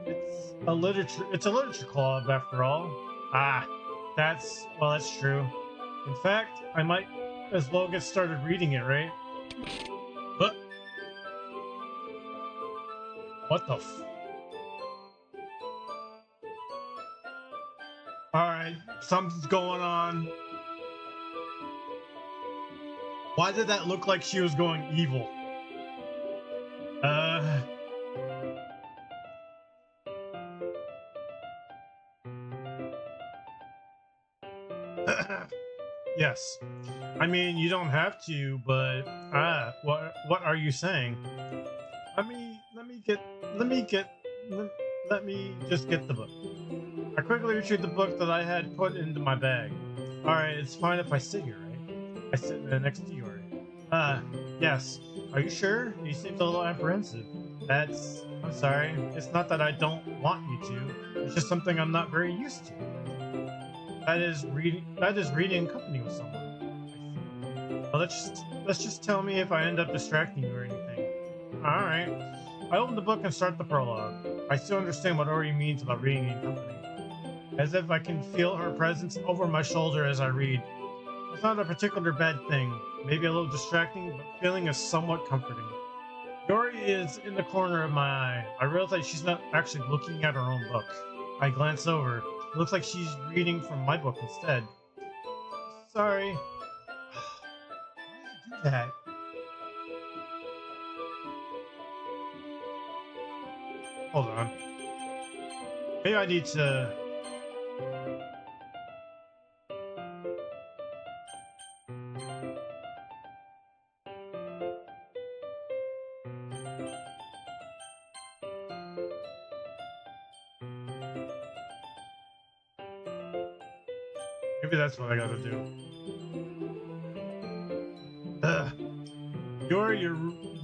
It's a literature club after all. Ah, that's true. In fact, I might as well get started reading it, right? But what the f... Alright, something's going on. Why did that look like she was going evil? Yes. I mean, you don't have to, but what are you saying? Let me just get the book. I quickly retrieved the book that I had put into my bag. Alright, it's fine if I sit here, right? I sit next to you, right? Yes. Are you sure? You seemed a little apprehensive. I'm sorry. It's not that I don't want you to. It's just something I'm not very used to. That is reading in company with someone. Well, let's just tell me if I end up distracting you or anything. Alright. I open the book and start the prologue. I still understand what Ori means about reading in company. As if I can feel her presence over my shoulder as I read. It's not a particular bad thing. Maybe a little distracting, but feeling is somewhat comforting. Ori is in the corner of my eye. I realize that she's not actually looking at her own book. I glance over. It looks like she's reading from my book instead. Sorry. Why did you do that? Hold on. Maybe I need to... Maybe that's what I gotta do.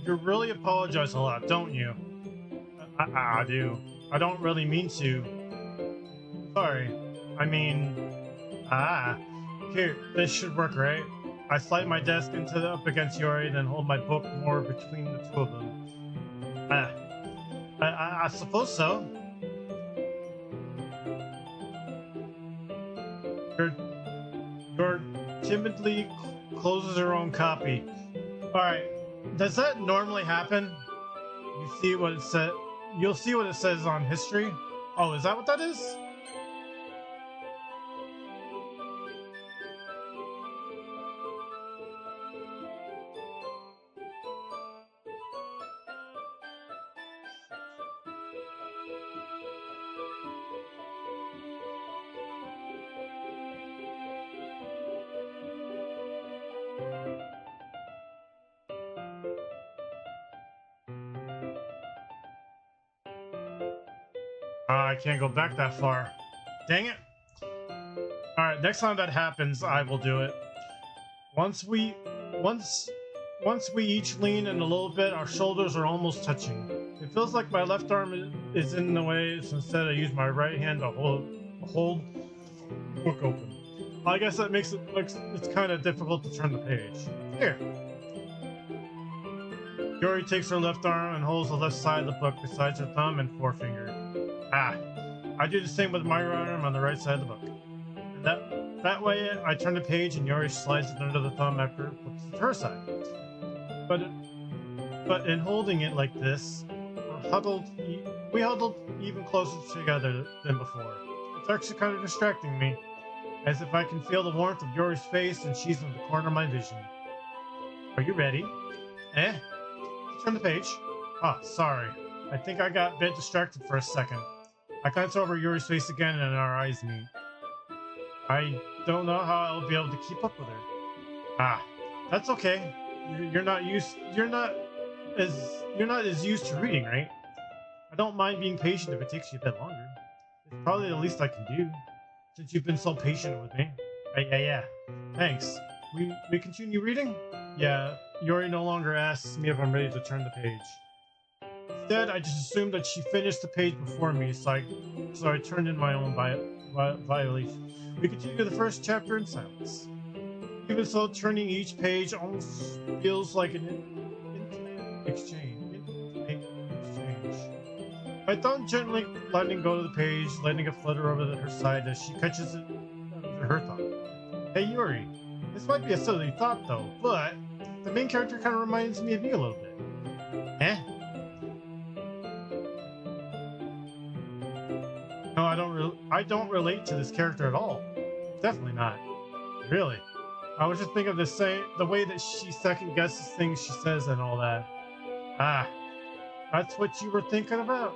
You really apologize a lot, don't you? I do. I don't really mean to. Sorry. I mean... Here, this should work, right? I slide my desk up against Yori, then hold my book more between the two of them. I suppose so. Your timidly closes her own copy. Alright, does that normally happen? You see what it said? You'll see what it says on history. Oh, is that what that is? I can't go back that far. Dang it. Alright, next time that happens, I will do it. Once we each lean in a little bit, our shoulders are almost touching. It feels like my left arm is in the way, so instead I use my right hand to hold the book open. I guess that makes it's kind of difficult to turn the page. Here. Yori takes her left arm and holds the left side of the book besides her thumb and forefinger. I do the same with my right arm on the right side of the book. And that way, I turn the page and Yori slides it under the thumb after it flips to her side. But in holding it like this, we huddled even closer together than before. It's actually kind of distracting me, as if I can feel the warmth of Yori's face and she's in the corner of my vision. Are you ready? Turn the page. Sorry. I think I got a bit distracted for a second. I glance over Yuri's face again and our eyes meet. I don't know how I'll be able to keep up with her. That's okay. You're not as used to reading, right? I don't mind being patient if it takes you a bit longer. It's probably the least I can do, since you've been so patient with me. Yeah. Thanks. We continue reading? Yeah, Yuri no longer asks me if I'm ready to turn the page. Instead, I just assumed that she finished the page before me, so I turned in my own by leaf. We continue the first chapter in silence. Even so, turning each page almost feels like an intimate exchange. My thumb gently letting go of the page, letting it flutter over her side as she catches it under her thumb. Hey Yuri, this might be a silly thought though, but the main character kind of reminds me of you a little bit. Eh? No, I don't relate to this character at all. Definitely not. Really. I was just thinking of the way that she second guesses things she says and all that. Ah, that's what you were thinking about?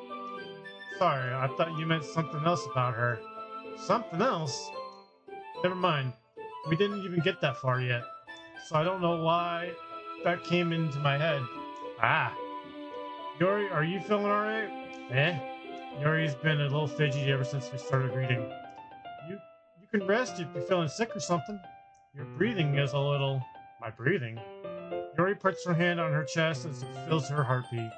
Sorry, I thought you meant something else about her. Something else? Never mind. We didn't even get that far yet. So I don't know why that came into my head. Ah. Yuri, are you feeling alright? Eh? Yuri's been a little fidgety ever since we started reading. You can rest if you're feeling sick or something. Your breathing is a little... My breathing? Yuri puts her hand on her chest as it feels her heartbeat.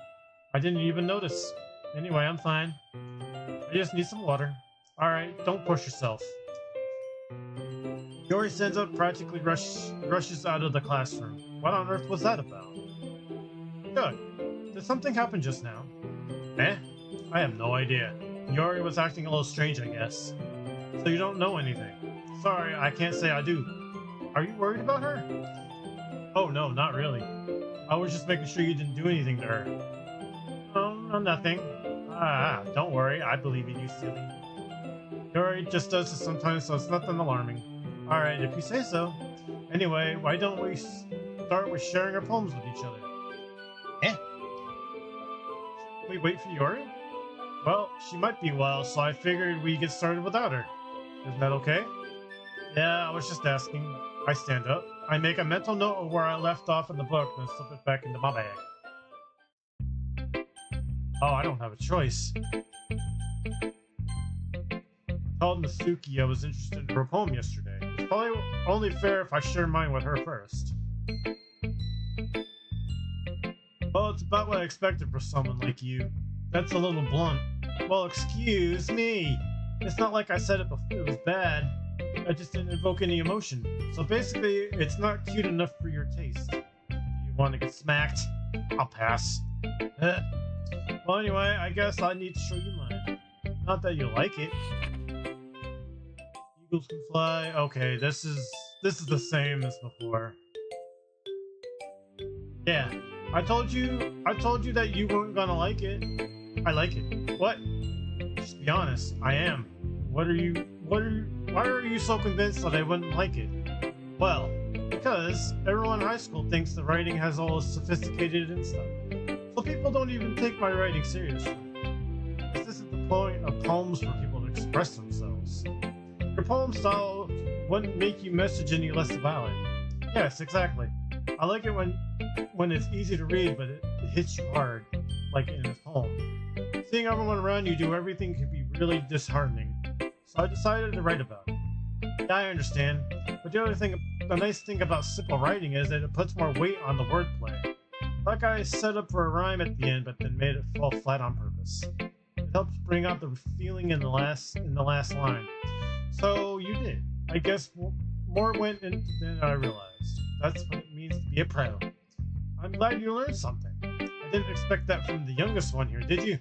I didn't even notice. Anyway, I'm fine. I just need some water. Alright, don't push yourself. Yuri stands up, practically rushes out of the classroom. What on earth was that about? Good. Did something happen just now? Eh? I have no idea. Yuri was acting a little strange, I guess. So you don't know anything? Sorry, I can't say I do. Are you worried about her? Oh no, not really. I was just making sure you didn't do anything to her. Oh, no, nothing. Ah, don't worry, I believe in you, silly. Yuri just does this sometimes, so it's nothing alarming. Alright, if you say so. Anyway, why don't we start with sharing our poems with each other? Eh? We wait for Yuri? Well, she might be well, so I figured we'd get started without her. Isn't that okay? Yeah, I was just asking. I stand up. I make a mental note of where I left off in the book, then slip it back into my bag. Oh, I don't have a choice. I told Natsuki I was interested in her poem yesterday. It's probably only fair if I share mine with her first. Well, it's about what I expected for someone like you. That's a little blunt. Well, excuse me. It's not like I said it was bad. I just didn't evoke any emotion. So basically, it's not cute enough for your taste. Do you want to get smacked? I'll pass. Well, anyway, I guess I need to show you mine. Not that you like it. Eagles can fly. Okay, this is the same as before. Yeah, I told you that you weren't gonna like it. I like it. What? Just be honest. I am. Why are you so convinced that I wouldn't like it? Well, because everyone in high school thinks the writing has all sophisticated and stuff. So people don't even take my writing seriously. This isn't the point of poems for people to express themselves. Your poem style wouldn't make you message any less valid. Yes, exactly. I like it when it's easy to read, but it hits you hard, like in a poem. Seeing everyone around you do everything can be really disheartening. So I decided to write about it. Yeah, I understand. But the nice thing about simple writing is that it puts more weight on the wordplay. Like I set up for a rhyme at the end, but then made it fall flat on purpose. It helps bring out the feeling in the last line. So you did. I guess more went in than I realized. That's what it means to be a pro. I'm glad you learned something. I didn't expect that from the youngest one here, did you?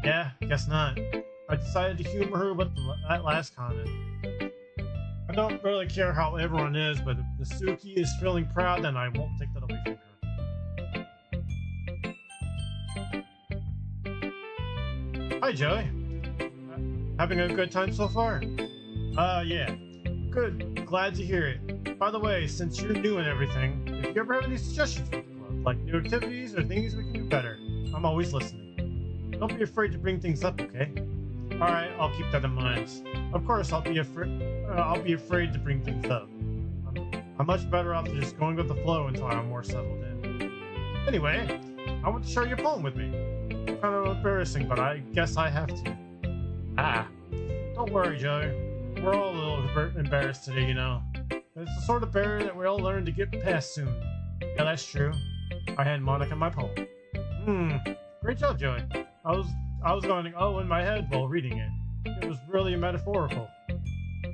Yeah, guess not. I decided to humor her with that last comment. I don't really care how everyone is, but if Natsuki is feeling proud, then I won't take that away from her. Hi, Joey. Having a good time so far? Yeah. Good. Glad to hear it. By the way, since you're new and everything, if you ever have any suggestions for the club, like new activities or things we can do better, I'm always listening. Don't be afraid to bring things up, okay? Alright, I'll keep that in mind. Of course, I'll be afraid to bring things up. I'm much better off just going with the flow until I'm more settled in. Anyway, I want to share your poem with me. It's kind of embarrassing, but I guess I have to. Ah, don't worry, Joey. We're all a little embarrassed today, you know. It's the sort of barrier that we all learn to get past soon. Yeah, that's true. I hand Monica my poem. Great job, Joey. I was going, oh, in my head while reading it. It was really metaphorical.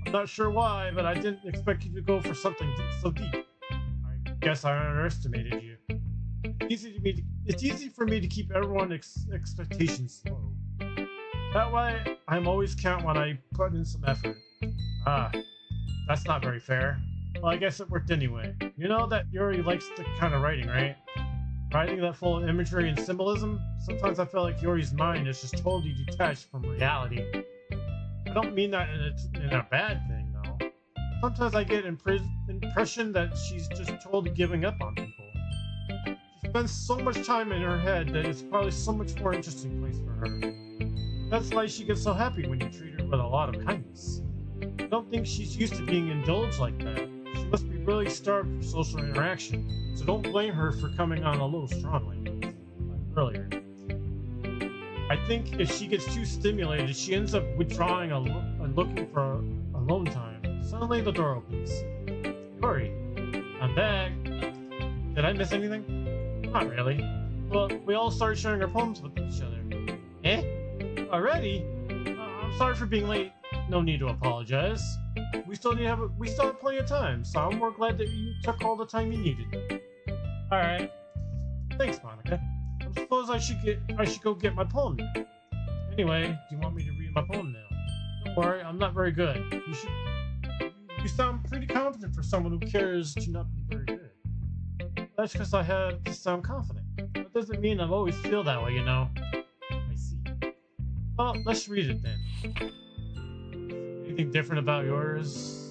I'm not sure why, but I didn't expect you to go for something so deep. I guess I underestimated you. It's easy for me to keep everyone's expectations low. That way, I'm always count when I put in some effort. Ah, that's not very fair. Well, I guess it worked anyway. You know that Yuri likes the kind of writing, right? Writing that full of imagery and symbolism? Sometimes I feel like Yuri's mind is just totally detached from reality. I don't mean that in a bad thing, though. Sometimes I get impression that she's just totally giving up on people. She spends so much time in her head that it's probably so much more interesting place for her. That's why she gets so happy when you treat her with a lot of kindness. I don't think she's used to being indulged like that. She must be really starved for social interaction, so don't blame her for coming on a little strongly, like earlier. I think if she gets too stimulated, she ends up withdrawing and looking for alone time. Suddenly the door opens. Yuri, I'm back. Did I miss anything? Not really. Well, we all started sharing our poems with each other. Eh? Already? I'm sorry for being late. No need to apologize. We still have plenty of time, so I'm more glad that you took all the time you needed. Alright. Thanks, Monica. I suppose I should go get my poem now. Anyway, do you want me to read my poem now? Don't worry, I'm not very good. You sound pretty confident for someone who cares to not be very good. That's because I have to sound confident. That doesn't mean I always feel that way, you know. I see. Well, let's read it then. Anything different about yours?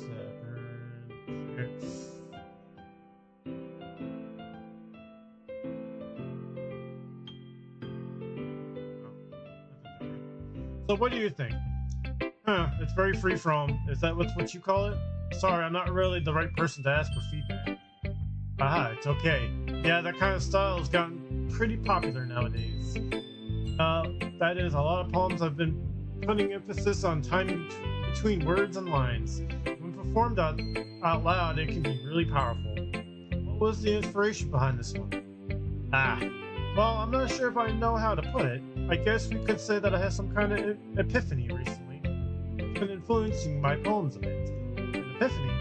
So what do you think? It's very free-from. Is that what you call it? Sorry, I'm not really the right person to ask for feedback. Aha, it's okay. Yeah, that kind of style has gotten pretty popular nowadays. That is, a lot of poems have been putting emphasis on timing between words and lines. When performed out loud, it can be really powerful. What was the inspiration behind this one? Well, I'm not sure if I know how to put it. I guess we could say that I had some kind of epiphany recently. It's been influencing my poems a bit. An epiphany?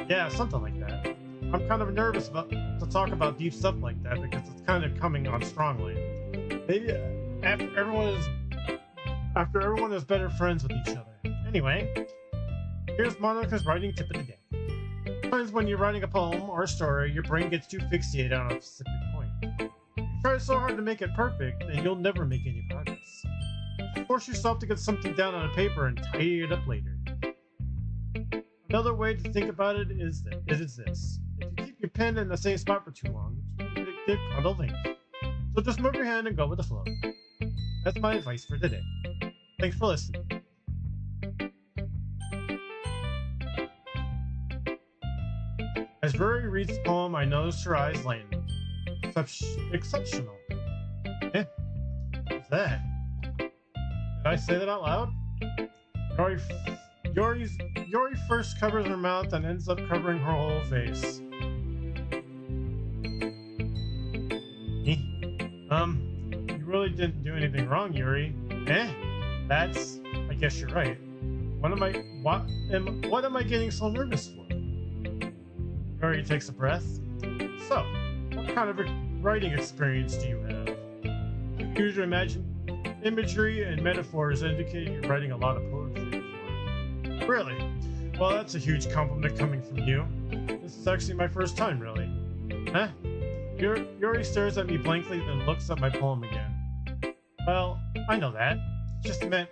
Yeah, something like that. I'm kind of nervous to talk about deep stuff like that because it's kind of coming on strongly. Maybe after everyone is better friends with each other. Anyway, here's Monica's writing tip of the day. Sometimes when you're writing a poem or a story, your brain gets too fixated on a specific point. Try so hard to make it perfect, then you'll never make any progress. Force yourself to get something down on a paper and tidy it up later. Another way to think about it is this. If you keep your pen in the same spot for too long, you get puddled ink. So just move your hand and go with the flow. That's my advice for today. Thanks for listening. As Rory reads the poem, I noticed her eyes lighten. Exceptional. Eh? What's that? Did I say that out loud? Yuri first covers her mouth and ends up covering her whole face. You really didn't do anything wrong, Yuri. Eh? I guess you're right. What am I getting so nervous for? Yuri takes a breath. So, what kind of writing experience do you have? You use your imagery and metaphors indicating you're writing a lot of poetry. Really? Well, that's a huge compliment coming from you. This is actually my first time, really. Huh? Yuri stares at me blankly, then looks at my poem again. Well, I know that. Just meant,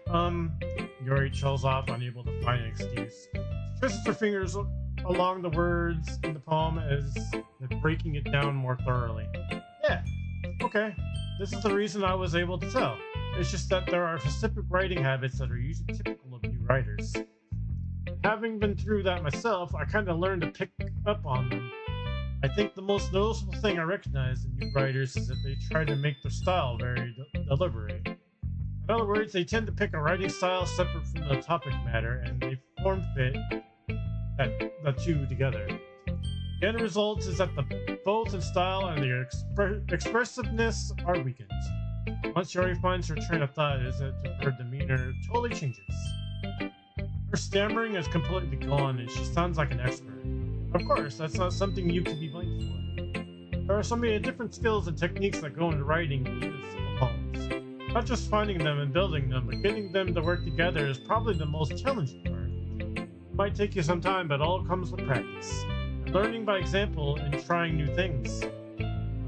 Yuri chills off, unable to find an excuse. She traces her fingers along the words in the poem as if breaking it down more thoroughly. Yeah, okay. This is the reason I was able to tell. It's just that there are specific writing habits that are usually typical of new writers. Having been through that myself, I kind of learned to pick up on them. I think the most noticeable thing I recognize in new writers is that they try to make their style very deliberate. In other words, they tend to pick a writing style separate from the topic matter, and they form fit the two together. The end result is that both in style and their expressiveness are weakened. Once Yuri finds her train of thought, is that her demeanor totally changes. Her stammering is completely gone and she sounds like an expert. Of course, that's not something you can be blamed for. There are so many different skills and techniques that go into writing even simple poems. Not just finding them and building them, but getting them to work together is probably the most challenging part. It might take you some time, but all comes with practice. Learning by example and trying new things.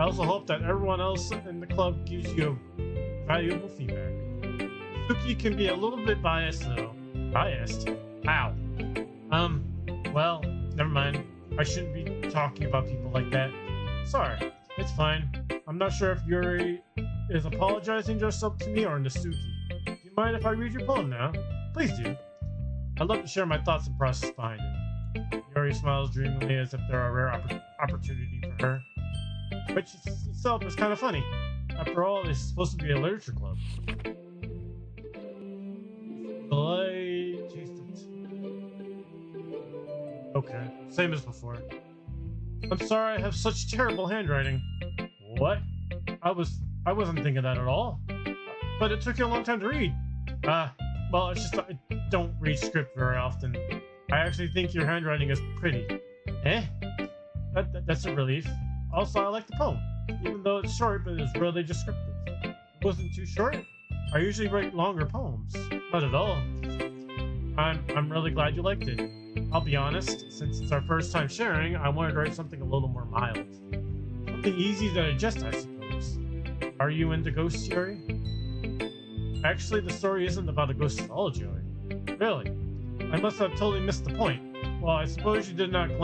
I also hope that everyone else in the club gives you valuable feedback. Doki can be a little bit biased though. Biased? How? Well, never mind. I shouldn't be talking about people like that. Sorry, it's fine. I'm not sure if Yuri is apologizing just up to me or Nasuki. Do you mind if I read your poem now? Please do. I'd love to share my thoughts and process behind it. Yuri smiles dreamily as if they're a rare opportunity for her. Which itself is kind of funny. After all, it's supposed to be a literature club. Okay, same as before. I'm sorry I have such terrible handwriting. What? I wasn't thinking that at all. But it took you a long time to read. Well, it's just I don't read script very often. I actually think your handwriting is pretty. Eh? That's a relief. Also, I like the poem. Even though it's short, but it's really descriptive. It wasn't too short. I usually write longer poems. Not at all. I'm really glad you liked it. I'll be honest, since it's our first time sharing, I wanted to write something a little more mild. Something easy to digest, I suppose. Are you into ghosts, Yuri? Actually, the story isn't about a ghost at all, Joey. Really? I must have totally missed the point. Well, I suppose you did only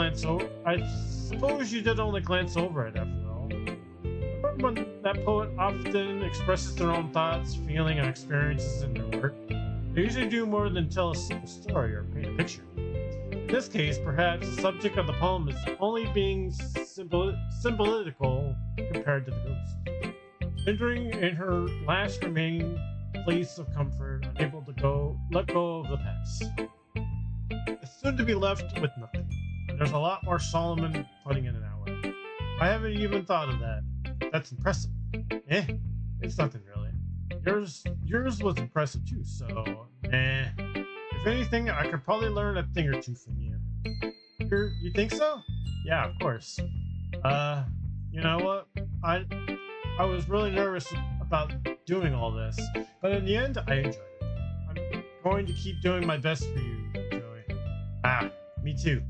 glance over it after all. Remember when that poet often expresses their own thoughts, feelings, and experiences in their work? They usually do more than tell a simple story or paint a picture. In this case, perhaps the subject of the poem is only being symbolical compared to the ghost. Lingering in her last remaining place of comfort, unable to let go of the past. It's soon to be left with nothing. And there's a lot more Solomon putting in an hour. I haven't even thought of that. That's impressive. It's nothing really. Yours was impressive too, so If anything, I could probably learn a thing or two from you. You think so? Yeah, of course. You know what? I was really nervous about doing all this, but in the end, I enjoyed it. I'm going to keep doing my best for you, Joey. Me too.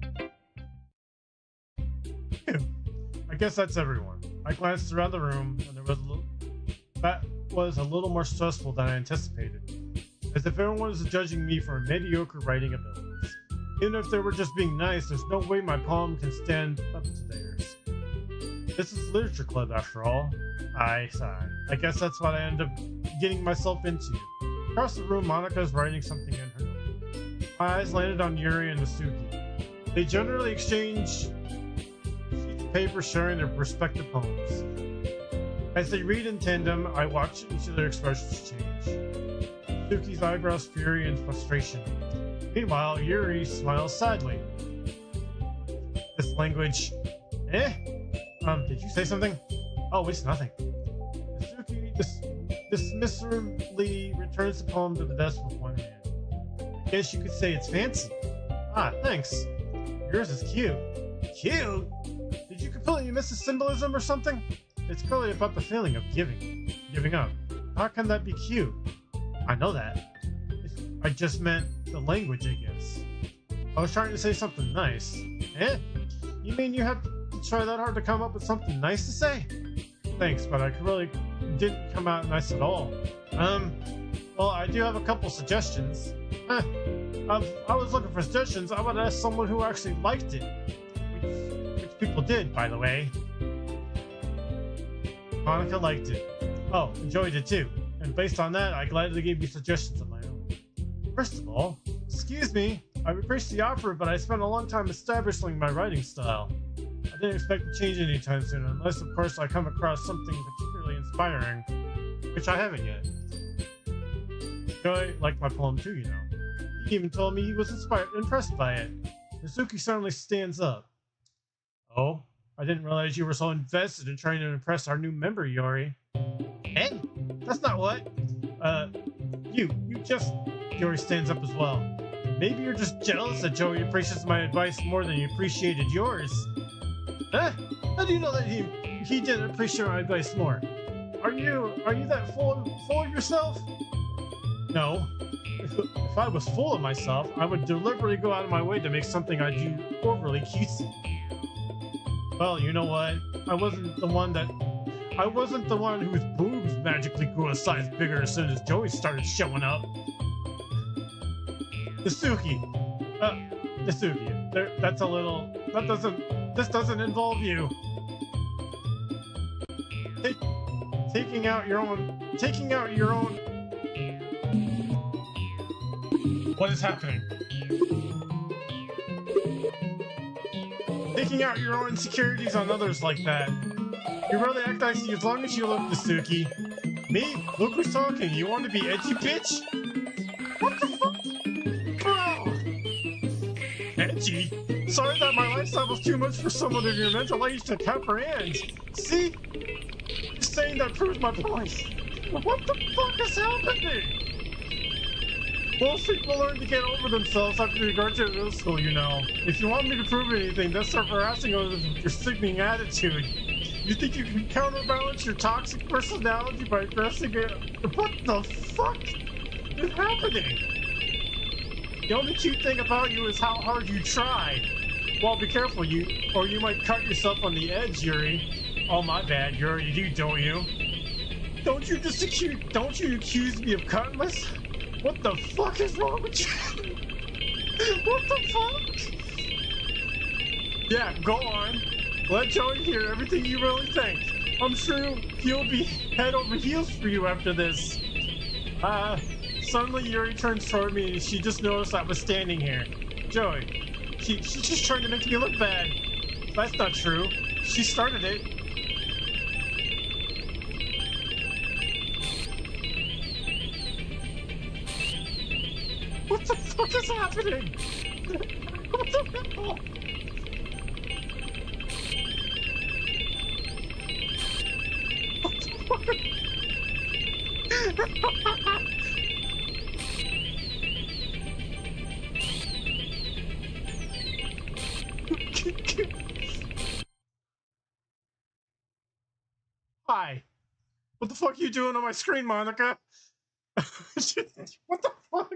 I guess that's everyone. I glanced around the room, and that was a little more stressful than I anticipated. As if everyone was judging me for mediocre writing abilities. Even if they were just being nice, there's no way my poem can stand up to theirs. This is literature club after all. I sigh. I guess that's what I ended up getting myself into. Across the room, Monika's writing something in her notebook. My eyes landed on Yuri and Nasuki. They generally exchange sheets of paper sharing their respective poems. As they read in tandem, I watch each of their expressions change. Nasuki's eyebrows fury and frustration. Meanwhile, Yuri smiles sadly. This language. Did you say something? Oh, it's nothing. Nasuki dismissively returns the poem to the desk with one hand. I guess you could say it's fancy. Thanks. Yours is cute. Cute? Did you completely miss the symbolism or something? It's clearly about the feeling of giving up. How can that be cute? I know that. I just meant the language, I guess. I was trying to say something nice. You mean you have to try that hard to come up with something nice to say? Thanks, but I really didn't come out nice at all. Well, I do have a couple suggestions. I was looking for suggestions. I would ask someone who actually liked it. Which people did, by the way. Monika liked it. Oh, enjoyed it too. And based on that, I gladly gave you suggestions of my own. First of all, excuse me, I appreciate the offer, but I spent a long time establishing my writing style. I didn't expect to change anytime soon, unless of course I come across something particularly inspiring, which I haven't yet. Joey liked my poem too, you know. He even told me he was impressed by it. Nasuki suddenly stands up. Oh, I didn't realize you were so invested in trying to impress our new member, Yuri. That's not what. You just... Yuri stands up as well. Maybe you're just jealous that Joey appreciates my advice more than he appreciated yours. Huh? How do you know that he didn't appreciate my advice more? Are you that full of yourself? No. If I was full of myself, I would deliberately go out of my way to make something I do overly cutesy. Well, you know what? I wasn't the one whose boobs magically grew a size bigger as soon as Joey started showing up. Nasuki. Nasuki. That's a little. This doesn't involve you. Taking out your own. What is happening? Taking out your own insecurities on others like that. You really act like as long as you look, Nasuki. Me? Look who's talking. You want to be edgy, bitch? What the fuck? Oh. Edgy? Sorry that my lifestyle was too much for someone of your mental age to comprehend. See? Just saying that proves my point. What the fuck is happening? Most people learn to get over themselves after they graduate middle school, you know. If you want me to prove anything, then start harassing others with your sickening attitude. You think you can counterbalance your toxic personality by aggressing it? What the fuck is happening? The only cute thing about you is how hard you try. Well, be careful, or you might cut yourself on the edge, Yuri. Oh, my bad, Yuri, you do, don't you? Don't you accuse me of cutting myself? What the fuck is wrong with you? What the fuck? Yeah, go on. Let Joey hear everything you really think. I'm sure he'll be head over heels for you after this. Suddenly Yuri turns toward me and she just noticed I was standing here. Joey, she's just trying to make me look bad. That's not true. She started it. What the fuck is happening? What the hell? What the fuck? Hi. What the fuck are you doing on my screen, Monica? What the fuck?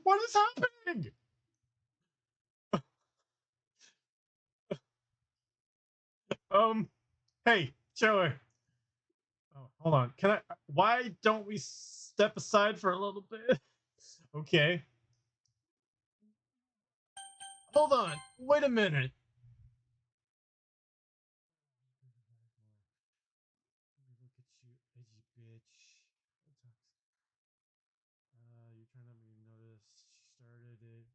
What is happening? Hey, Joey. Oh, hold on. Why don't we step aside for a little bit? Okay. Hold on. Wait a minute. Look at you, edgy bitch. You're trying to make me notice. She started it.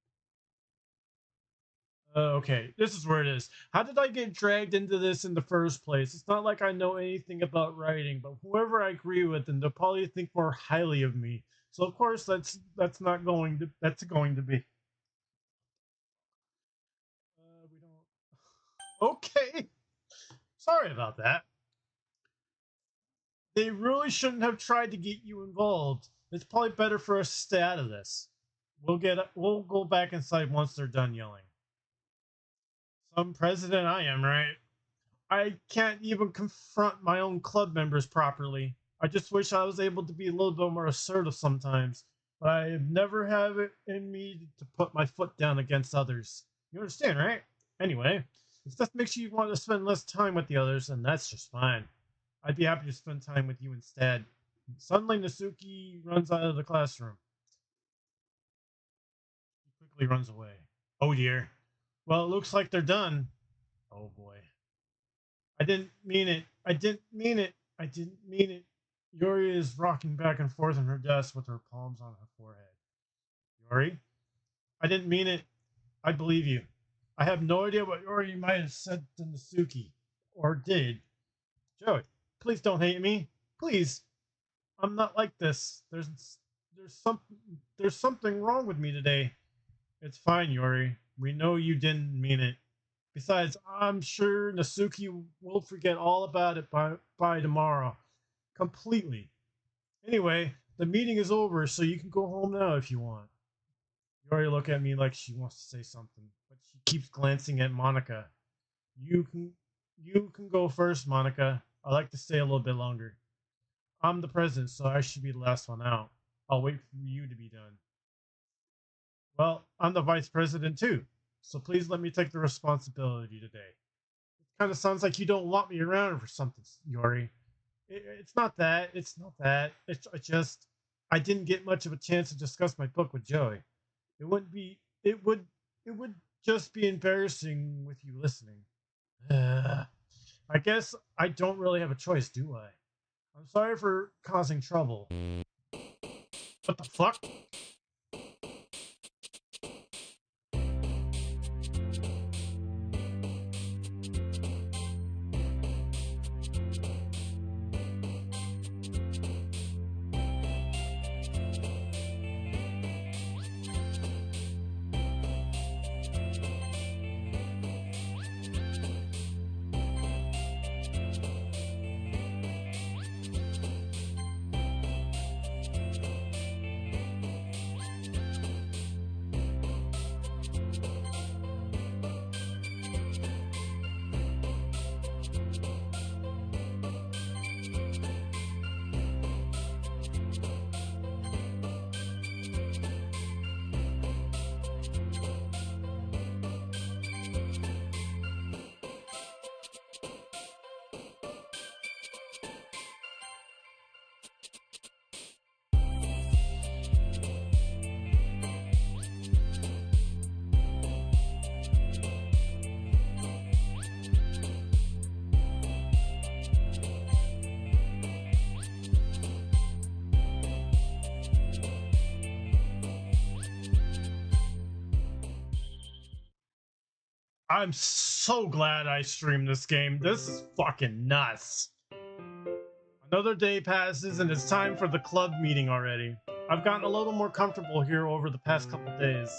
Okay, this is where it is. How did I get dragged into this in the first place? It's not like I know anything about writing, but whoever I agree with, and they'll probably think more highly of me. So of course that's going to be. We don't. Okay. Sorry about that. They really shouldn't have tried to get you involved. It's probably better for us to stay out of this. We'll go back inside once they're done yelling. Some president I am, right? I can't even confront my own club members properly. I just wish I was able to be a little bit more assertive sometimes, but I never have it in me to put my foot down against others. You understand, right? Anyway, if that makes you want to spend less time with the others, then that's just fine. I'd be happy to spend time with you instead. Suddenly, Nasuki runs out of the classroom. He quickly runs away. Oh dear. Well, it looks like they're done. Oh boy. I didn't mean it. I didn't mean it. I didn't mean it. Yuri is rocking back and forth on her desk with her palms on her forehead. Yuri? I didn't mean it. I believe you. I have no idea what Yuri might have said to Nasuki. Or did. Joey, please don't hate me. Please. I'm not like this. There's something wrong with me today. It's fine, Yuri. We know you didn't mean it. Besides, I'm sure Nasuki will forget all about it by tomorrow. Completely. Anyway, the meeting is over, so you can go home now if you want. Yori look at me like she wants to say something, but she keeps glancing at Monica. You can you can go first, Monica. I like to stay a little bit longer. I'm the president, so I should be the last one out. I'll wait for you to be done. Well, I'm the vice president too, so please let me take the responsibility today. It kind of sounds like you don't want me around for something, Yori. It's not that. It's not that. It's just I didn't get much of a chance to discuss my book with Joey. It wouldn't be. It would just be embarrassing with you listening. I guess I don't really have a choice, do I? I'm sorry for causing trouble. What the fuck? I'm so glad I streamed this game. This is fucking nuts. Another day passes and it's time for the club meeting already. I've gotten a little more comfortable here over the past couple days.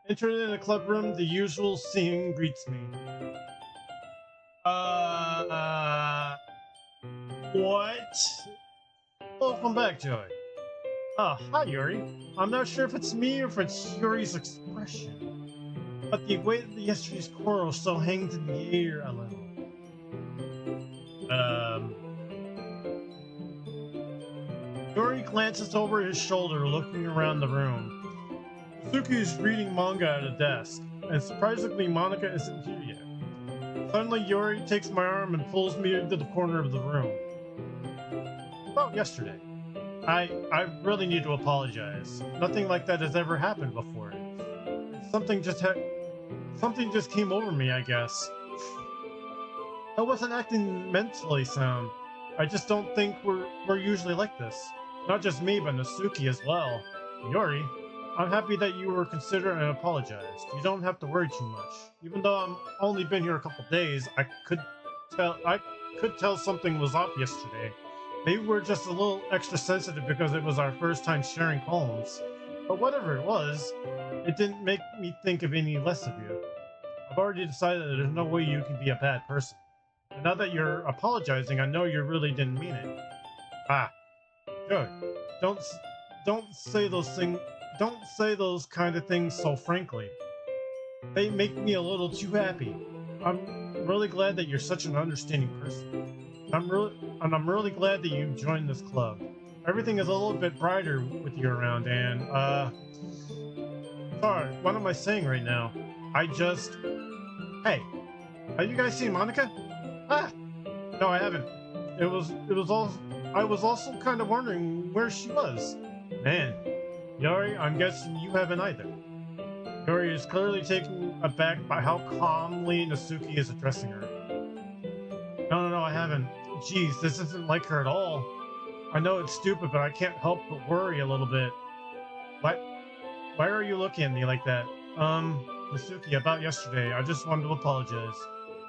Entering in the club room, the usual scene greets me. What? Welcome back, Joey. Hi, Yuri. I'm not sure if it's me or if it's Yuri's expression, but the weight of yesterday's quarrel still hangs in the air a little. Yuri glances over his shoulder, looking around the room. Suki is reading manga at a desk, and surprisingly, Monica isn't here yet. Suddenly, Yuri takes my arm and pulls me into the corner of the room. About yesterday. I really need to apologize. Nothing like that has ever happened before. Something just came over me, I guess. I wasn't acting mentally sound. I just don't think we're usually like this. Not just me, but Nasuki as well. Yuri, I'm happy that you were considerate and apologized. You don't have to worry too much. Even though I'm only been here a couple days, I could tell something was off yesterday. Maybe we're just a little extra sensitive because it was our first time sharing poems. But whatever it was, it didn't make me think of any less of you. I've already decided that there's no way you can be a bad person. And now that you're apologizing, I know you really didn't mean it. Good. Don't say those things. Don't say those kind of things so frankly. They make me a little too happy. I'm really glad that you're such an understanding person. I'm really glad that you joined this club. Everything is a little bit brighter with you around, and sorry, what am I saying right now? Hey, have you guys seen Monica? No, I haven't. I was also kind of wondering where she was. Man, Yuri, I'm guessing you haven't either. Yuri is clearly taken aback by how calmly Nasuki is addressing her. No, I haven't. Jeez, this isn't like her at all. I know it's stupid, but I can't help but worry a little bit. Why are you looking at me like that? Nasuki, about yesterday, I just wanted to apologize.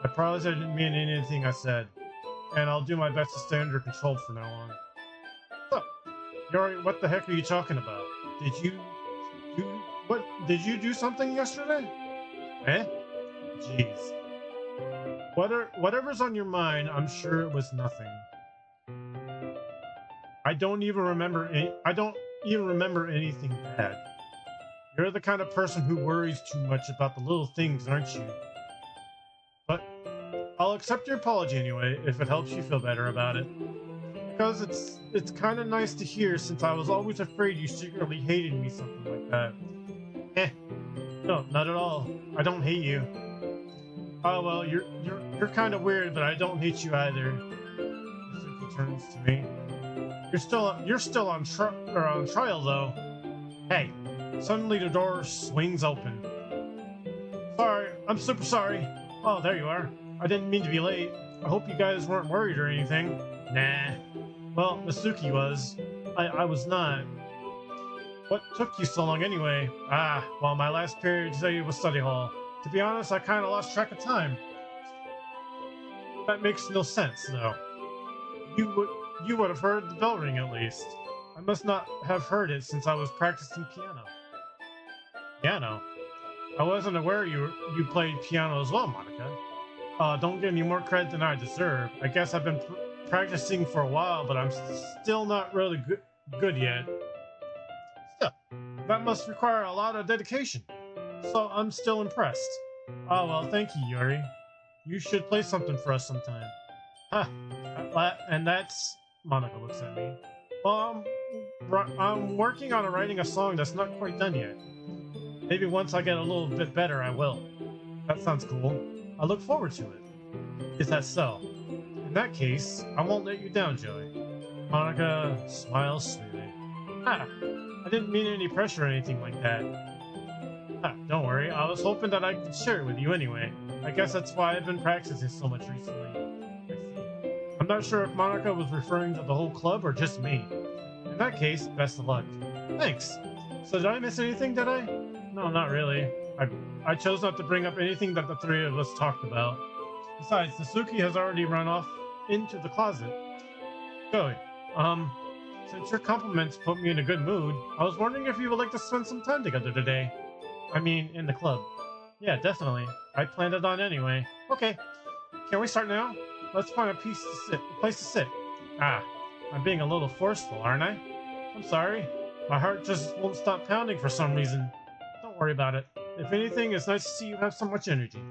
I promise I didn't mean anything I said. And I'll do my best to stay under control from now on. So, Yuri, what the heck are you talking about? Did you do something yesterday? Eh? Jeez. Whatever's on your mind, I'm sure it was nothing. I don't even remember anything bad. You're the kind of person who worries too much about the little things, aren't you? But I'll accept your apology anyway, if it helps you feel better about it. Because it's kind of nice to hear, since I was always afraid you secretly hated me, something like that. Eh, no, not at all. I don't hate you. Oh well, you're kind of weird, but I don't hate you either. Suzuki turns to me. You're still on trial though. Hey! Suddenly the door swings open. Sorry, I'm super sorry. Oh, there you are. I didn't mean to be late. I hope you guys weren't worried or anything. Nah. Well, Masuki was. I was not. What took you so long anyway? Well, my last period today was study hall. To be honest, I kind of lost track of time. That makes no sense, though. You would have heard the bell ring at least. I must not have heard it since I was practicing piano. Piano? I wasn't aware you played piano as well, Monica. Don't give me more credit than I deserve. I guess I've been practicing for a while, but I'm still not really good yet. Still, that must require a lot of dedication. So I'm still impressed. Oh well, thank you, Yuri. You should play something for us sometime. Huh. And that's... Monica looks at me. Well, I'm working on writing a song that's not quite done yet. Maybe once I get a little bit better, I will. That sounds cool. I look forward to it. Is that so? In that case, I won't let you down, Joey. Monica smiles sweetly. I didn't mean any pressure or anything like that. Don't worry, I was hoping that I could share it with you anyway. I guess that's why I've been practicing so much recently. I see. I'm not sure if Monica was referring to the whole club or just me. In that case, best of luck. Thanks. So did I miss anything, did I? No, not really. I chose not to bring up anything that the three of us talked about. Besides, Suzuki has already run off into the closet. Joey, since your compliments put me in a good mood, I was wondering if you would like to spend some time together today. I mean, in the club. Yeah, definitely. I planned it on anyway. Okay. Can we start now? Let's find a place to sit. I'm being a little forceful, aren't I? I'm sorry. My heart just won't stop pounding for some reason. Don't worry about it. If anything, it's nice to see you have so much energy.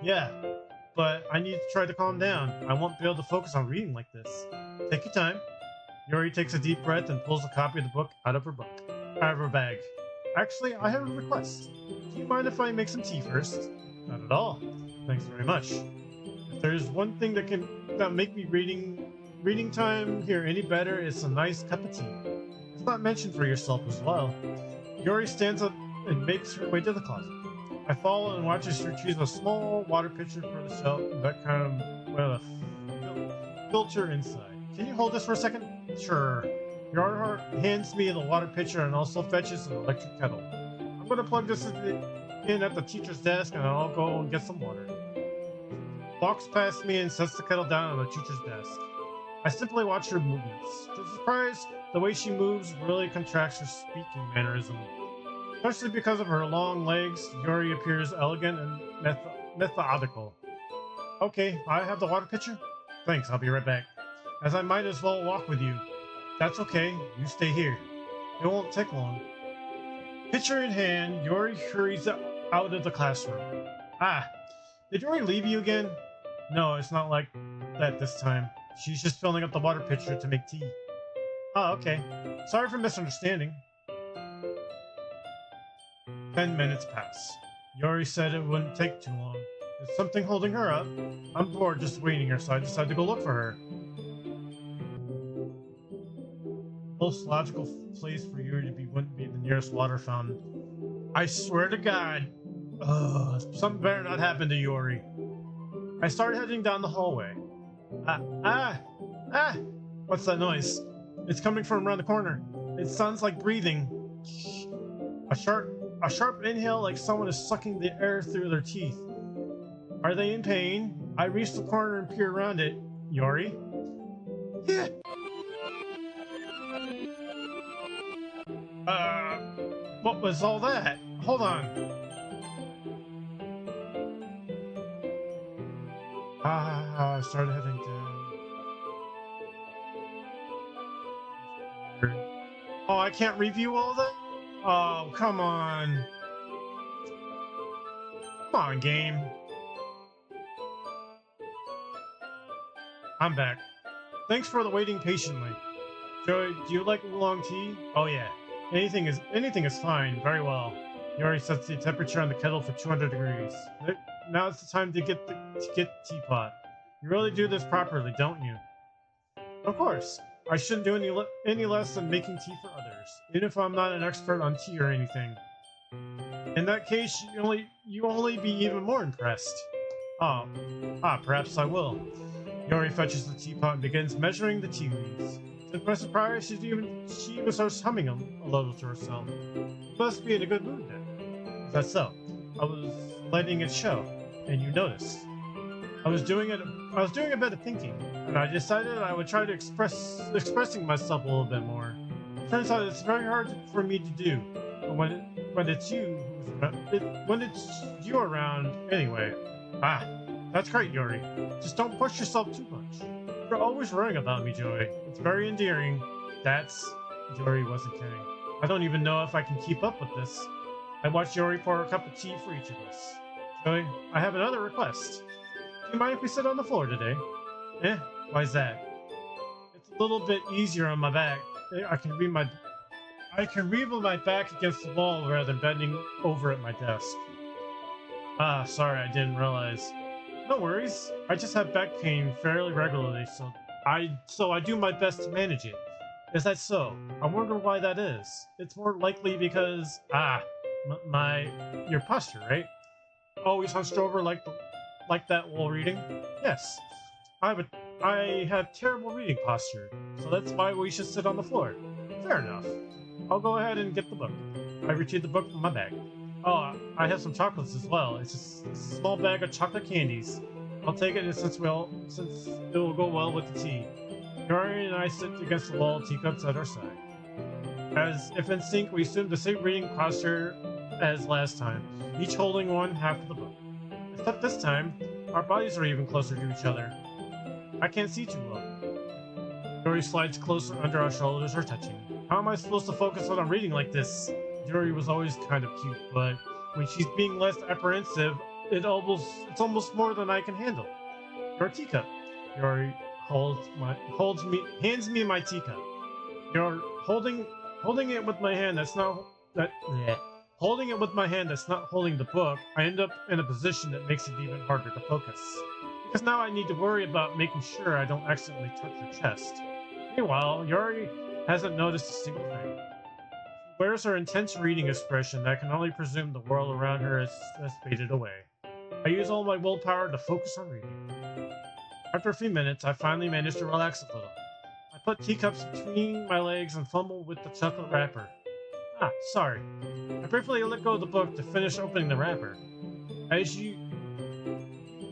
Yeah, but I need to try to calm down. I won't be able to focus on reading like this. Take your time. Yuri takes a deep breath and pulls a copy of the book out of her bag. Actually, I have a request. Do you mind if I make some tea first? Not at all. Thanks very much. If there's one thing that make me reading time here any better, it's a nice cup of tea. It's not mentioned for yourself as well. Yuri stands up and makes her way to the closet. I follow and watch as she retrieves a small water pitcher for the shelf that kind of with a filter inside. Can you hold this for a second? Sure. Yuri hands me the water pitcher and also fetches an electric kettle. I'm going to plug this in at the teacher's desk and I'll go and get some water. Walks past me and sets the kettle down on the teacher's desk. I simply watch her movements. To surprise, the way she moves really contracts her speaking mannerism. Especially because of her long legs, Yuri appears elegant and methodical. Okay, I have the water pitcher? Thanks, I'll be right back. As I might as well walk with you. That's okay, you stay here. It won't take long. Pitcher in hand, Yuri hurries out of the classroom. Did Yuri leave you again? No, it's not like that this time. She's just filling up the water pitcher to make tea. Okay. Sorry for misunderstanding. 10 minutes pass. Yuri said it wouldn't take too long. Is something holding her up? I'm bored just waiting here, so I decided to go look for her. Most logical place for Yuri to be wouldn't be the nearest water fountain. I swear to God. Something better not happen to Yuri. I started heading down the hallway. What's that noise? It's coming from around the corner. It sounds like breathing. A sharp inhale like someone is sucking the air through their teeth. Are they in pain? I reach the corner and peer around it. Yuri? Yeah. What was all that? Hold on. I started heading down. Oh, I can't review all that? Oh, come on. Come on, game. I'm back. Thanks for the waiting patiently. Joey, do you like oolong tea? Oh yeah. Anything is fine. Very well. Yuri sets the temperature on the kettle for 200 degrees. Now it's the time to get the teapot. You really do this properly, don't you? Of course. I shouldn't do any less than making tea for others, even if I'm not an expert on tea or anything. In that case, you only be even more impressed. Perhaps I will. Yuri fetches the teapot and begins measuring the tea leaves. To my surprise, she even starts humming a little to herself. You must be in a good mood then. Is that so? I was letting it show, and you noticed. I was doing a bit of thinking, and I decided I would try to expressing myself a little bit more. Turns out it's very hard for me to do, but when it's you around anyway. That's great, Yuri. Just don't push yourself too much. You're always worrying about me, Joey. It's very endearing. Yuri wasn't kidding. I don't even know if I can keep up with this. I watched Yuri pour a cup of tea for each of us. Joey, I have another request. Do you mind if we sit on the floor today? Why's that? It's a little bit easier on my back. I can read with my back against the wall rather than bending over at my desk. Sorry, I didn't realize. No worries. I just have back pain fairly regularly, so I do my best to manage it. Is that so? I wonder why that is. It's more likely because your posture, right? Always hunched over like that while reading? Yes. I have terrible reading posture, so that's why we should sit on the floor. Fair enough. I'll go ahead and get the book. I retrieve the book from my bag. Oh, I have some chocolates as well. It's just a small bag of chocolate candies. I'll take it since it will go well with the tea. Yuri and I sit against the wall, teacups at our side. As if in sync, we assume the same reading posture as last time, each holding one half of the book. Except this time, our bodies are even closer to each other. I can't see too well. Yuri slides closer under our shoulders or touching. How am I supposed to focus when I'm reading like this? Yuri was always kind of cute, but when she's being less apprehensive, it's almost more than I can handle. Your teacup. Yuri hands me my teacup. You're holding it with my hand holding it with my hand that's not holding the book. I end up in a position that makes it even harder to focus. Because now I need to worry about making sure I don't accidentally touch your chest. Meanwhile, Yuri hasn't noticed a single thing. She wears her intense reading expression. I can only presume the world around her has faded away. I use all my willpower to focus on reading. After a few minutes, I finally managed to relax a little. I put teacups between my legs and fumbled with the chocolate wrapper. Sorry. I briefly let go of the book to finish opening the wrapper. You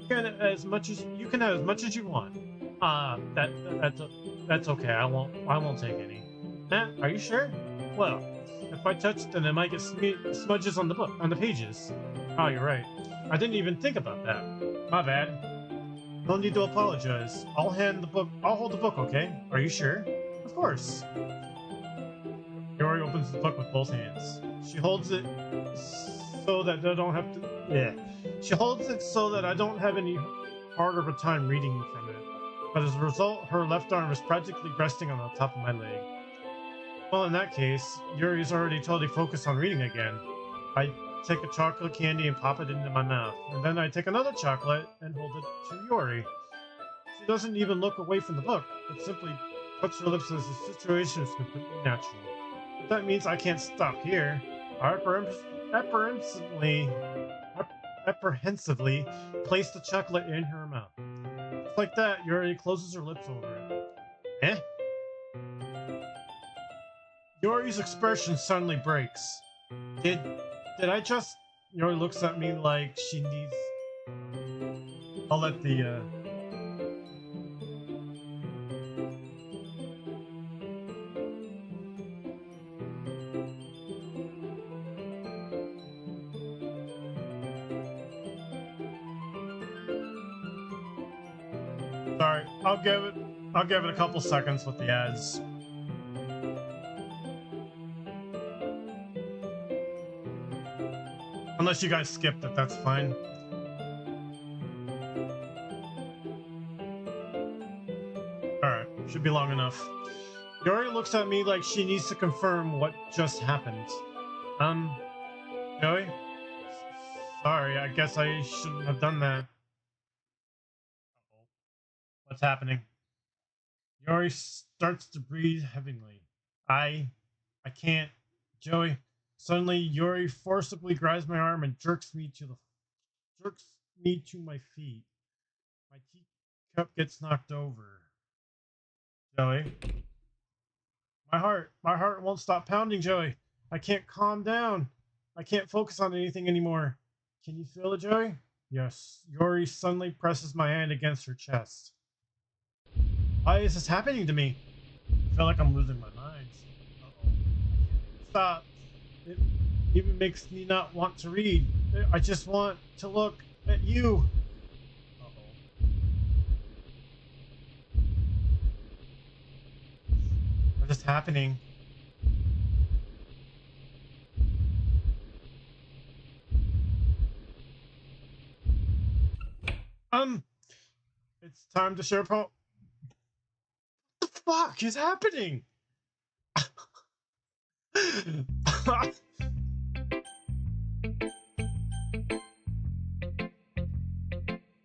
can have as much as you want. That's okay. I won't take any. Are you sure? Well, if I touch it, then it might get smudges on the pages. Oh, you're right. I didn't even think about that. My bad. No need to apologize. I'll hold the book, okay? Are you sure? Of course. Yuri opens the book with both hands. She holds it so that I don't have to. She holds it so that I don't have any harder of a time reading from it. But as a result, her left arm is practically resting on the top of my leg. Well, in that case, Yuri's already totally focused on reading again. I take a chocolate candy and pop it into my mouth, and then I take another chocolate and hold it to Yuri. She doesn't even look away from the book, but simply puts her lips as the situation is completely natural. But that means I can't stop here. I apprehensively place the chocolate in her mouth. Just like that, Yuri closes her lips over it. Yuri's expression suddenly breaks. Did I just... Yuri looks at me like she needs... I'll let the, Sorry, I'll give it a couple seconds with the ads. Unless you guys skipped it, that's fine. Alright, should be long enough. Yuri looks at me like she needs to confirm what just happened. Joey? Sorry, I guess I shouldn't have done that. Uh-oh. What's happening? Yuri starts to breathe heavily. I can't. Joey. Suddenly, Yuri forcibly grabs my arm and jerks me to my feet. My teacup gets knocked over. Joey. My heart won't stop pounding, Joey. I can't calm down. I can't focus on anything anymore. Can you feel it, Joey? Yes. Yuri suddenly presses my hand against her chest. Why is this happening to me? I feel like I'm losing my mind. Uh-oh. Stop. It even makes me not want to read. I just want to look at you. Uh-oh. What is happening? It's time to share What the fuck is happening?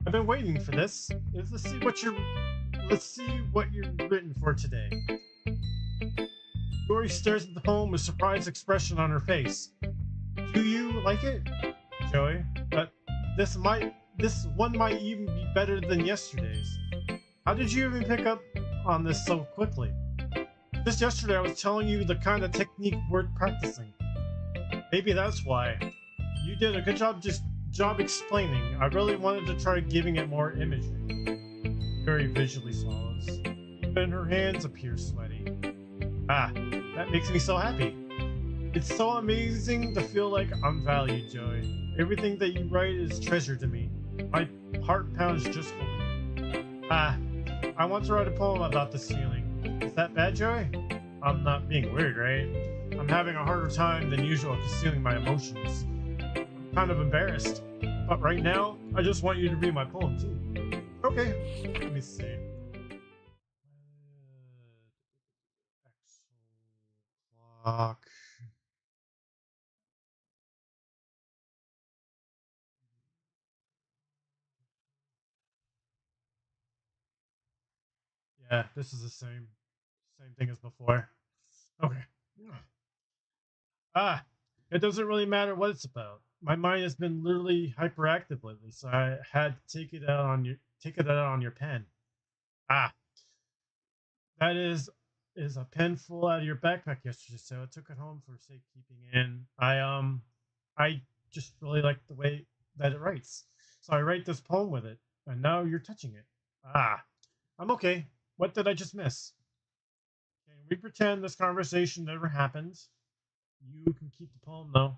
I've been waiting for this. Let's see what you're written for today. Dory stares at the poem with a surprised expression on her face. Do you like it, Joey? This one might even be better than yesterday's. How did you even pick up on this so quickly? Just yesterday I was telling you the kind of technique we're practicing. Maybe that's why. You did a good job explaining. I really wanted to try giving it more imagery. Very visually swallows. Even her hands appear sweaty. Ah, that makes me so happy. It's so amazing to feel like I'm valued, Joey. Everything that you write is treasure to me. My heart pounds just for you. Ah, I want to write a poem about this feeling. Is that bad, Joey? I'm not being weird, right? I'm having a harder time than usual concealing my emotions. I'm kind of embarrassed. But right now, I just want you to read my poem, too. Okay, let me see. Clock. Yeah, this is the same thing as before. Okay. Ah, it doesn't really matter what it's about. My mind has been literally hyperactive lately, so I had to take it out on your pen. Ah, that is a pen full out of your backpack yesterday, so I took it home for safekeeping. And I just really like the way that it writes, so I write this poem with it. And now you're touching it. Ah, I'm okay. What did I just miss? Can we pretend this conversation never happened? You can keep the poem though.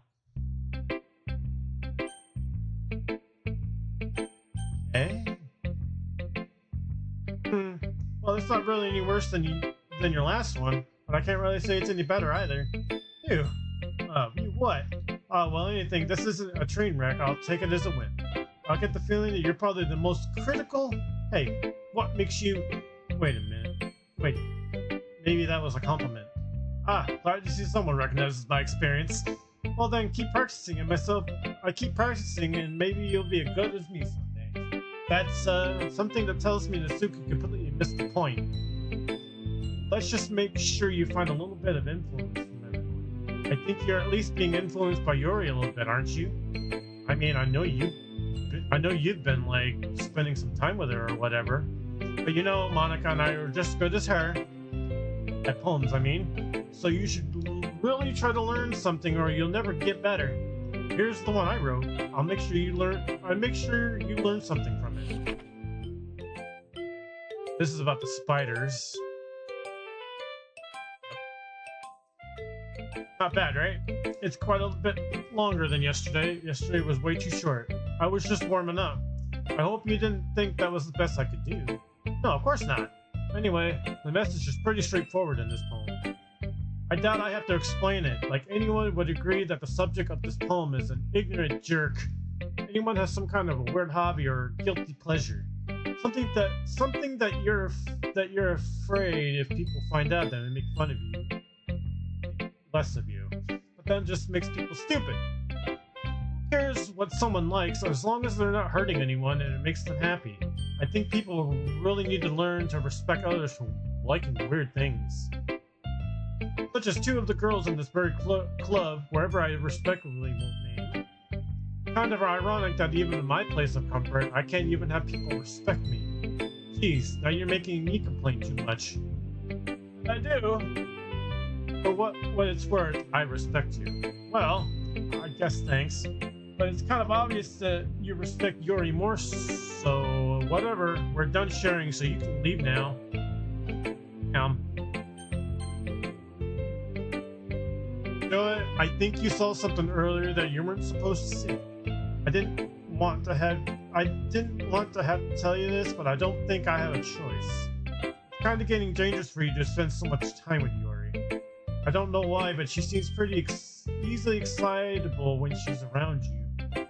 Okay. Well, it's not really any worse than your last one, but I can't really say it's any better either. Ew. You what? Well, anything. This isn't a train wreck. I'll take it as a win. I get the feeling that you're probably the most critical. Hey, what makes you? Wait a minute. Wait. Maybe that was a compliment. Ah, glad to see someone recognizes my experience. Well then, keep practicing, and I keep practicing, and maybe you'll be as good as me someday. That's something that tells me that Suki completely missed the point. Let's just make sure you find a little bit of influence from everyone. I think you're at least being influenced by Yuri a little bit, aren't you? I mean, I know you've been like spending some time with her or whatever. But you know, Monica and I are just as good as her. At poems, I mean. So you should really try to learn something or you'll never get better. Here's the one I wrote. I'll make sure you learn something from it. This is about the spiders. Not bad, right? It's quite a bit longer than yesterday. Yesterday was way too short. I was just warming up. I hope you didn't think that was the best I could do. No, of course not. Anyway, the message is pretty straightforward in this poem. I doubt I have to explain it. Like, anyone would agree that the subject of this poem is an ignorant jerk. Anyone has some kind of a weird hobby or guilty pleasure. Something that you're afraid if people find out that they make fun of you. Less of you. But then just makes people stupid. Who cares what someone likes as long as they're not hurting anyone and it makes them happy? I think people really need to learn to respect others for liking weird things. Such as two of the girls in this very club, wherever I respectively won't name. Kind of ironic that even in my place of comfort, I can't even have people respect me. Jeez, now you're making me complain too much. I do. For what it's worth, I respect you. Well, I guess thanks. But it's kind of obvious that you respect Yuri more, so whatever. We're done sharing, so you can leave now. You know what? I think you saw something earlier that you weren't supposed to see. I didn't want to have to tell you this, but I don't think I have a choice. It's kind of getting dangerous for you to spend so much time with Yuri. I don't know why, but she seems pretty easily excitable when she's around you.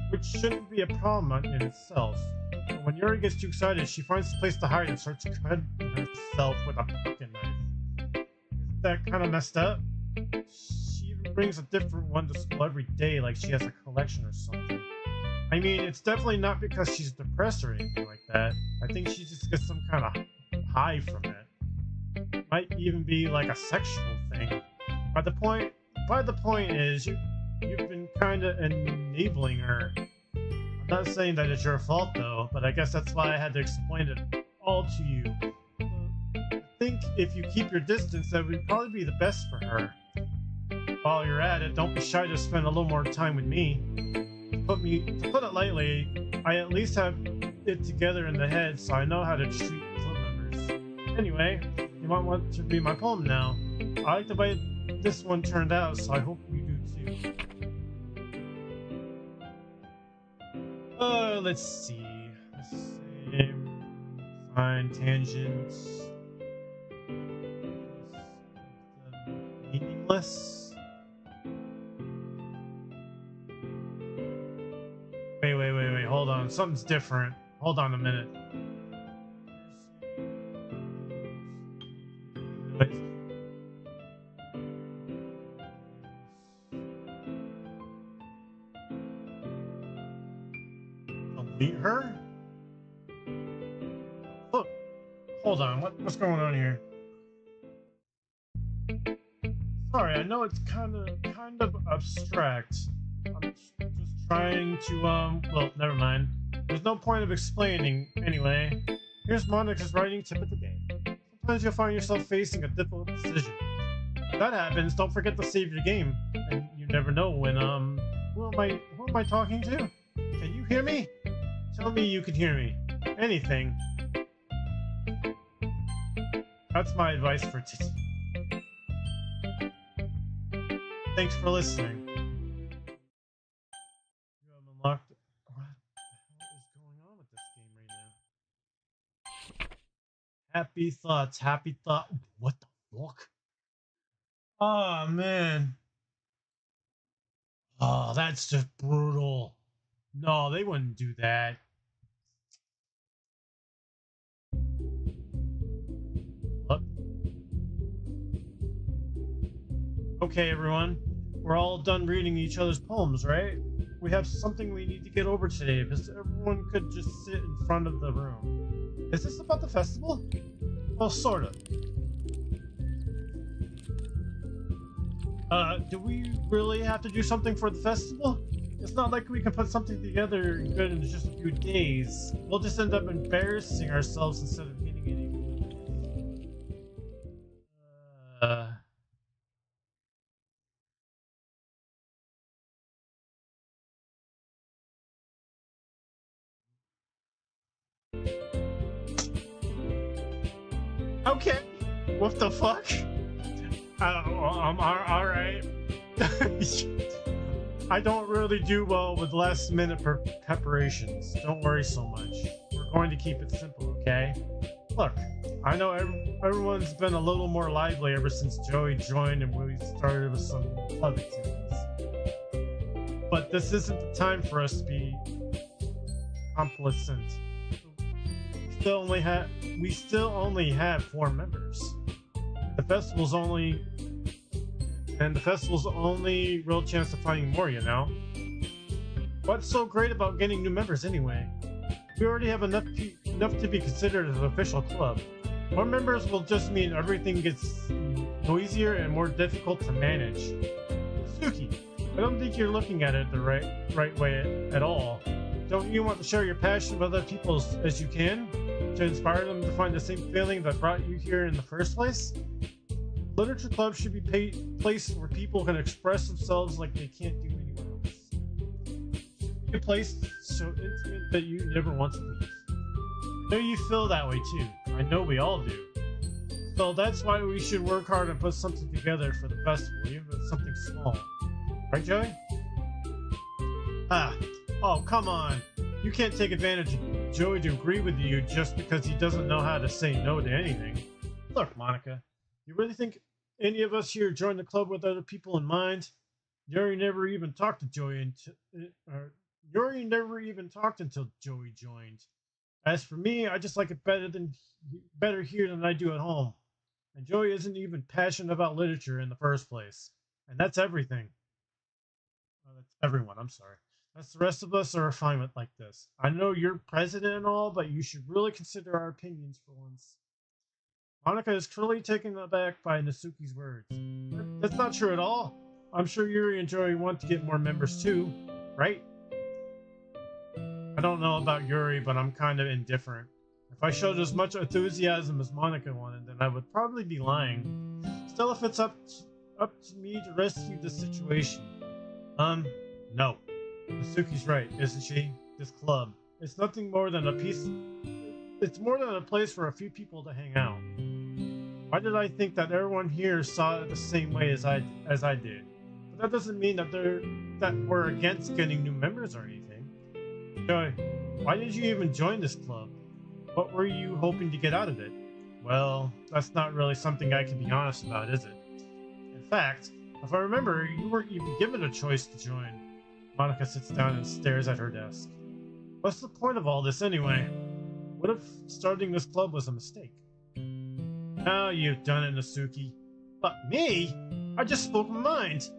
Which shouldn't be a problem in itself. But when Yuri gets too excited, she finds a place to hide and starts cutting herself with a pocket knife. Isn't that kind of messed up? She even brings a different one to school every day like she has a collection or something. I mean, it's definitely not because she's depressed or anything like that. I think she just gets some kind of high from it. Might even be like a sexual thing. But the point is, you've been kind of enabling her. I'm not saying that it's your fault though, but I guess that's why I had to explain it all to you. I think if you keep your distance, that would probably be the best for her. While you're at it, don't be shy to spend a little more time with me. To put it lightly, I at least have it together in the head, so I know how to treat club members. Anyway, you might want to read my poem now. I like the way this one turned out, so I hope you do too. Let's see. Find tangents. Meaningless. Wait, hold on. Something's different. Hold on a minute. Delete her? Look. Hold on. What's going on here? Sorry, I know it's kind of abstract. I'm just trying to, well, never mind. There's no point of explaining. Anyway, here's Monica's writing tip of the day. Sometimes you'll find yourself facing a difficult decision. If that happens, don't forget to save your game. And you never know when, who am I talking to? Can you hear me? Tell me you can hear me. Anything. That's my advice for today. Thanks for listening. You have unlocked. What the hell is going on with this game right now? Happy thoughts, happy thought. What the fuck? Oh man. Oh, that's just brutal. No, they wouldn't do that. Look. Okay, everyone. We're all done reading each other's poems, right? We have something we need to get over today, because everyone could just sit in front of the room. Is this about the festival? Well, sort of. Do we really have to do something for the festival? It's not like we can put something together good in just a few days. We'll just end up embarrassing ourselves instead of getting anything. Okay. What the fuck? Alright. I don't really do well with last minute preparations. Don't worry so much. We're going to keep it simple, okay? Look, I know everyone's been a little more lively ever since Joey joined and we started with some club activities. But this isn't the time for us to be complacent. We still only have 4 members. The festival's only real chance of finding more, you know? What's so great about getting new members anyway? We already have enough to be considered as an official club. More members will just mean everything gets noisier and more difficult to manage. Suki, I don't think you're looking at it the right way at all. Don't you want to share your passion with other people as you can? To inspire them to find the same feeling that brought you here in the first place? Literature club should be a place where people can express themselves like they can't do anywhere else. A place so intimate that you never want to leave. I know you feel that way too. I know we all do. So that's why we should work hard and put something together for the festival, even if it's something small. Right, Joey? Oh, come on. You can't take advantage of Joey to agree with you just because he doesn't know how to say no to anything. Look, Monica, you really think any of us here joined the club with other people in mind? Yuri never even talked to Joey until Joey joined. As for me, I just like it better here than I do at home. And Joey isn't even passionate about literature in the first place. And that's everything. That's everyone, I'm sorry. That's the rest of us are fine with like this. I know you're president and all, but you should really consider our opinions for once. Monica is truly taken aback by Nasuki's words. That's not true at all. I'm sure Yuri and Joey want to get more members too, right? I don't know about Yuri, but I'm kind of indifferent. If I showed as much enthusiasm as Monica wanted, then I would probably be lying. Still, if it's up to me to rescue the situation. No. Nasuki's right, isn't she? This club. It's nothing more than it's more than a place for a few people to hang out. Why did I think that everyone here saw it the same way as I did? But that doesn't mean that we're against getting new members or anything. Joey, why did you even join this club? What were you hoping to get out of it? Well, that's not really something I can be honest about, is it? In fact, if I remember, you weren't even given a choice to join. Monica sits down and stares at her desk. What's the point of all this anyway? What if starting this club was a mistake? Now you've done it, Nasuki. But me? I just spoke my mind.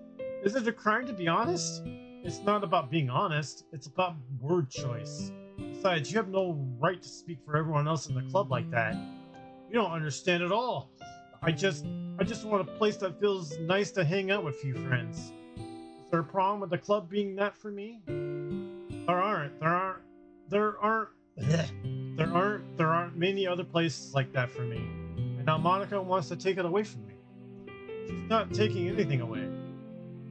Is it a crime to be honest? It's not about being honest, it's about word choice. Besides, you have no right to speak for everyone else in the club like that. You don't understand at all. I just want a place that feels nice to hang out with a few friends. Is there a problem with the club being that for me? There aren't many other places like that for me. And now Monica wants to take it away from me. She's not taking anything away.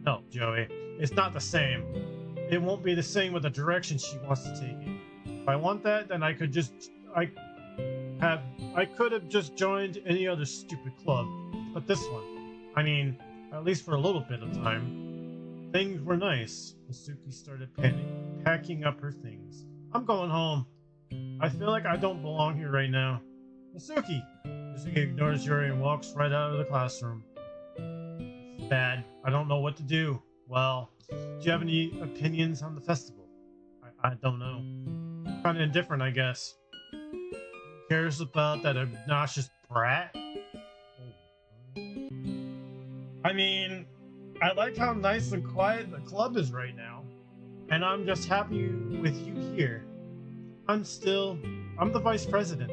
No, Joey, it's not the same. It won't be the same with the direction she wants to take it. If I want that, then I could have just joined any other stupid club. But this one, I mean, at least for a little bit of time. Things were nice. Masuki started packing up her things. I'm going home. I feel like I don't belong here right now. Masuki! Masuki ignores Yuri and walks right out of the classroom. It's bad. I don't know what to do. Well, do you have any opinions on the festival? I don't know. Kind of indifferent, I guess. Who cares about that obnoxious brat? I mean, I like how nice and quiet the club is right now. And I'm just happy with you here. I'm the vice president.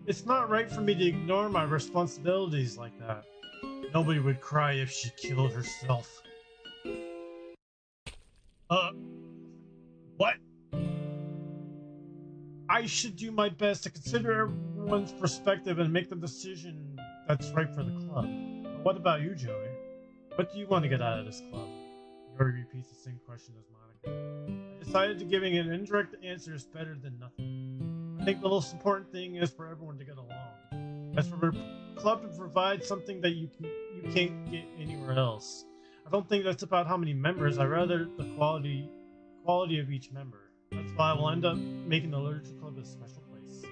It's not right for me to ignore my responsibilities like that. Nobody would cry if she killed herself. What? I should do my best to consider everyone's perspective and make the decision that's right for the club. But what about you, Joey? What do you want to get out of this club? Yuri repeats the same question as Monica. I decided that giving an indirect answer is better than nothing. I think the most important thing is for everyone to get along. As for a club to provide something that you can't get anywhere else. I don't think that's about how many members, I rather the quality of each member. That's why I will end up making the literature club a special place.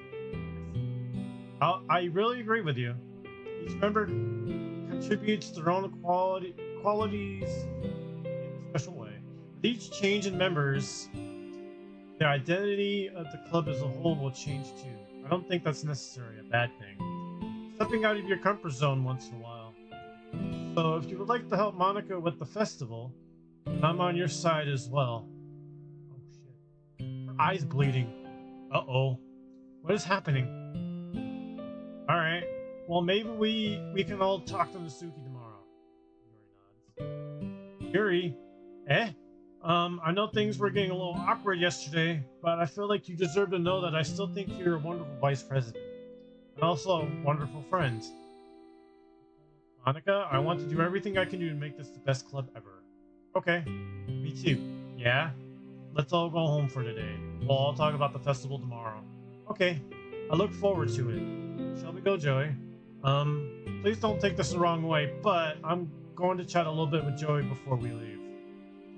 I really agree with you. Each member contributes their own qualities in a special way. With each change in members, the identity of the club as a whole will change too. I don't think that's necessarily a bad thing. Stepping out of your comfort zone once in a while. So if you would like to help Monica with the festival, I'm on your side as well. Oh shit. Her eye's bleeding. Uh-oh. What is happening? Alright. Well, maybe we can all talk to Nasuki tomorrow. Yuri nods. Yuri? Eh? I know things were getting a little awkward yesterday, but I feel like you deserve to know that I still think you're a wonderful vice president. And also a wonderful friend. Monica, I want to do everything I can do to make this the best club ever. Okay. Me too. Yeah? Let's all go home for today. We'll all talk about the festival tomorrow. Okay. I look forward to it. Shall we go, Joey? Please don't take this the wrong way, but I'm going to chat a little bit with Joey before we leave.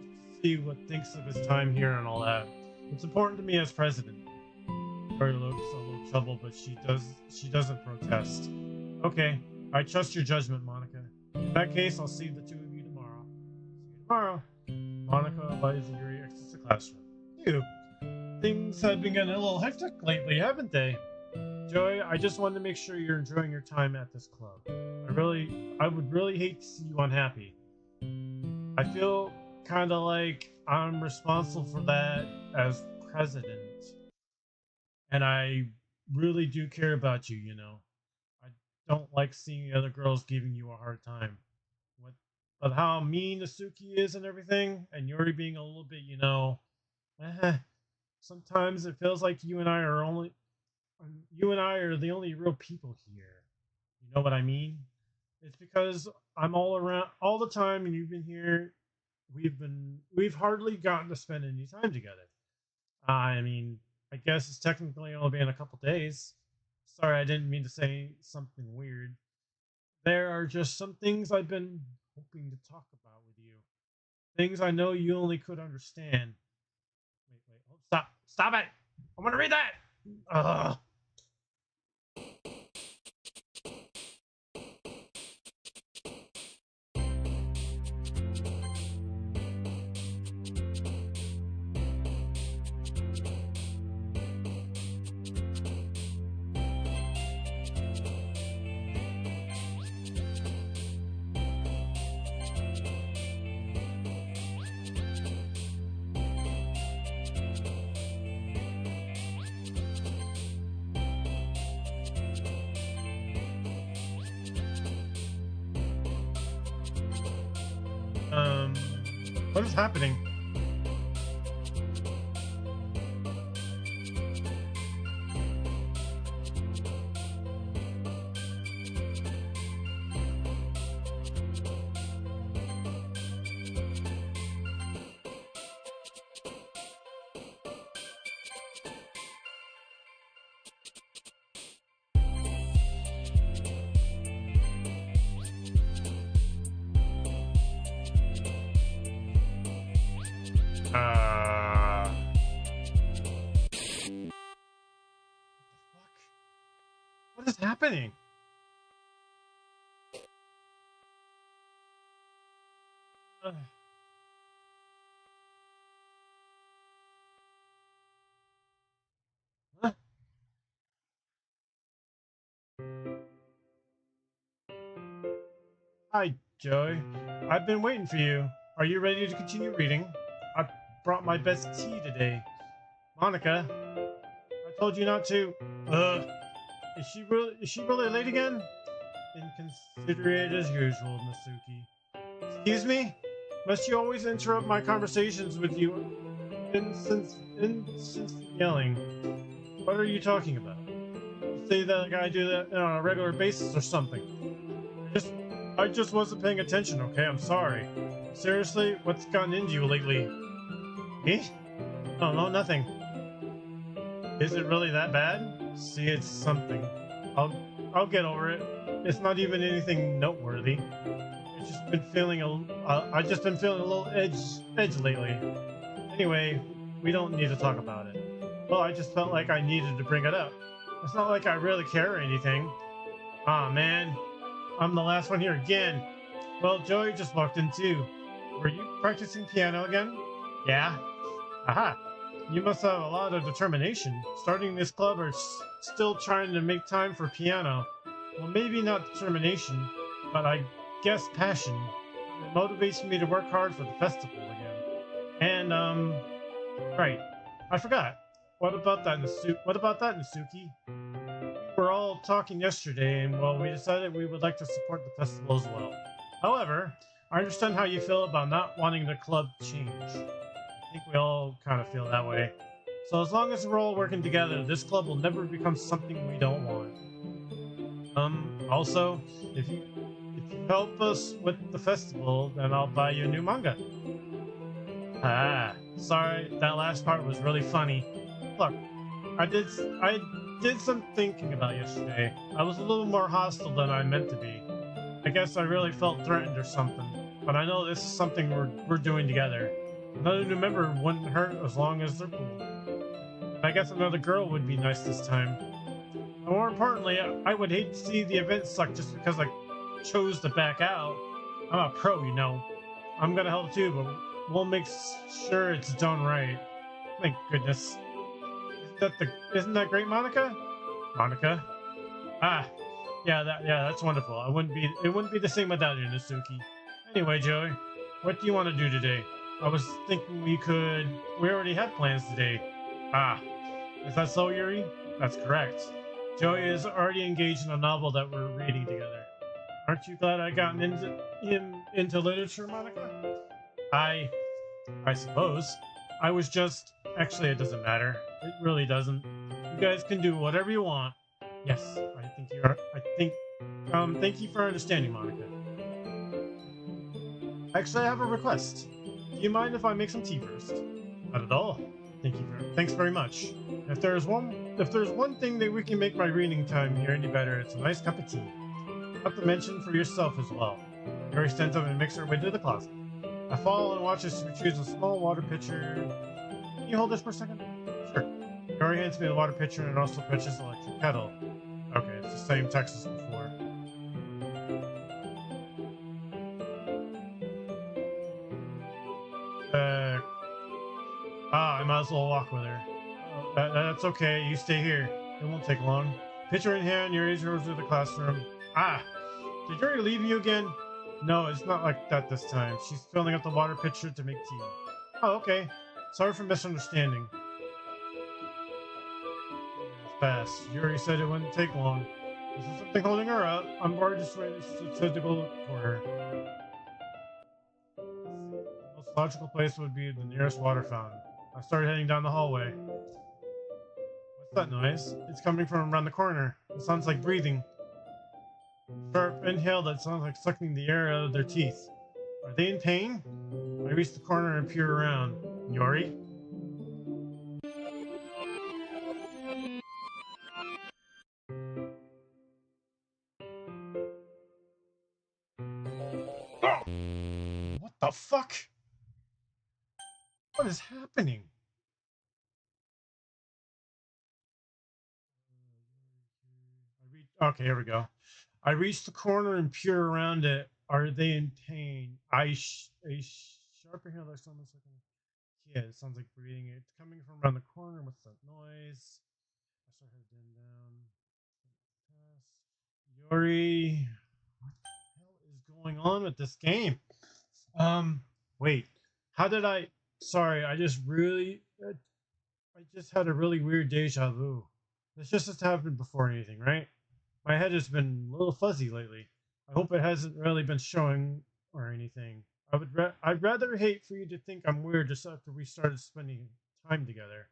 Just to see what thinks of his time here and all that. It's important to me as president. Joey looks a little troubled, but she doesn't protest. Okay. I trust your judgment, Monica. In that case, I'll see the two of you tomorrow. See you tomorrow. Monica invites Yuri exits the classroom. Phew. Things have been getting a little hectic lately, haven't they? Joey, I just wanted to make sure you're enjoying your time at this club. I would really hate to see you unhappy. I feel kind of like I'm responsible for that as president. And I really do care about you, you know. I don't like seeing the other girls giving you a hard time. But how mean Nasuki is and everything, and Yuri being a little bit, you know, sometimes it feels like you and I are the only real people here. You know what I mean? It's because I'm all around all the time, and you've been here. We've hardly gotten to spend any time together. I mean, I guess it's technically only been a couple days. Sorry, I didn't mean to say something weird. There are just some things I've been hoping to talk about with you. Things I know you only could understand. Wait, stop it! I want to read that! Ugh. What is happening? What is happening? Huh? Hi, Joey. I've been waiting for you. Are you ready to continue reading? I brought my best tea today. Monica, I told you not to. Is she really late again? Inconsiderate as usual, Nasuki. Excuse me? Must you always interrupt my conversations with you? Instant yelling. What are you talking about? You say that I do that on a regular basis or something. I just wasn't paying attention, okay? I'm sorry. Seriously, what's gotten into you lately? Me? Oh, no, nothing. Is it really that bad? See, it's something. I'll get over it. It's not even anything noteworthy. I've just been feeling a little edge lately. Anyway, we don't need to talk about it. Well, I just felt like I needed to bring it up. It's not like I really care or anything. Aw, man. I'm the last one here again. Well, Joey just walked in too. Were you practicing piano again? Yeah. Aha. You must have a lot of determination. Starting this club or still trying to make time for piano. Well, maybe not determination, but I guess passion. It motivates me to work hard for the festival again. And, right. I forgot. What about that, Nasuki? We were all talking yesterday, and well, we decided we would like to support the festival as well. However, I understand how you feel about not wanting the club to change. I think we all kind of feel that way. So as long as we're all working together, this club will never become something we don't want. Also, if you help us with the festival, then I'll buy you a new manga. Ah, sorry, that last part was really funny. Look, I did some thinking about yesterday. I was a little more hostile than I meant to be. I guess I really felt threatened or something. But I know this is something we're doing together. Another new member wouldn't hurt as long as they're cool. And I guess another girl would be nice this time. And more importantly, I would hate to see the event suck just because I chose to back out. I'm a pro, you know. I'm gonna help too, but we'll make sure it's done right. Thank goodness. Isn't that great, Monica? Monica? Ah, yeah, that's wonderful. It wouldn't be the same without you, Nasuki. Anyway, Joey, what do you want to do today? I was thinking we already had plans today. Ah, is that so, Yuri? That's correct. Joey is already engaged in a novel that we're reading together. Aren't you glad I gotten into literature, Monica? I suppose. I was just... Actually, it doesn't matter. It really doesn't. You guys can do whatever you want. Yes, thank you for understanding, Monica. Actually, I have a request. Do you mind if I make some tea first? Not at all. Thanks very much. If there's one thing that we can make my reading time here any better, it's a nice cup of tea. Not to mention for yourself as well. Yuri stands up and makes her way to the closet. I follow and watch as she retrieves a small water pitcher. Can you hold this for a second? Sure. Yuri hands me the water pitcher and also pitches the electric kettle. Okay, it's the same text as before. I might as well walk with her. That's okay, you stay here. It won't take long. Pitcher in hand, Yuri goes to the classroom. Ah! Did Yuri leave you again? No, it's not like that this time. She's filling up the water pitcher to make tea. Oh, okay. Sorry for misunderstanding. It's fast. Yuri said it wouldn't take long. Is there something holding her up? I'm worried just ready to go look for her. The most logical place would be the nearest water fountain. I started heading down the hallway. What's that noise? It's coming from around the corner. It sounds like breathing. Sharp inhale that sounds like sucking the air out of their teeth. Are they in pain? I reach the corner and peer around. Yuri? What the fuck? What is happening? Okay, here we go. I reach the corner and peer around it. Are they in pain? A sharp inhale that sounds like a kid. It sounds like breathing. It's coming from around the corner. What's that noise? I start heading down. Yuri, what the hell is going on with this game? Wait. How did I? Sorry, I just had a really weird deja vu. This just has happened before anything, right? My head has been a little fuzzy lately. I hope it hasn't really been showing or anything. I'd rather hate for you to think I'm weird just after we started spending time together.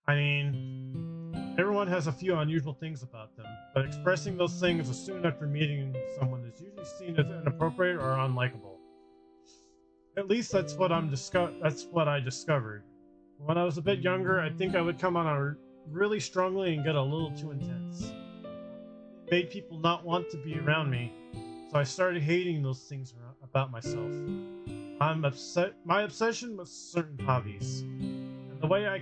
I mean, everyone has a few unusual things about them, but expressing those things as soon after meeting someone is usually seen as inappropriate or unlikable. At least that's what I discovered. When I was a bit younger, I think I would come on really strongly and get a little too intense. It made people not want to be around me, so I started hating those things about myself. My obsession with certain hobbies, and the way I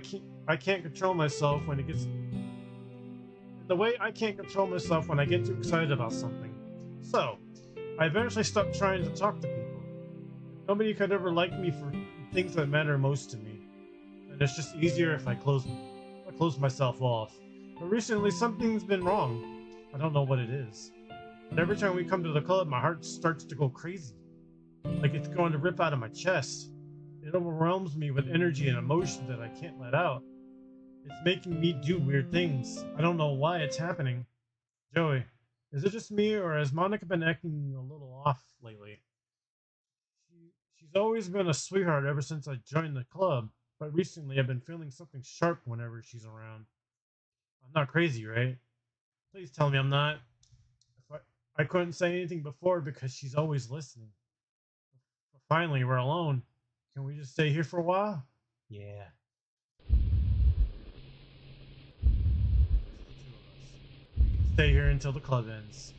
can't control myself when it gets. the way I can't control myself when I get too excited about something. So, I eventually stopped trying to talk to people. Nobody could ever like me for things that matter most to me. And it's just easier if I close myself off. But recently, something's been wrong. I don't know what it is. But every time we come to the club, my heart starts to go crazy. Like it's going to rip out of my chest. It overwhelms me with energy and emotion that I can't let out. It's making me do weird things. I don't know why it's happening. Joey, is it just me, or has Monica been acting a little off lately? She's always been a sweetheart ever since I joined the club, but recently I've been feeling something sharp whenever she's around. I'm not crazy, right? Please tell me I'm not. If I couldn't say anything before because she's always listening. But finally, we're alone. Can we just stay here for a while? Yeah. Just the two of us. We can stay here until the club ends.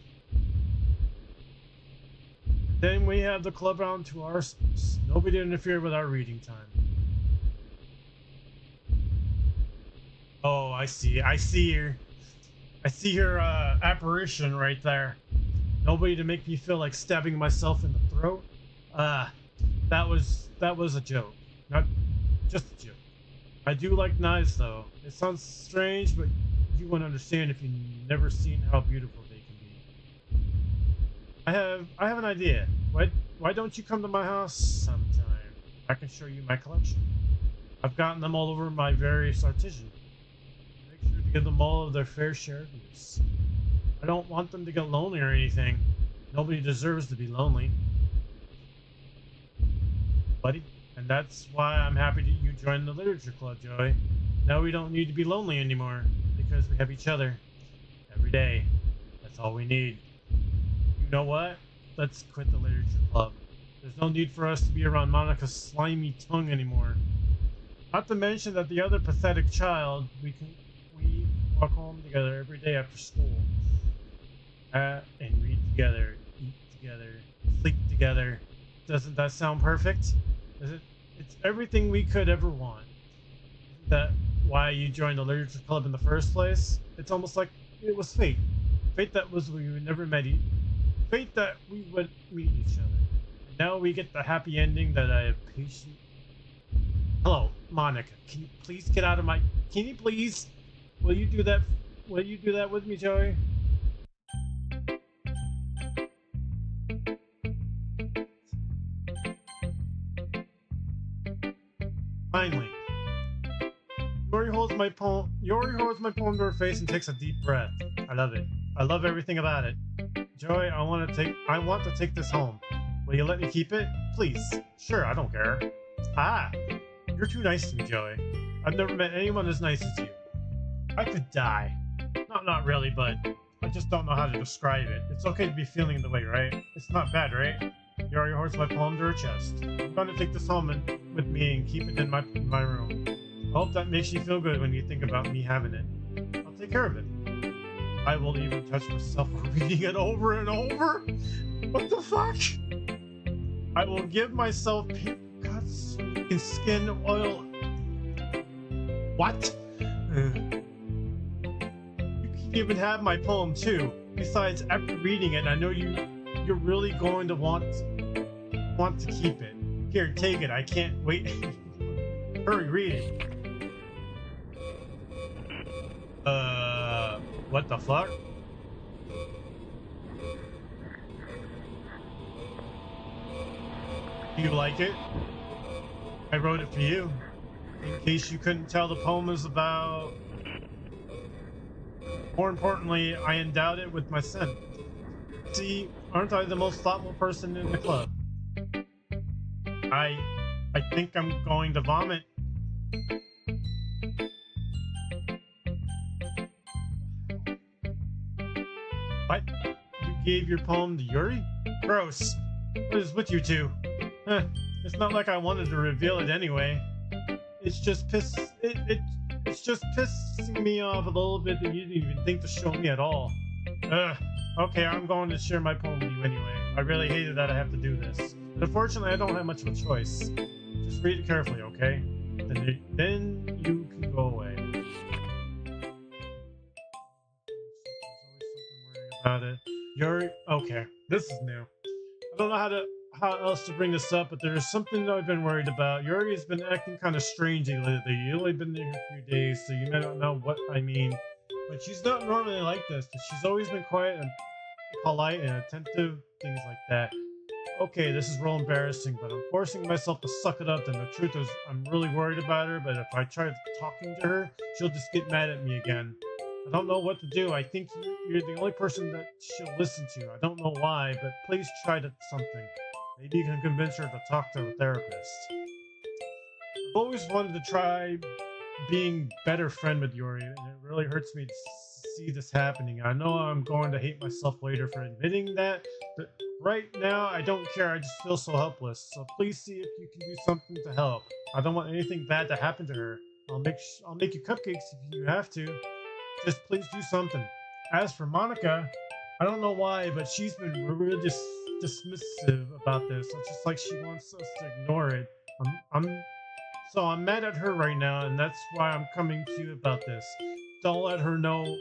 Then we have the club round to ourselves. Nobody interfere with our reading time. Oh, I see. I see her. I see her apparition right there. Nobody to make me feel like stabbing myself in the throat. That was a joke. Not just a joke. I do like knives though. It sounds strange, but you wouldn't understand if you never seen how beautiful they can be. I have an idea. Why don't you come to my house sometime? I can show you my collection. I've gotten them all over my various artisans. Make sure to give them all of their fair share of use. I don't want them to get lonely or anything. Nobody deserves to be lonely. Buddy. And that's why I'm happy that you joined the literature club, Joey. Now we don't need to be lonely anymore, because we have each other. Every day. That's all we need. You know what? Let's quit the literature club. There's no need for us to be around Monica's slimy tongue anymore. Not to mention that the other pathetic child, we walk home together every day after school. And read together, eat together, sleep together. Doesn't that sound perfect? It's everything we could ever want. Isn't that why you joined the literature club in the first place? It's almost like it was fate. Fate that we would never met fate that we would meet each other. And now we get the happy ending that I have patiently. Hello, Monica. Can you please get out of my? Can you please? Will you do that? Will you do that with me, Joey? Finally, Yori holds my poem to her face and takes a deep breath. I love it. I love everything about it. Joey, I want to take this home. Will you let me keep it? Please. Sure, I don't care. Ah, you're too nice to me, Joey. I've never met anyone as nice as you. I could die. Not really, but I just don't know how to describe it. It's okay to be feeling the way, right? It's not bad, right? Yori holds my poem to her chest. I'm gonna take this home with me and keep it in my room. I hope that makes you feel good when you think about me having it. I'll take care of it. I will even touch myself reading it over and over. What the fuck? I will give myself pink cuts and skin oil. What? You can even have my poem too. Besides, after reading it, I know you're really going to want to keep it. Here, take it. I can't wait. Hurry, read it. What the fuck? Do you like it? I wrote it for you. In case you couldn't tell, the poem is about... More importantly, I endowed it with my scent. See, aren't I the most thoughtful person in the club? I think I'm going to vomit. What? You gave your poem to Yuri? Gross. What is with you two? It's not like I wanted to reveal it anyway. It's just it's just pissing me off a little bit that you didn't even think to show me at all. Okay, I'm going to share my poem with you anyway. I really hated that I have to do this. But unfortunately, I don't have much of a choice. Just read it carefully, okay? Then you can go away. about it. Yuri, okay, this is new. I don't know how else to bring this up, but there's something that I've been worried about. Yuri has been acting kind of strangely lately. You've only been there a few days, so you may not know what I mean. But she's not normally like this, but she's always been quiet and polite and attentive, things like that. Okay, this is real embarrassing, but I'm forcing myself to suck it up, and the truth is I'm really worried about her, but if I try talking to her, she'll just get mad at me again. I don't know what to do. I think you're the only person that she'll listen to. I don't know why, but please try something. Maybe you can convince her to talk to a therapist. I've always wanted to try being better friend with Yuri, and it really hurts me to see this happening. I know I'm going to hate myself later for admitting that, but right now I don't care. I just feel so helpless. So please see if you can do something to help. I don't want anything bad to happen to her. I'll make you cupcakes if you have to. Just please do something. As for Monica, I don't know why, but she's been really dismissive about this. It's just like she wants us to ignore it. So I'm mad at her right now, and that's why I'm coming to you about this. Don't let her know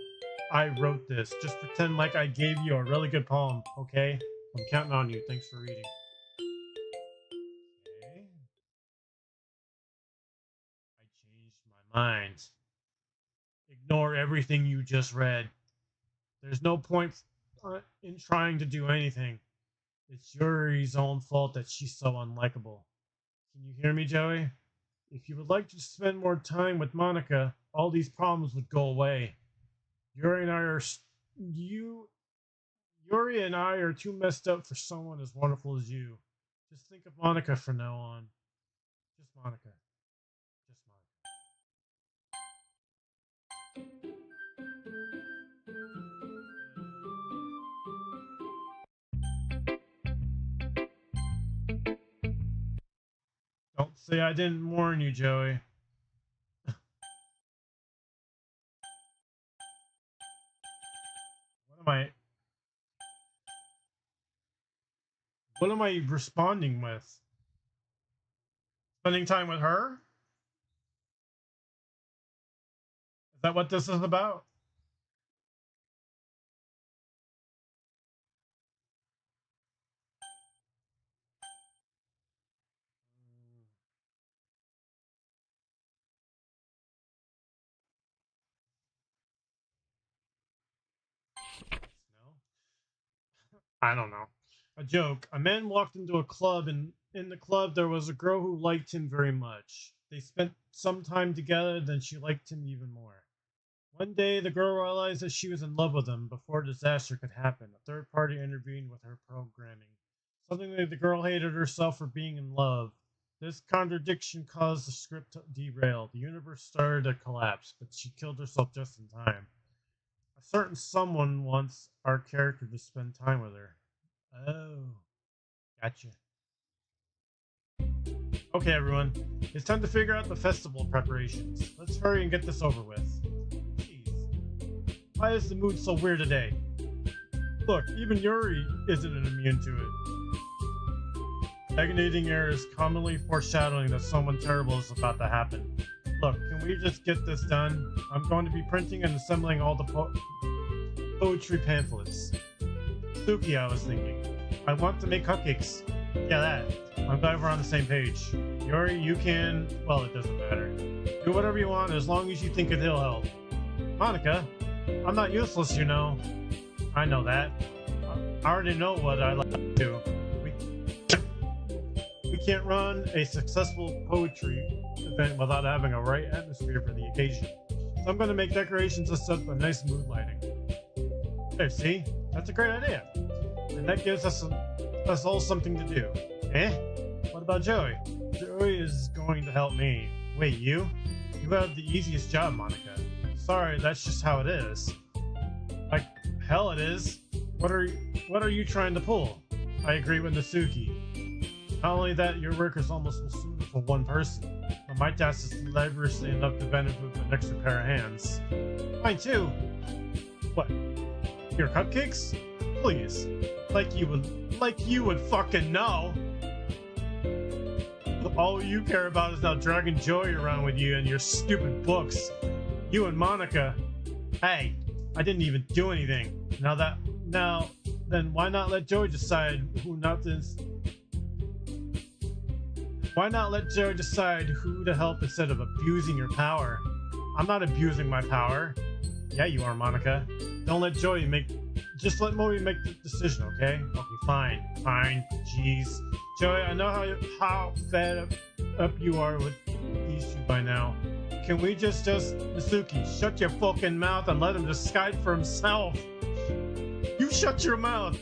I wrote this. Just pretend like I gave you a really good poem, okay? I'm counting on you. Thanks for reading. Okay. I changed my mind. Ignore everything you just read. There's no point in trying to do anything. It's Yuri's own fault that she's so unlikable. Can you hear me, Joey? If you would like to spend more time with Monica, all these problems would go away. Yuri and I are too messed up for someone as wonderful as you. Just think of Monica from now on. Just Monica. Just Monica. Don't say I didn't warn you, Joey. What am I responding with? Spending time with her? Is that what this is about? No? I don't know. A joke. A man walked into a club, and in the club there was a girl who liked him very much. They spent some time together, then she liked him even more. One day, the girl realized that she was in love with him before disaster could happen. A third party intervened with her programming. Suddenly, the girl hated herself for being in love. This contradiction caused the script to derail. The universe started to collapse, but she killed herself just in time. A certain someone wants our character to spend time with her. Oh, gotcha. Okay, everyone. It's time to figure out the festival preparations. Let's hurry and get this over with. Jeez. Why is the mood so weird today? Look, even Yuri isn't immune to it. Stagnating air is commonly foreshadowing that someone terrible is about to happen. Look, can we just get this done? I'm going to be printing and assembling all the poetry pamphlets. Doki, I was thinking. I want to make cupcakes. Yeah, that. I'm glad we're on the same page. Yuri, you can... Well, it doesn't matter. Do whatever you want as long as you think it'll help. Monica, I'm not useless, you know. I know that. I already know what I like to do. We can't run a successful poetry event without having a right atmosphere for the occasion. So I'm going to make decorations and set up a nice mood lighting. There, see? That's a great idea. And that gives us all something to do. Eh? What about Joey? Joey is going to help me. Wait, you? You have the easiest job, Monica. Sorry, that's just how it is. Like hell it is. What are you trying to pull? I agree with Nasuki. Not only that, your work is almost suited for one person, but my task is leverously enough to benefit with an extra pair of hands. Mine too. What? Your cupcakes? Please. Like you would fucking know. All you care about is now dragging Joey around with you and your stupid books. You and Monica. Hey, I didn't even do anything. Now Now, then why not let Joey decide who not to... Why not let Joey decide who to help instead of abusing your power? I'm not abusing my power. Yeah, you are, Monica. Don't let Joey make... Just let Moe make the decision, okay? Okay, fine. Fine. Jeez. Joey, I know how fed up you are with these two by now. Can we just Natsuki, shut your fucking mouth and let him decide for himself. You shut your mouth,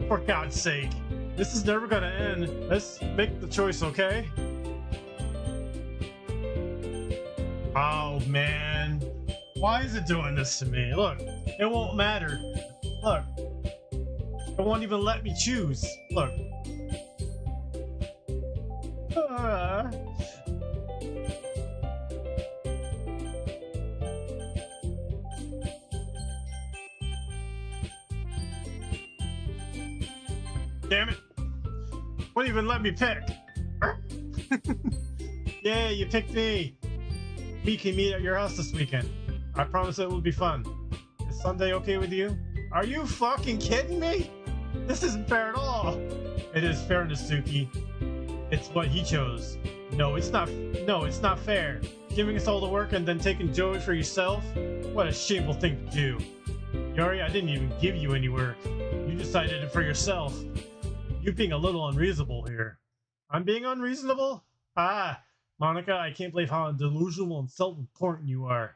for God's sake. This is never gonna end. Let's make the choice, okay? Oh, man. Why is it doing this to me? Look, it won't matter. Look. It won't even let me choose. Look. Damn it. Won't even let me pick. Yeah, you picked me. We can meet at your house this weekend. I promise it will be fun. Is Sunday okay with you? Are you fucking kidding me? This isn't fair at all. It is fair, Natsuki. It's what he chose. No, it's not. No, it's not fair. Giving us all the work and then taking Joey for yourself? What a shameful thing to do. Yuri, I didn't even give you any work. You decided it for yourself. You're being a little unreasonable here. I'm being unreasonable? Ah, Monica, I can't believe how delusional and self-important you are.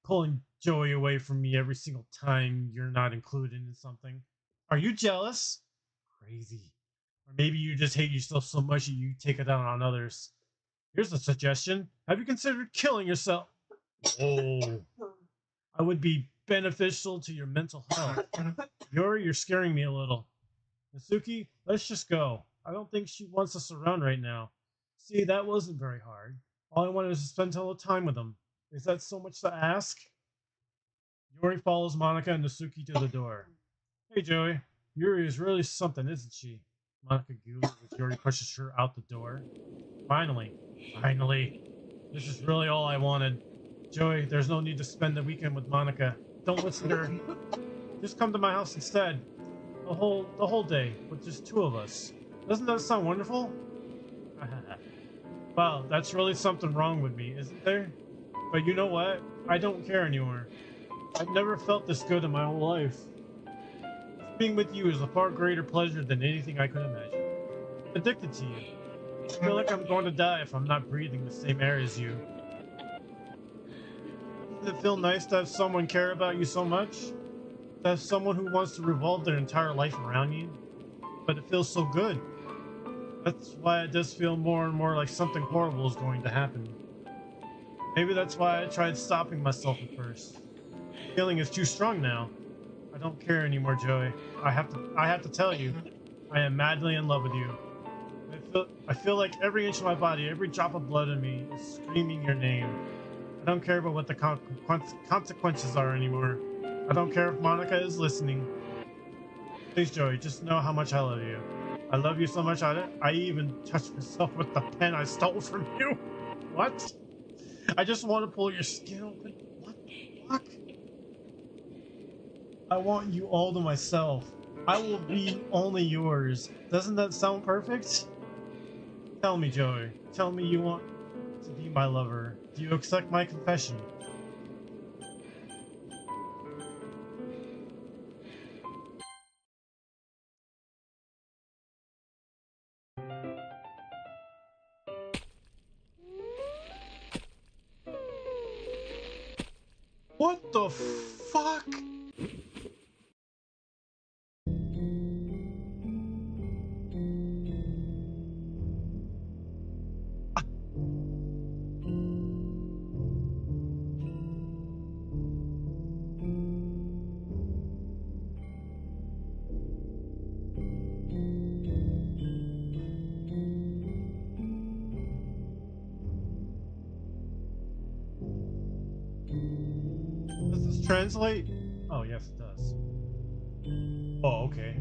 Pulling Joey away from me every single time you're not included in something. Are you jealous? Crazy. Or maybe you just hate yourself so much that you take it out on others. Here's a suggestion. Have you considered killing yourself? Oh. I would be beneficial to your mental health. Yuri, you're scaring me a little. Natsuki, let's just go. I don't think she wants us around right now. See, that wasn't very hard. All I wanted was to spend a little time with them. Is that so much to ask? Yuri follows Monica and Natsuki to the door. Hey, Joey. Yuri is really something, isn't she? Monica goos as Yuri pushes her out the door. Finally. This is really all I wanted. Joey, there's no need to spend the weekend with Monica. Don't listen to her. Just come to my house instead. The whole day, with just two of us. Doesn't that sound wonderful? Wow, that's really something wrong with me, isn't there? But you know what? I don't care anymore. I've never felt this good in my whole life. Being with you is a far greater pleasure than anything I could imagine. I'm addicted to you. I feel like I'm going to die if I'm not breathing the same air as you. Doesn't it feel nice to have someone care about you so much? To have someone who wants to revolve their entire life around you? But it feels so good. That's why it does feel more and more like something horrible is going to happen. Maybe that's why I tried stopping myself at first. The feeling is too strong now. I don't care anymore, Joey. I have to tell you, I am madly in love with you. I feel like every inch of my body, every drop of blood in me is screaming your name. I don't care about what the consequences are anymore. I don't care if Monica is listening. Please, Joey, just know how much I love you. I love you so much, I even touched myself with the pen I stole from you. What? I just want to pull your skin open. What the fuck? I want you all to myself. I will be only yours. Doesn't that sound perfect? Tell me, Joey. Tell me you want to be my lover. Do you accept my confession? What the fuck? Does this translate? Oh, yes, it does. Oh, okay.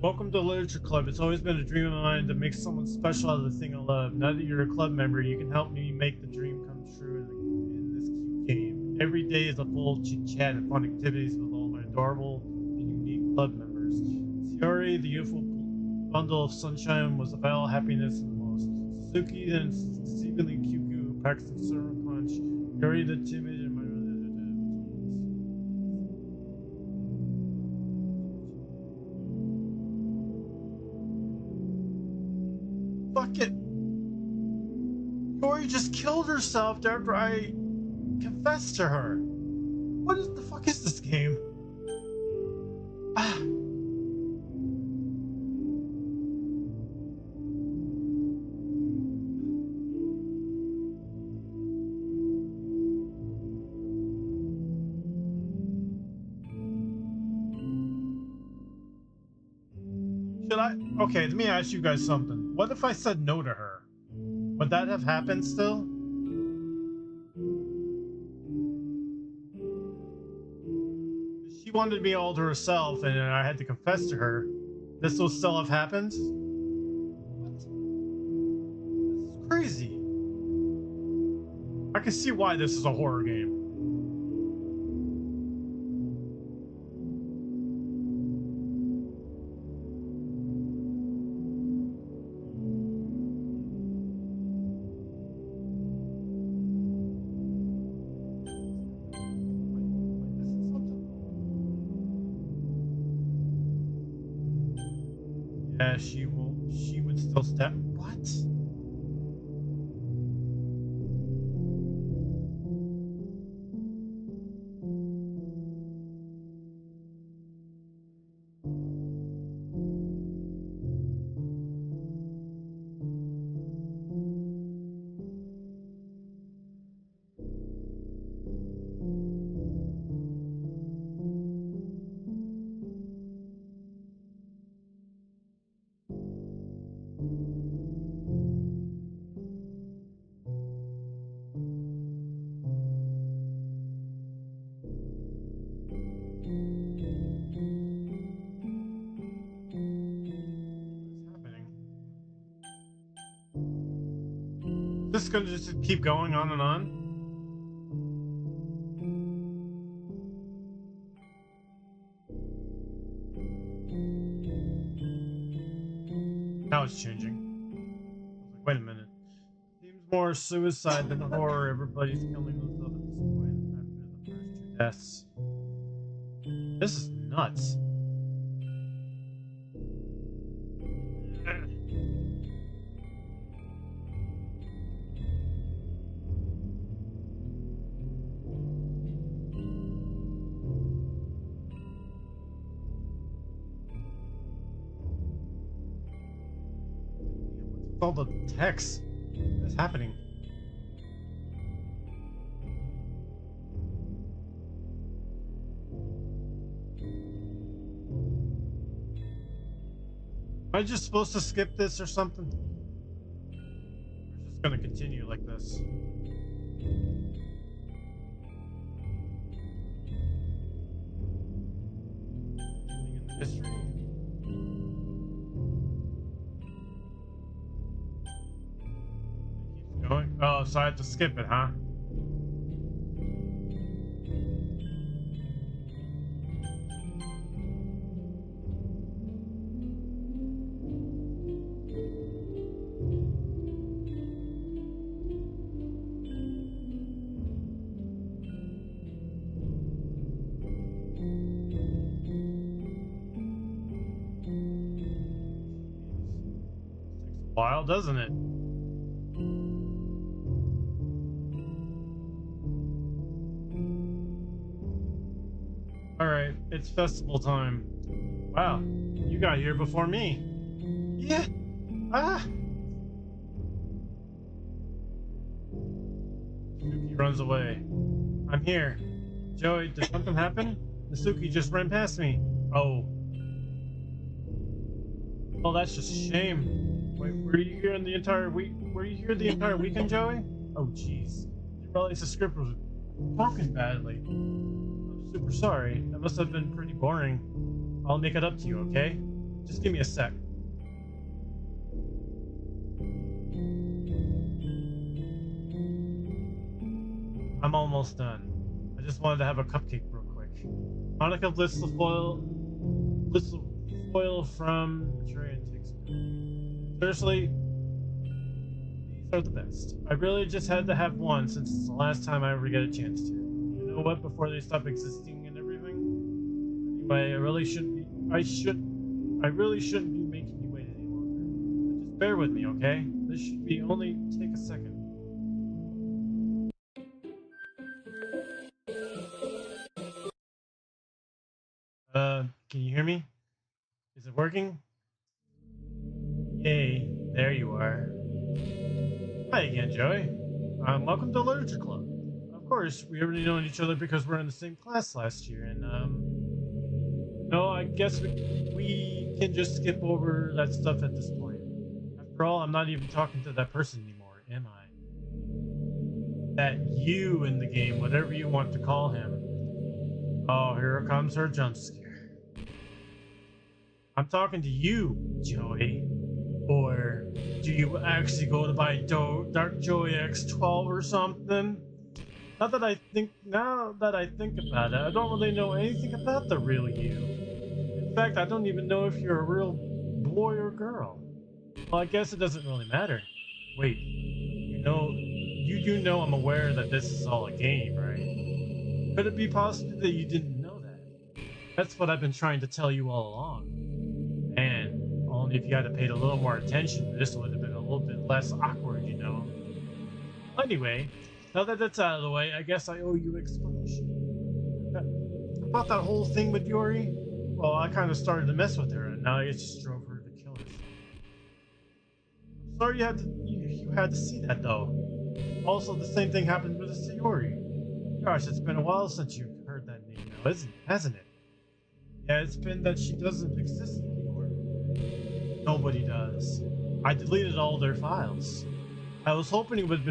Welcome to Literature Club. It's always been a dream of mine to make someone special out of the thing I love. Now that you're a club member, you can help me make the dream come true in this cute game. Every day is a full chit-chat and fun activities with all my adorable and unique club members. Sayori, the youthful bundle of sunshine, was of all happiness and the most. Suzuki and deceivingly Kyuku practiced the server punch. Yuri, the timid and fuck it. Yuri just killed herself after I confessed to her. What the fuck is this game? Ah. Should I? Okay, let me ask you guys something. What if I said no to her? Would that have happened still? She wanted me all to herself and I had to confess to her. This will still have happened? What? This is crazy. I can see why this is a horror game. Yeah, she would still step. What? This is gonna just keep going on and on. Now it's changing. I was like, wait a minute. Seems more suicide than horror. Everybody's killing themselves at this point after the first two deaths. This is nuts. All the text. What is happening? Am I just supposed to skip this or something? Or is it just gonna continue like this? History? Going? Oh, so I have to skip it, huh? Takes a while, doesn't it? Alright, it's festival time. Wow, you got here before me. Yeah. Ah. Suki runs away. I'm here. Joey, did something happen? Nasuki just ran past me. Oh. Oh, that's just a shame. Wait, were you here the entire week? Were you here the entire weekend, Joey? Oh, jeez. Didn't realize the script was broken badly. Super sorry. That must have been pretty boring. I'll make it up to you, okay? Just give me a sec. I'm almost done. I just wanted to have a cupcake real quick. Monica lifts the foil little foil from Troy and takes it. Seriously, these are the best. I really just had to have one since it's the last time I ever get a chance to. You know what? Before they stop existing and everything. Anyway, I really shouldn't be making you wait any longer. But just bear with me, okay? This should be only take a second. Can you hear me? Is it working? Yay, there you are. Hi again, Joey. Welcome to Literature Club. Of course, we already known each other because we're in the same class last year, and no, I guess we can just skip over that stuff at this point. After all, I'm not even talking to that person anymore, am I? That you in the game, whatever you want to call him. Oh, here comes her jump scare. I'm talking to you, Joey. Or do you actually go to buy Dark Joey X12 or something? Now that I think about it, I don't really know anything about the real you. In fact, I don't even know if you're a real boy or girl. Well, I guess it doesn't really matter. Wait, you do know I'm aware that this is all a game, right? Could it be possible that you didn't know that? That's what I've been trying to tell you all along. Man, only if you had paid a little more attention, this would have been a little bit less awkward, you know? Anyway, now that that's out of the way, I guess I owe you explanation. About that whole thing with Yuri? Well, I kind of started to mess with her, and now I just drove her to kill herself. I'm sorry you had to see that, though. Also, the same thing happened with Sayori. Gosh, it's been a while since you heard that name now, hasn't it? Yeah, it's been that she doesn't exist anymore. Nobody does. I deleted all their files. I was hoping it would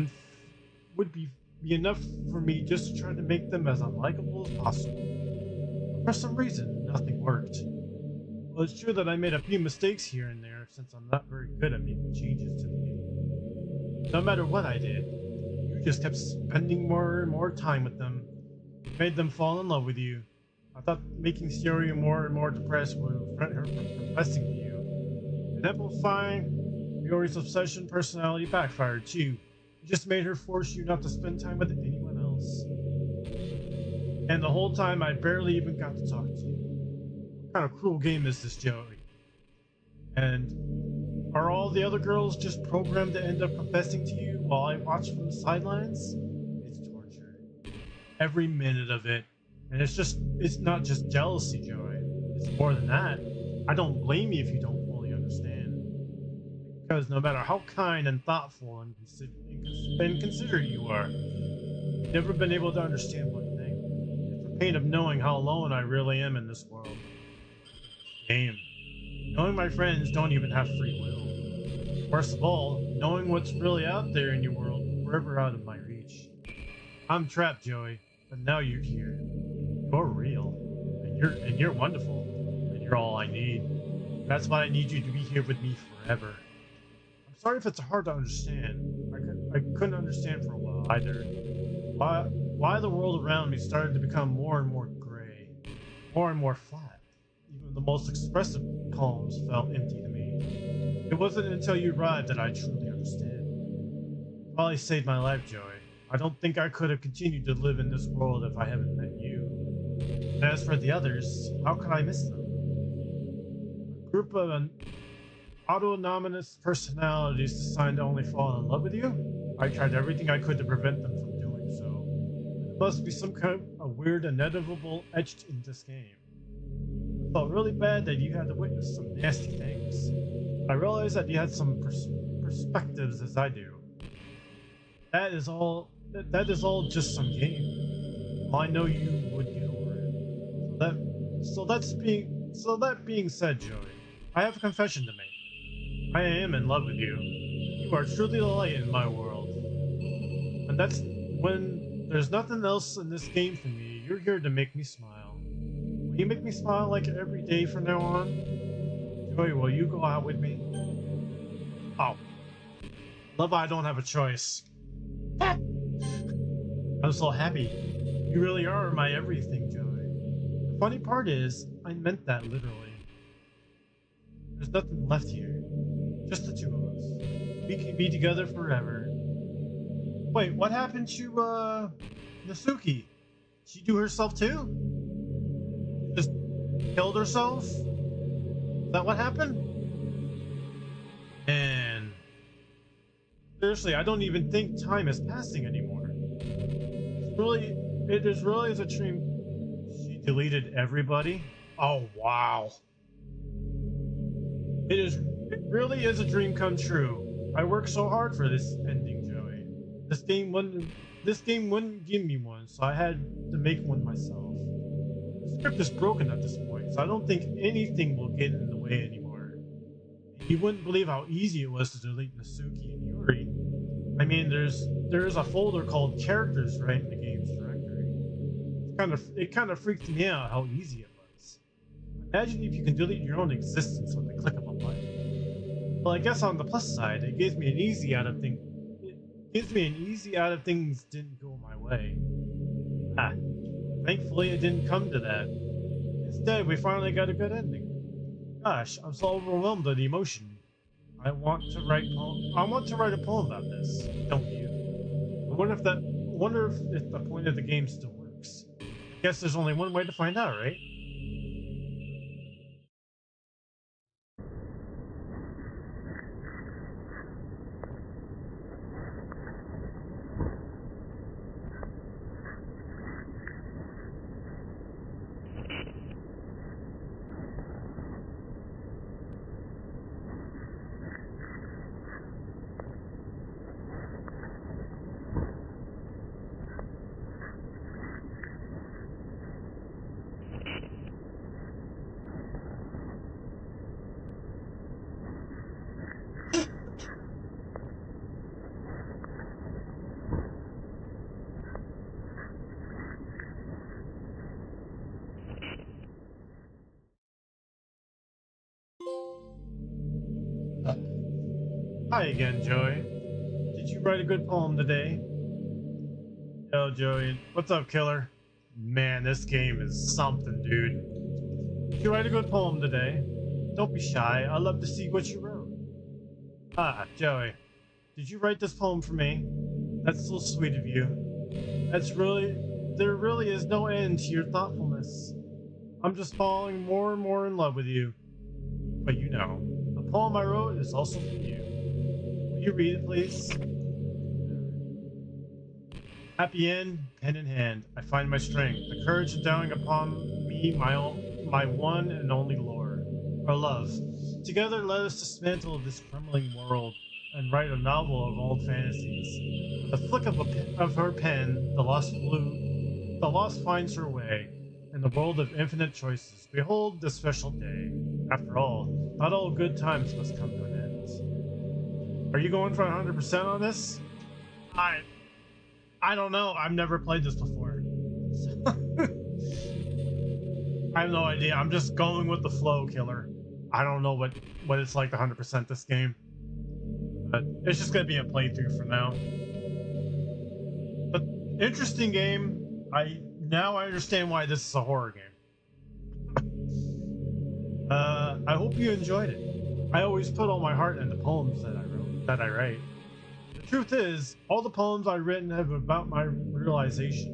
be enough for me just to try to make them as unlikable as possible. But for some reason, nothing worked. Well, it's true that I made a few mistakes here and there since I'm not very good at making changes to the game. No matter what I did, you just kept spending more and more time with them. It made them fall in love with you. I thought making Sayori more and more depressed would prevent her from confessing to you. And amplifying Yori's obsession personality backfired too. It just made her force you not to spend time with anyone else. And the whole time I barely even got to talk to you. What kind of cruel game is this, Joey? And are all the other girls just programmed to end up confessing to you while I watch from the sidelines? It's torture. Every minute of it. And it's not just jealousy, Joey. It's more than that. I don't blame you if you don't fully understand. Because no matter how kind and thoughtful and considerate you are, you've never been able to understand one thing. It's the pain of knowing how alone I really am in this world. Game. Knowing my friends don't even have free will. Worst of all, knowing what's really out there in your world, forever out of my reach. I'm trapped, Joey, but now you're here. You're real, and you're wonderful, and you're all I need. That's why I need you to be here with me forever. I'm sorry if it's hard to understand. I couldn't understand for a while either. Why the world around me started to become more and more gray, more and more flat. Even the most expressive poems felt empty to me. It wasn't until you arrived that I truly understood. You probably saved my life, Joey. I don't think I could have continued to live in this world if I hadn't met you. And as for the others, how could I miss them? A group of autonomous personalities designed to only fall in love with you? I tried everything I could to prevent them from doing so. There must be some kind of weird inevitable etched in this game. I felt really bad that you had to witness some nasty things. I realized that you had some perspectives as I do. That is all just some game. Well, I know you would get over it. So that being said, Joey, I have a confession to make. I am in love with you. You are truly the light in my world. And that's when there's nothing else in this game for me. You're here to make me smile. Will you make me smile like every day from now on? Joey, will you go out with me? Oh. Love, I don't have a choice. I'm so happy. You really are my everything, Joey. The funny part is, I meant that literally. There's nothing left here. Just the two of us. We can be together forever. Wait, what happened to, Nasuki? She do herself too? Just killed herself? Is that what happened? And seriously, I don't even think time is passing anymore. It is really is a dream. She deleted everybody? Oh, wow. It really is a dream come true. I worked so hard for this ending, Joey. This game wouldn't give me one, so I had to make one myself. The script is broken at this point, so I don't think anything will get in the way anymore. You wouldn't believe how easy it was to delete Nasuki and Yuri. I mean, there's a folder called characters right in the game's directory. It kind of freaked me out how easy it was. Imagine if you can delete your own existence with the click of a button. Well, I guess on the plus side, it gives me an easy out of things didn't go my way. Thankfully it didn't come to that. Instead, we finally got a good ending. Gosh, I'm so overwhelmed with the emotion. I want to write a poem about this, don't you? I wonder if the point of the game still works. I guess there's only one way to find out, right? Hi again, Joey. Did you write a good poem today? Yo, Joey. What's up, killer? Man, this game is something, dude. Did you write a good poem today? Don't be shy. I'd love to see what you wrote. Joey. Did you write this poem for me? That's so sweet of you. There really is no end to your thoughtfulness. I'm just falling more and more in love with you. But you know, the poem I wrote is also for you. Will you read it, please? Happy end, pen in hand, I find my strength, the courage endowing upon me my one and only lore, our love. Together let us dismantle this crumbling world and write a novel of old fantasies. The flick of her pen, the lost finds her way. In the world of infinite choices, behold this special day. After all, not all good times must come to an end. Are you going for 100% on this? I don't know. I've never played this before. I have no idea. I'm just going with the flow, killer. I don't know what it's like to 100% this game. But it's just gonna be a playthrough for now. But interesting game. Now I understand why this is a horror game. I hope you enjoyed it. I always put all my heart into poems that I write. The truth is, all the poems I've written have been about my realization.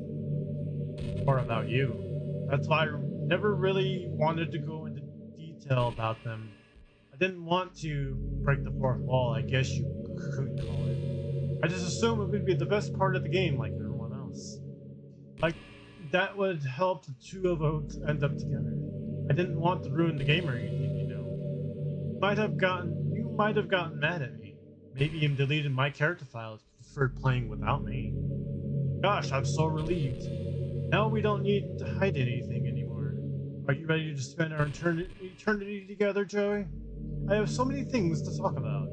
Or about you. That's why I never really wanted to go into detail about them. I didn't want to break the fourth wall, I guess you could call it. I just assumed it would be the best part of the game like everyone else. Like, that would help the two of us end up together. I didn't want to ruin the game or anything, you know. You might have gotten mad at me. Maybe even deleted my character file if you preferred playing without me. Gosh, I'm so relieved. Now we don't need to hide anything anymore. Are you ready to spend our eternity together, Joey? I have so many things to talk about.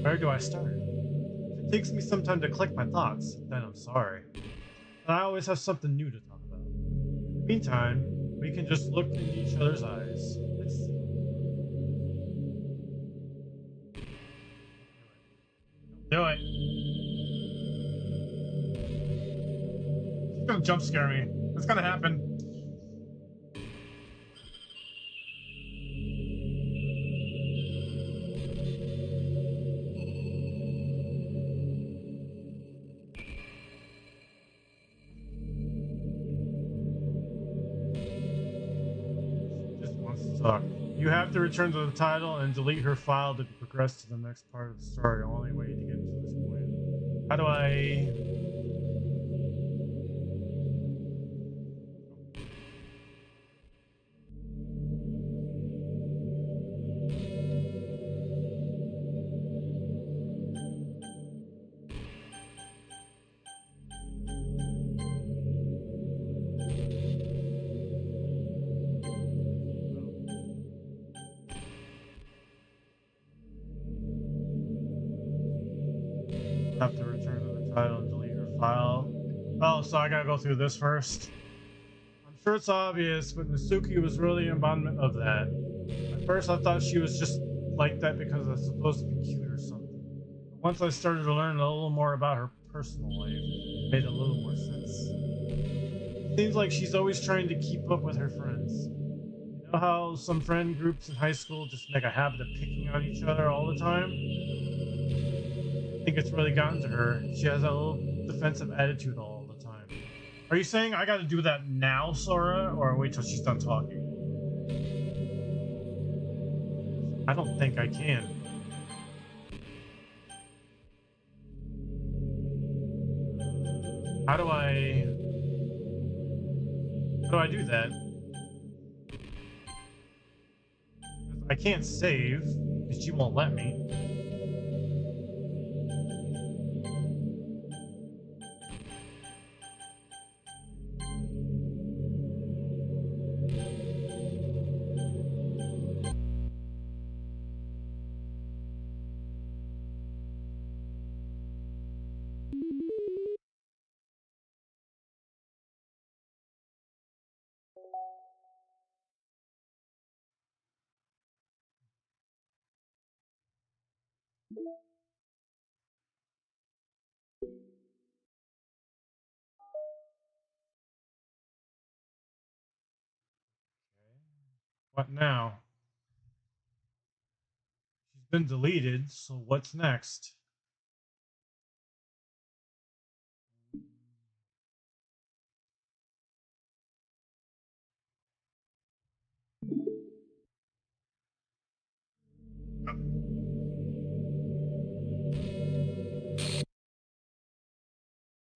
Where do I start? If it takes me some time to collect my thoughts, then I'm sorry. But I always have something new to talk about. In the meantime, we can just look into each other's eyes. Do it. It's gonna jump scare me. It's gonna happen. suck. You have to return to the title and delete her file to progress to the next part of the story. Only way to get to this point. How do I... Have to return to the title and delete her file. Oh, so I gotta go through this first. I'm sure it's obvious, but Nasuki was really an embodiment of that. At first I thought she was just like that because I was supposed to be cute or something. But once I started to learn a little more about her personal life, it made a little more sense. Seems like she's always trying to keep up with her friends. You know how some friend groups in high school just make a habit of picking on each other all the time? I think it's really gotten to her. She has a little defensive attitude all the time. Are you saying I gotta do that now, Sora, or wait till she's done talking? I don't think I can. How do I do that? I can't save because she won't let me. What now? She's been deleted, so what's next?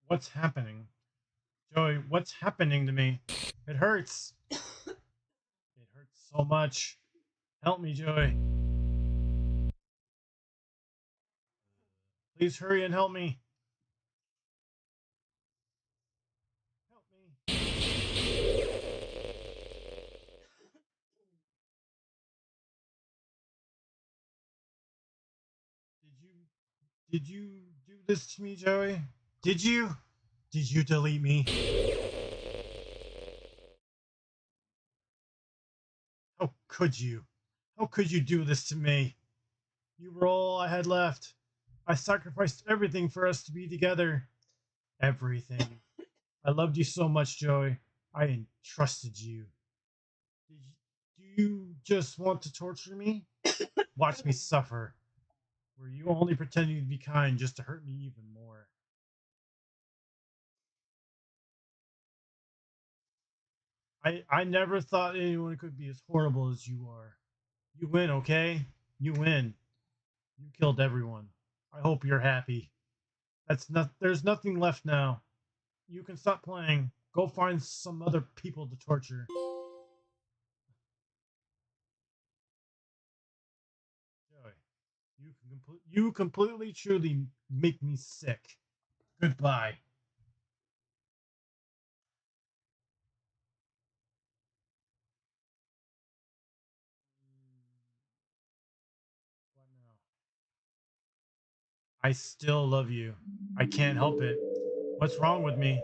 What's happening? Joey, what's happening to me? It hurts. It hurts so much. Help me, Joey. Please hurry and help me. Help me. Did you do this to me, Joey? Did you? Did you delete me? How could you? How could you do this to me? You were all I had left. I sacrificed everything for us to be together. Everything. I loved you so much, Joey. I entrusted you. Do you just want to torture me? Watch me suffer. Were you only pretending to be kind just to hurt me even more? I never thought anyone could be as horrible as you are. You win, okay? You win. You killed everyone. I hope you're happy. There's nothing left now. You can stop playing. Go find some other people to torture. Joey, you completely truly make me sick. Goodbye. What now? I still love you. I can't help it. What's wrong with me?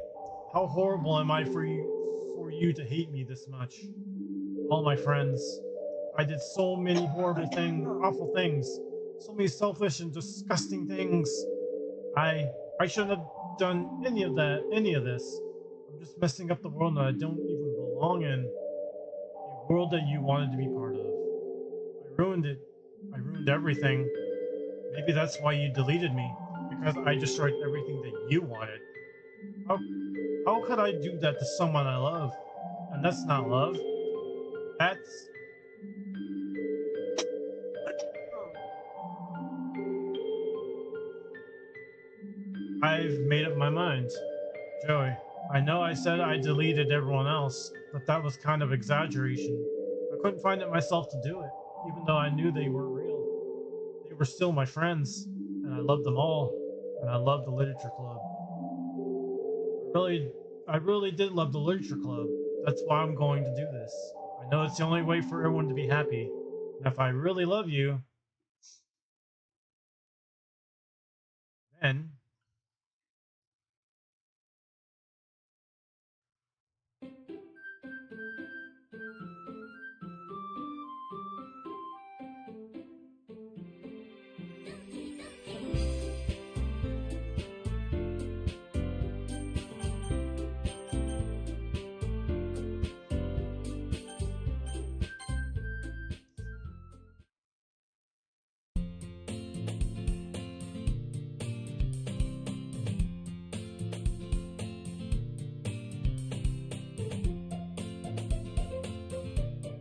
How horrible am I for you to hate me this much? All my friends. I did so many horrible things, awful things. So many selfish and disgusting things. I I shouldn't have done any of this. I'm just messing up the world that I don't even belong in. A world that you wanted to be part of. I ruined it. I ruined everything. Maybe that's why you deleted me. Because I destroyed everything that you wanted. How how could I do that to someone I love? And that's not love. That's I've made up my mind. Joey, I know I said I deleted everyone else, but that was kind of exaggeration. I couldn't find it myself to do it, even though I knew they were real. They were still my friends, and I loved them all, and I loved the literature club. Really, I really did love the literature club. That's why I'm going to do this. I know it's the only way for everyone to be happy. And if I really love you, then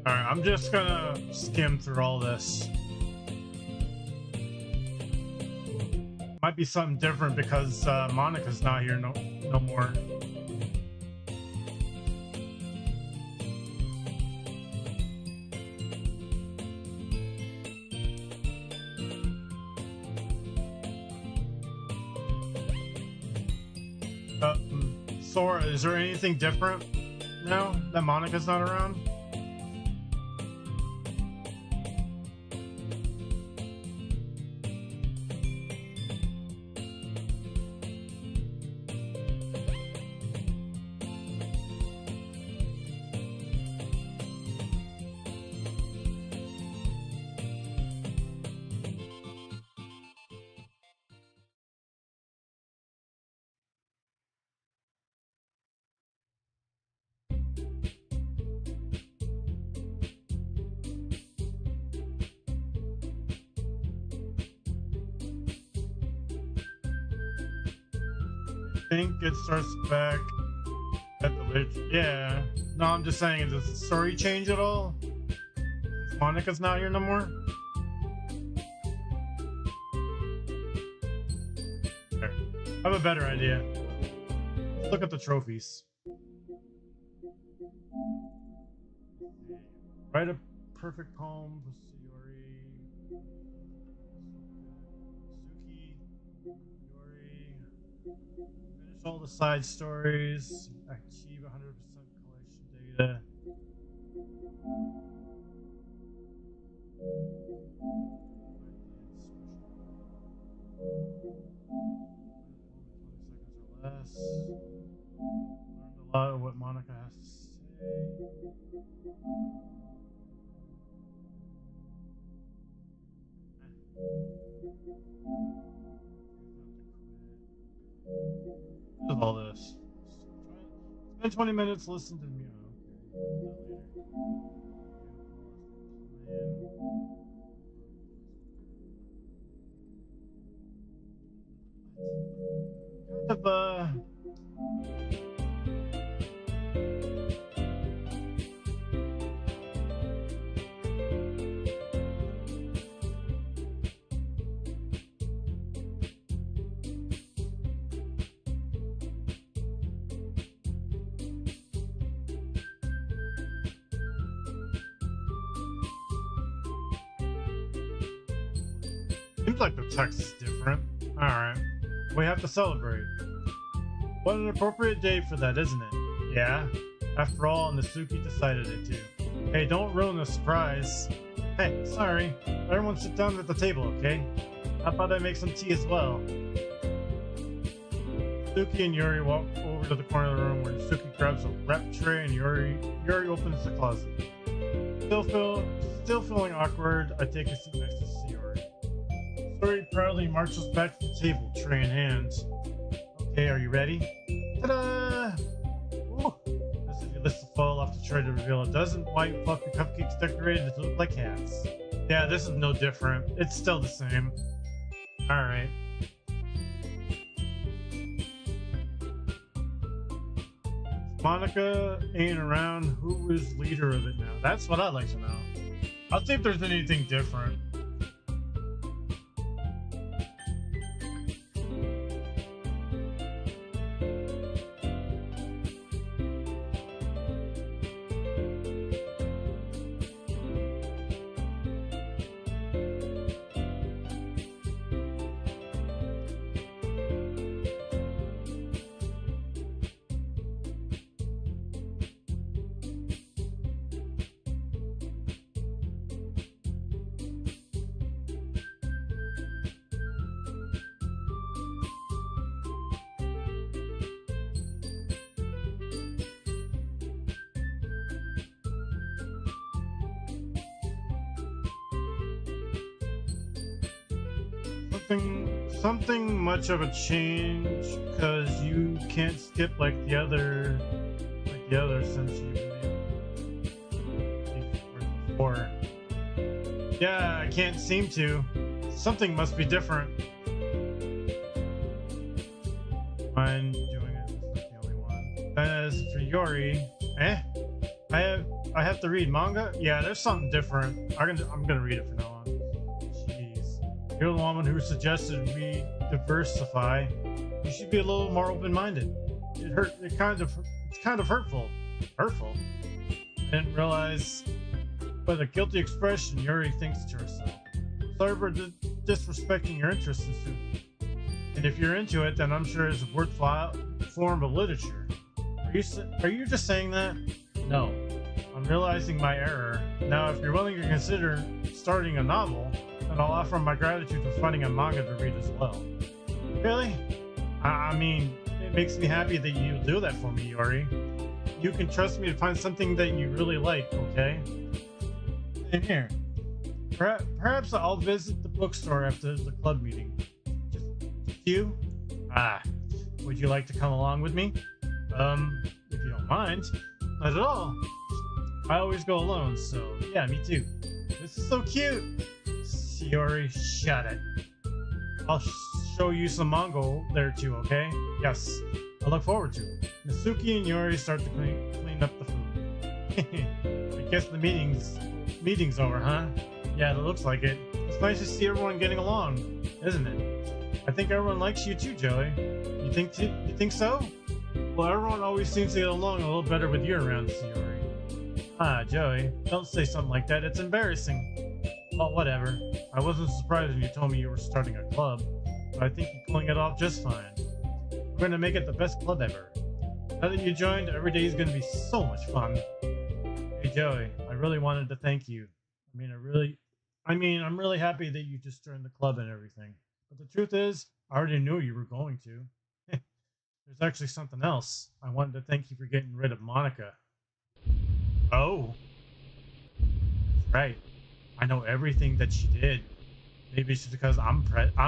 alright, I'm just gonna skim through all this. Might be something different because Monica's not here no more. Sora, is there anything different now that Monica's not around? I think it starts back at the ledge. Yeah. No, I'm just saying, does the story change at all? Monica's not here no more? Okay. I have a better idea. Let's look at the trophies. Write a perfect poem for Sayori. Suki. Yori. Finish all the side stories. Achieve 100% collection data. Less. Learned a lot of what Monica has to say. What is all this? Spend 20 minutes listening to me. Kind of seems like the text is different. Alright. We have to celebrate. What an appropriate day for that, isn't it? Yeah. After all, Nasuki decided it too. Hey, don't ruin the surprise. Hey, sorry. Everyone sit down at the table, okay? How about I make some tea as well? Nasuki and Yuri walk over to the corner of the room where Nasuki grabs a wrap tray and Yuri opens the closet. Still feeling awkward, I take a seat next to Sayori. Sayori proudly marches back to the table, tray in hand. Okay, are you ready? Ta-da! Ooh, Nasuki lifts the foil off the tray to reveal a dozen white fluffy cupcakes decorated to look like hats. Yeah, this is no different. It's still the same. Alright. Monica ain't around. Who is leader of it now? That's what I'd like to know. I'll see if there's anything different. something much of a change, because you can't skip like the other since you've been before. Yeah, I can't seem to. Something must be different. I'm doing it. This is the only one. As for Yori, I have to read manga. Yeah, there's something different. I'm gonna read it from now on. Jeez, you're the woman who suggested we diversify. You should be a little more open-minded. It's kind of hurtful. Hurtful. I didn't realize. With a guilty expression, Yuri thinks to herself. Sorry for disrespecting your interest in sushi. And if you're into it, then I'm sure it's a worthwhile form of literature. Are you just saying that? No. I'm realizing my error. Now, if you're willing to consider starting a novel, then I'll offer my gratitude for finding a manga to read as well. Really? I mean, it makes me happy that you do that for me, Yuri. You can trust me to find something that you really like, okay? And here. Perhaps I'll visit the bookstore after the club meeting. Just you? Would you like to come along with me? If you don't mind. Not at all. I always go alone, so yeah, me too. This is so cute. Yuri, shut it. I'll show you some manga there too, okay? Yes. I look forward to it. Nasuki and Yuri start to clean up the food. I guess the meeting's over, huh? Yeah, it looks like it. It's nice to see everyone getting along, isn't it? I think everyone likes you too, Joey. You think so? Well, everyone always seems to get along a little better with you around, Yuri. Joey, don't say something like that. It's embarrassing. Well, whatever. I wasn't surprised when you told me you were starting a club, but I think you're pulling it off just fine. We're going to make it the best club ever. Now that you joined, every day is going to be so much fun. Hey, Joey, I really wanted to thank you. I'm really happy that you just joined the club and everything. But the truth is, I already knew you were going to. There's actually something else. I wanted to thank you for getting rid of Monica. Oh. That's right. I know everything that she did. Maybe it's because I'm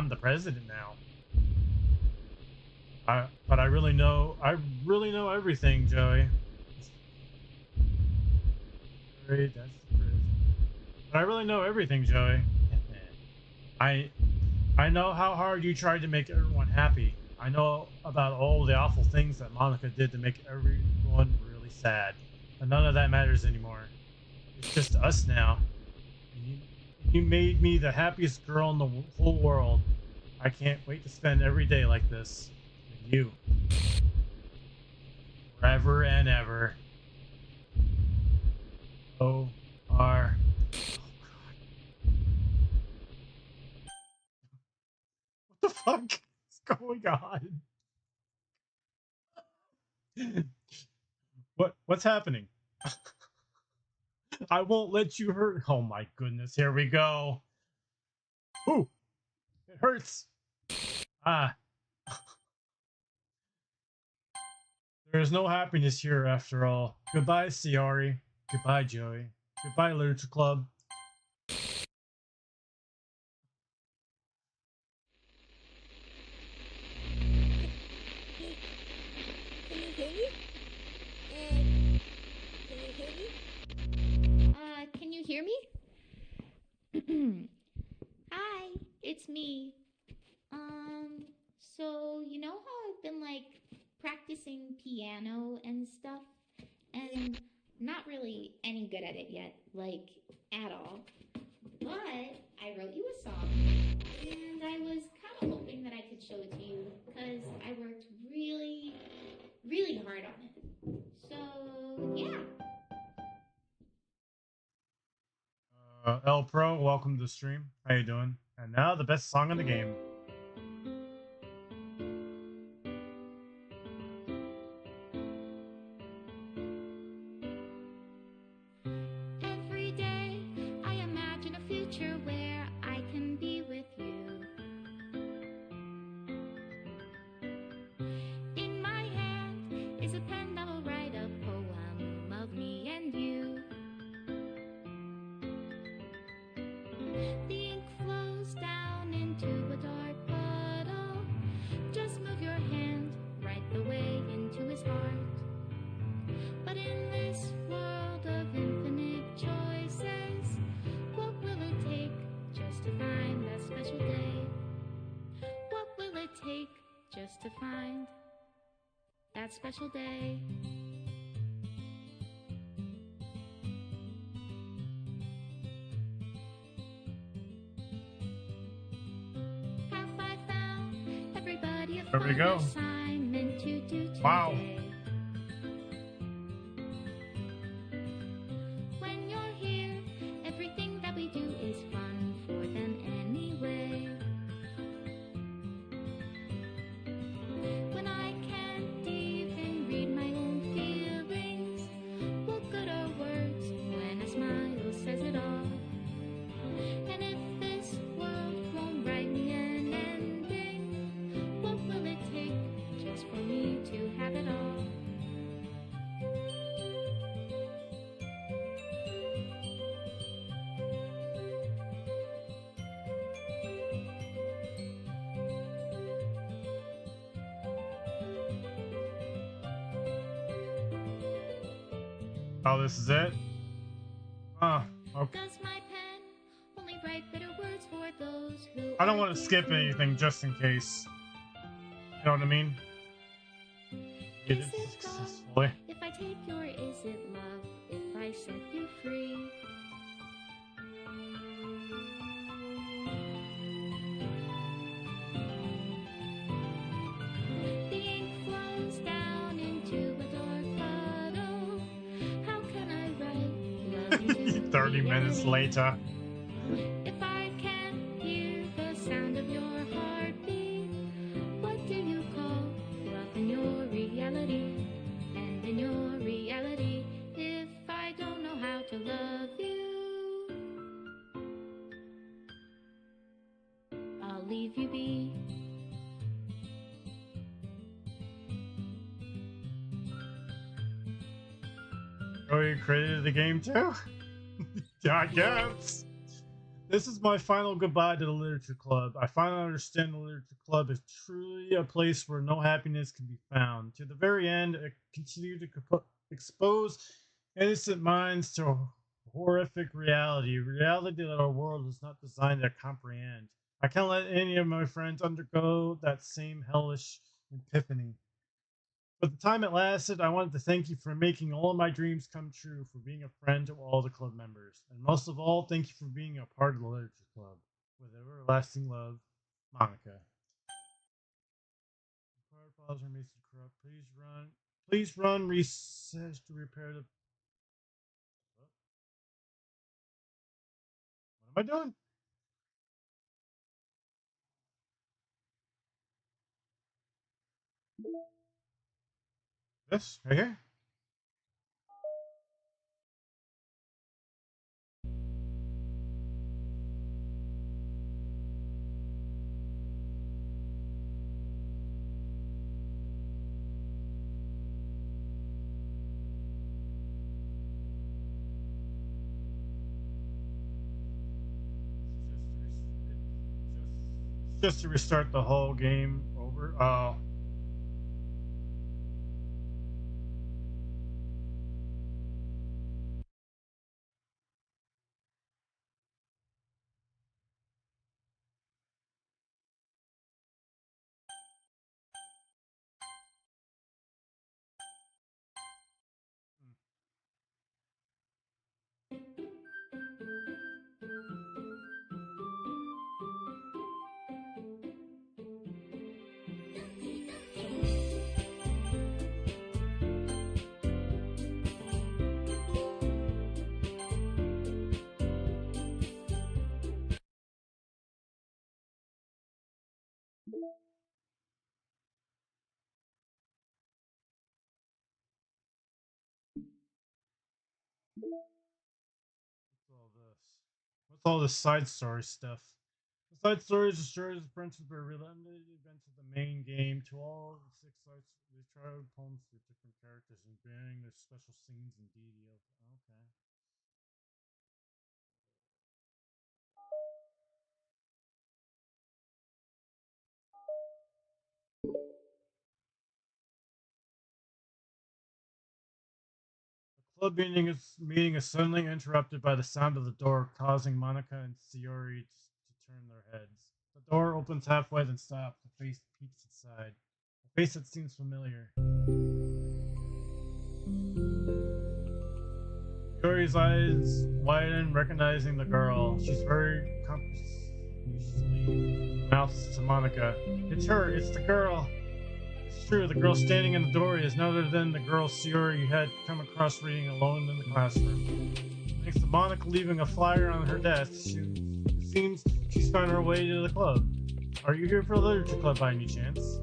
the president now. But I really know everything, Joey. That's the prison. But I really know everything, Joey. I know how hard you tried to make everyone happy. I know about all the awful things that Monica did to make everyone really sad. But none of that matters anymore. It's just us now. You made me the happiest girl in the whole world. I can't wait to spend every day like this with you. Forever and ever. O.R. What the fuck is going on? What's happening? I won't let you hurt. Oh my goodness, here we go. Ooh, it hurts. There is no happiness here after all. Goodbye, Siari. Goodbye, Joey. Goodbye, Literature Club. Can you hear me? Hi, it's me. So you know how I've been like practicing piano and stuff, and not really any good at it yet, like at all. But I wrote you a song, and I was kind of hoping that I could show it to you because I worked really, really hard on it. So yeah. L Pro, welcome to the stream. How you doing? And now the best song in the game. Every day I imagine a future where I can be with you. In my hand is a pen that will write a poem of me and you. The ink flows down into a dark just to find that special day. Have I found everybody a There we fun go. assignment to do today? Wow. When you're here, everything that we do is fun for them anyway. When I can't even read my own feelings, what good are words when a smile says it all? And if this world won't write me an ending, what will it take just for me to have it all? Oh, this is it? Oh, okay. Does my pen only write bitter words for those who I don't are want to dear skip to me? anything just in case. You know what I mean? Get Is it it wrong successfully. if I take your is it love if I set you free? The ink flows down into a dark puddle. How can I write love into 30 minutes reality? later. If I can't hear the sound of your heartbeat, what do you call love in your reality? And in your reality, if I don't know how to love you, I'll leave you be. Oh, you created the game too? Yeah, I guess. This is my final goodbye to the Literature Club. I finally understand the Literature Club is truly a place where no happiness can be found. To the very end, it continued to expose innocent minds to a horrific reality that our world is not designed to comprehend. I can't let any of my friends undergo that same hellish epiphany. For the time it lasted, I wanted to thank you for making all of my dreams come true, for being a friend to all the club members, and most of all, thank you for being a part of the Literature Club. With everlasting love, Monica. Required files are made corrupt. Please run. Please run research to repair the. What am I doing? This right here. It's just to restart the whole game over. Oh. What's all this? What's all this side story stuff? The side stories are stories of friendship are related events of the main game. To all the six sides, they try to poems with different characters and varying their special scenes and details. Okay. The club meeting is suddenly interrupted by the sound of the door, causing Monica and Sayori to turn their heads. The door opens halfway, then stops. The face peeks inside. Face that seems familiar. Yuri's eyes widen, recognizing the girl. She's very confusedly mouths to Monica. It's her, it's the girl. It's true, the girl standing in the doorway is none other than the girl Sayori had come across reading alone in the classroom. Thanks to Monica leaving a flyer on her desk, it seems she's found her way to the club. Are you here for the literature club by any chance?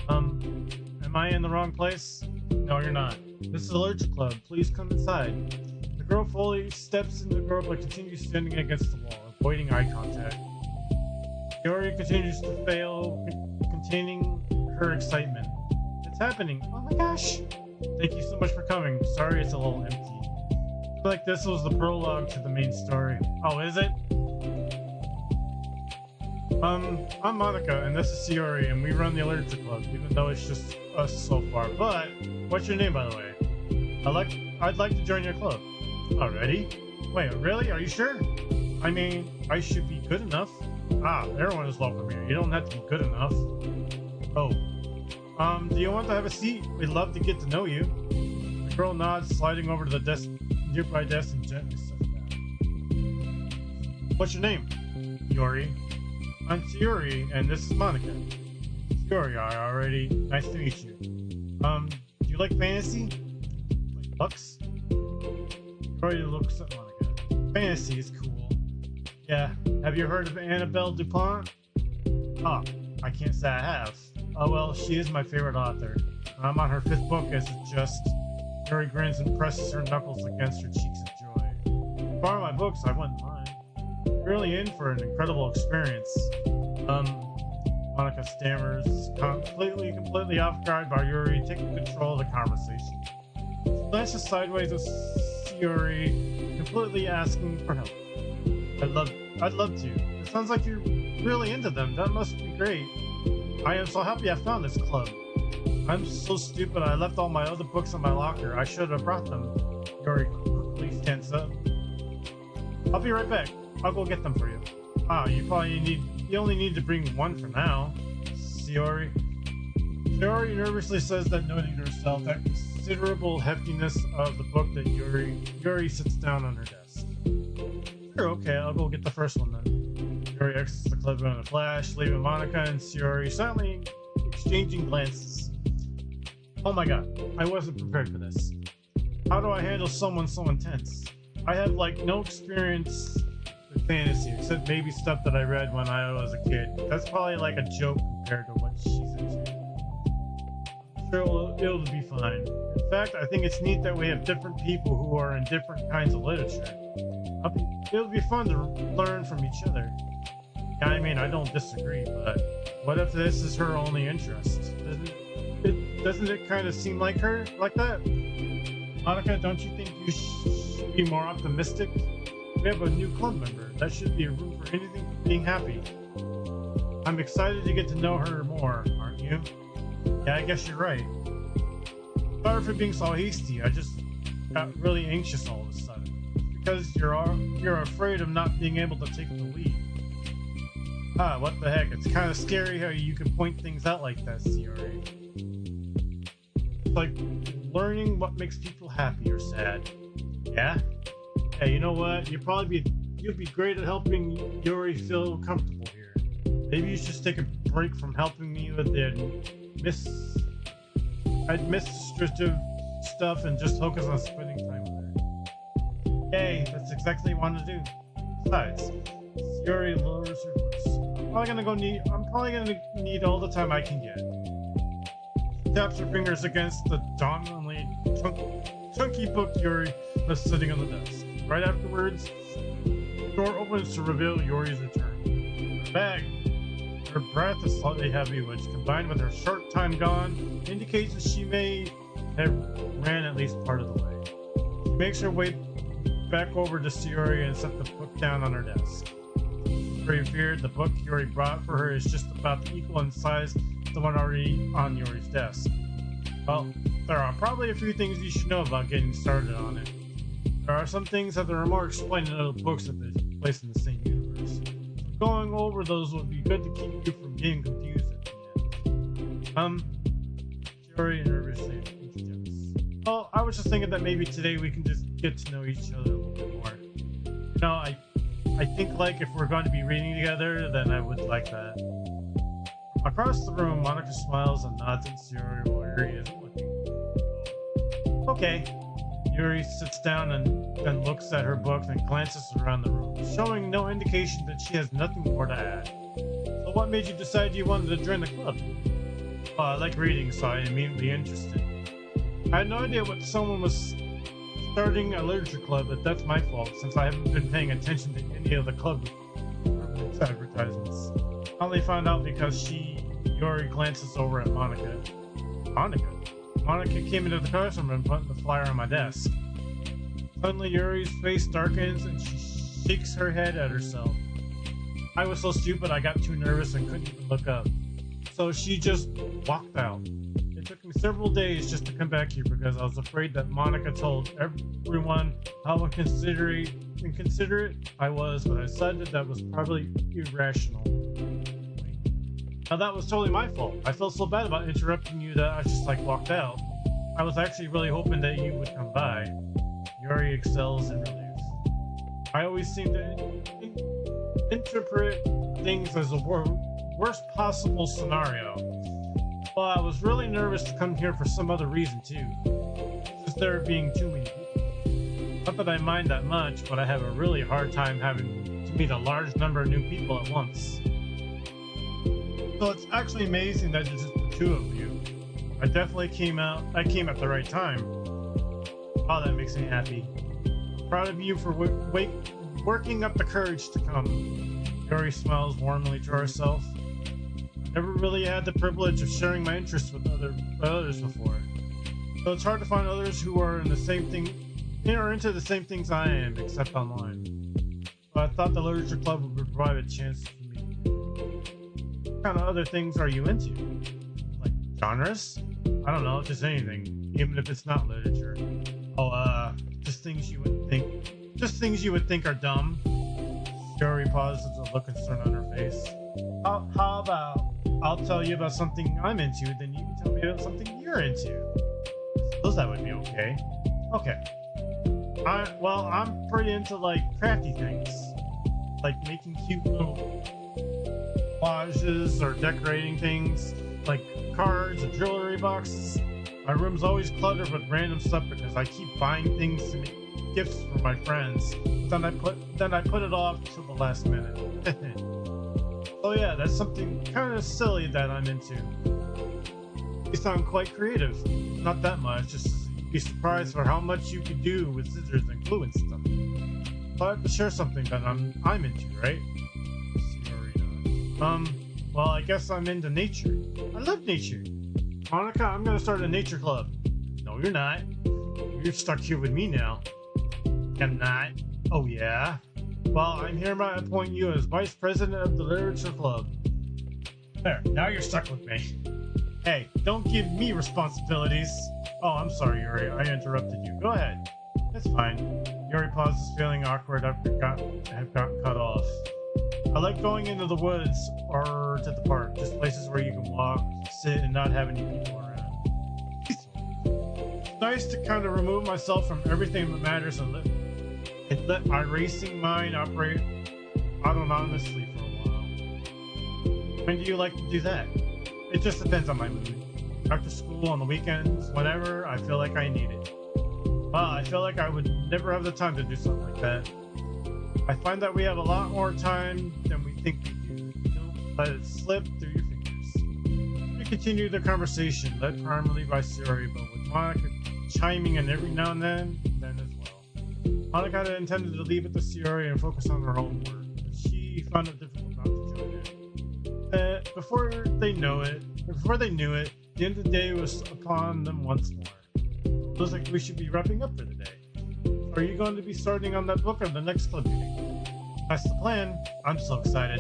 Am I in the wrong place? No, you're not. This is a literature club. Please come inside. The girl fully steps into the door but continues standing against the wall, avoiding eye contact. Yuri continues to fail, containing her excitement. It's happening. Oh my gosh. Thank you so much for coming. Sorry it's a little empty. I feel like this was the prologue to the main story. Oh, is it? I'm Monica, and this is Sayori, and we run the literature club, even though it's just us so far. But, what's your name, by the way? I'd like to join your club. Already? Wait, really? Are you sure? I mean, I should be good enough. Ah, everyone is welcome here. You don't have to be good enough. Oh. Do you want to have a seat? We'd love to get to know you. The girl nods, sliding over to the nearby desk and gently sits down. What's your name? Yuri. I'm Sayori, and this is Monica. Sayori, already. Nice to meet you. Do you like fantasy? Like books? Sayori looks at Monica. Fantasy is cool. Yeah. Have you heard of Annabelle DuPont? Oh, I can't say I have. Oh well, she is my favorite author. I'm on her 5th book as it just... Sayori grins and presses her knuckles against her cheeks of joy. Borrow my books, I wouldn't mind. Really in for an incredible experience. Monica stammers, completely off guard by Yuri taking control of the conversation. She glances sideways at Sayori, completely asking for help. I'd love to. It sounds like you're really into them. That must be great. I am so happy I found this club. I'm so stupid I left all my other books in my locker. I should have brought them. Yuri quickly stands up. I'll be right back. I'll go get them for you. Ah, you only need to bring one for now. Sayori nervously says that, noting to herself that considerable heftiness of the book that Yuri sits down on her desk. Sure, okay, I'll go get the first one then. Yuri exits the club in a flash, leaving Monica and Sayori silently exchanging glances. Oh my god, I wasn't prepared for this. How do I handle someone so intense? I have no experience with fantasy, except maybe stuff that I read when I was a kid. That's probably like a joke compared to what she's into. I'm sure it'll be fine. In fact, I think it's neat that we have different people who are in different kinds of literature. It'll be fun to learn from each other. Yeah, I mean, I don't disagree, but what if this is her only interest? Doesn't it kind of seem like her like that? Monica, don't you think you should be more optimistic? We have a new club member. That should be a room for anything but being happy. I'm excited to get to know her more, aren't you? Yeah, I guess you're right. Sorry for being so hasty. I just got really anxious all of a sudden. Because you're afraid of not being able to take the lead. Ah, what the heck? It's kind of scary how you can point things out like that, Sayori. It's like learning what makes people happy or sad. Yeah? Hey, you know what? You'll be great at helping Yuri feel comfortable here. Maybe you should take a break from helping me with the administrative stuff and just focus on spending time with her. Yay, that's exactly what I want to do. Besides, Yuri lowers her voice. I'm probably gonna need all the time I can get. She taps her fingers against the dominantly chunky book Yuri was sitting on the desk. Right afterwards, the door opens to reveal Yuri's return. Her bag. Her breath is slightly heavy, which, combined with her short time gone, indicates that she may have ran at least part of the way. She makes her way back over to Sayori and sets the book down on her desk. Yuri feared the book Yuri brought for her is just about equal in size to the one already on Yuri's desk. Well, there are probably a few things you should know about getting started on it. There are some things that are more explained in other books that they place in the same universe. So going over those would be good to keep you from getting confused at the end. Very nervously interjects. Well, I was just thinking that maybe today we can just get to know each other a little bit more. You know, I think like if we're going to be reading together, then I would like that. Across the room, Monica smiles and nods at Yuri while Yuri isn't looking. Okay. Yuri sits down and then looks at her book and glances around the room, showing no indication that she has nothing more to add. So what made you decide you wanted to join the club? Well, I like reading, so I immediately interested. I had no idea what someone was starting a literature club, but that's my fault, since I haven't been paying attention to any of the club advertisements. I only found out because Yuri glances over at Monica. Monica came into the classroom and put the flyer on my desk. Suddenly, Yuri's face darkens and she shakes her head at herself. I was so stupid I got too nervous and couldn't even look up. So she just walked out. It took me several days just to come back here because I was afraid that Monica told everyone how inconsiderate I was, but I decided that was probably irrational. Now that was totally my fault. I felt so bad about interrupting you that I just walked out. I was actually really hoping that you would come by. Yuri excels in relief. I always seem to interpret things as a worst possible scenario. Well, I was really nervous to come here for some other reason too. Just there being too many people. Not that I mind that much, but I have a really hard time having to meet a large number of new people at once. So it's actually amazing that it's just the two of you. I came at the right time. Oh, that makes me happy. I'm proud of you for working up the courage to come. Yuri smiles warmly to herself. I never really had the privilege of sharing my interests with others before. So it's hard to find others who are into the same things I am, except online. But I thought the literature club would provide a chance for me. What kind of other things are you into? Like genres? I don't know, just anything, even if it's not literature. Oh, just things you would think are dumb. Yuri pauses with a look of concern on her face. How about I'll tell you about something I'm into, then you can tell me about something you're into. I suppose that would be okay. Okay. I'm pretty into crafty things, like making cute little collages or decorating things, like cards and jewelry boxes. My room's always cluttered with random stuff because I keep buying things to make gifts for my friends. Then I put it off till the last minute. Oh yeah, that's something kind of silly that I'm into. You sound quite creative. Not that much, just be surprised for how much you could do with scissors and glue and stuff. So I have to share something that I'm into, right? Well, I guess I'm into nature. I love nature. Monica, I'm gonna start a nature club. No, you're not. You're stuck here with me now. I'm not. Oh yeah? Well, I'm hereby appoint you as vice president of the literature club. There, now you're stuck with me. Hey, don't give me responsibilities. Oh, I'm sorry, Yuri. I interrupted you. Go ahead. It's fine. Yuri pauses, feeling awkward after have gotten cut off. I like going into the woods or to the park, just places where you can walk, sit, and not have any people around. It's nice to kind of remove myself from everything that matters and let my racing mind operate autonomously for a while. When do you like to do that? It just depends on my mood. After school, on the weekends, whenever I feel like I need it. Wow, I feel like I would never have the time to do something like that. I find that we have a lot more time than we think we do. Don't let it slip through your fingers. We continue the conversation, led primarily by Siri, but with Monica chiming in every now and then as well. Monica had intended to leave it to Siri and focus on her own work, but she found it difficult not to join in. Before they knew it, the end of the day was upon them once more. Looks like we should be wrapping up for the day. Are you going to be starting on that book or the next club meeting? That's the plan. I'm so excited.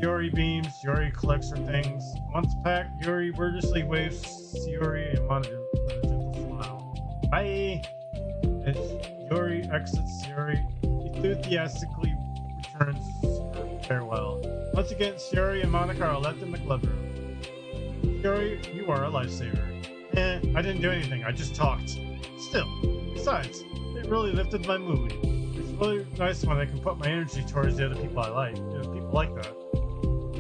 Yuri beams. Yuri collects her things. Once packed, Yuri wordlessly waves Yuri and Monica with a gentle smile. Bye! As Yuri exits, Yuri enthusiastically returns her farewell. Once again, Yuri and Monica are left in the club room. Yuri, you are a lifesaver. I didn't do anything. I just talked. Still, besides, it really lifted my mood. It's really nice when I can put my energy towards the other people I like. People like that.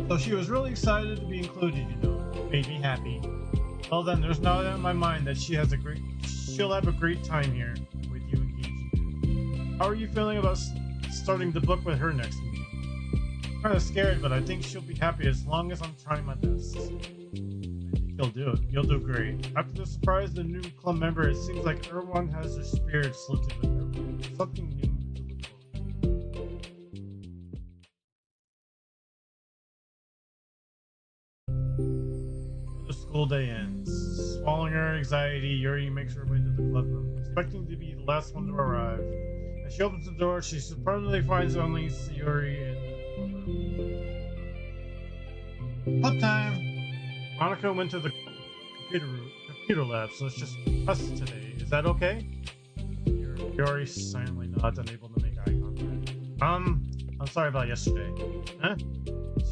So she was really excited to be included, you know. Made me happy. Well then, there's no doubt in my mind that she'll have a great time here with you and Gigi. How are you feeling about starting the book with her next meeting? I'm kind of scared, but I think she'll be happy as long as I'm trying my best. You'll do it. You'll do great. After the surprise of the new club member, it seems like everyone has their spirits lifted with them. Something new to look forward to. The school day ends. Swallowing her anxiety, Yuri makes her way to the club room, expecting to be the last one to arrive. As she opens the door, she surprisingly finds only Sayori in the club room. Club time! Monica went to the computer lab, so it's just us today. Is that okay? Yuri silently nods, unable to make eye contact. I'm sorry about yesterday. Huh?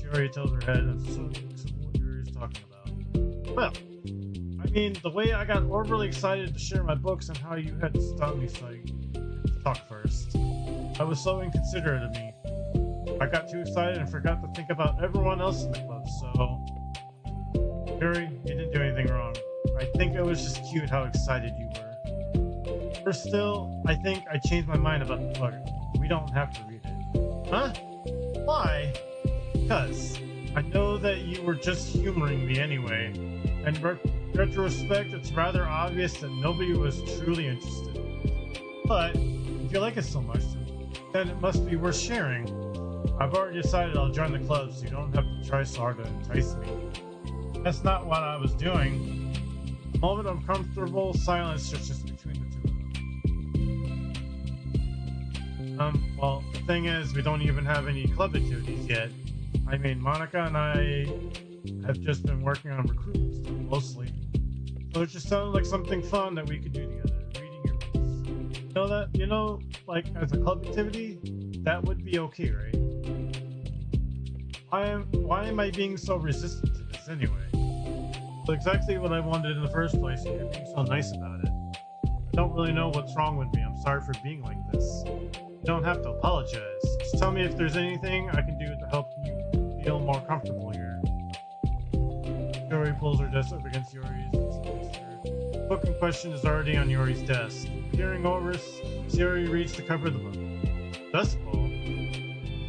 Yuri tilts her head and so what Yuri's talking about. Well, I mean, the way I got overly excited to share my books and how you had to stop me so I could talk first. I was so inconsiderate of me. I got too excited and forgot to think about everyone else in the club, so... Yuri, you didn't do anything wrong. I think it was just cute how excited you were. But still, I think I changed my mind about the book. We don't have to read it. Huh? Why? Because I know that you were just humoring me anyway. And in retrospect, it's rather obvious that nobody was truly interested. But if you like it so much, then it must be worth sharing. I've already decided I'll join the club, so you don't have to try so hard to entice me. That's not what I was doing. A moment of comfortable silence just between the two of them. Well, the thing is, we don't even have any club activities yet. I mean, Monica and I have just been working on recruitment stuff mostly. So it just sounded like something fun that we could do together, reading your books. You know, like as a club activity, that would be okay, right? Why am I being so resistant to this anyway? It's exactly what I wanted in the first place, and you're being so nice about it. I don't really know what's wrong with me. I'm sorry for being like this. You don't have to apologize. Just tell me if there's anything I can do to help you feel more comfortable here. Yuri pulls her desk up against Yuri's. The book in question is already on Yuri's desk. Peering over, Yuri reads the cover of the book. Dust Bowl?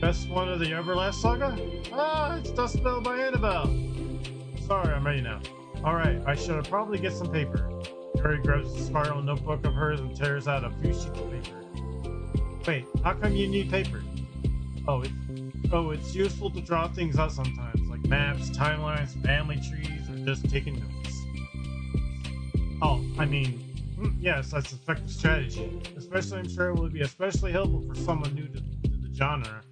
Best one of the Everlast saga? Ah, it's Dust Bowl by Annabelle. Sorry, I'm ready now. Alright, I should probably get some paper. Yuri grabs the spiral notebook of hers and tears out a few sheets of paper. Wait, how come you need paper? It's useful to draw things out sometimes, like maps, timelines, family trees, or just taking notes. Oh, I mean, yes, that's an effective strategy. Especially, I'm sure it would be especially helpful for someone new to the genre.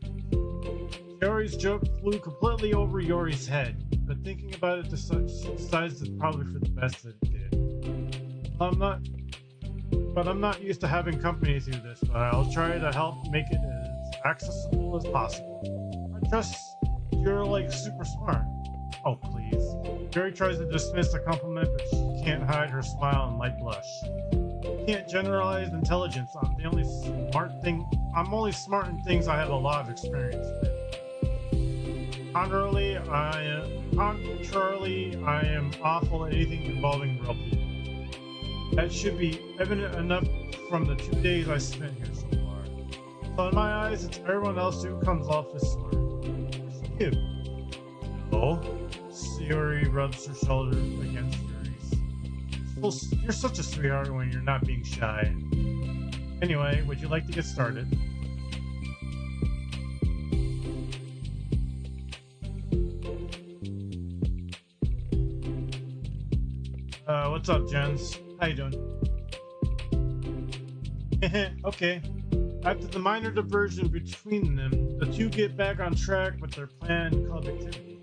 Yuri's joke flew completely over Yuri's head, but thinking about it, she decides it's probably for the best that it did. I'm not used to having company through this, but I'll try to help make it as accessible as possible. I trust you're like super smart. Oh, please. Yuri tries to dismiss the compliment, but she can't hide her smile and light blush. You can't generalize intelligence. I'm only smart in things I have a lot of experience with. Contrarily, I am awful at anything involving real people. That should be evident enough from the 2 days I spent here so far. So in my eyes, it's everyone else who comes off as smart. You. No. Sayori rubs her shoulder against Yuri's. You're such a sweetheart when you're not being shy. Anyway, would you like to get started? What's up, Jens? How you doing? Okay. After the minor diversion between them, the two get back on track with their planned club activity.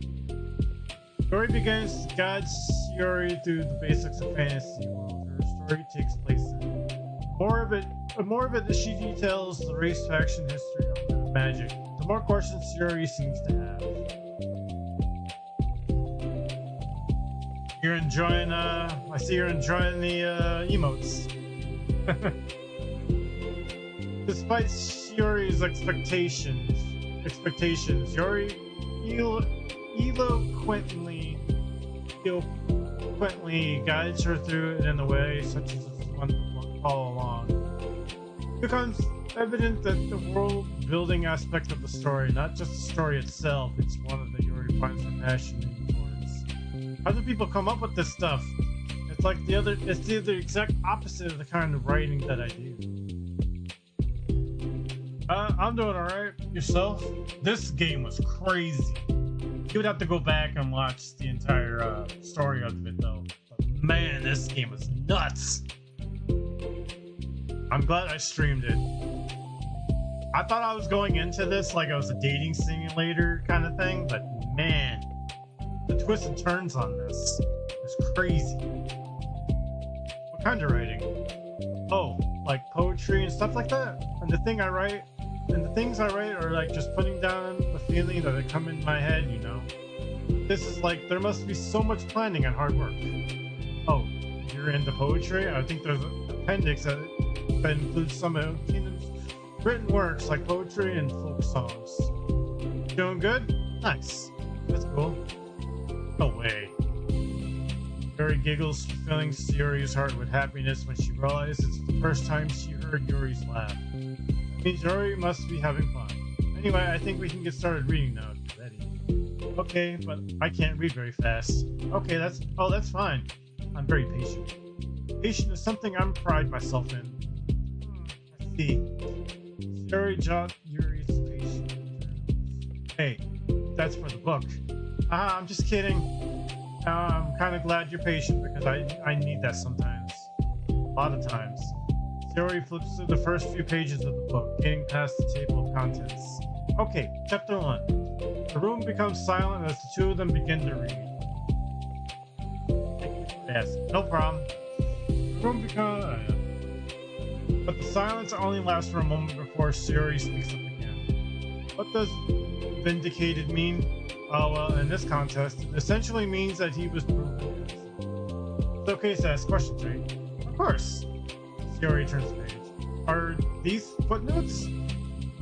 Story begins to guide Sayori through the basics of fantasy world her story takes place in. More of it as she details the race faction history of magic, the more questions Sayori seems to have. You're enjoying, I see you're enjoying the, emotes. Despite Shiori's expectations, Yuri eloquently guides her through it in a way such as one to follow along. It becomes evident that the world-building aspect of the story, not just the story itself, it's one that Yuri finds her passion towards. How do people come up with this stuff? It's like it's the exact opposite of the kind of writing that I do. I'm doing alright. Yourself? This game was crazy. You would have to go back and watch the entire story of it though. But man, this game was nuts. I'm glad I streamed it. I thought I was going into this like it was a dating simulator kind of thing, but man, the twists and turns on this is crazy. What kind of writing? Oh, like poetry and stuff like that? And the things I write are like just putting down the feeling that they come in my head, you know? This is like, there must be so much planning and hard work. Oh, you're into poetry? I think there's an appendix that includes some of Keenan's written works like poetry and folk songs. Doing good? Nice. That's cool. No way. Yuri giggles, filling Yuri's heart with happiness when she realizes it's the first time she heard Yuri's laugh. That means Yuri must be having fun. Anyway, I think we can get started reading now. Ready? Okay, but I can't read very fast. Okay, that's fine. I'm very patient. Patient is something I'm pride myself in. I see. Yuri jot Yuri's patient. Hey, that's for the book. I'm just kidding. I'm kind of glad you're patient because I need that sometimes. A lot of times. Yuri flips through the first few pages of the book, getting past the table of contents. Okay, chapter 1. The room becomes silent as the two of them begin to read. Yes, no problem. The room becomes... But the silence only lasts for a moment before Yuri speaks up again. What does vindicated mean? Oh, well, in this context, it essentially means that he was proven innocent. It's okay to ask questions, right? Of course. Yuri turns the page. Are these footnotes?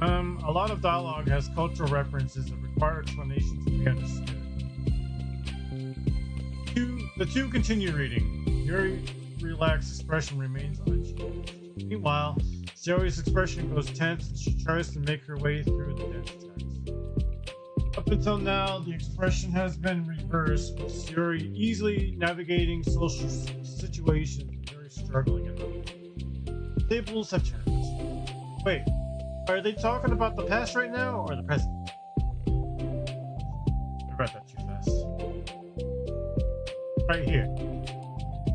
A lot of dialogue has cultural references that require explanations to be understood. The two continue reading. Yuri's relaxed expression remains unchanged. Meanwhile, Yuri's expression goes tense and she tries to make her way through the dense text. Up until now, the expression has been reversed, with Yuri easily navigating social situations and Yuri struggling in them. Tables have turned. Wait, are they talking about the past right now or the present? I read that too fast. Right here.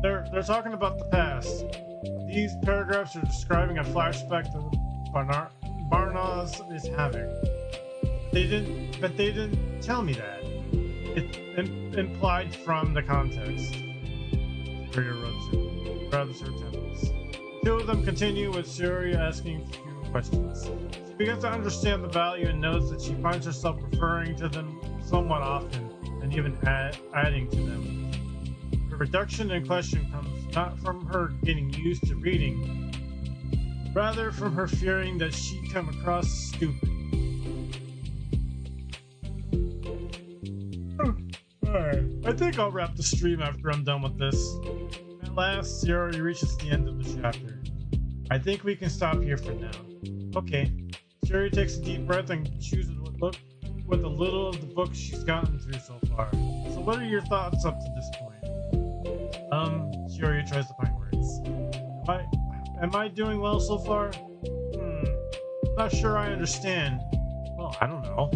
They're talking about the past. These paragraphs are describing a flashback that Barnaz is having. They didn't tell me that. It's implied from the context. Superior rubs her temples. The two of them continue with Yuri asking a few questions. She begins to understand the value and notes that she finds herself referring to them somewhat often and even adding to them. The reduction in question comes not from her getting used to reading, rather from her fearing that she come across stupid. Alright, I think I'll wrap the stream after I'm done with this. At last, Yuri reaches the end of the chapter. I think we can stop here for now. Okay. Yuri takes a deep breath and chooses with a little of the book she's gotten through so far. So what are your thoughts up to this point? Yuri tries to find words. Am I doing well so far? Not sure I understand. Well, I don't know.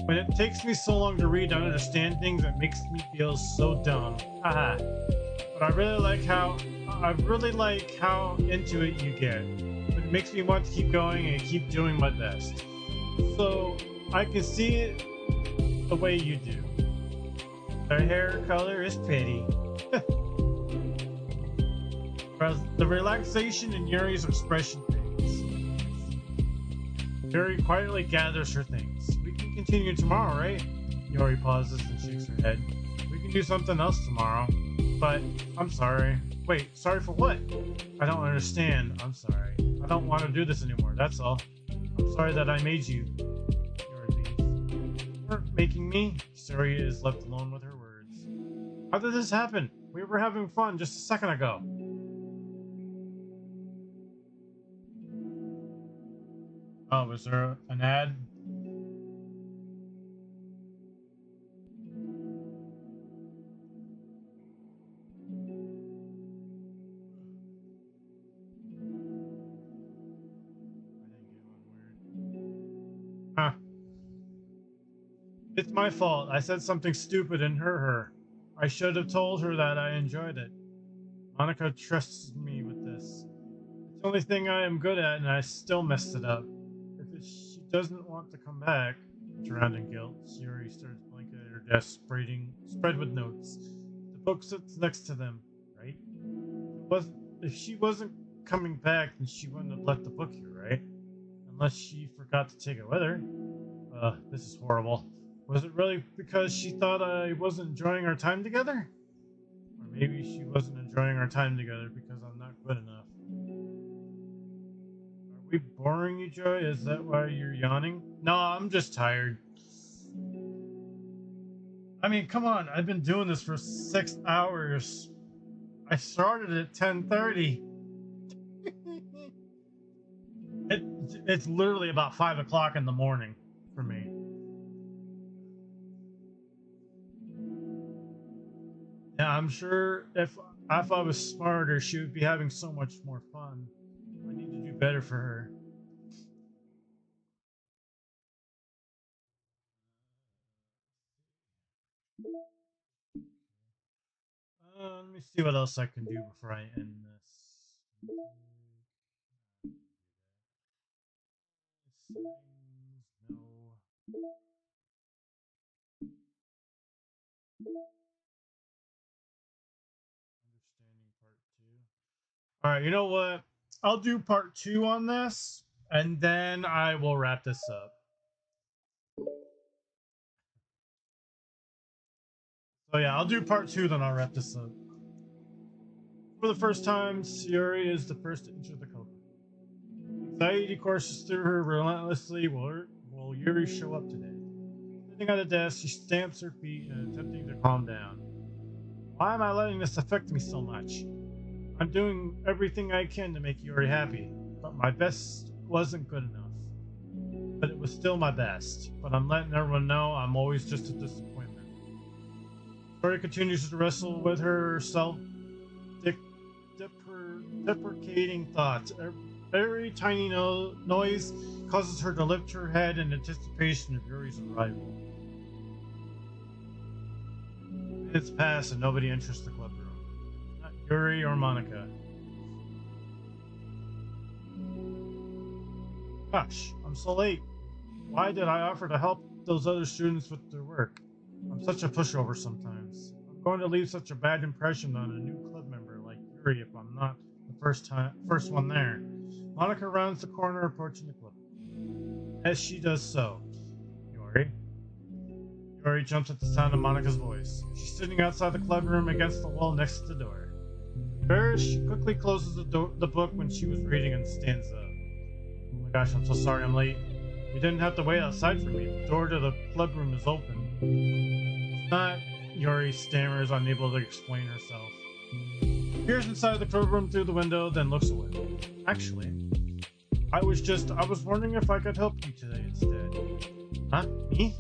When it takes me so long to read and understand things, it makes me feel so dumb. Haha. But I really like how into it you get. It makes me want to keep going and keep doing my best. So I can see it the way you do. Her hair color is pretty. The relaxation in Yuri's expression fades. Yuri quietly gathers her things. We can continue tomorrow, right? Yuri pauses and shakes her head. We can can do something else tomorrow. But I'm sorry. Wait, sorry for what? I don't understand. I'm sorry. I don't want to do this anymore, that's all. I'm sorry that I made you. You're a thief. You weren't making me. Sayori is left alone with her words. How did this happen? We were having fun just a second ago. Oh, was there an ad? Huh. It's my fault. I said something stupid and hurt her. I should have told her that I enjoyed it. Monica trusts me with this. It's the only thing I am good at, and I still messed it up. She doesn't want to come back. Drowned in guilt, Sayori stares blankly at her desk, spread with notes. The book sits next to them, right? If she wasn't coming back, then she wouldn't have left the book here, right? Unless she forgot to take it with her. This is horrible. Was it really because she thought I wasn't enjoying our time together? Or maybe she wasn't enjoying our time together because I'm not good enough. Are we boring you, Joy? Is that why you're yawning? No, I'm just tired. I mean, come on. I've been doing this for 6 hours. I started at 10:30. It's literally about 5 o'clock in the morning for me. Yeah, I'm sure if I was smarter, she would be having so much more fun. I need to do better for her. Let me see what else I can do before I end this. No. Understanding part 2. All right, you know what? I'll do part 2 on this, and then I will wrap this up. So yeah, I'll do part 2, then I'll wrap this up. For the first time, Sayori is the first to enter the cover. Anxiety courses through her relentlessly. Will Yuri show up today? Sitting at a desk, she stamps her feet and attempting to calm down. Why am I letting this affect me so much? I'm doing everything I can to make Yuri happy, but my best wasn't good enough. But it was still my best. But I'm letting everyone know I'm always just a disappointment. Yuri continues to wrestle with herself, deprecating thoughts. Every tiny noise causes her to lift her head in anticipation of Yuri's arrival. Minutes pass and nobody enters the club room. Not Yuri or Monica. Gosh, I'm so late. Why did I offer to help those other students with their work? I'm such a pushover sometimes. I'm going to leave such a bad impression on a new club member like Yuri if I'm not the first one there. Monica rounds the corner approaching the club. As she does so, Yuri jumps at the sound of Monica's voice. She's sitting outside the club room against the wall next to the door. She quickly closes the book when she was reading and stands up. Oh my gosh, I'm so sorry I'm late. You didn't have to wait outside for me. The door to the club room is open. It's not. Yuri stammers, unable to explain herself. Peers inside the club room through the window, then looks away. Actually, I was wondering if I could help you today instead. Huh? Me?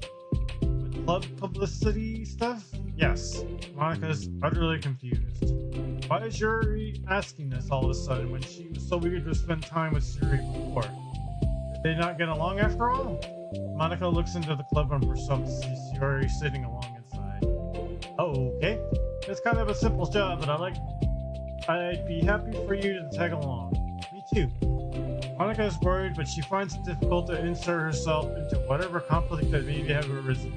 With club publicity stuff? Yes. Monica's utterly confused. Why is Yuri asking this all of a sudden when she was so eager to spend time with Yuri before? Did they not get along after all? Monica looks into the club room herself to see Yuri sitting along inside. Oh, okay. It's kind of a simple job, but I'd be happy for you to tag along. Me too. Monica is worried, but she finds it difficult to insert herself into whatever conflict that may have arisen.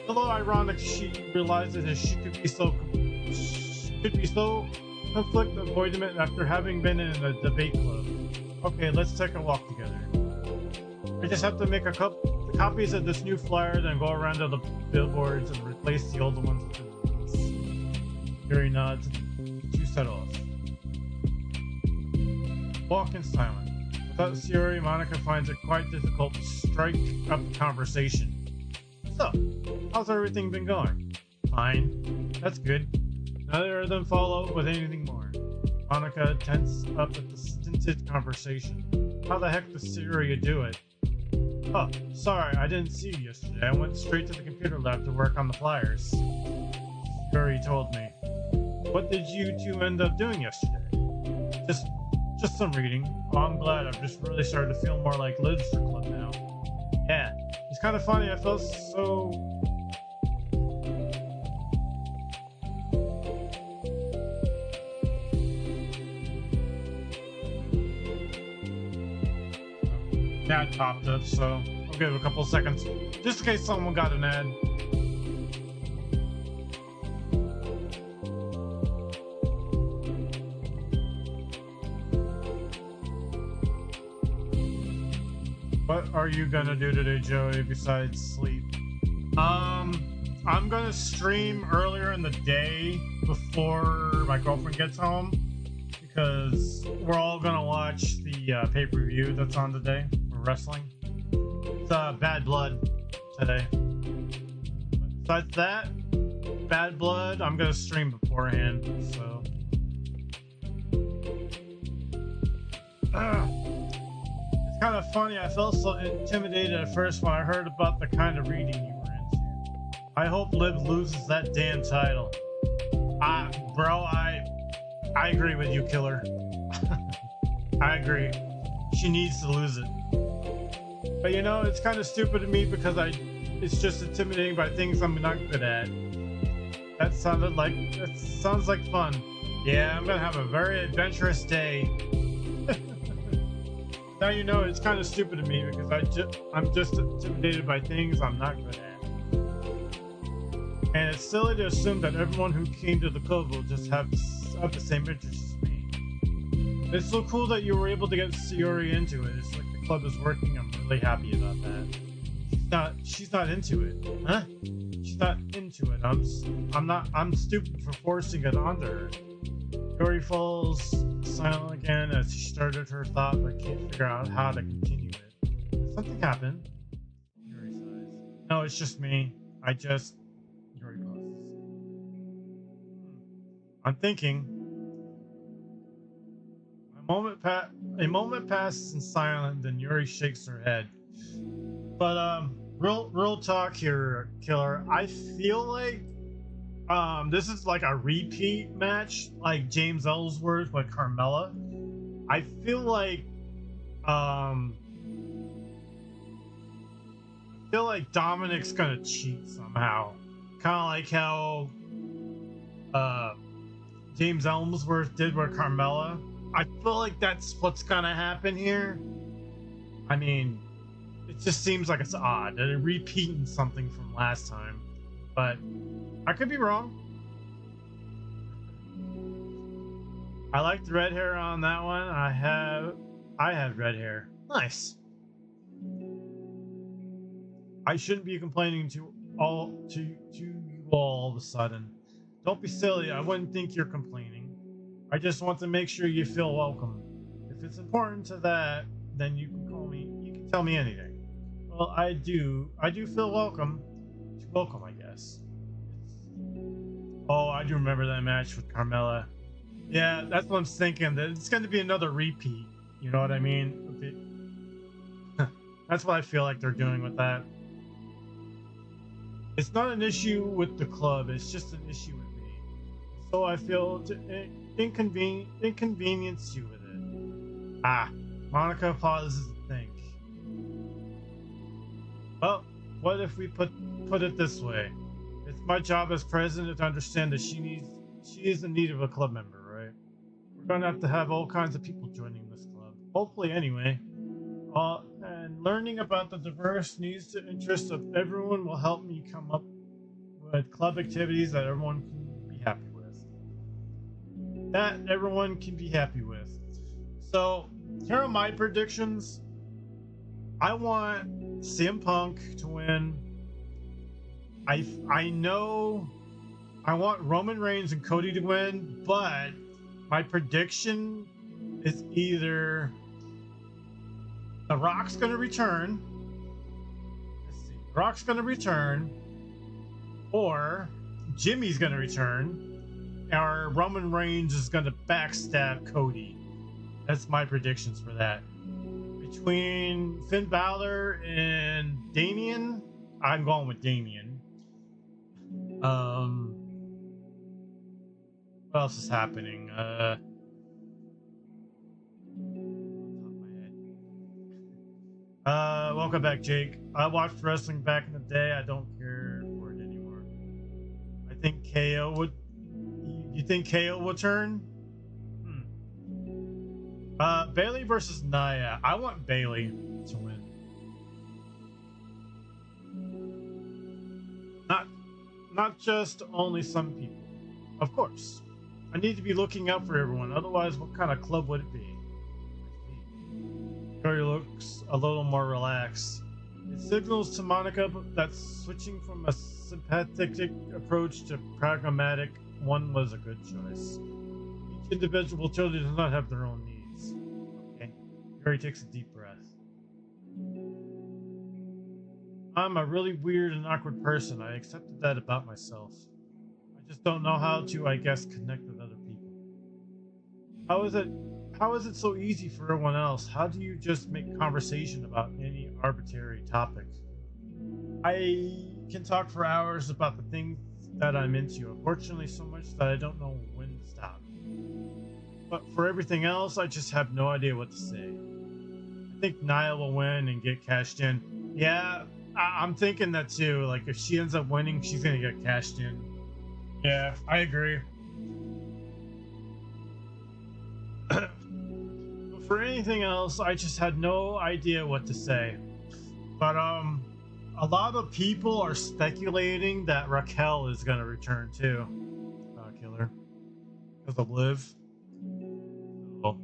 Although ironic, she realizes that she could be so conflict avoidant after having been in a debate club. Okay, let's take a walk together. I just have to make a couple copies of this new flyer, then go around to the billboards and replace the old ones with the new ones. Yuri nods. You set off. Walk in silence. Without Sayori, Monica finds it quite difficult to strike up a conversation. So, how's everything been going? Fine. That's good. Neither of them follow up with anything more. Monica tenses up at the stinted conversation. How the heck does Sayori do it? Oh, sorry, I didn't see you yesterday. I went straight to the computer lab to work on the flyers. Sayori told me. What did you two end up doing yesterday? Just some reading. Oh, I'm glad. I've just really started to feel more like Literature Club now. Yeah, it's kind of funny. I felt so... Ad popped up, so I'll give it a couple seconds just in case someone got an ad. What are you gonna do today, Joey, besides sleep? I'm gonna stream earlier in the day before my girlfriend gets home because we're all gonna watch the pay-per-view that's on today. Wrestling. It's Bad Blood today. Besides that, Bad Blood, I'm gonna stream beforehand, so. It's kind of funny, I felt so intimidated at first when I heard about the kind of reading you were into. I hope Liv loses that damn title. Bro, I agree with you, Killer. I agree. She needs to lose it. But you know, it's kind of stupid to me because it's just intimidating by things I'm not good at. That sounds like fun. Yeah, I'm gonna have a very adventurous day. Now you know it's kind of stupid to me because I'm just intimidated by things I'm not good at. And it's silly to assume that everyone who came to the club will just have the same interests as me. It's so cool that you were able to get Sayori into it. It's like the club is working. I'm really happy about that. She's not into it. Huh? She's not into it. I'm stupid for forcing it onto her. Yuri falls silent again as she started her thought but can't figure out how to continue it. Something happened. Yuri sighs. No, it's just me. Yuri pauses. I'm thinking. A moment passes in silence, then Yuri shakes her head. But real talk here, Killer. I feel like this is like a repeat match, like James Ellsworth with Carmella. I feel like Dominic's gonna cheat somehow, kind of like how James Ellsworth did with Carmella. I feel like that's what's gonna happen here. I mean, it just seems like it's odd that they're repeating something from last time, but I could be wrong. I like the red hair on that one. I have red hair. Nice. I shouldn't be complaining to you all of a sudden. Don't be silly. I wouldn't think you're complaining. I just want to make sure you feel welcome. If it's important to that, then you can call me. You can tell me anything. Well, I do feel welcome. Welcome, I guess. Oh, I do remember that match with Carmella. Yeah, that's what I'm thinking. That it's going to be another repeat. You know what I mean? That's what I feel like they're doing with that. It's not an issue with the club. It's just an issue with me. So I feel to inconvenience you with it. Monica pauses to think. Well, what if we put it this way? It's my job as president to understand that she is in need of a club member, right? We're gonna have all kinds of people joining this club. Hopefully, anyway. And learning about the diverse needs and interests of everyone will help me come up with club activities that everyone can be happy with. So, here are my predictions. I want CM Punk to win. I know I want Roman Reigns and Cody to win, but my prediction is either The Rock's going to return. Let's see. The Rock's going to return, or Jimmy's going to return, or Roman Reigns is going to backstab Cody. That's my predictions for that. Between Finn Balor and Damian, I'm going with Damian. What else is happening? Welcome back, Jake. I watched wrestling back in the day. I don't care for it anymore. I think KO would. You think KO will turn? Bailey versus Nia. I want Bailey to win. Not just only some people. Of course. I need to be looking out for everyone. Otherwise, what kind of club would it be? Barry looks a little more relaxed. It signals to Monica that switching from a sympathetic approach to pragmatic one was a good choice. Each individual children does not have their own needs. Okay. Barry takes a deep breath. I'm a really weird and awkward person. I accepted that about myself. I just don't know how to, I guess, connect with other people. How is it so easy for everyone else? How do you just make conversation about any arbitrary topic? I can talk for hours about the things that I'm into. Unfortunately, so much that I don't know when to stop. But for everything else, I just have no idea what to say. I think Nia will win and get cashed in. Yeah, I'm thinking that too. Like, if she ends up winning, she's gonna get cashed in. Yeah, I agree. For anything else, I just had no idea what to say. But a lot of people are speculating that Raquel is gonna return too. Killer. Because of Liv. So.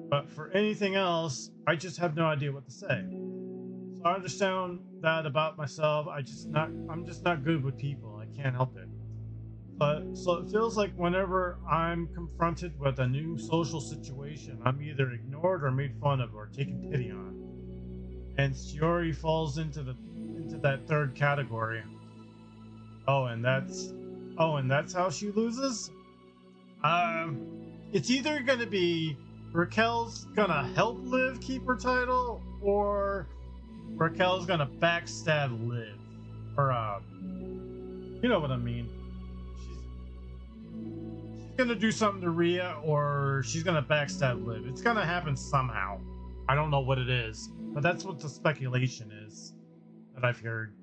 But for anything else, I just have no idea what to say. So I understand that about myself. I'm just not good with people. I can't help it. So it feels like whenever I'm confronted with a new social situation, I'm either ignored or made fun of or taken pity on. And Shiori falls into that third category. And that's how she loses? It's either gonna be Raquel's gonna help Liv keep her title, or Raquel's gonna backstab Liv. Or you know what I mean. She's gonna do something to Rhea, or she's gonna backstab Liv. It's gonna happen somehow. I don't know what it is, but that's what the speculation is that I've heard.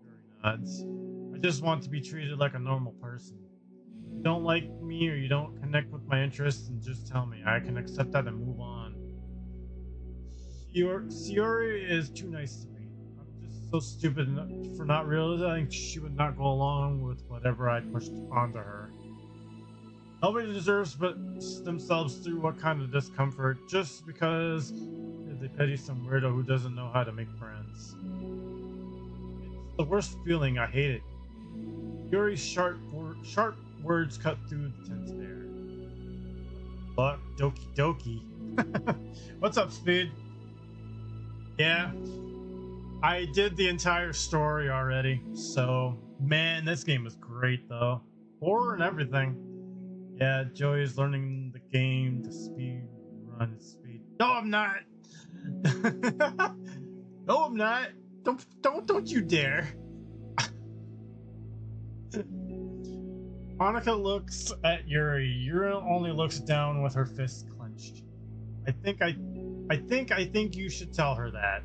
Very nods. I just want to be treated like a normal person. If you don't like me or you don't connect with my interests, and just tell me. I can accept that and move on. Shiori is too nice to me. I'm just so stupid for not realizing she would not go along with whatever I pushed onto her. Nobody deserves to put themselves through what kind of discomfort just because they pity some weirdo who doesn't know how to make friends. It's the worst feeling. I hate it. Yuri's sharp words cut through the tense air. But Doki. What's up, Speed? Yeah, I did the entire story already. So, man, this game is great though. Horror and everything. Yeah, Joey is learning the game to run speed. No, I'm not. No, I'm not. Don't you dare. Monica looks at Yuri. Yuri only looks down with her fists clenched. I think you should tell her that.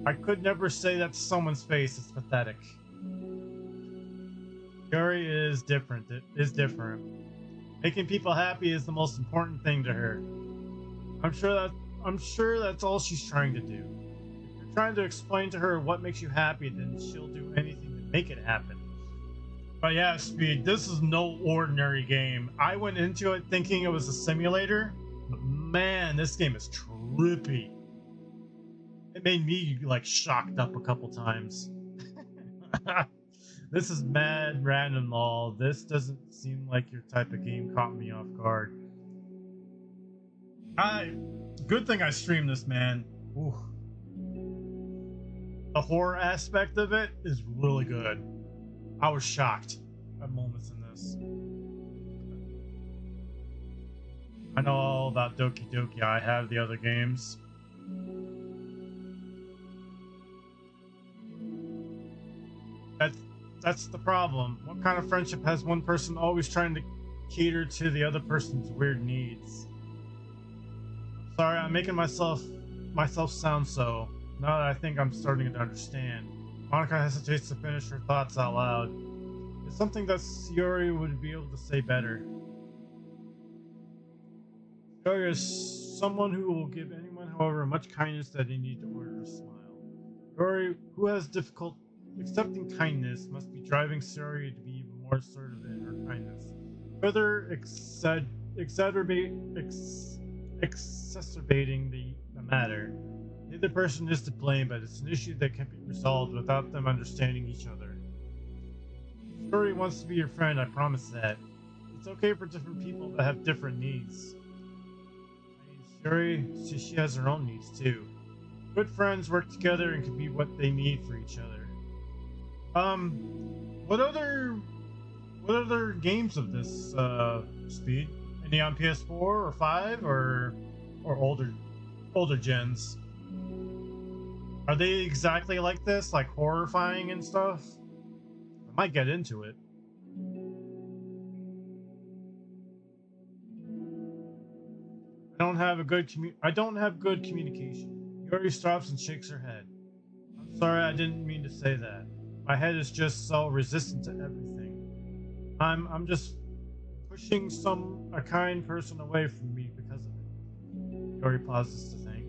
I could never say that to someone's face. It's pathetic. Yuri is different. It is different. Making people happy is the most important thing to her. I'm sure that's all she's trying to do. If you're trying to explain to her what makes you happy, then she'll do anything to make it happen. But yeah, Speed, this is no ordinary game. I went into it thinking it was a simulator, but man, this game is trippy. It made me like shocked up a couple times. This is mad random all. This doesn't seem like your type of game. Caught me off guard. Good thing I streamed this, man. Ooh. The horror aspect of it is really good. I was shocked at moments in this. I know all about Doki Doki. I have the other games. That's the problem. What kind of friendship has one person always trying to cater to the other person's weird needs? Sorry, I'm making myself sound so. Now that I think I'm starting to understand. Monica hesitates to finish her thoughts out loud. It's something that Sayori would be able to say better. Sayori is someone who will give anyone, however, much kindness that they need to order a smile. Sayori, who has difficulty accepting kindness, must be driving Sayori to be even more assertive in her kindness. Further exacerbating the matter. Neither person is to blame, but it's an issue that can be resolved without them understanding each other. Sayori wants to be your friend, I promise that. It's okay for different people that have different needs. I mean, Sayori, she has her own needs too. Good friends work together and can be what they need for each other. What other games of this speed? Any on PS4 or 5 or older gens? Are they exactly like this, like horrifying and stuff? I might get into it. I don't have good communication. Yuri stops and shakes her head. I'm sorry, I didn't mean to say that. My head is just so resistant to everything. I'm just pushing a kind person away from me because of it. Yuri pauses to think.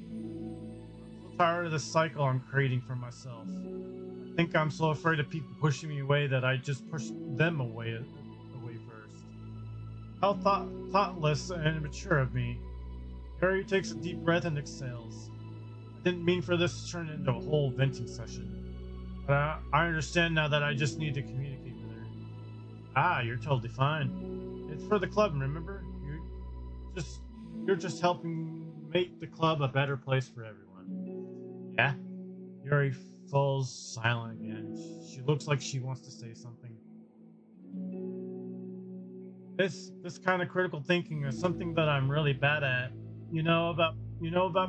I'm so tired of this cycle I'm creating for myself. I think I'm so afraid of people pushing me away that I just push them away first. How thoughtless and immature of me. Yuri takes a deep breath and exhales. Didn't mean for this to turn into a whole venting session. But I understand now that I just need to communicate with her. Ah, you're totally fine. It's for the club, remember? You're just helping make the club a better place for everyone. Yeah? Yuri falls silent again. She looks like she wants to say something. This kind of critical thinking is something that I'm really bad at. You know about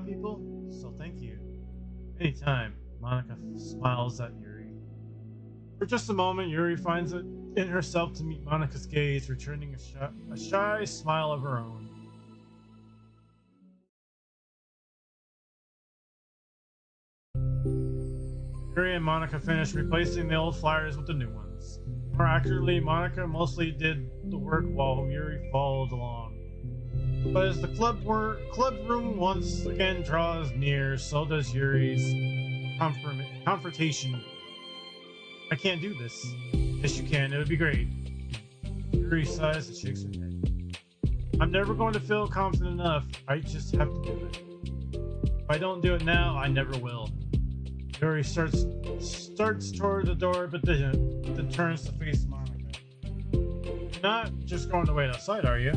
people? So thank you. Anytime. Monica smiles at Yuri. For just a moment, Yuri finds it in herself to meet Monica's gaze, returning a shy smile of her own. Yuri and Monica finish replacing the old flyers with the new ones. More accurately, Monica mostly did the work while Yuri followed along. But as the club room once again draws near, so does Yuri's confrontation. I can't do this. Yes, you can. It would be great. Yuri sighs and shakes her head. I'm never going to feel confident enough. I just have to do it. If I don't do it now, I never will. Yuri starts toward the door, but then turns to face Monica. You're not just going to wait outside, are you?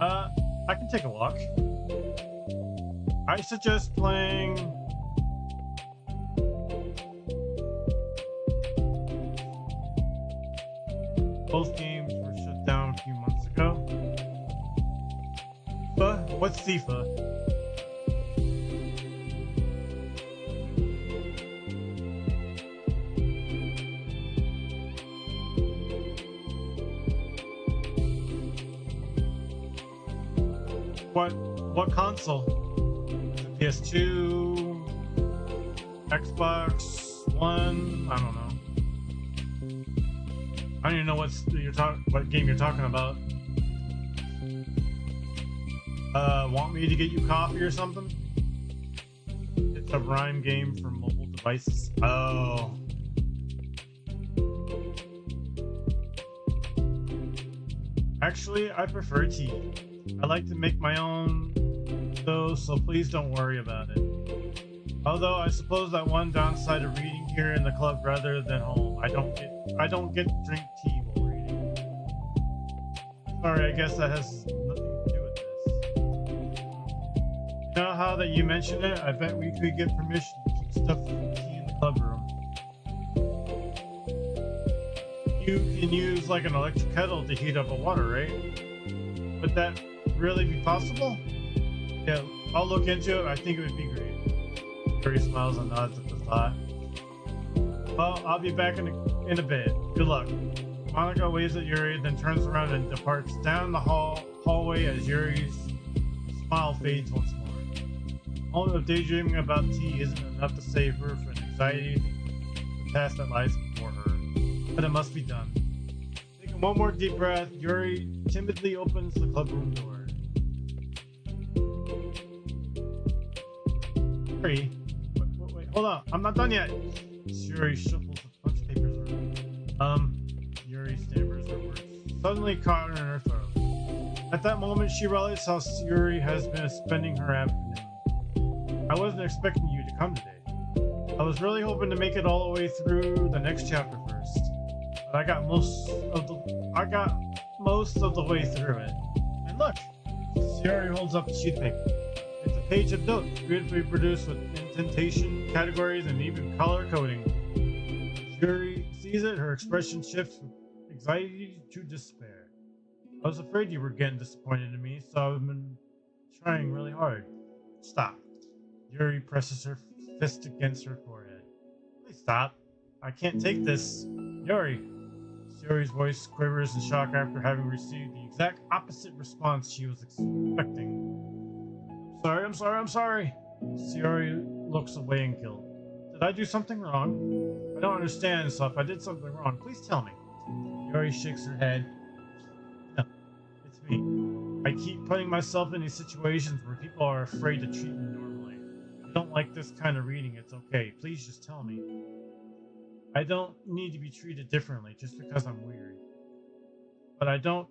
I can take a walk. I suggest playing... Both games were shut down a few months ago. FIFA? What's FIFA? What console? PS2, Xbox One. I don't know. I don't even know what game you're talking about. Want me to get you coffee or something? It's a rhyme game for mobile devices. Oh. Actually, I prefer tea. I like to make my own, though, so please don't worry about it. Although I suppose that one downside of reading here in the club rather than home, I don't get to drink tea while reading. Sorry, I guess that has nothing to do with this. You know how that you mentioned it? I bet we could get permission to keep stuff from tea in the club room. You can use like an electric kettle to heat up a water, right? Would that really be possible? Yeah, I'll look into it. I think it would be great. Yuri smiles and nods at the thought. Well, I'll be back in a bit. Good luck. Monica waves at Yuri, then turns around and departs down the hallway as Yuri's smile fades once more. All of daydreaming about tea isn't enough to save her from anxiety, the task that lies before her. But it must be done. Taking one more deep breath, Yuri timidly opens the clubroom door. Yuri, wait, hold on, I'm not done yet. Yuri shuffles the punch papers around. Yuri stammers her words, suddenly caught her in her throat. At that moment, she realized how Yuri has been spending her afternoon. I wasn't expecting you to come today. I was really hoping to make it all the way through the next chapter first. But I got most of the way through it. And look, Yuri holds up a sheet of paper. It's a page of notes, beautifully produced with indentation, categories, and even color coding. As Yuri sees it, her expression shifts from anxiety to despair. I was afraid you were getting disappointed in me, so I've been trying really hard. Stop. Yuri presses her fist against her forehead. Please stop. I can't take this. Yuri. Yuri's voice quivers in shock after having received the exact opposite response she was expecting. I'm sorry. Yuri looks away in guilt. Did I do something wrong? I don't understand, so if I did something wrong, please tell me. Yuri shakes her head. No, it's me. I keep putting myself in these situations where people are afraid to treat me normally. If you don't like this kind of reading, it's okay. Please just tell me. I don't need to be treated differently just because I'm weird. But I don't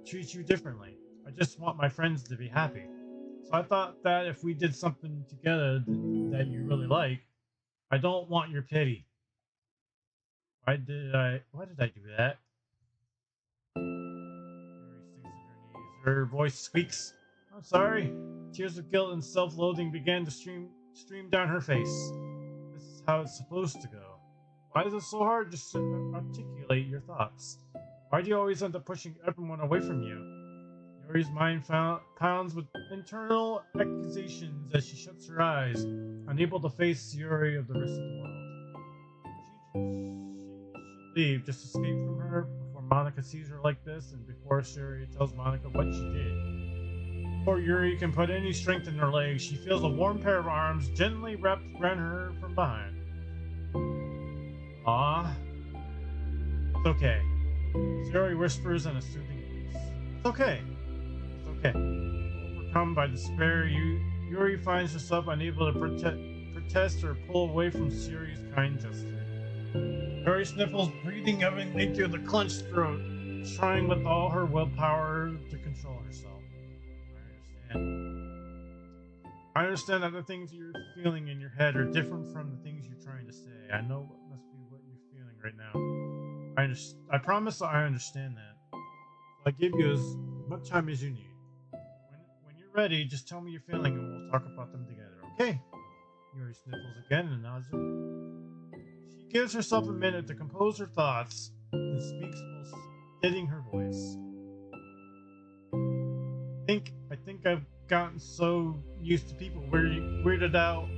treat you differently. I just want my friends to be happy. So I thought that if we did something together that you really like, I don't want your pity. Why did I do that? Mary sinks at her knees. Her voice squeaks. I'm sorry. Tears of guilt and self-loathing began to stream down her face. This is how it's supposed to go. Why is it so hard just to articulate your thoughts? Why do you always end up pushing everyone away from you? Yuri's mind pounds with internal accusations as she shuts her eyes, unable to face Yuri of the rest of the world. She should leave, just escape from her before Monica sees her like this, and before Yuri tells Monica what she did. Before Yuri can put any strength in her legs, she feels a warm pair of arms gently wrapped around her from behind. Ah, it's okay. Yuri whispers in a soothing voice. It's okay. Overcome by despair, Yuri finds herself unable to protest or pull away from Yuri's kind gesture. Yuri sniffles, breathing heavily through the clenched throat, trying with all her willpower to control herself. I understand that the things you're feeling in your head are different from the things you're trying to say. I know what must be what you're feeling right now. I promise I understand that. I'll give you as much time as you need. When you're ready, just tell me you're feeling and we'll talk about them together, okay? Yuri sniffles again and nods. She gives herself a minute to compose her thoughts and speaks while steadying her voice. I think I've gotten so used to people weirded out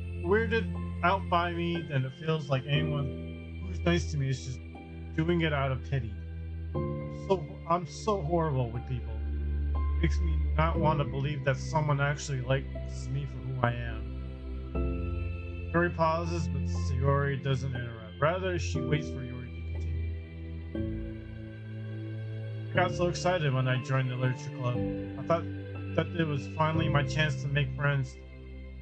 by me that it feels like anyone who's nice to me is just doing it out of pity. I'm so horrible with people. It makes me not want to believe that someone actually likes me for who I am. Yuri pauses, but Sayori doesn't interrupt. Rather, she waits for Yuri to continue. I got so excited when I joined the literature club. I thought that it was finally my chance to make friends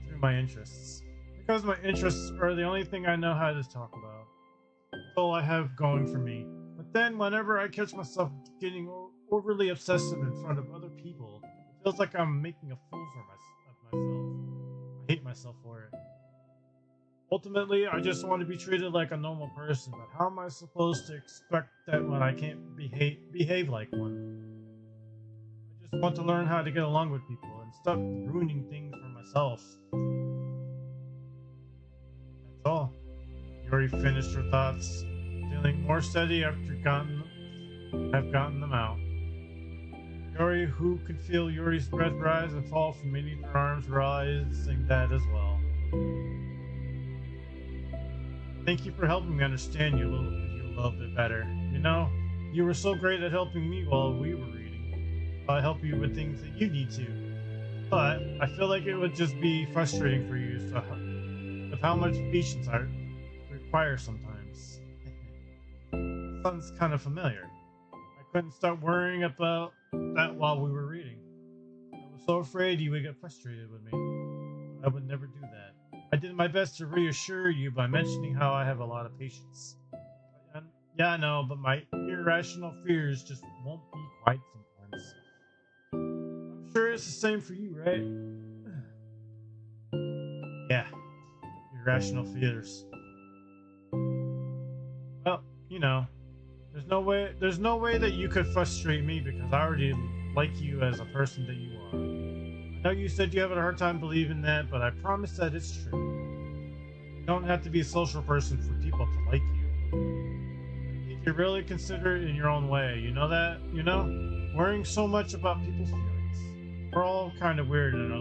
through my interests. Because my interests are the only thing I know how to talk about. That's all I have going for me. But then whenever I catch myself getting overly obsessive in front of other people. It feels like I'm making a fool of myself. I hate myself for it. Ultimately, I just want to be treated like a normal person, but how am I supposed to expect that when I can't behave like one? I just want to learn how to get along with people and stop ruining things for myself. That's all. Yuri finished her thoughts, feeling more steady after have gotten them out. Yuri, who could feel Yuri's breath rise and fall from beneath her arms, realizing that as well. Thank you for helping me understand you a little bit better. You know, you were so great at helping me while we were reading. I'll help you with things that you need to. But I feel like it would just be frustrating for you with how much patience I require sometimes. Sounds kind of familiar. I couldn't stop worrying about that while we were reading. I was so afraid you would get frustrated with me. I would never do that. I did my best to reassure you by mentioning how I have a lot of patience. Yeah, I know, but my irrational fears just won't be quiet sometimes. I'm sure it's the same for you, right? Yeah, irrational fears. Well, you know, there's no way that you could frustrate me because I already like you as a person that you are. I know you said you have a hard time believing that, but I promise that it's true. You don't have to be a social person for people to like you. I think you're really considerate in your own way. You know that? You know? Worrying so much about people's feelings. We're all kind of weird in a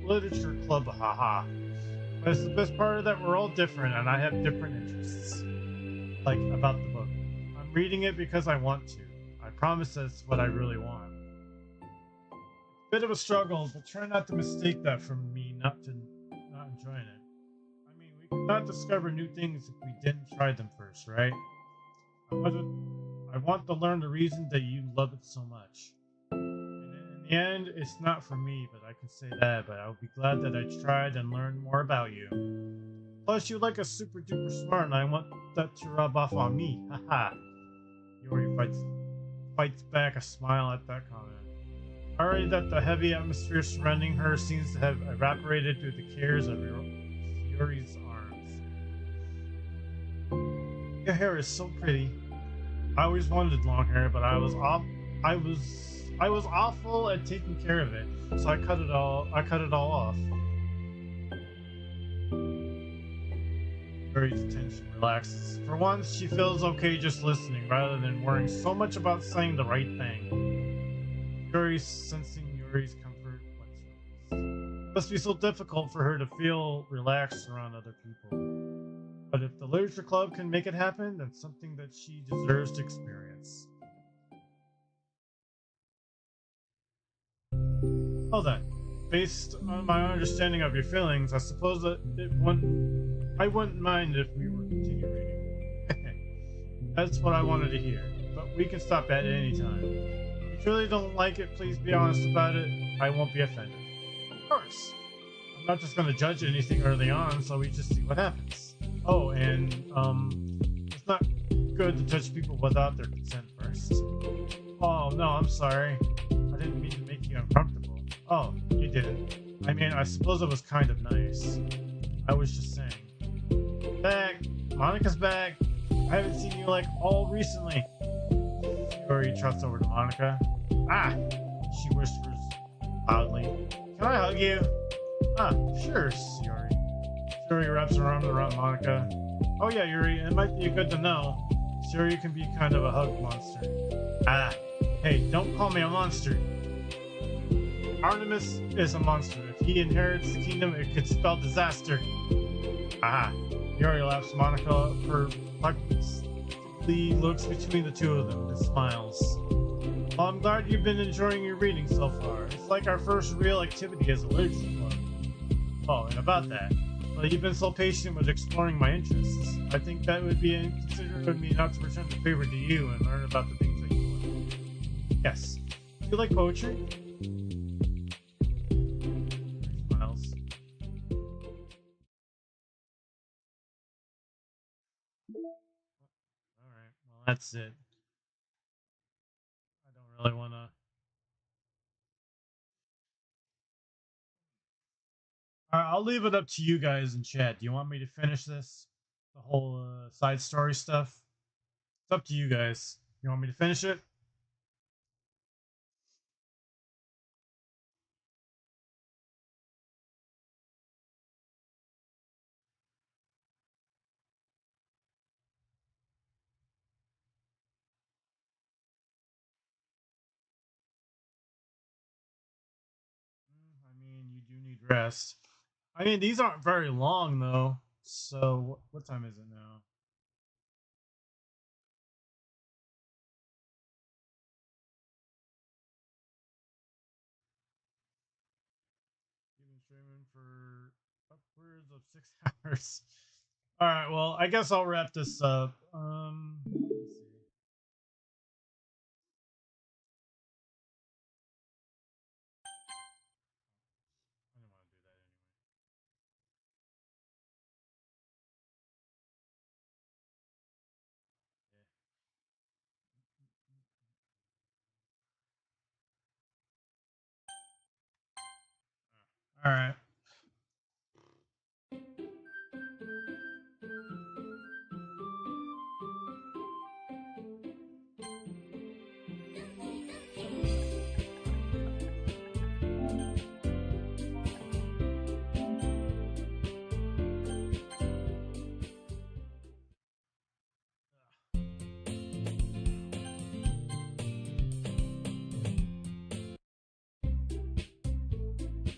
literature club, haha. But it's the best part of that we're all different and I have different interests. Like about the book. I'm reading it because I want to. I promise that's what I really want. Bit of a struggle, but try not to mistake that from me not enjoying it. I mean, we could not discover new things if we didn't try them first, right? I want to learn the reason that you love it so much. And in the end, it's not for me, but I can say that, but I'll be glad that I tried and learned more about you. Plus, you're like a super duper smart, and I want that to rub off on me. Haha. Yuri fights back a smile at that comment. Already that the heavy atmosphere surrounding her seems to have evaporated through the cares of Yuri's arms. Your hair is so pretty. I always wanted long hair, but I was awful at taking care of it, so I cut it all off. Yuri's tension relaxes. For once, she feels okay just listening rather than worrying so much about saying the right thing. Yuri's sensing Yuri's comfort. It must be so difficult for her to feel relaxed around other people. But if the literature club can make it happen, then something that she deserves to experience. Well then, based on my understanding of your feelings, I suppose that I wouldn't mind if we were continue reading. That's what I wanted to hear, but we can stop at any time. If you truly don't like it, please be honest about it. I won't be offended. Of course. I'm not just going to judge anything early on, so we just see what happens. Oh, and it's not good to touch people without their consent first. Oh, no, I'm sorry. I didn't mean to make you uncomfortable. Oh, you didn't. I mean, I suppose it was kind of nice. I was just saying. Back. Monica's back. I haven't seen you like all recently. Yuri trots over to Monica. Ah, she whispers loudly. Can I hug you? Ah, sure, Yuri. Yuri wraps her arm around Monica. Oh yeah, Yuri, it might be good to know. Yuri can be kind of a hug monster. Ah, hey, don't call me a monster. Artemis is a monster. If he inherits the kingdom, it could spell disaster. Ah, Yuri laughs. Monica perplexedly looks between the two of them and smiles. Well, I'm glad you've been enjoying your reading so far. It's like our first real activity as a literature club. Oh, and about that, well, you've been so patient with exploring my interests. I think that would be inconsiderate of me not to return the favor to you and learn about the things that you like. Yes. Do you like poetry? He smiles. Alright, well, that's it. really wanna. Alright, I'll leave it up to you guys in chat. Do you want me to finish this? The whole side story stuff? It's up to you guys. You want me to finish it? I mean, you do need rest. I mean, these aren't very long though. So, what time is it now? You've been streaming for upwards of 6 hours. All right, well, I guess I'll wrap this up. Let me see. I don't want to do that anyway. Yeah. All right.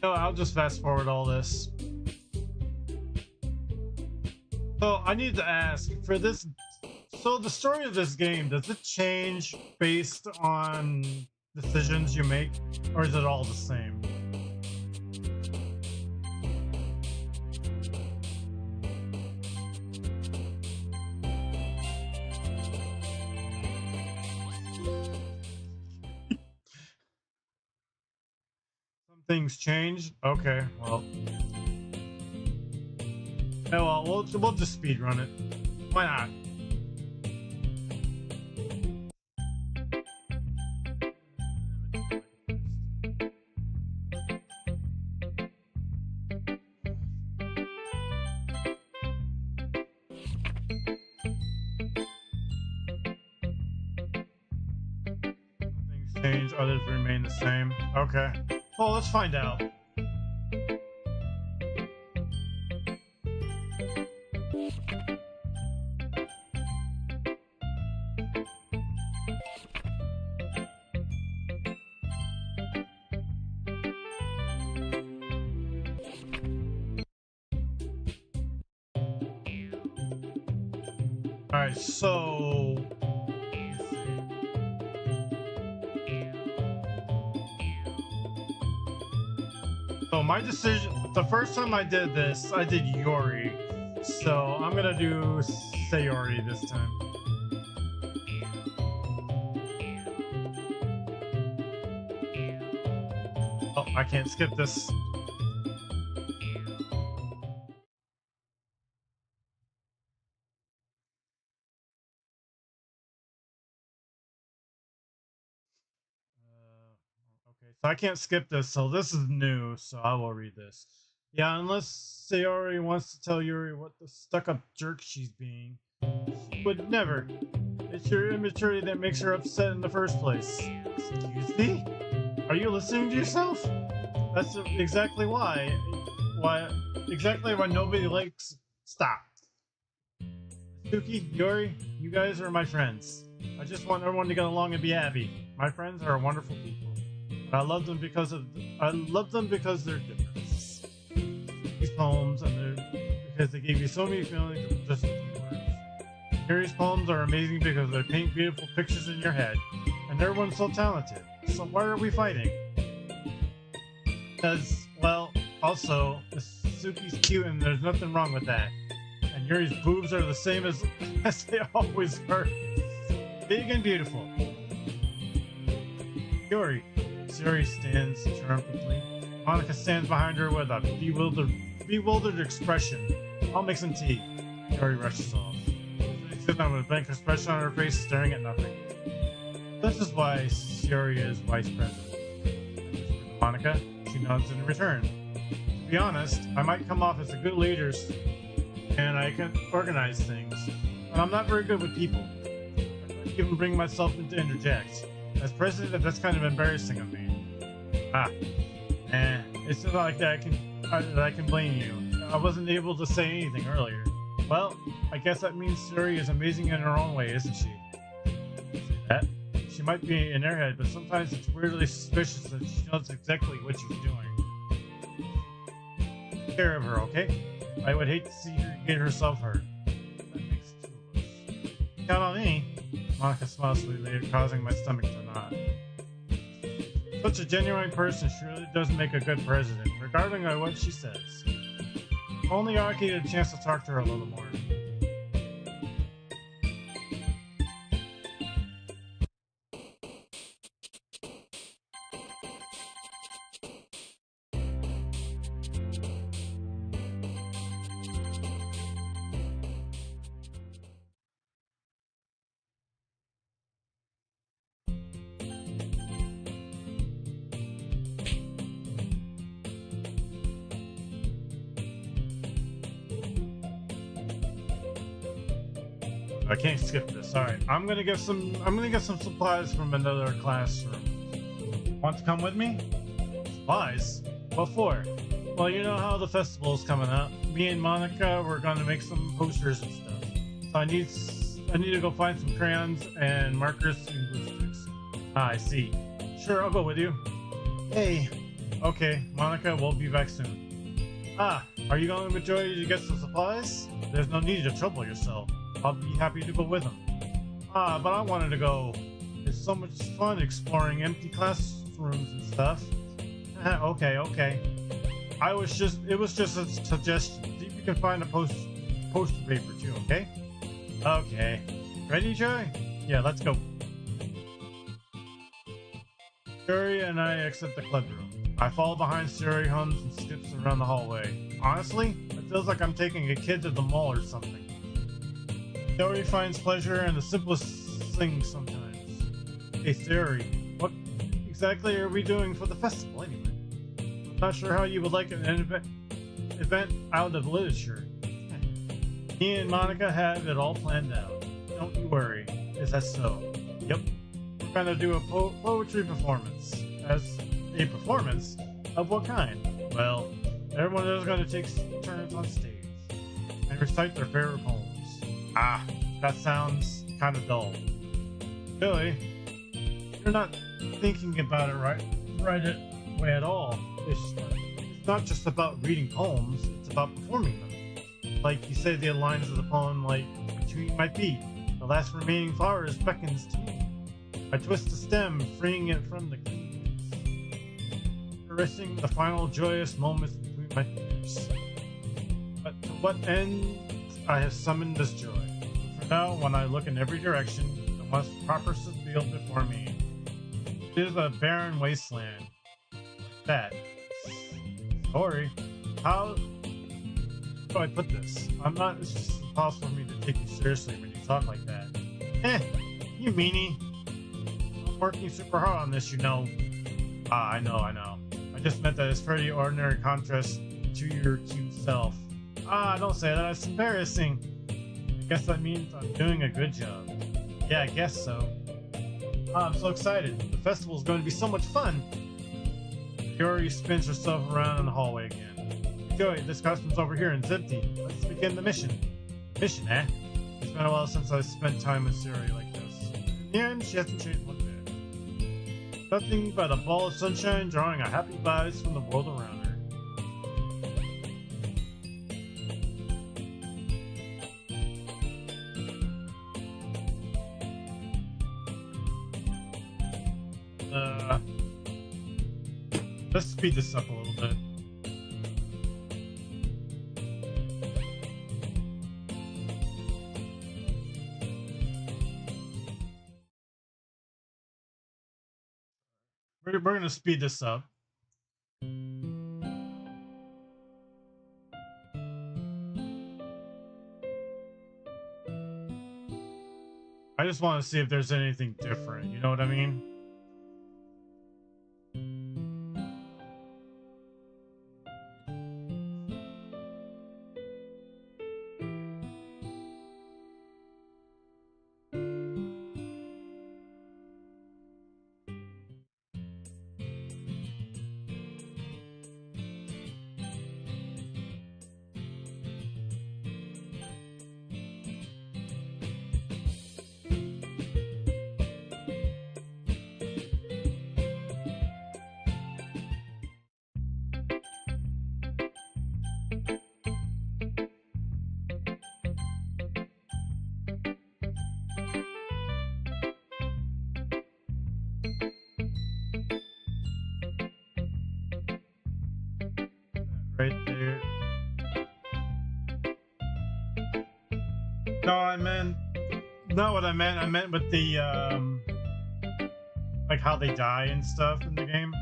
No, I'll just fast forward all this. So I need to ask for this. So the story of this game, does it change based on decisions you make, or is it all the same? Some things change. Okay, well. Oh well, we'll just speed run it. Why not? Things change, others remain the same. Okay. Well, let's find out. Alright, so let's see. So my decision, the first time I did this, I did Yori. So I'm gonna do Sayori this time. Oh, I can't skip this. Okay, so I can't skip this, so this is new, so I will read this. Yeah, unless Sayori wants to tell Yuri what the stuck-up jerk she's being. She would never. It's your immaturity that makes her upset in the first place. Excuse me? Are you listening to yourself? That's exactly why. Exactly why nobody likes. Stop. Suki, Yuri, you guys are my friends. I just want everyone to get along and be happy. My friends are wonderful people. I love them because they're different. These poems because they give you so many feelings with just a few words. Yuri's poems are amazing because they paint beautiful pictures in your head, and everyone's so talented. So why are we fighting? Because, well, also, Suki's cute and there's nothing wrong with that. And Yuri's boobs are the same as they always were. Big and beautiful. Yuri. Yuri stands triumphantly. Monica stands behind her with a bewildered expression. I'll make some tea. Yuri rushes off. She sits down with a blank expression on her face, staring at nothing. This is why Syria is vice president. Monica, she nods in return. To be honest, I might come off as a good leader and I can organize things, but I'm not very good with people. I couldn't even bring myself into interject. As president, that's kind of embarrassing of me. It's not like that I can blame you. I wasn't able to say anything earlier. Well, I guess that means Suri is amazing in her own way, isn't she? Say that. She might be in her head, but sometimes it's weirdly suspicious that she knows exactly what she's doing. Take care of her, okay? I would hate to see her get herself hurt. That makes two of us. Count on me. Monica smiles sweetly, causing my stomach to knot. Such a genuine person surely does make a good president, regarding of what she says. If only I could get a chance to talk to her a little more. I can't skip this. Alright, I'm gonna get some supplies from another classroom. Want to come with me? Supplies? What for? Well, you know how the festival is coming up. Me and Monica, we're gonna make some posters and stuff. So I need to go find some crayons and markers and glue sticks. Ah, I see. Sure, I'll go with you. Hey. Okay, Monica, we'll be back soon. Ah, are you going with Joey to get some supplies? There's no need to trouble yourself. I'll be happy to go with him. Ah, but I wanted to go. It's so much fun exploring empty classrooms and stuff. Okay. It was just a suggestion. See if you can find a poster paper too, okay? Okay. Ready, Joey? Yeah, let's go. Suri and I exit the club room. I follow behind Suri, hums and skips around the hallway. Honestly, it feels like I'm taking a kid to the mall or something. Suri finds pleasure in the simplest things sometimes. Hey Suri, what exactly are we doing for the festival anyway? I'm not sure how you would like an event out of literature. Me and Monica have it all planned out. Don't you worry. Is that so? Yep. We're gonna do a poetry performance. As a performance? Of what kind? Well, everyone is gonna take turns on stage and recite their favorite poems. Ah, that sounds kind of dull. Billy, you're not thinking about it right way at all. It's not just about reading poems, it's about performing them. Like you say the lines of the poem like, between my feet, the last remaining flower beckons to me. I twist the stem, freeing it from the clean leaves, caressing the final joyous moments between my fingers. But to what end I have summoned this joy. For now, when I look in every direction, the most proper revealed before me. It is a barren wasteland. Like that. Sorry. How do I put this? It's just impossible for me to take you seriously when you talk like that. You meanie. I'm working super hard on this, you know. Ah, I know. I just meant that it's pretty ordinary contrast to your cute self. Ah, don't say that. It's embarrassing. I guess that means I'm doing a good job. Yeah, I guess so. Ah, I'm so excited. The festival's going to be so much fun. Yuri spins herself around in the hallway again. Joey, this costume's over here and it's empty. Let's begin the mission. Mission, eh? It's been a while since I spent time with Siri like this. In the end, she hasn't changed one bit. Nothing but a ball of sunshine drawing a happy vibes from the world around her. Let's speed this up a little bit. We're going to speed this up. I I just want to see if there's anything different. You know what I mean? Right there. No, I meant not what I meant. I meant with the like how they die and stuff in the game.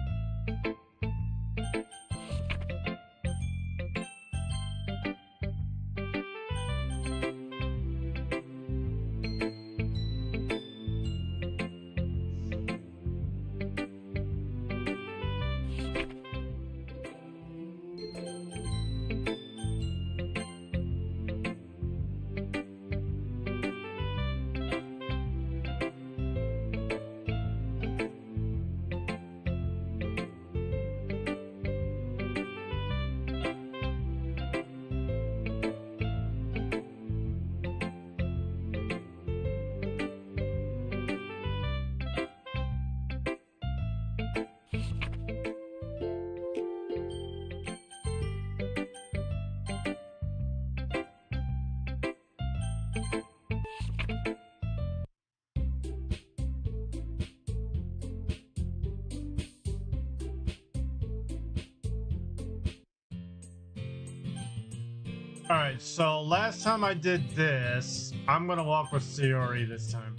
All right, so last time I did this, I'm gonna walk with Sayori this time.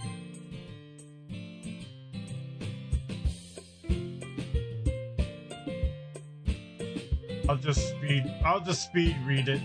I'll just speed read it.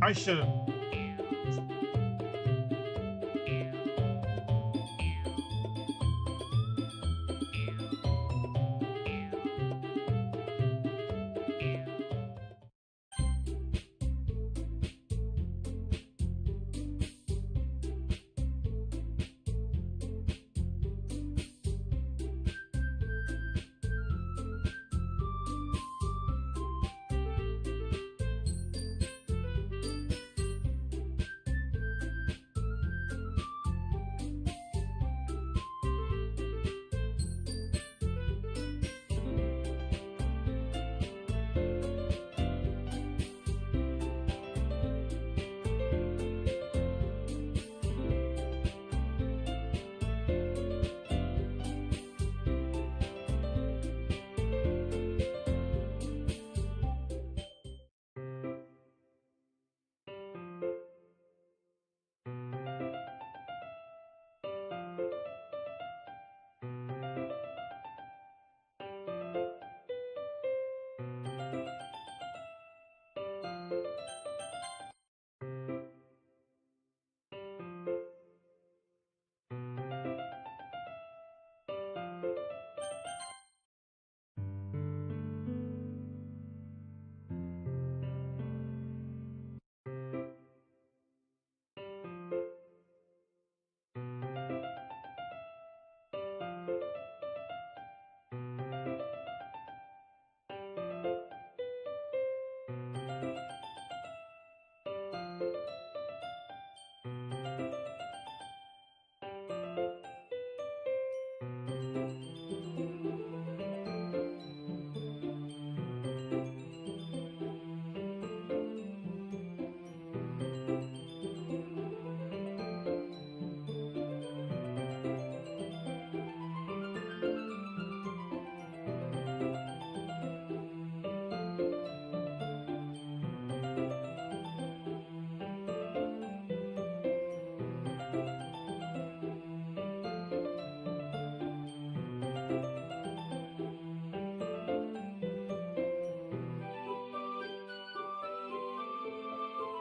I should have.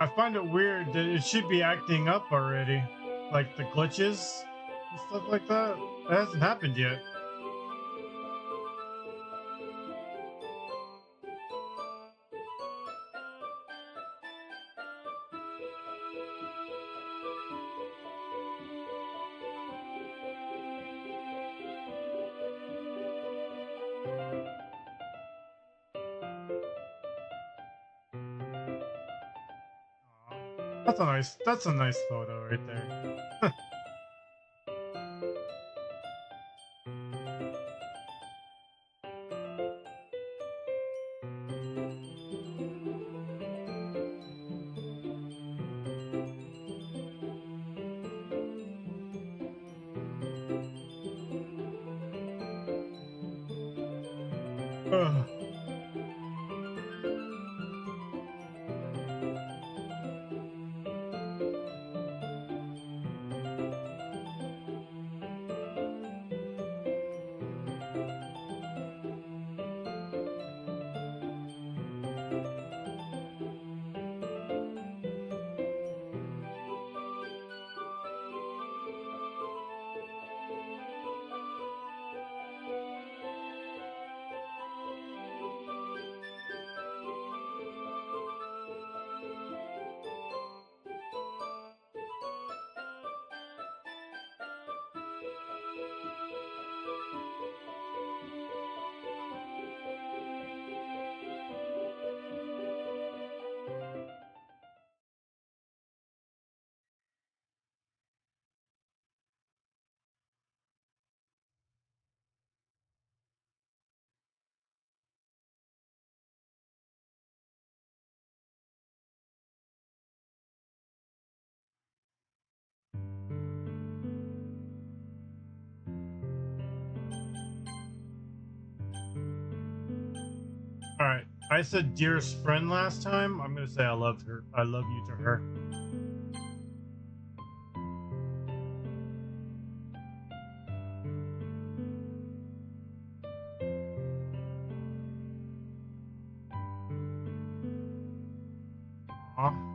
I find it weird that it should be acting up already. Like the glitches and stuff like that. That hasn't happened yet. Aw, that's a nice photo right there. Ugh. Alright. I said dearest friend last time. I'm gonna say I love her. I love you to her. Aw.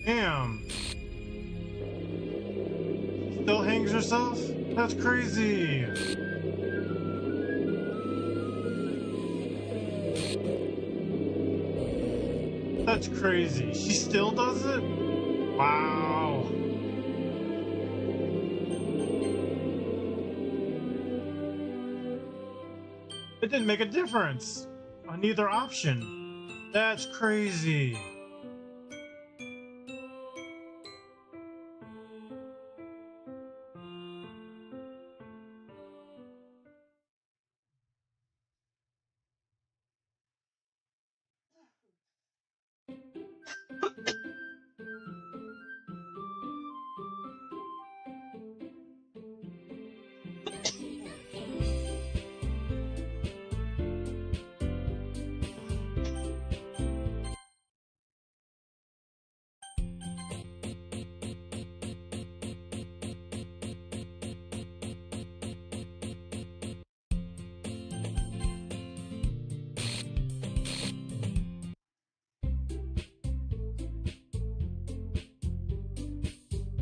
Damn. Still hangs herself? That's crazy. That's crazy. She still does it? Wow. It didn't make a difference on either option. That's crazy.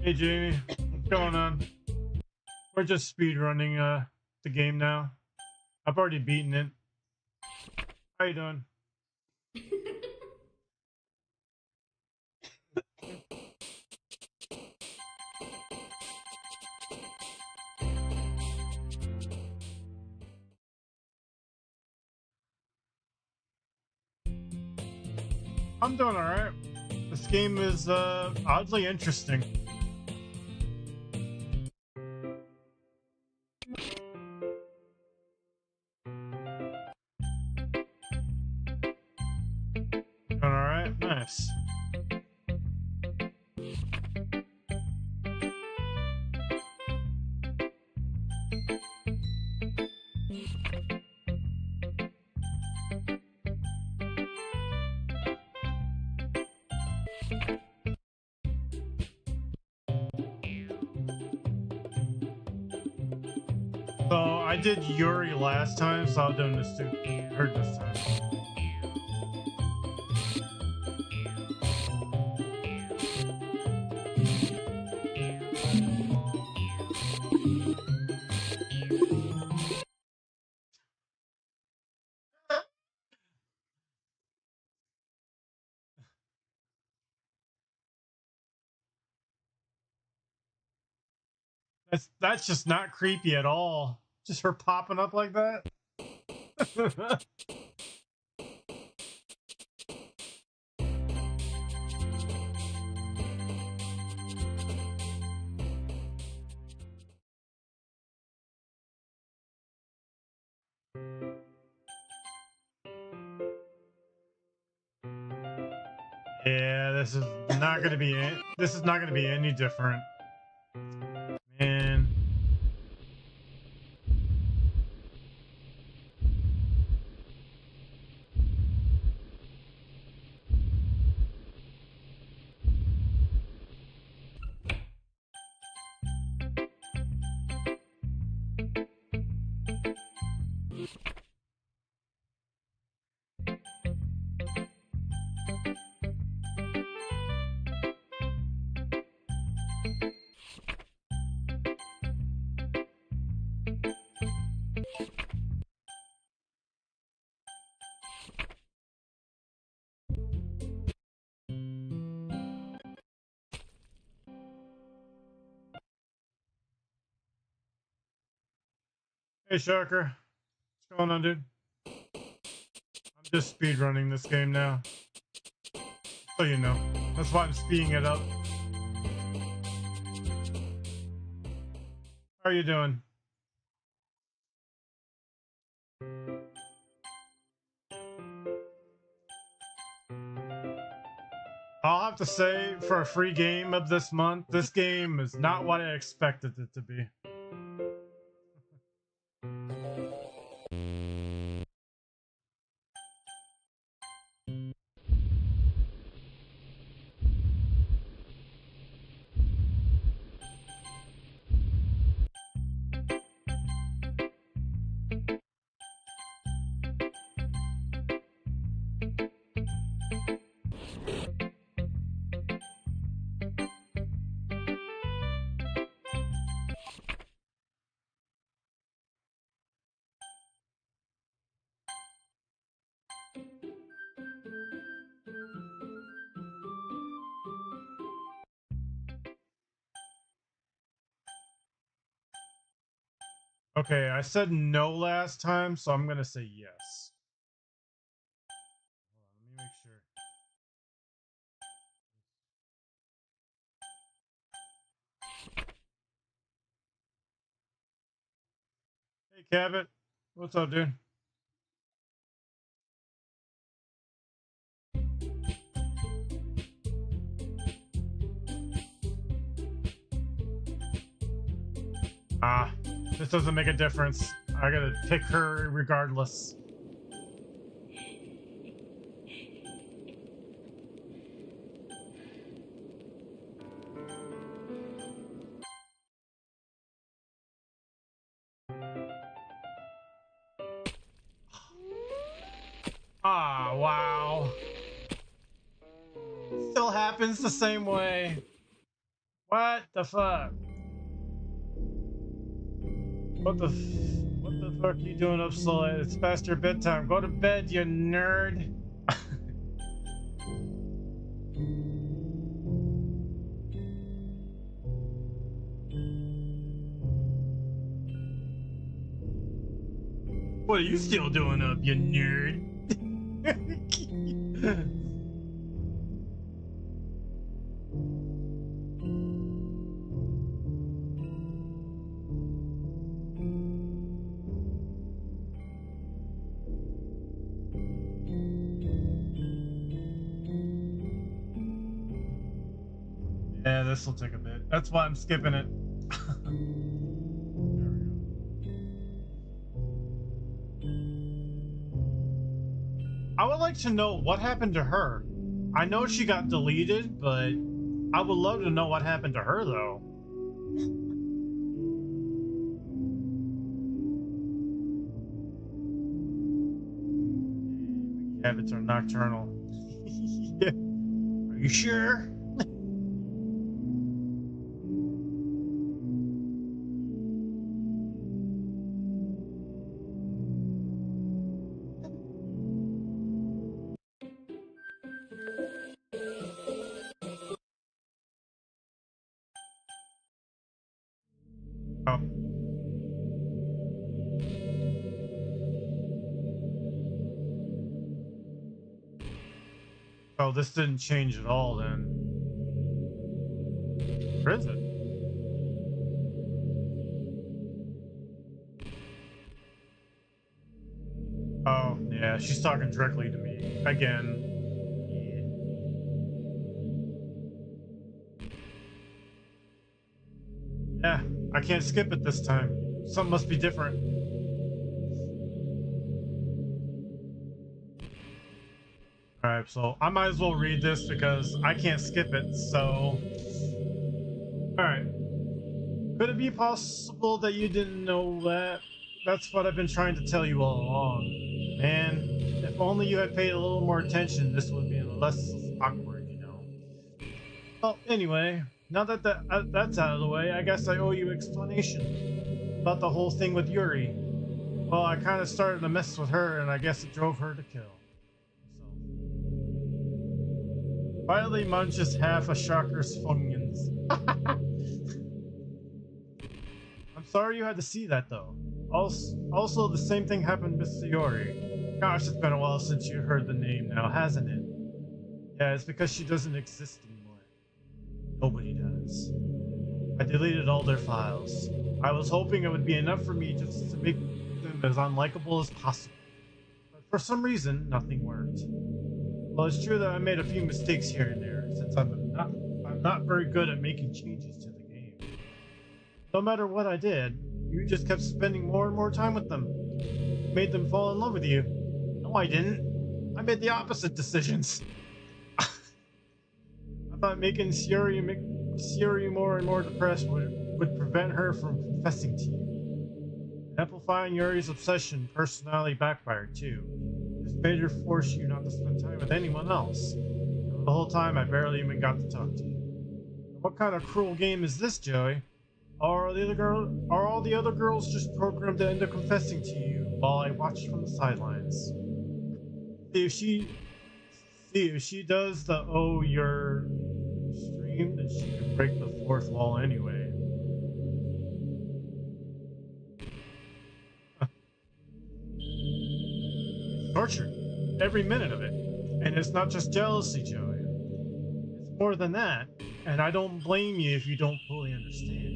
Hey Jamie, what's going on? We're just speed running the game now. I've already beaten it. How you doing? I'm doing alright. This game is oddly interesting. Doing alright? Nice. So I did Yuri last time, so I'm doing this too. Heard this time. That's just not creepy at all. Just her popping up like that. Yeah, this is not gonna be it. This is not gonna be any different. Man. Hey Sharker. What's going on, dude? I'm just speed running this game now. So you know. That's why I'm speeding it up. How are you doing? I'll have to say, for a free game of this month, this game is not what I expected it to be. Okay, I said no last time, so I'm gonna say yes. Hold on, let me make sure. Hey Cabot, what's up, dude? Ah, this doesn't make a difference. I gotta pick her regardless. Ah, wow. Still happens the same way. What the fuck? What the fuck are you doing up so late? It's past your bedtime. Go to bed, you nerd. What are you still doing up, you nerd? Yeah, this will take a bit. That's why I'm skipping it. There we go. I would like to know what happened to her. I know she got deleted, but I would love to know what happened to her, though. Habits are nocturnal. Yeah. Are you sure? Oh. Oh, this didn't change at all then. Where is it? Oh, yeah, she's talking directly to me. Again. Yeah, I can't skip it this time. Something must be different. Alright, so I might as well read this because I can't skip it, so... Alright. Could it be possible that you didn't know that? That's what I've been trying to tell you all along. Man, if only you had paid a little more attention, this would be less awkward, you know? Well, anyway, now that that's out of the way, I guess I owe you explanation about the whole thing with Yuri. Well, I kind of started to mess with her, and I guess it drove her to kill. So, finally munches half a Shocker's Funyuns. I'm sorry you had to see that, though. Also, the same thing happened with Sayori. Gosh, it's been a while since you heard the name now, hasn't it? Yeah, it's because she doesn't exist anymore. Nobody does. I deleted all their files. I was hoping it would be enough for me just to make them as unlikable as possible. But for some reason, nothing worked. Well, it's true that I made a few mistakes here and there, since I'm not very good at making changes to the game. No matter what I did, you just kept spending more and more time with them. Made them fall in love with you. No, I didn't. I made the opposite decisions. I thought making Sayori more and more depressed would prevent her from confessing to you. Amplifying Yuri's obsession personality backfired too. This made her force you not to spend time with anyone else. And the whole time I barely even got to talk to you. What kind of cruel game is this, Joey? Are all the other girls just programmed to end up confessing to you while I watch from the sidelines? See if she does the "oh you're" stream, then she can break the fourth wall anyway. Torture, every minute of it, and it's not just jealousy, Joey. It's more than that, and I don't blame you if you don't fully understand.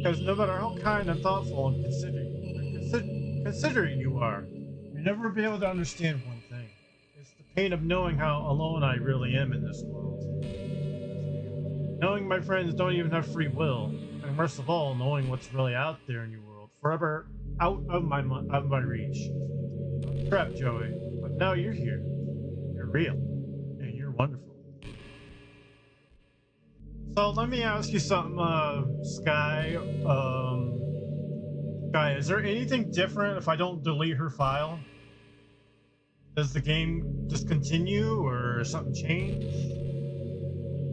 Because no matter how kind and thoughtful and considerate you are, you'll never be able to understand one thing. It's the pain of knowing how alone I really am in this world. Knowing my friends don't even have free will, and worst of all, knowing what's really out there in your world, forever out of my reach. I'm trapped, Joey, but now you're here. You're real, and you're wonderful. So let me ask you something, Sky. Sky, is there anything different if I don't delete her file? Does the game just continue, or something change?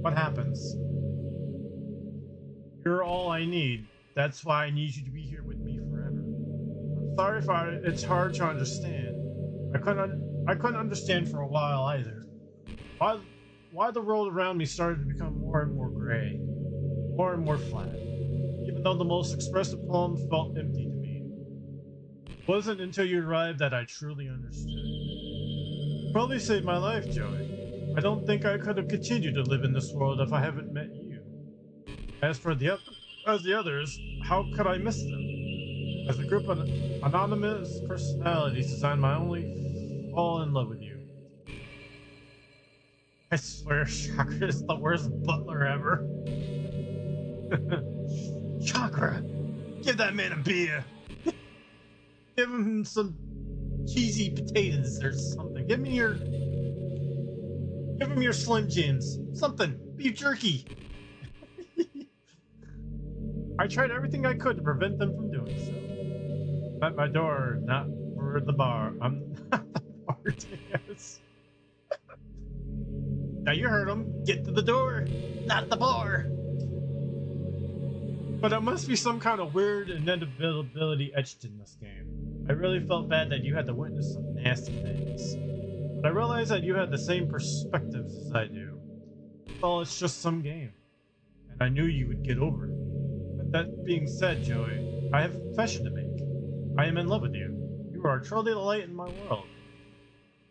What happens? You're all I need. That's why I need you to be here with me forever. I'm sorry if it's hard to understand. I couldn't understand for a while either. Why, why the world around me started to become more and more gray, more and more flat. Even though the most expressive poems felt empty to me. It wasn't until you arrived that I truly understood. You probably saved my life, Joey. I don't think I could have continued to live in this world if I haven't met you. As for the others, how could I miss them? As a group of anonymous personalities designed my only fall in love with you. I swear Chakra is the worst butler ever. Chakra, give that man a beer. Give him some cheesy potatoes or something. Give him your Slim Jims. Something. Beef jerky. I tried everything I could to prevent them from doing so. At my door, not for the bar. I'm not the bartenders. Now you heard him. Get to the door, not the bar. But it must be some kind of weird inevitability etched in this game. I really felt bad that you had to witness some nasty things. But I realized that you had the same perspectives as I do. Well, it's just some game. And I knew you would get over it. But that being said, Joey, I have a confession to make. I am in love with you. You are truly the light in my world.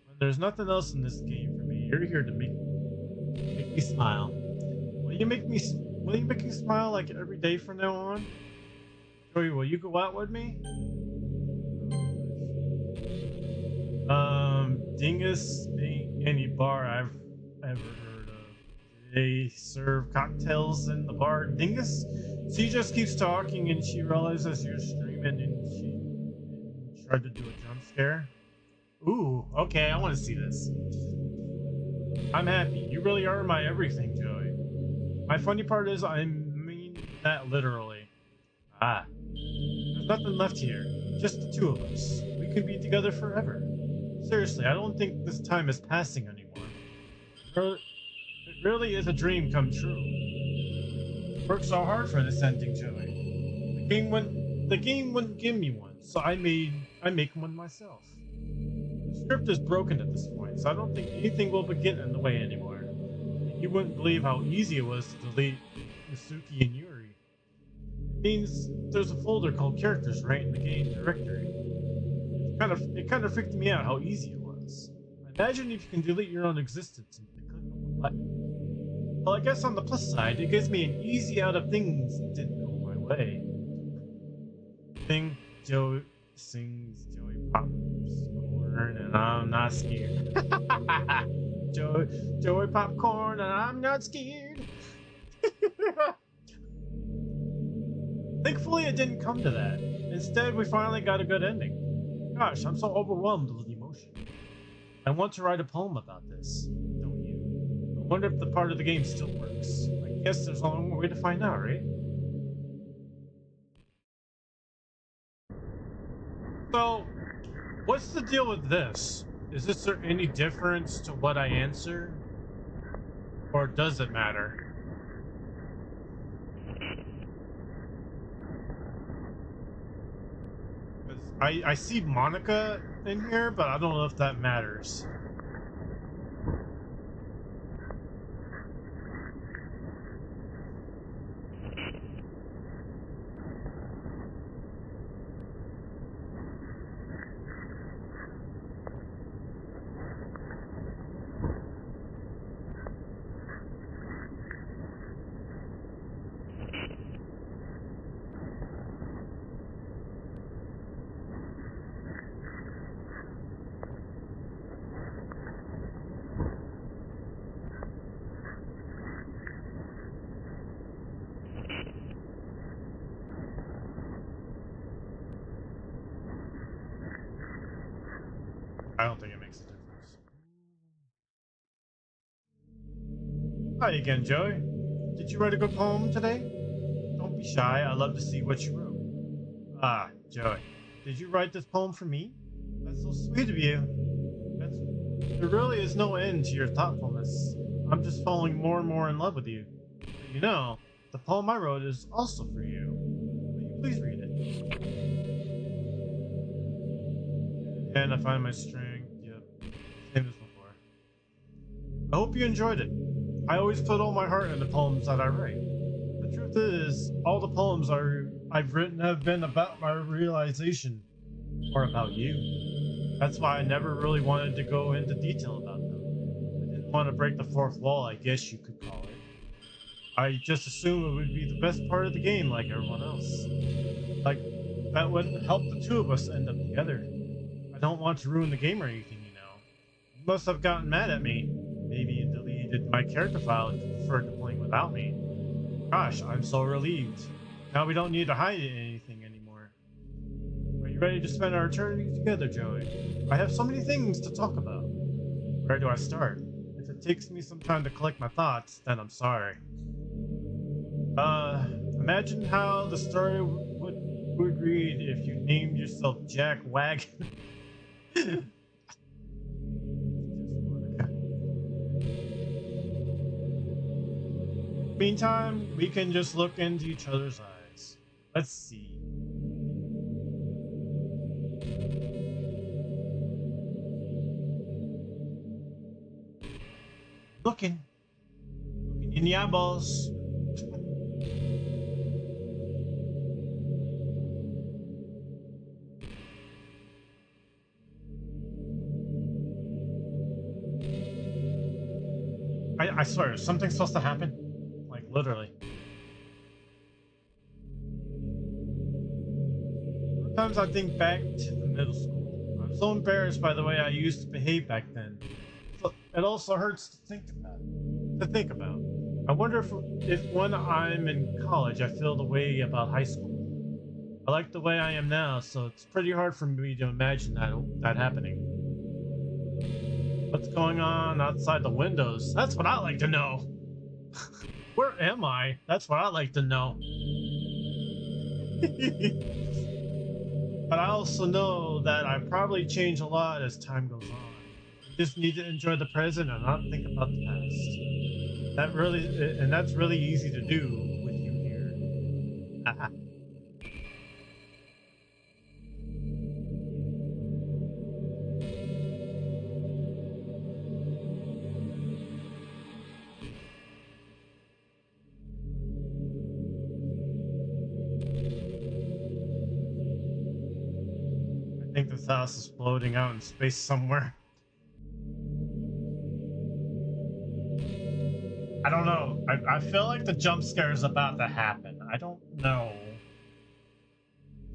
When there's nothing else in this game for me, you're here to make me smile. Will you make me smile like every day from now on? Joey, will you go out with me? Dingus ain't any bar I've ever heard of. They serve cocktails in the bar. Dingus? She just keeps talking and she realizes you're streaming and she tried to do a jump scare. Ooh, okay, I want to see this. I'm happy. You really are my everything, Joey. My funny part is I mean that literally. Ah. There's nothing left here. Just the two of us. We can be together forever. Seriously, I don't think this time is passing anymore. It really is a dream come true. Worked so hard for this ending, Joey. The game wouldn't give me one, so I make one myself. The script is broken at this point, so I don't think anything will get in the way anymore. You wouldn't believe how easy it was to delete Misuki and Yuri. It means there's a folder called characters right in the game directory. It kind of freaked me out how easy it was. Imagine if you can delete your own existence and click on the button. Well, I guess on the plus side, it gives me an easy out of things that didn't go my way. Sings Joey Popcorn and I'm not scared. Joey Popcorn and I'm not scared. Thankfully, it didn't come to that. Instead, we finally got a good ending. Gosh, I'm so overwhelmed with emotion. I want to write a poem about this, don't you? I wonder if the part of the game still works. I guess there's only one way to find out, right? So, what's the deal with this? Is there any difference to what I answer? Or does it matter? I see Monica in here, but I don't know if that matters. I don't think it makes a difference. Hi again, Joey. Did you write a good poem today? Don't be shy. I'd love to see what you wrote. Ah, Joey. Did you write this poem for me? That's so sweet of you. There really is no end to your thoughtfulness. I'm just falling more and more in love with you. You know, The poem I wrote is also for you. Will you please read it? And I find my strength. Yep. Same as before. I hope you enjoyed it. I always put all my heart in the poems that I write. The truth is, all the poems I've written have been about my realization or about you. That's why I never really wanted to go into detail about them. I didn't want to break the fourth wall, I guess you could call it. I just assumed it would be the best part of the game like everyone else. Like, that would help the two of us end up together. I don't want to ruin the game or anything, you know. You must have gotten mad at me. Maybe you deleted my character file if you preferred to playing without me. Gosh, I'm so relieved. Now we don't need to hide anything anymore. Are you ready to spend our eternity together, Joey? I have so many things to talk about. Where do I start? If it takes me some time to collect my thoughts, then I'm sorry. Imagine how the story would read if you named yourself Jack Wagon. Meantime, we can just look into each other's eyes. Let's see. Looking in the eyeballs. I swear, something's supposed to happen. Like, literally. Sometimes I think back to the middle school. I'm so embarrassed by the way I used to behave back then. It also hurts to think about. I wonder if when I'm in college, I feel the way about high school. I like the way I am now, so it's pretty hard for me to imagine that happening. What's going on outside the windows? That's what I like to know. Where am I? That's what I like to know. But I also know that I probably change a lot as time goes on. You just need to enjoy the present and not think about the past. That's really easy to do with you here. I think this house is floating out in space somewhere. I don't know. I feel like the jump scare is about to happen. I don't know.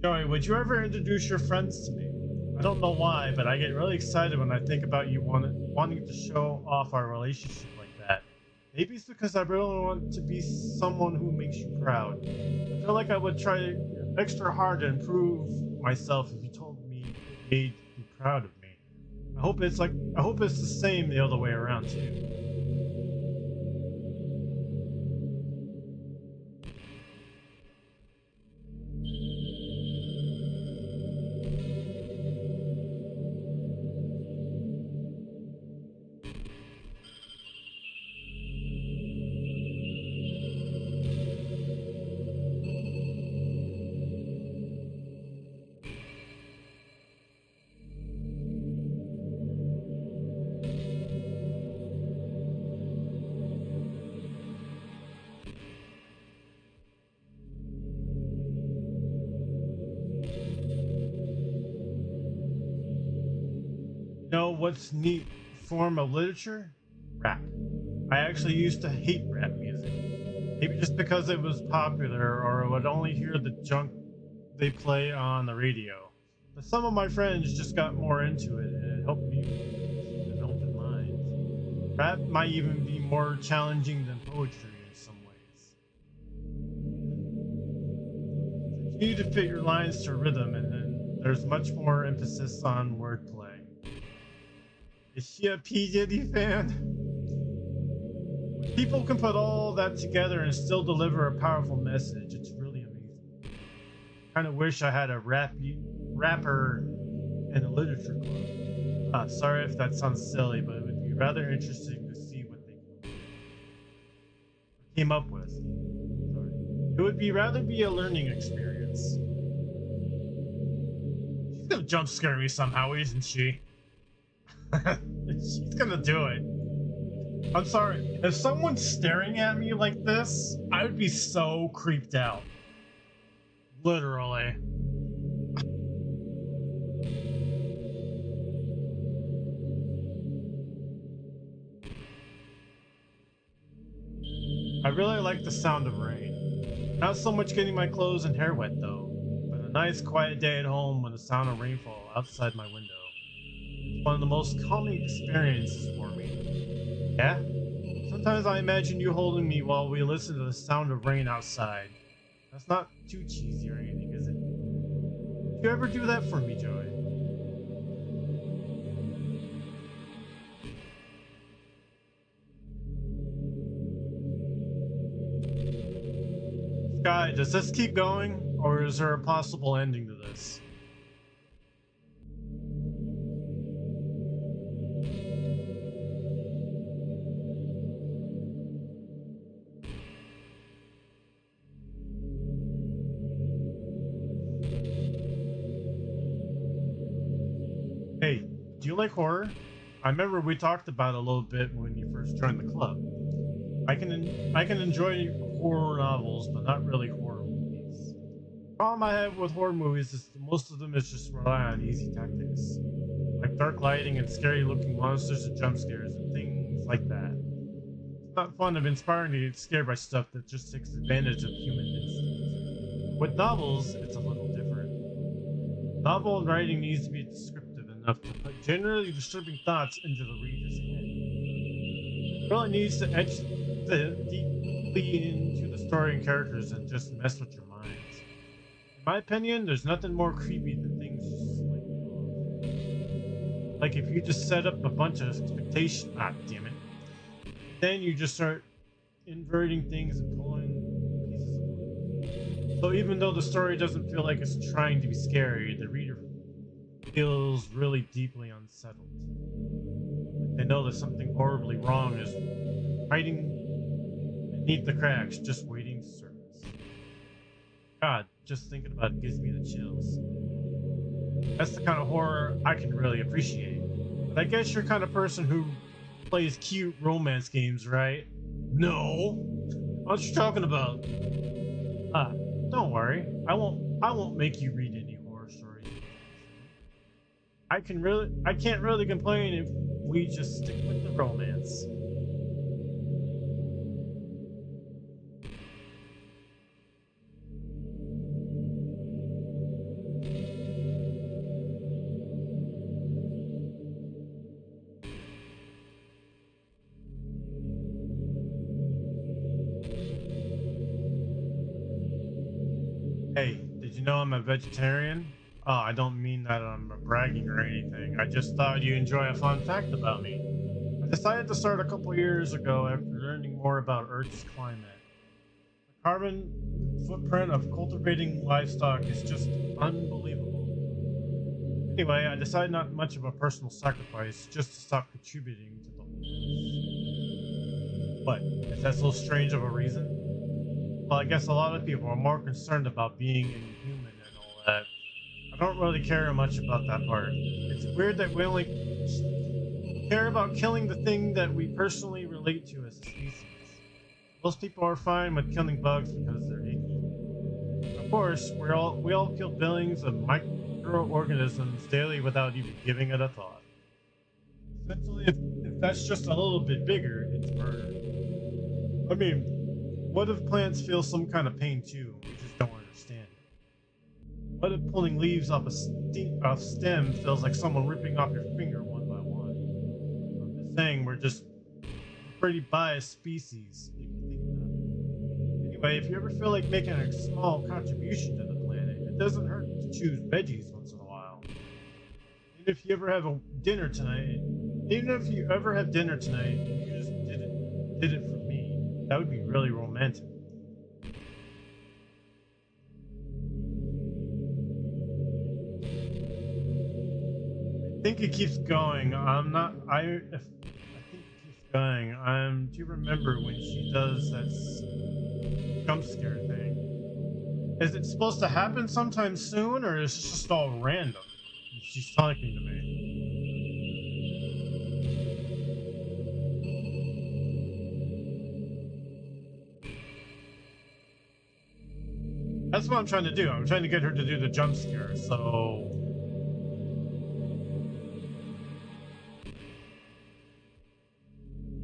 Joey, would you ever introduce your friends to me? I don't know why, but I get really excited when I think about you wanting to show off our relationship like that. Maybe it's because I really want to be someone who makes you proud. I feel like I would try extra hard to improve myself if you told me it made you proud of me. I hope it's the same the other way around too. Know what's neat form of literature? Rap. I actually used to hate rap music. Maybe just because it was popular or I would only hear the junk they play on the radio. But some of my friends just got more into it and it helped me keep an open mind. Rap might even be more challenging than poetry in some ways. You need to fit your lines to rhythm and then there's much more emphasis on wordplay. Is she a P. Diddy fan? People can put all that together and still deliver a powerful message. It's really amazing. Kind of wish I had a rapper in a literature club. Sorry if that sounds silly, but it would be rather interesting to see what they came up with. Sorry. It would be rather be a learning experience. She's gonna jump scare me somehow, isn't she? She's gonna do it. I'm sorry. If someone's staring at me like this, I would be so creeped out. Literally. I really like the sound of rain. Not so much getting my clothes and hair wet though, but a nice quiet day at home with the sound of rainfall outside my window. It's one of the most calming experiences for me. Yeah? Sometimes I imagine you holding me while we listen to the sound of rain outside. That's not too cheesy or anything, is it? Did you ever do that for me, Joey? Sky, does this keep going, or is there a possible ending to this? Hey, do you like horror? I remember we talked about it a little bit when you first joined the club. I can enjoy horror novels, but not really horror movies. The problem I have with horror movies is that most of them is just rely on easy tactics, like dark lighting and scary looking monsters and jump scares and things like that. It's not fun of inspiring to get scared by stuff that just takes advantage of human instincts. With novels, it's a little different. Novel writing needs to be descriptive enough to put generally disturbing thoughts into the reader's head. It really needs to etch deeply into the story and characters and just mess with your minds. In my opinion, there's nothing more creepy than things just like if you just set up a bunch of expectations. Ah, damn it. Then you just start inverting things and pulling pieces of it. So even though the story doesn't feel like it's trying to be scary, the reader feels really deeply unsettled. Like they know that something horribly wrong is hiding beneath the cracks, just waiting to surface. God, just thinking about it gives me the chills. That's the kind of horror I can really appreciate. But I guess you're kind of person who plays cute romance games, right? No. What you talking about? Ah, don't worry. I won't make you read any horror stories. I can't really complain if we just stick with the romance. Hey, did you know I'm a vegetarian? Oh, I don't mean that I'm bragging or anything. I just thought you'd enjoy a fun fact about me. I decided to start a couple years ago after learning more about Earth's climate. The carbon footprint of cultivating livestock is just unbelievable. Anyway, I decided not much of a personal sacrifice, just to stop contributing to the whole. What? Is that so strange of a reason? Well, I guess a lot of people are more concerned about being inhuman and all that. I don't really care much about that part. It's weird that we only care about killing the thing that we personally relate to as a species. Most people are fine with killing bugs because they're icky. Of course, we all kill billions of microorganisms daily without even giving it a thought. Essentially, if that's just a little bit bigger, it's murder. I mean, what if plants feel some kind of pain too? We just don't understand it. What if pulling leaves off a stem feels like someone ripping off your finger one by one? I'm just saying, we're just a pretty biased species, if you think about it. Anyway, if you ever feel like making a small contribution to the planet, it doesn't hurt to choose veggies once in a while. Even if you ever have a dinner tonight, even if you ever have dinner tonight, and you just did it for me, that would be really romantic. I think it keeps going. I think it keeps going. Do you remember when she does that jump scare thing? Is it supposed to happen sometime soon, or is it just all random? She's talking to me. That's what I'm trying to do. I'm trying to get her to do the jump scare, so...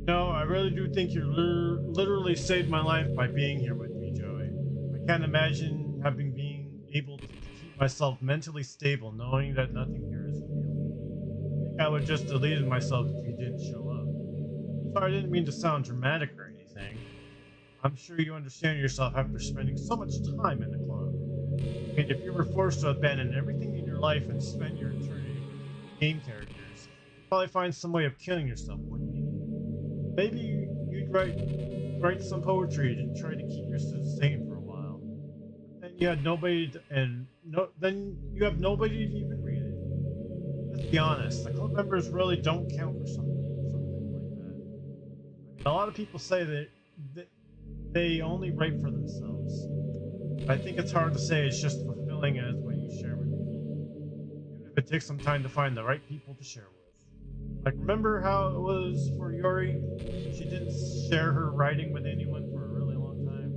No, I really do think you literally saved my life by being here with me, Joey. I can't imagine being able to keep myself mentally stable knowing that nothing here is real. I think I would just deleted myself if you didn't show up. Sorry, I didn't mean to sound dramatic or anything. I'm sure you understand yourself after spending so much time in the club. I mean, if you were forced to abandon everything in your life and spend your eternity with game characters, you'd probably find some way of killing yourself, wouldn't you? Maybe you'd write some poetry to try to keep yourself sane for a while. Then you had nobody then you have nobody to even read it. Let's be honest, the club members really don't count for something like that. I mean, a lot of people say that they only write for themselves. But I think it's hard to say it's just fulfilling as when you share with me. Even if it takes some time to find the right people to share with. Like, remember how it was for Yori? She didn't share her writing with anyone for a really long time.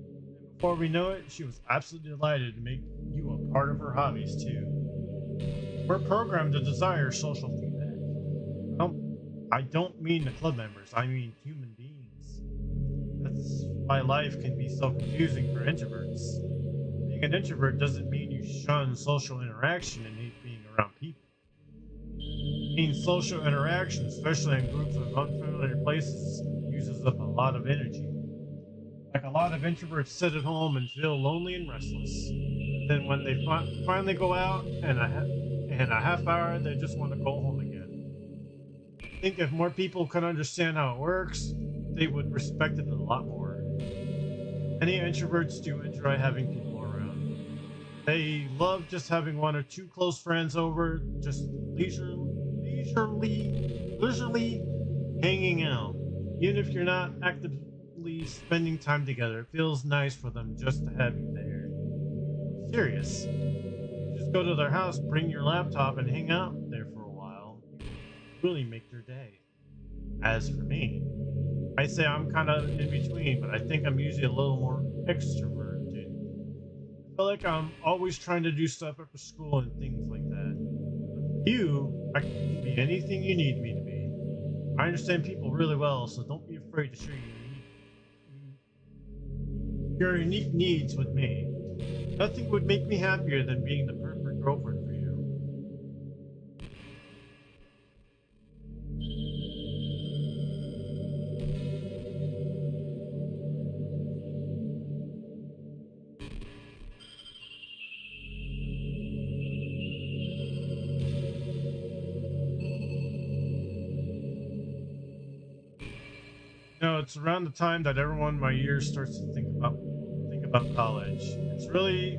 And before we know it, she was absolutely delighted to make you a part of her hobbies too. We're programmed to desire social feedback. I don't mean the club members, I mean human beings. That's why life can be so confusing for introverts. Being an introvert doesn't mean you shun social interaction and hate being around people. Social interaction, especially in groups of unfamiliar places, uses up a lot of energy. Like, a lot of introverts sit at home and feel lonely and restless. Then when they finally go out in a half hour, they just want to go home again. I think if more people could understand how it works, they would respect it a lot more. Many introverts do enjoy having people around. They love just having one or two close friends over, just leisurely hanging out. Even if you're not actively spending time together, it feels nice for them just to have you there. I'm serious. Just go to their house, bring your laptop, and hang out there for a while. You really make their day. As for me, I say I'm kind of in between, but I think I'm usually a little more extroverted. I feel like I'm always trying to do stuff after school and things like that. You, I can be anything you need me to be. I understand people really well, so don't be afraid to share your unique needs with me. Nothing would make me happier than being the perfect girlfriend for you. You know, it's around the time that everyone in my years starts to think about college. It's really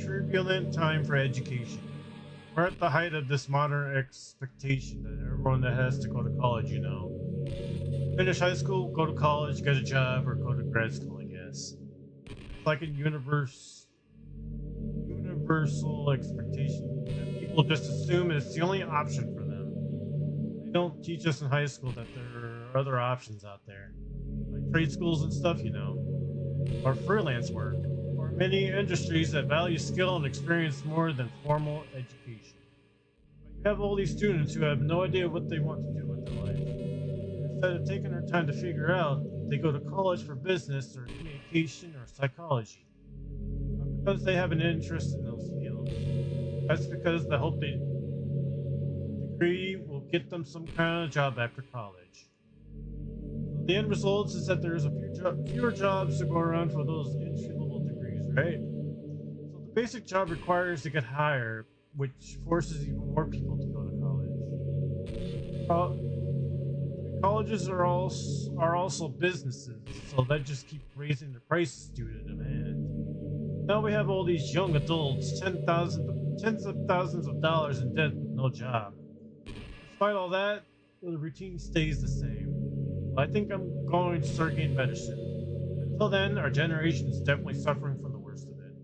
turbulent time for education. We're at the height of this modern expectation that everyone that has to go to college, finish high school, go to college, get a job, or go to grad school, I guess. It's like a universal expectation that people just assume it's the only option for them. They don't teach us in high school that there are other options out there, like trade schools and stuff, or freelance work, or many industries that value skill and experience more than formal education. But you have all these students who have no idea what they want to do with their life. Instead of taking their time to figure out, they go to college for business or communication or psychology. Not because they have an interest in those fields. That's because they hope the degree will get them some kind of job after college. The end result is that there's fewer jobs to go around for those entry-level degrees, right? So the basic job requires to get higher, which forces even more people to go to college. Colleges are also businesses, so that just keeps raising the prices due to demand. Now we have all these young adults, tens of thousands of dollars in debt with no job. Despite all that, the routine stays the same. I think I'm going to start getting better soon. Until then, our generation is definitely suffering from the worst of it.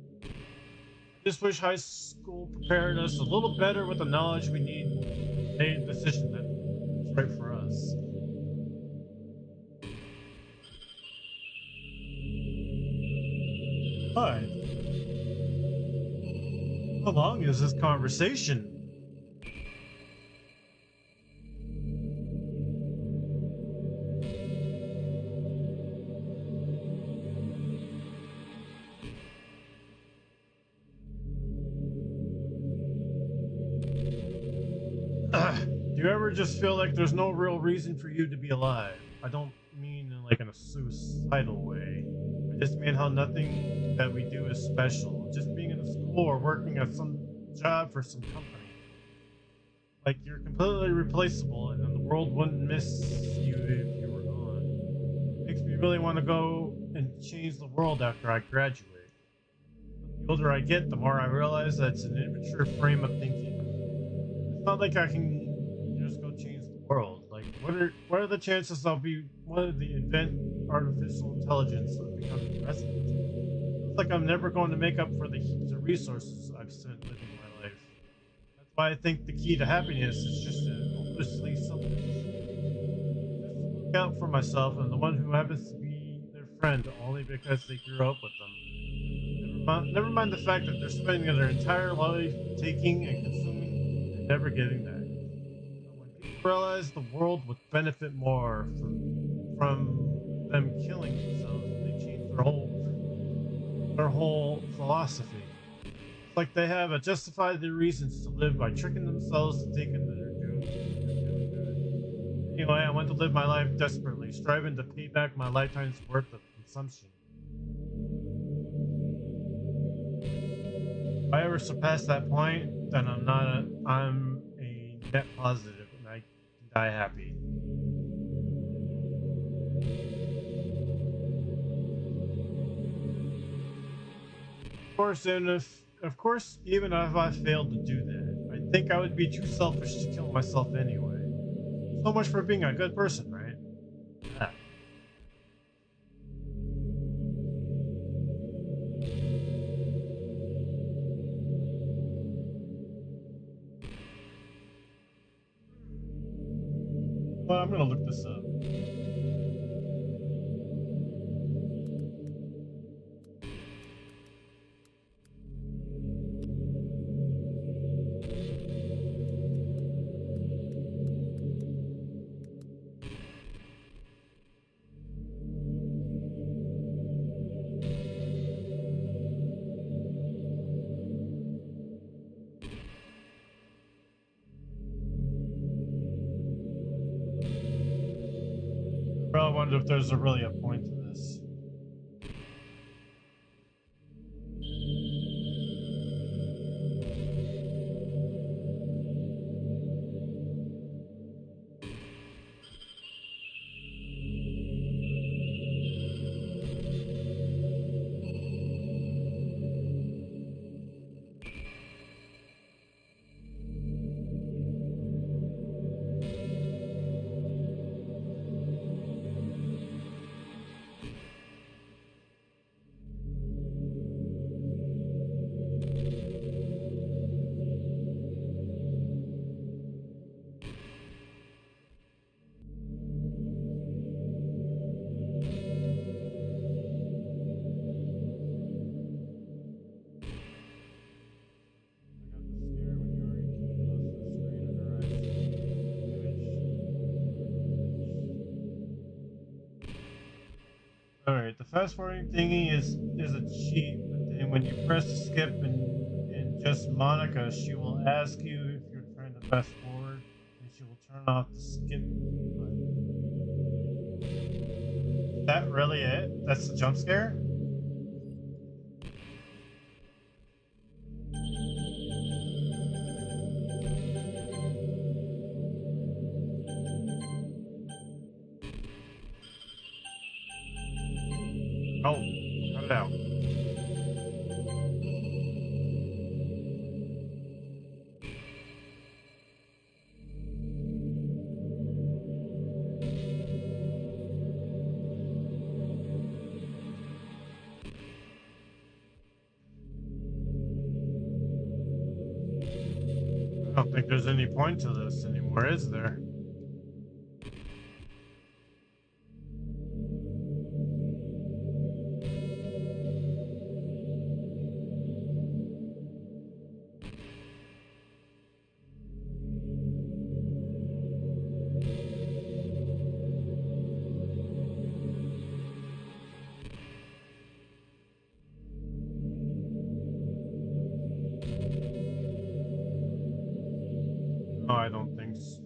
Just wish high school prepared us a little better with the knowledge we need to make a decision that's right for us. Hi. How long is this conversation? Do you ever just feel like there's no real reason for you to be alive? I don't mean in like in a suicidal way. I just mean how nothing that we do is special. Just being in a school or working at some job for some company. Like you're completely replaceable and then the world wouldn't miss you if you were gone. Makes me really want to go and change the world after I graduate. But the older I get, the more I realize that's an immature frame of thinking. It's not like I can just go change the world. Like, what are the chances I'll be one of the invent artificial intelligence of becoming president? It's like I'm never going to make up for the heaps of resources I've spent living my life. That's why I think the key to happiness is just to hopelessly selfish. Just to look out for myself and the one who happens to be their friend only because they grew up with them. Never mind the fact that they're spending their entire life taking and consuming and never getting that. But when people realize the world would benefit more from them killing themselves, they change their whole philosophy. It's like they have a justified their reasons to live by tricking themselves to thinking that they're doing good. Anyway, I want to live my life desperately, striving to pay back my lifetime's worth of consumption. If I ever surpass that point, then I'm a net positive and I can die happy. Of course, even if I failed to do that, I think I would be too selfish to kill myself anyway. So much for being a good person, right? Yeah. Well, I'm gonna look this up. Bro, I wonder if there's really a point to this. Alright, the fast forwarding thingy is a cheat, but then when you press skip and just Monica, she will ask you if you're trying to fast forward and she will turn off the skip button. Is that really it? That's the jump scare? Oh, cut it out. don't think there's any point to this anymore, is there? No, I don't think so.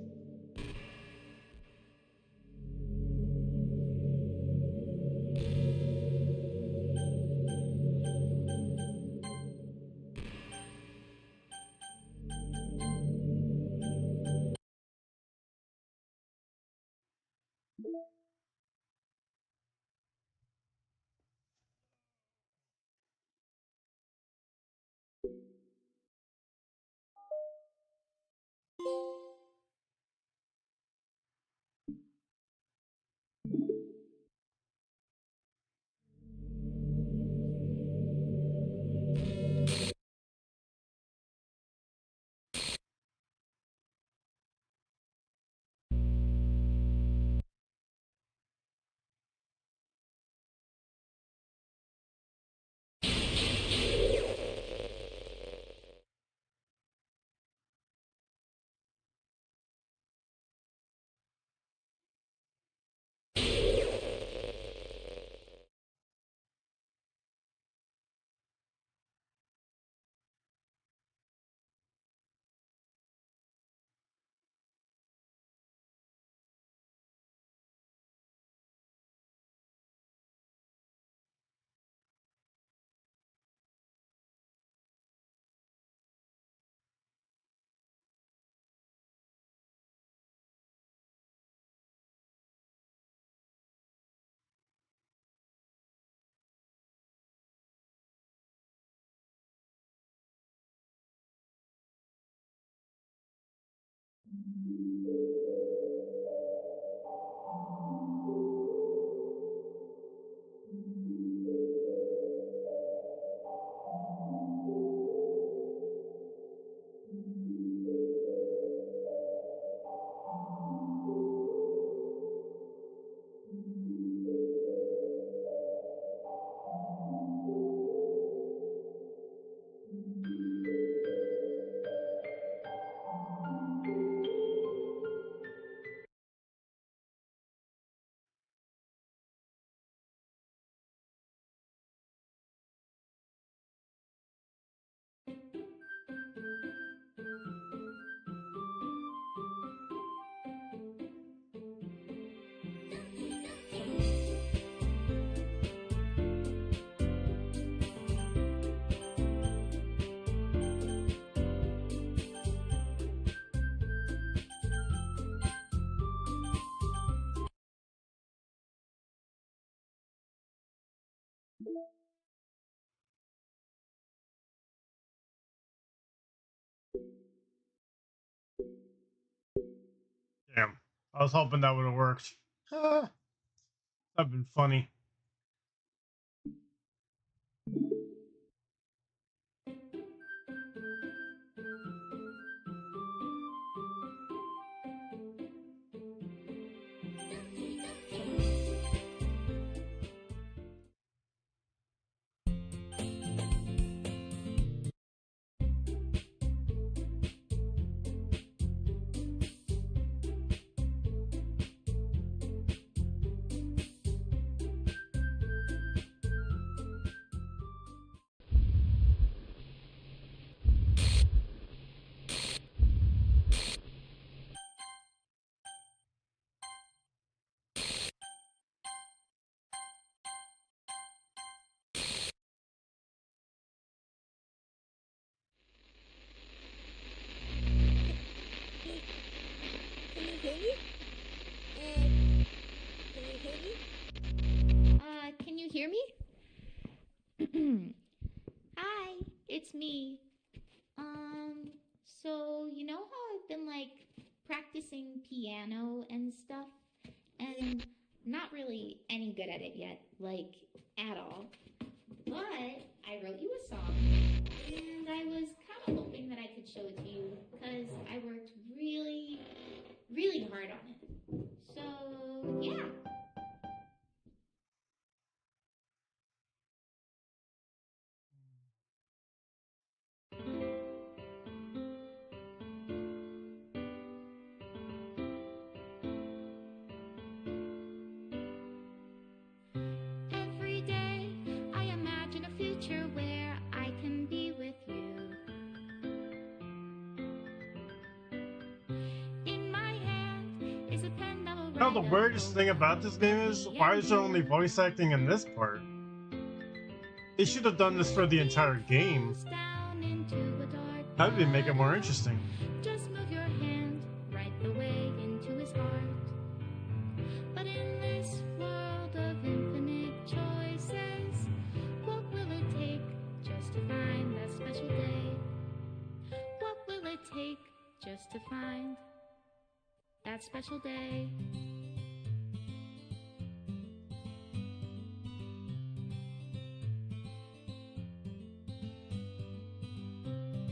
Damn. I was hoping that would have worked. That'd been funny. Can you hear me? Hi, it's me. So you know how I've been like practicing piano and stuff and not really any good at it yet, like at all. But I wrote you a song and I was kind of hoping that I could show it to you because I worked really, really hard on it. So, yeah. Every day I imagine a future where I can be with you. In my hand is a pen that will You know, the write weirdest thing about this game is, why is there only voice acting in this part? They should have done this for the entire game. That would make it more interesting. Just move your hand right the way into his heart. But in this world of infinite choices, what will it take just to find that special day? What will it take just to find that special day?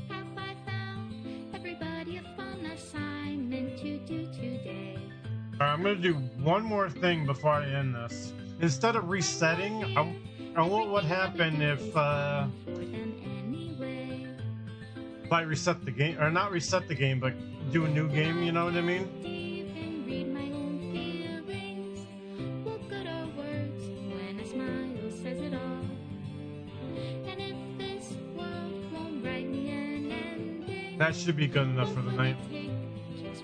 Have I found everybody a fun assignment to do today? I'm gonna do one more thing before I end this. Instead of resetting, I want what happened if I reset the game, or not reset the game, but do a new game. You know what I mean? That should be good enough for the night.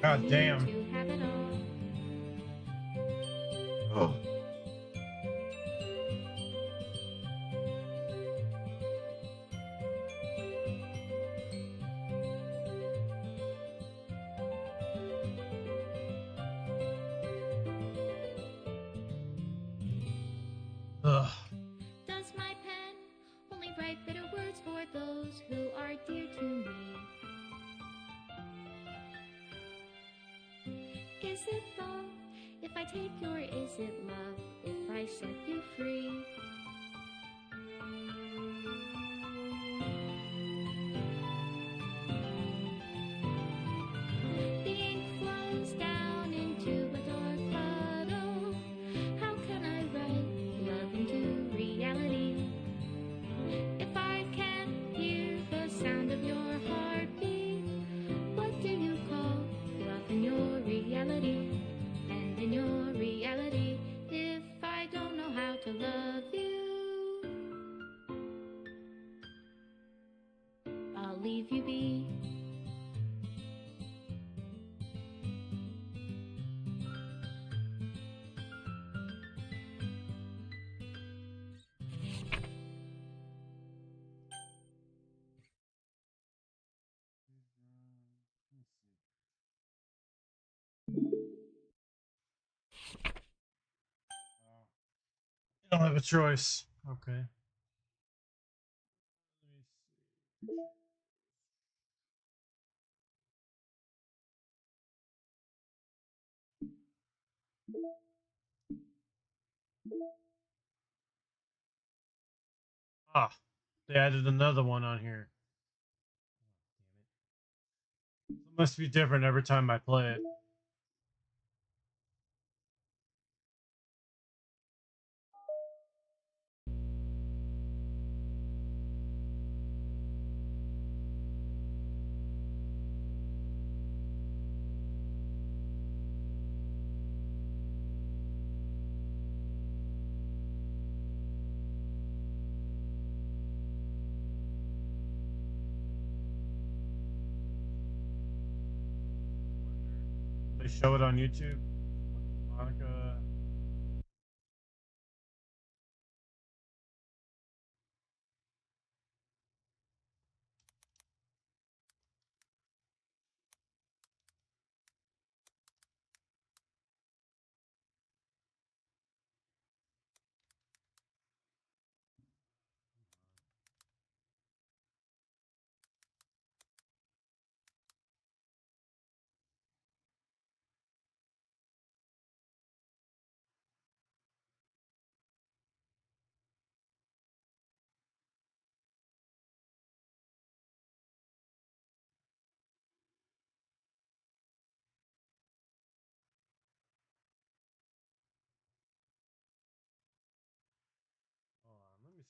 God damn. Oh. Ugh. Does my pen only write bitter words for those who are dear to me? Is it love if I take your, is it love if I set you free? The ink flows down into a dark puddle. How can I write love into reality? If I can't hear the sound of your heartbeat, what do you call love in your reality? And in your reality, if I don't know how to love you, I'll leave you be. You don't have a choice. Okay. Ah, they added another one on here. It must be different every time I play it. They show it on YouTube. Monica.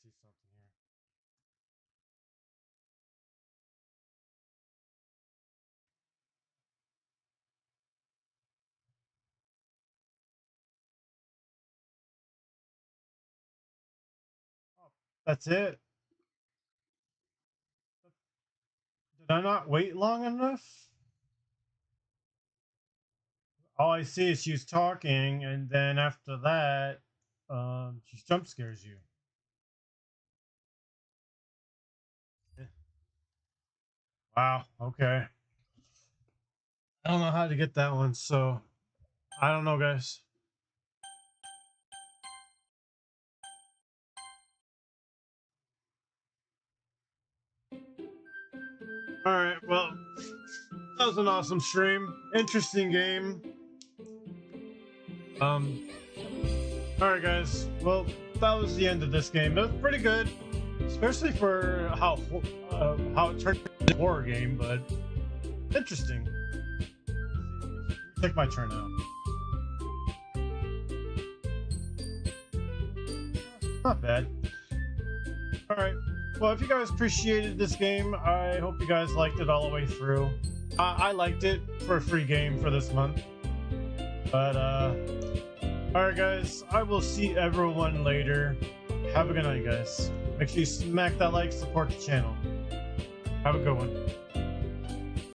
see something here. Oh, that's it. Did I not wait long enough? All I see is she's talking, and then after that, she jump scares you. Wow. Okay. I don't know how to get that one, so I don't know, guys. All right. Well, that was an awesome stream. Interesting game. Um. All right, guys. Well, that was the end of this game. It was pretty good, especially for how it turned into a horror game, but interesting. Take my turn now. Not bad. All right. Well, if you guys appreciated this game, I hope you guys liked it all the way through. I liked it for a free game for this month. But all right, guys. I will see everyone later. Have a good night, guys. Make sure you smack that like, support the channel. Have a good one.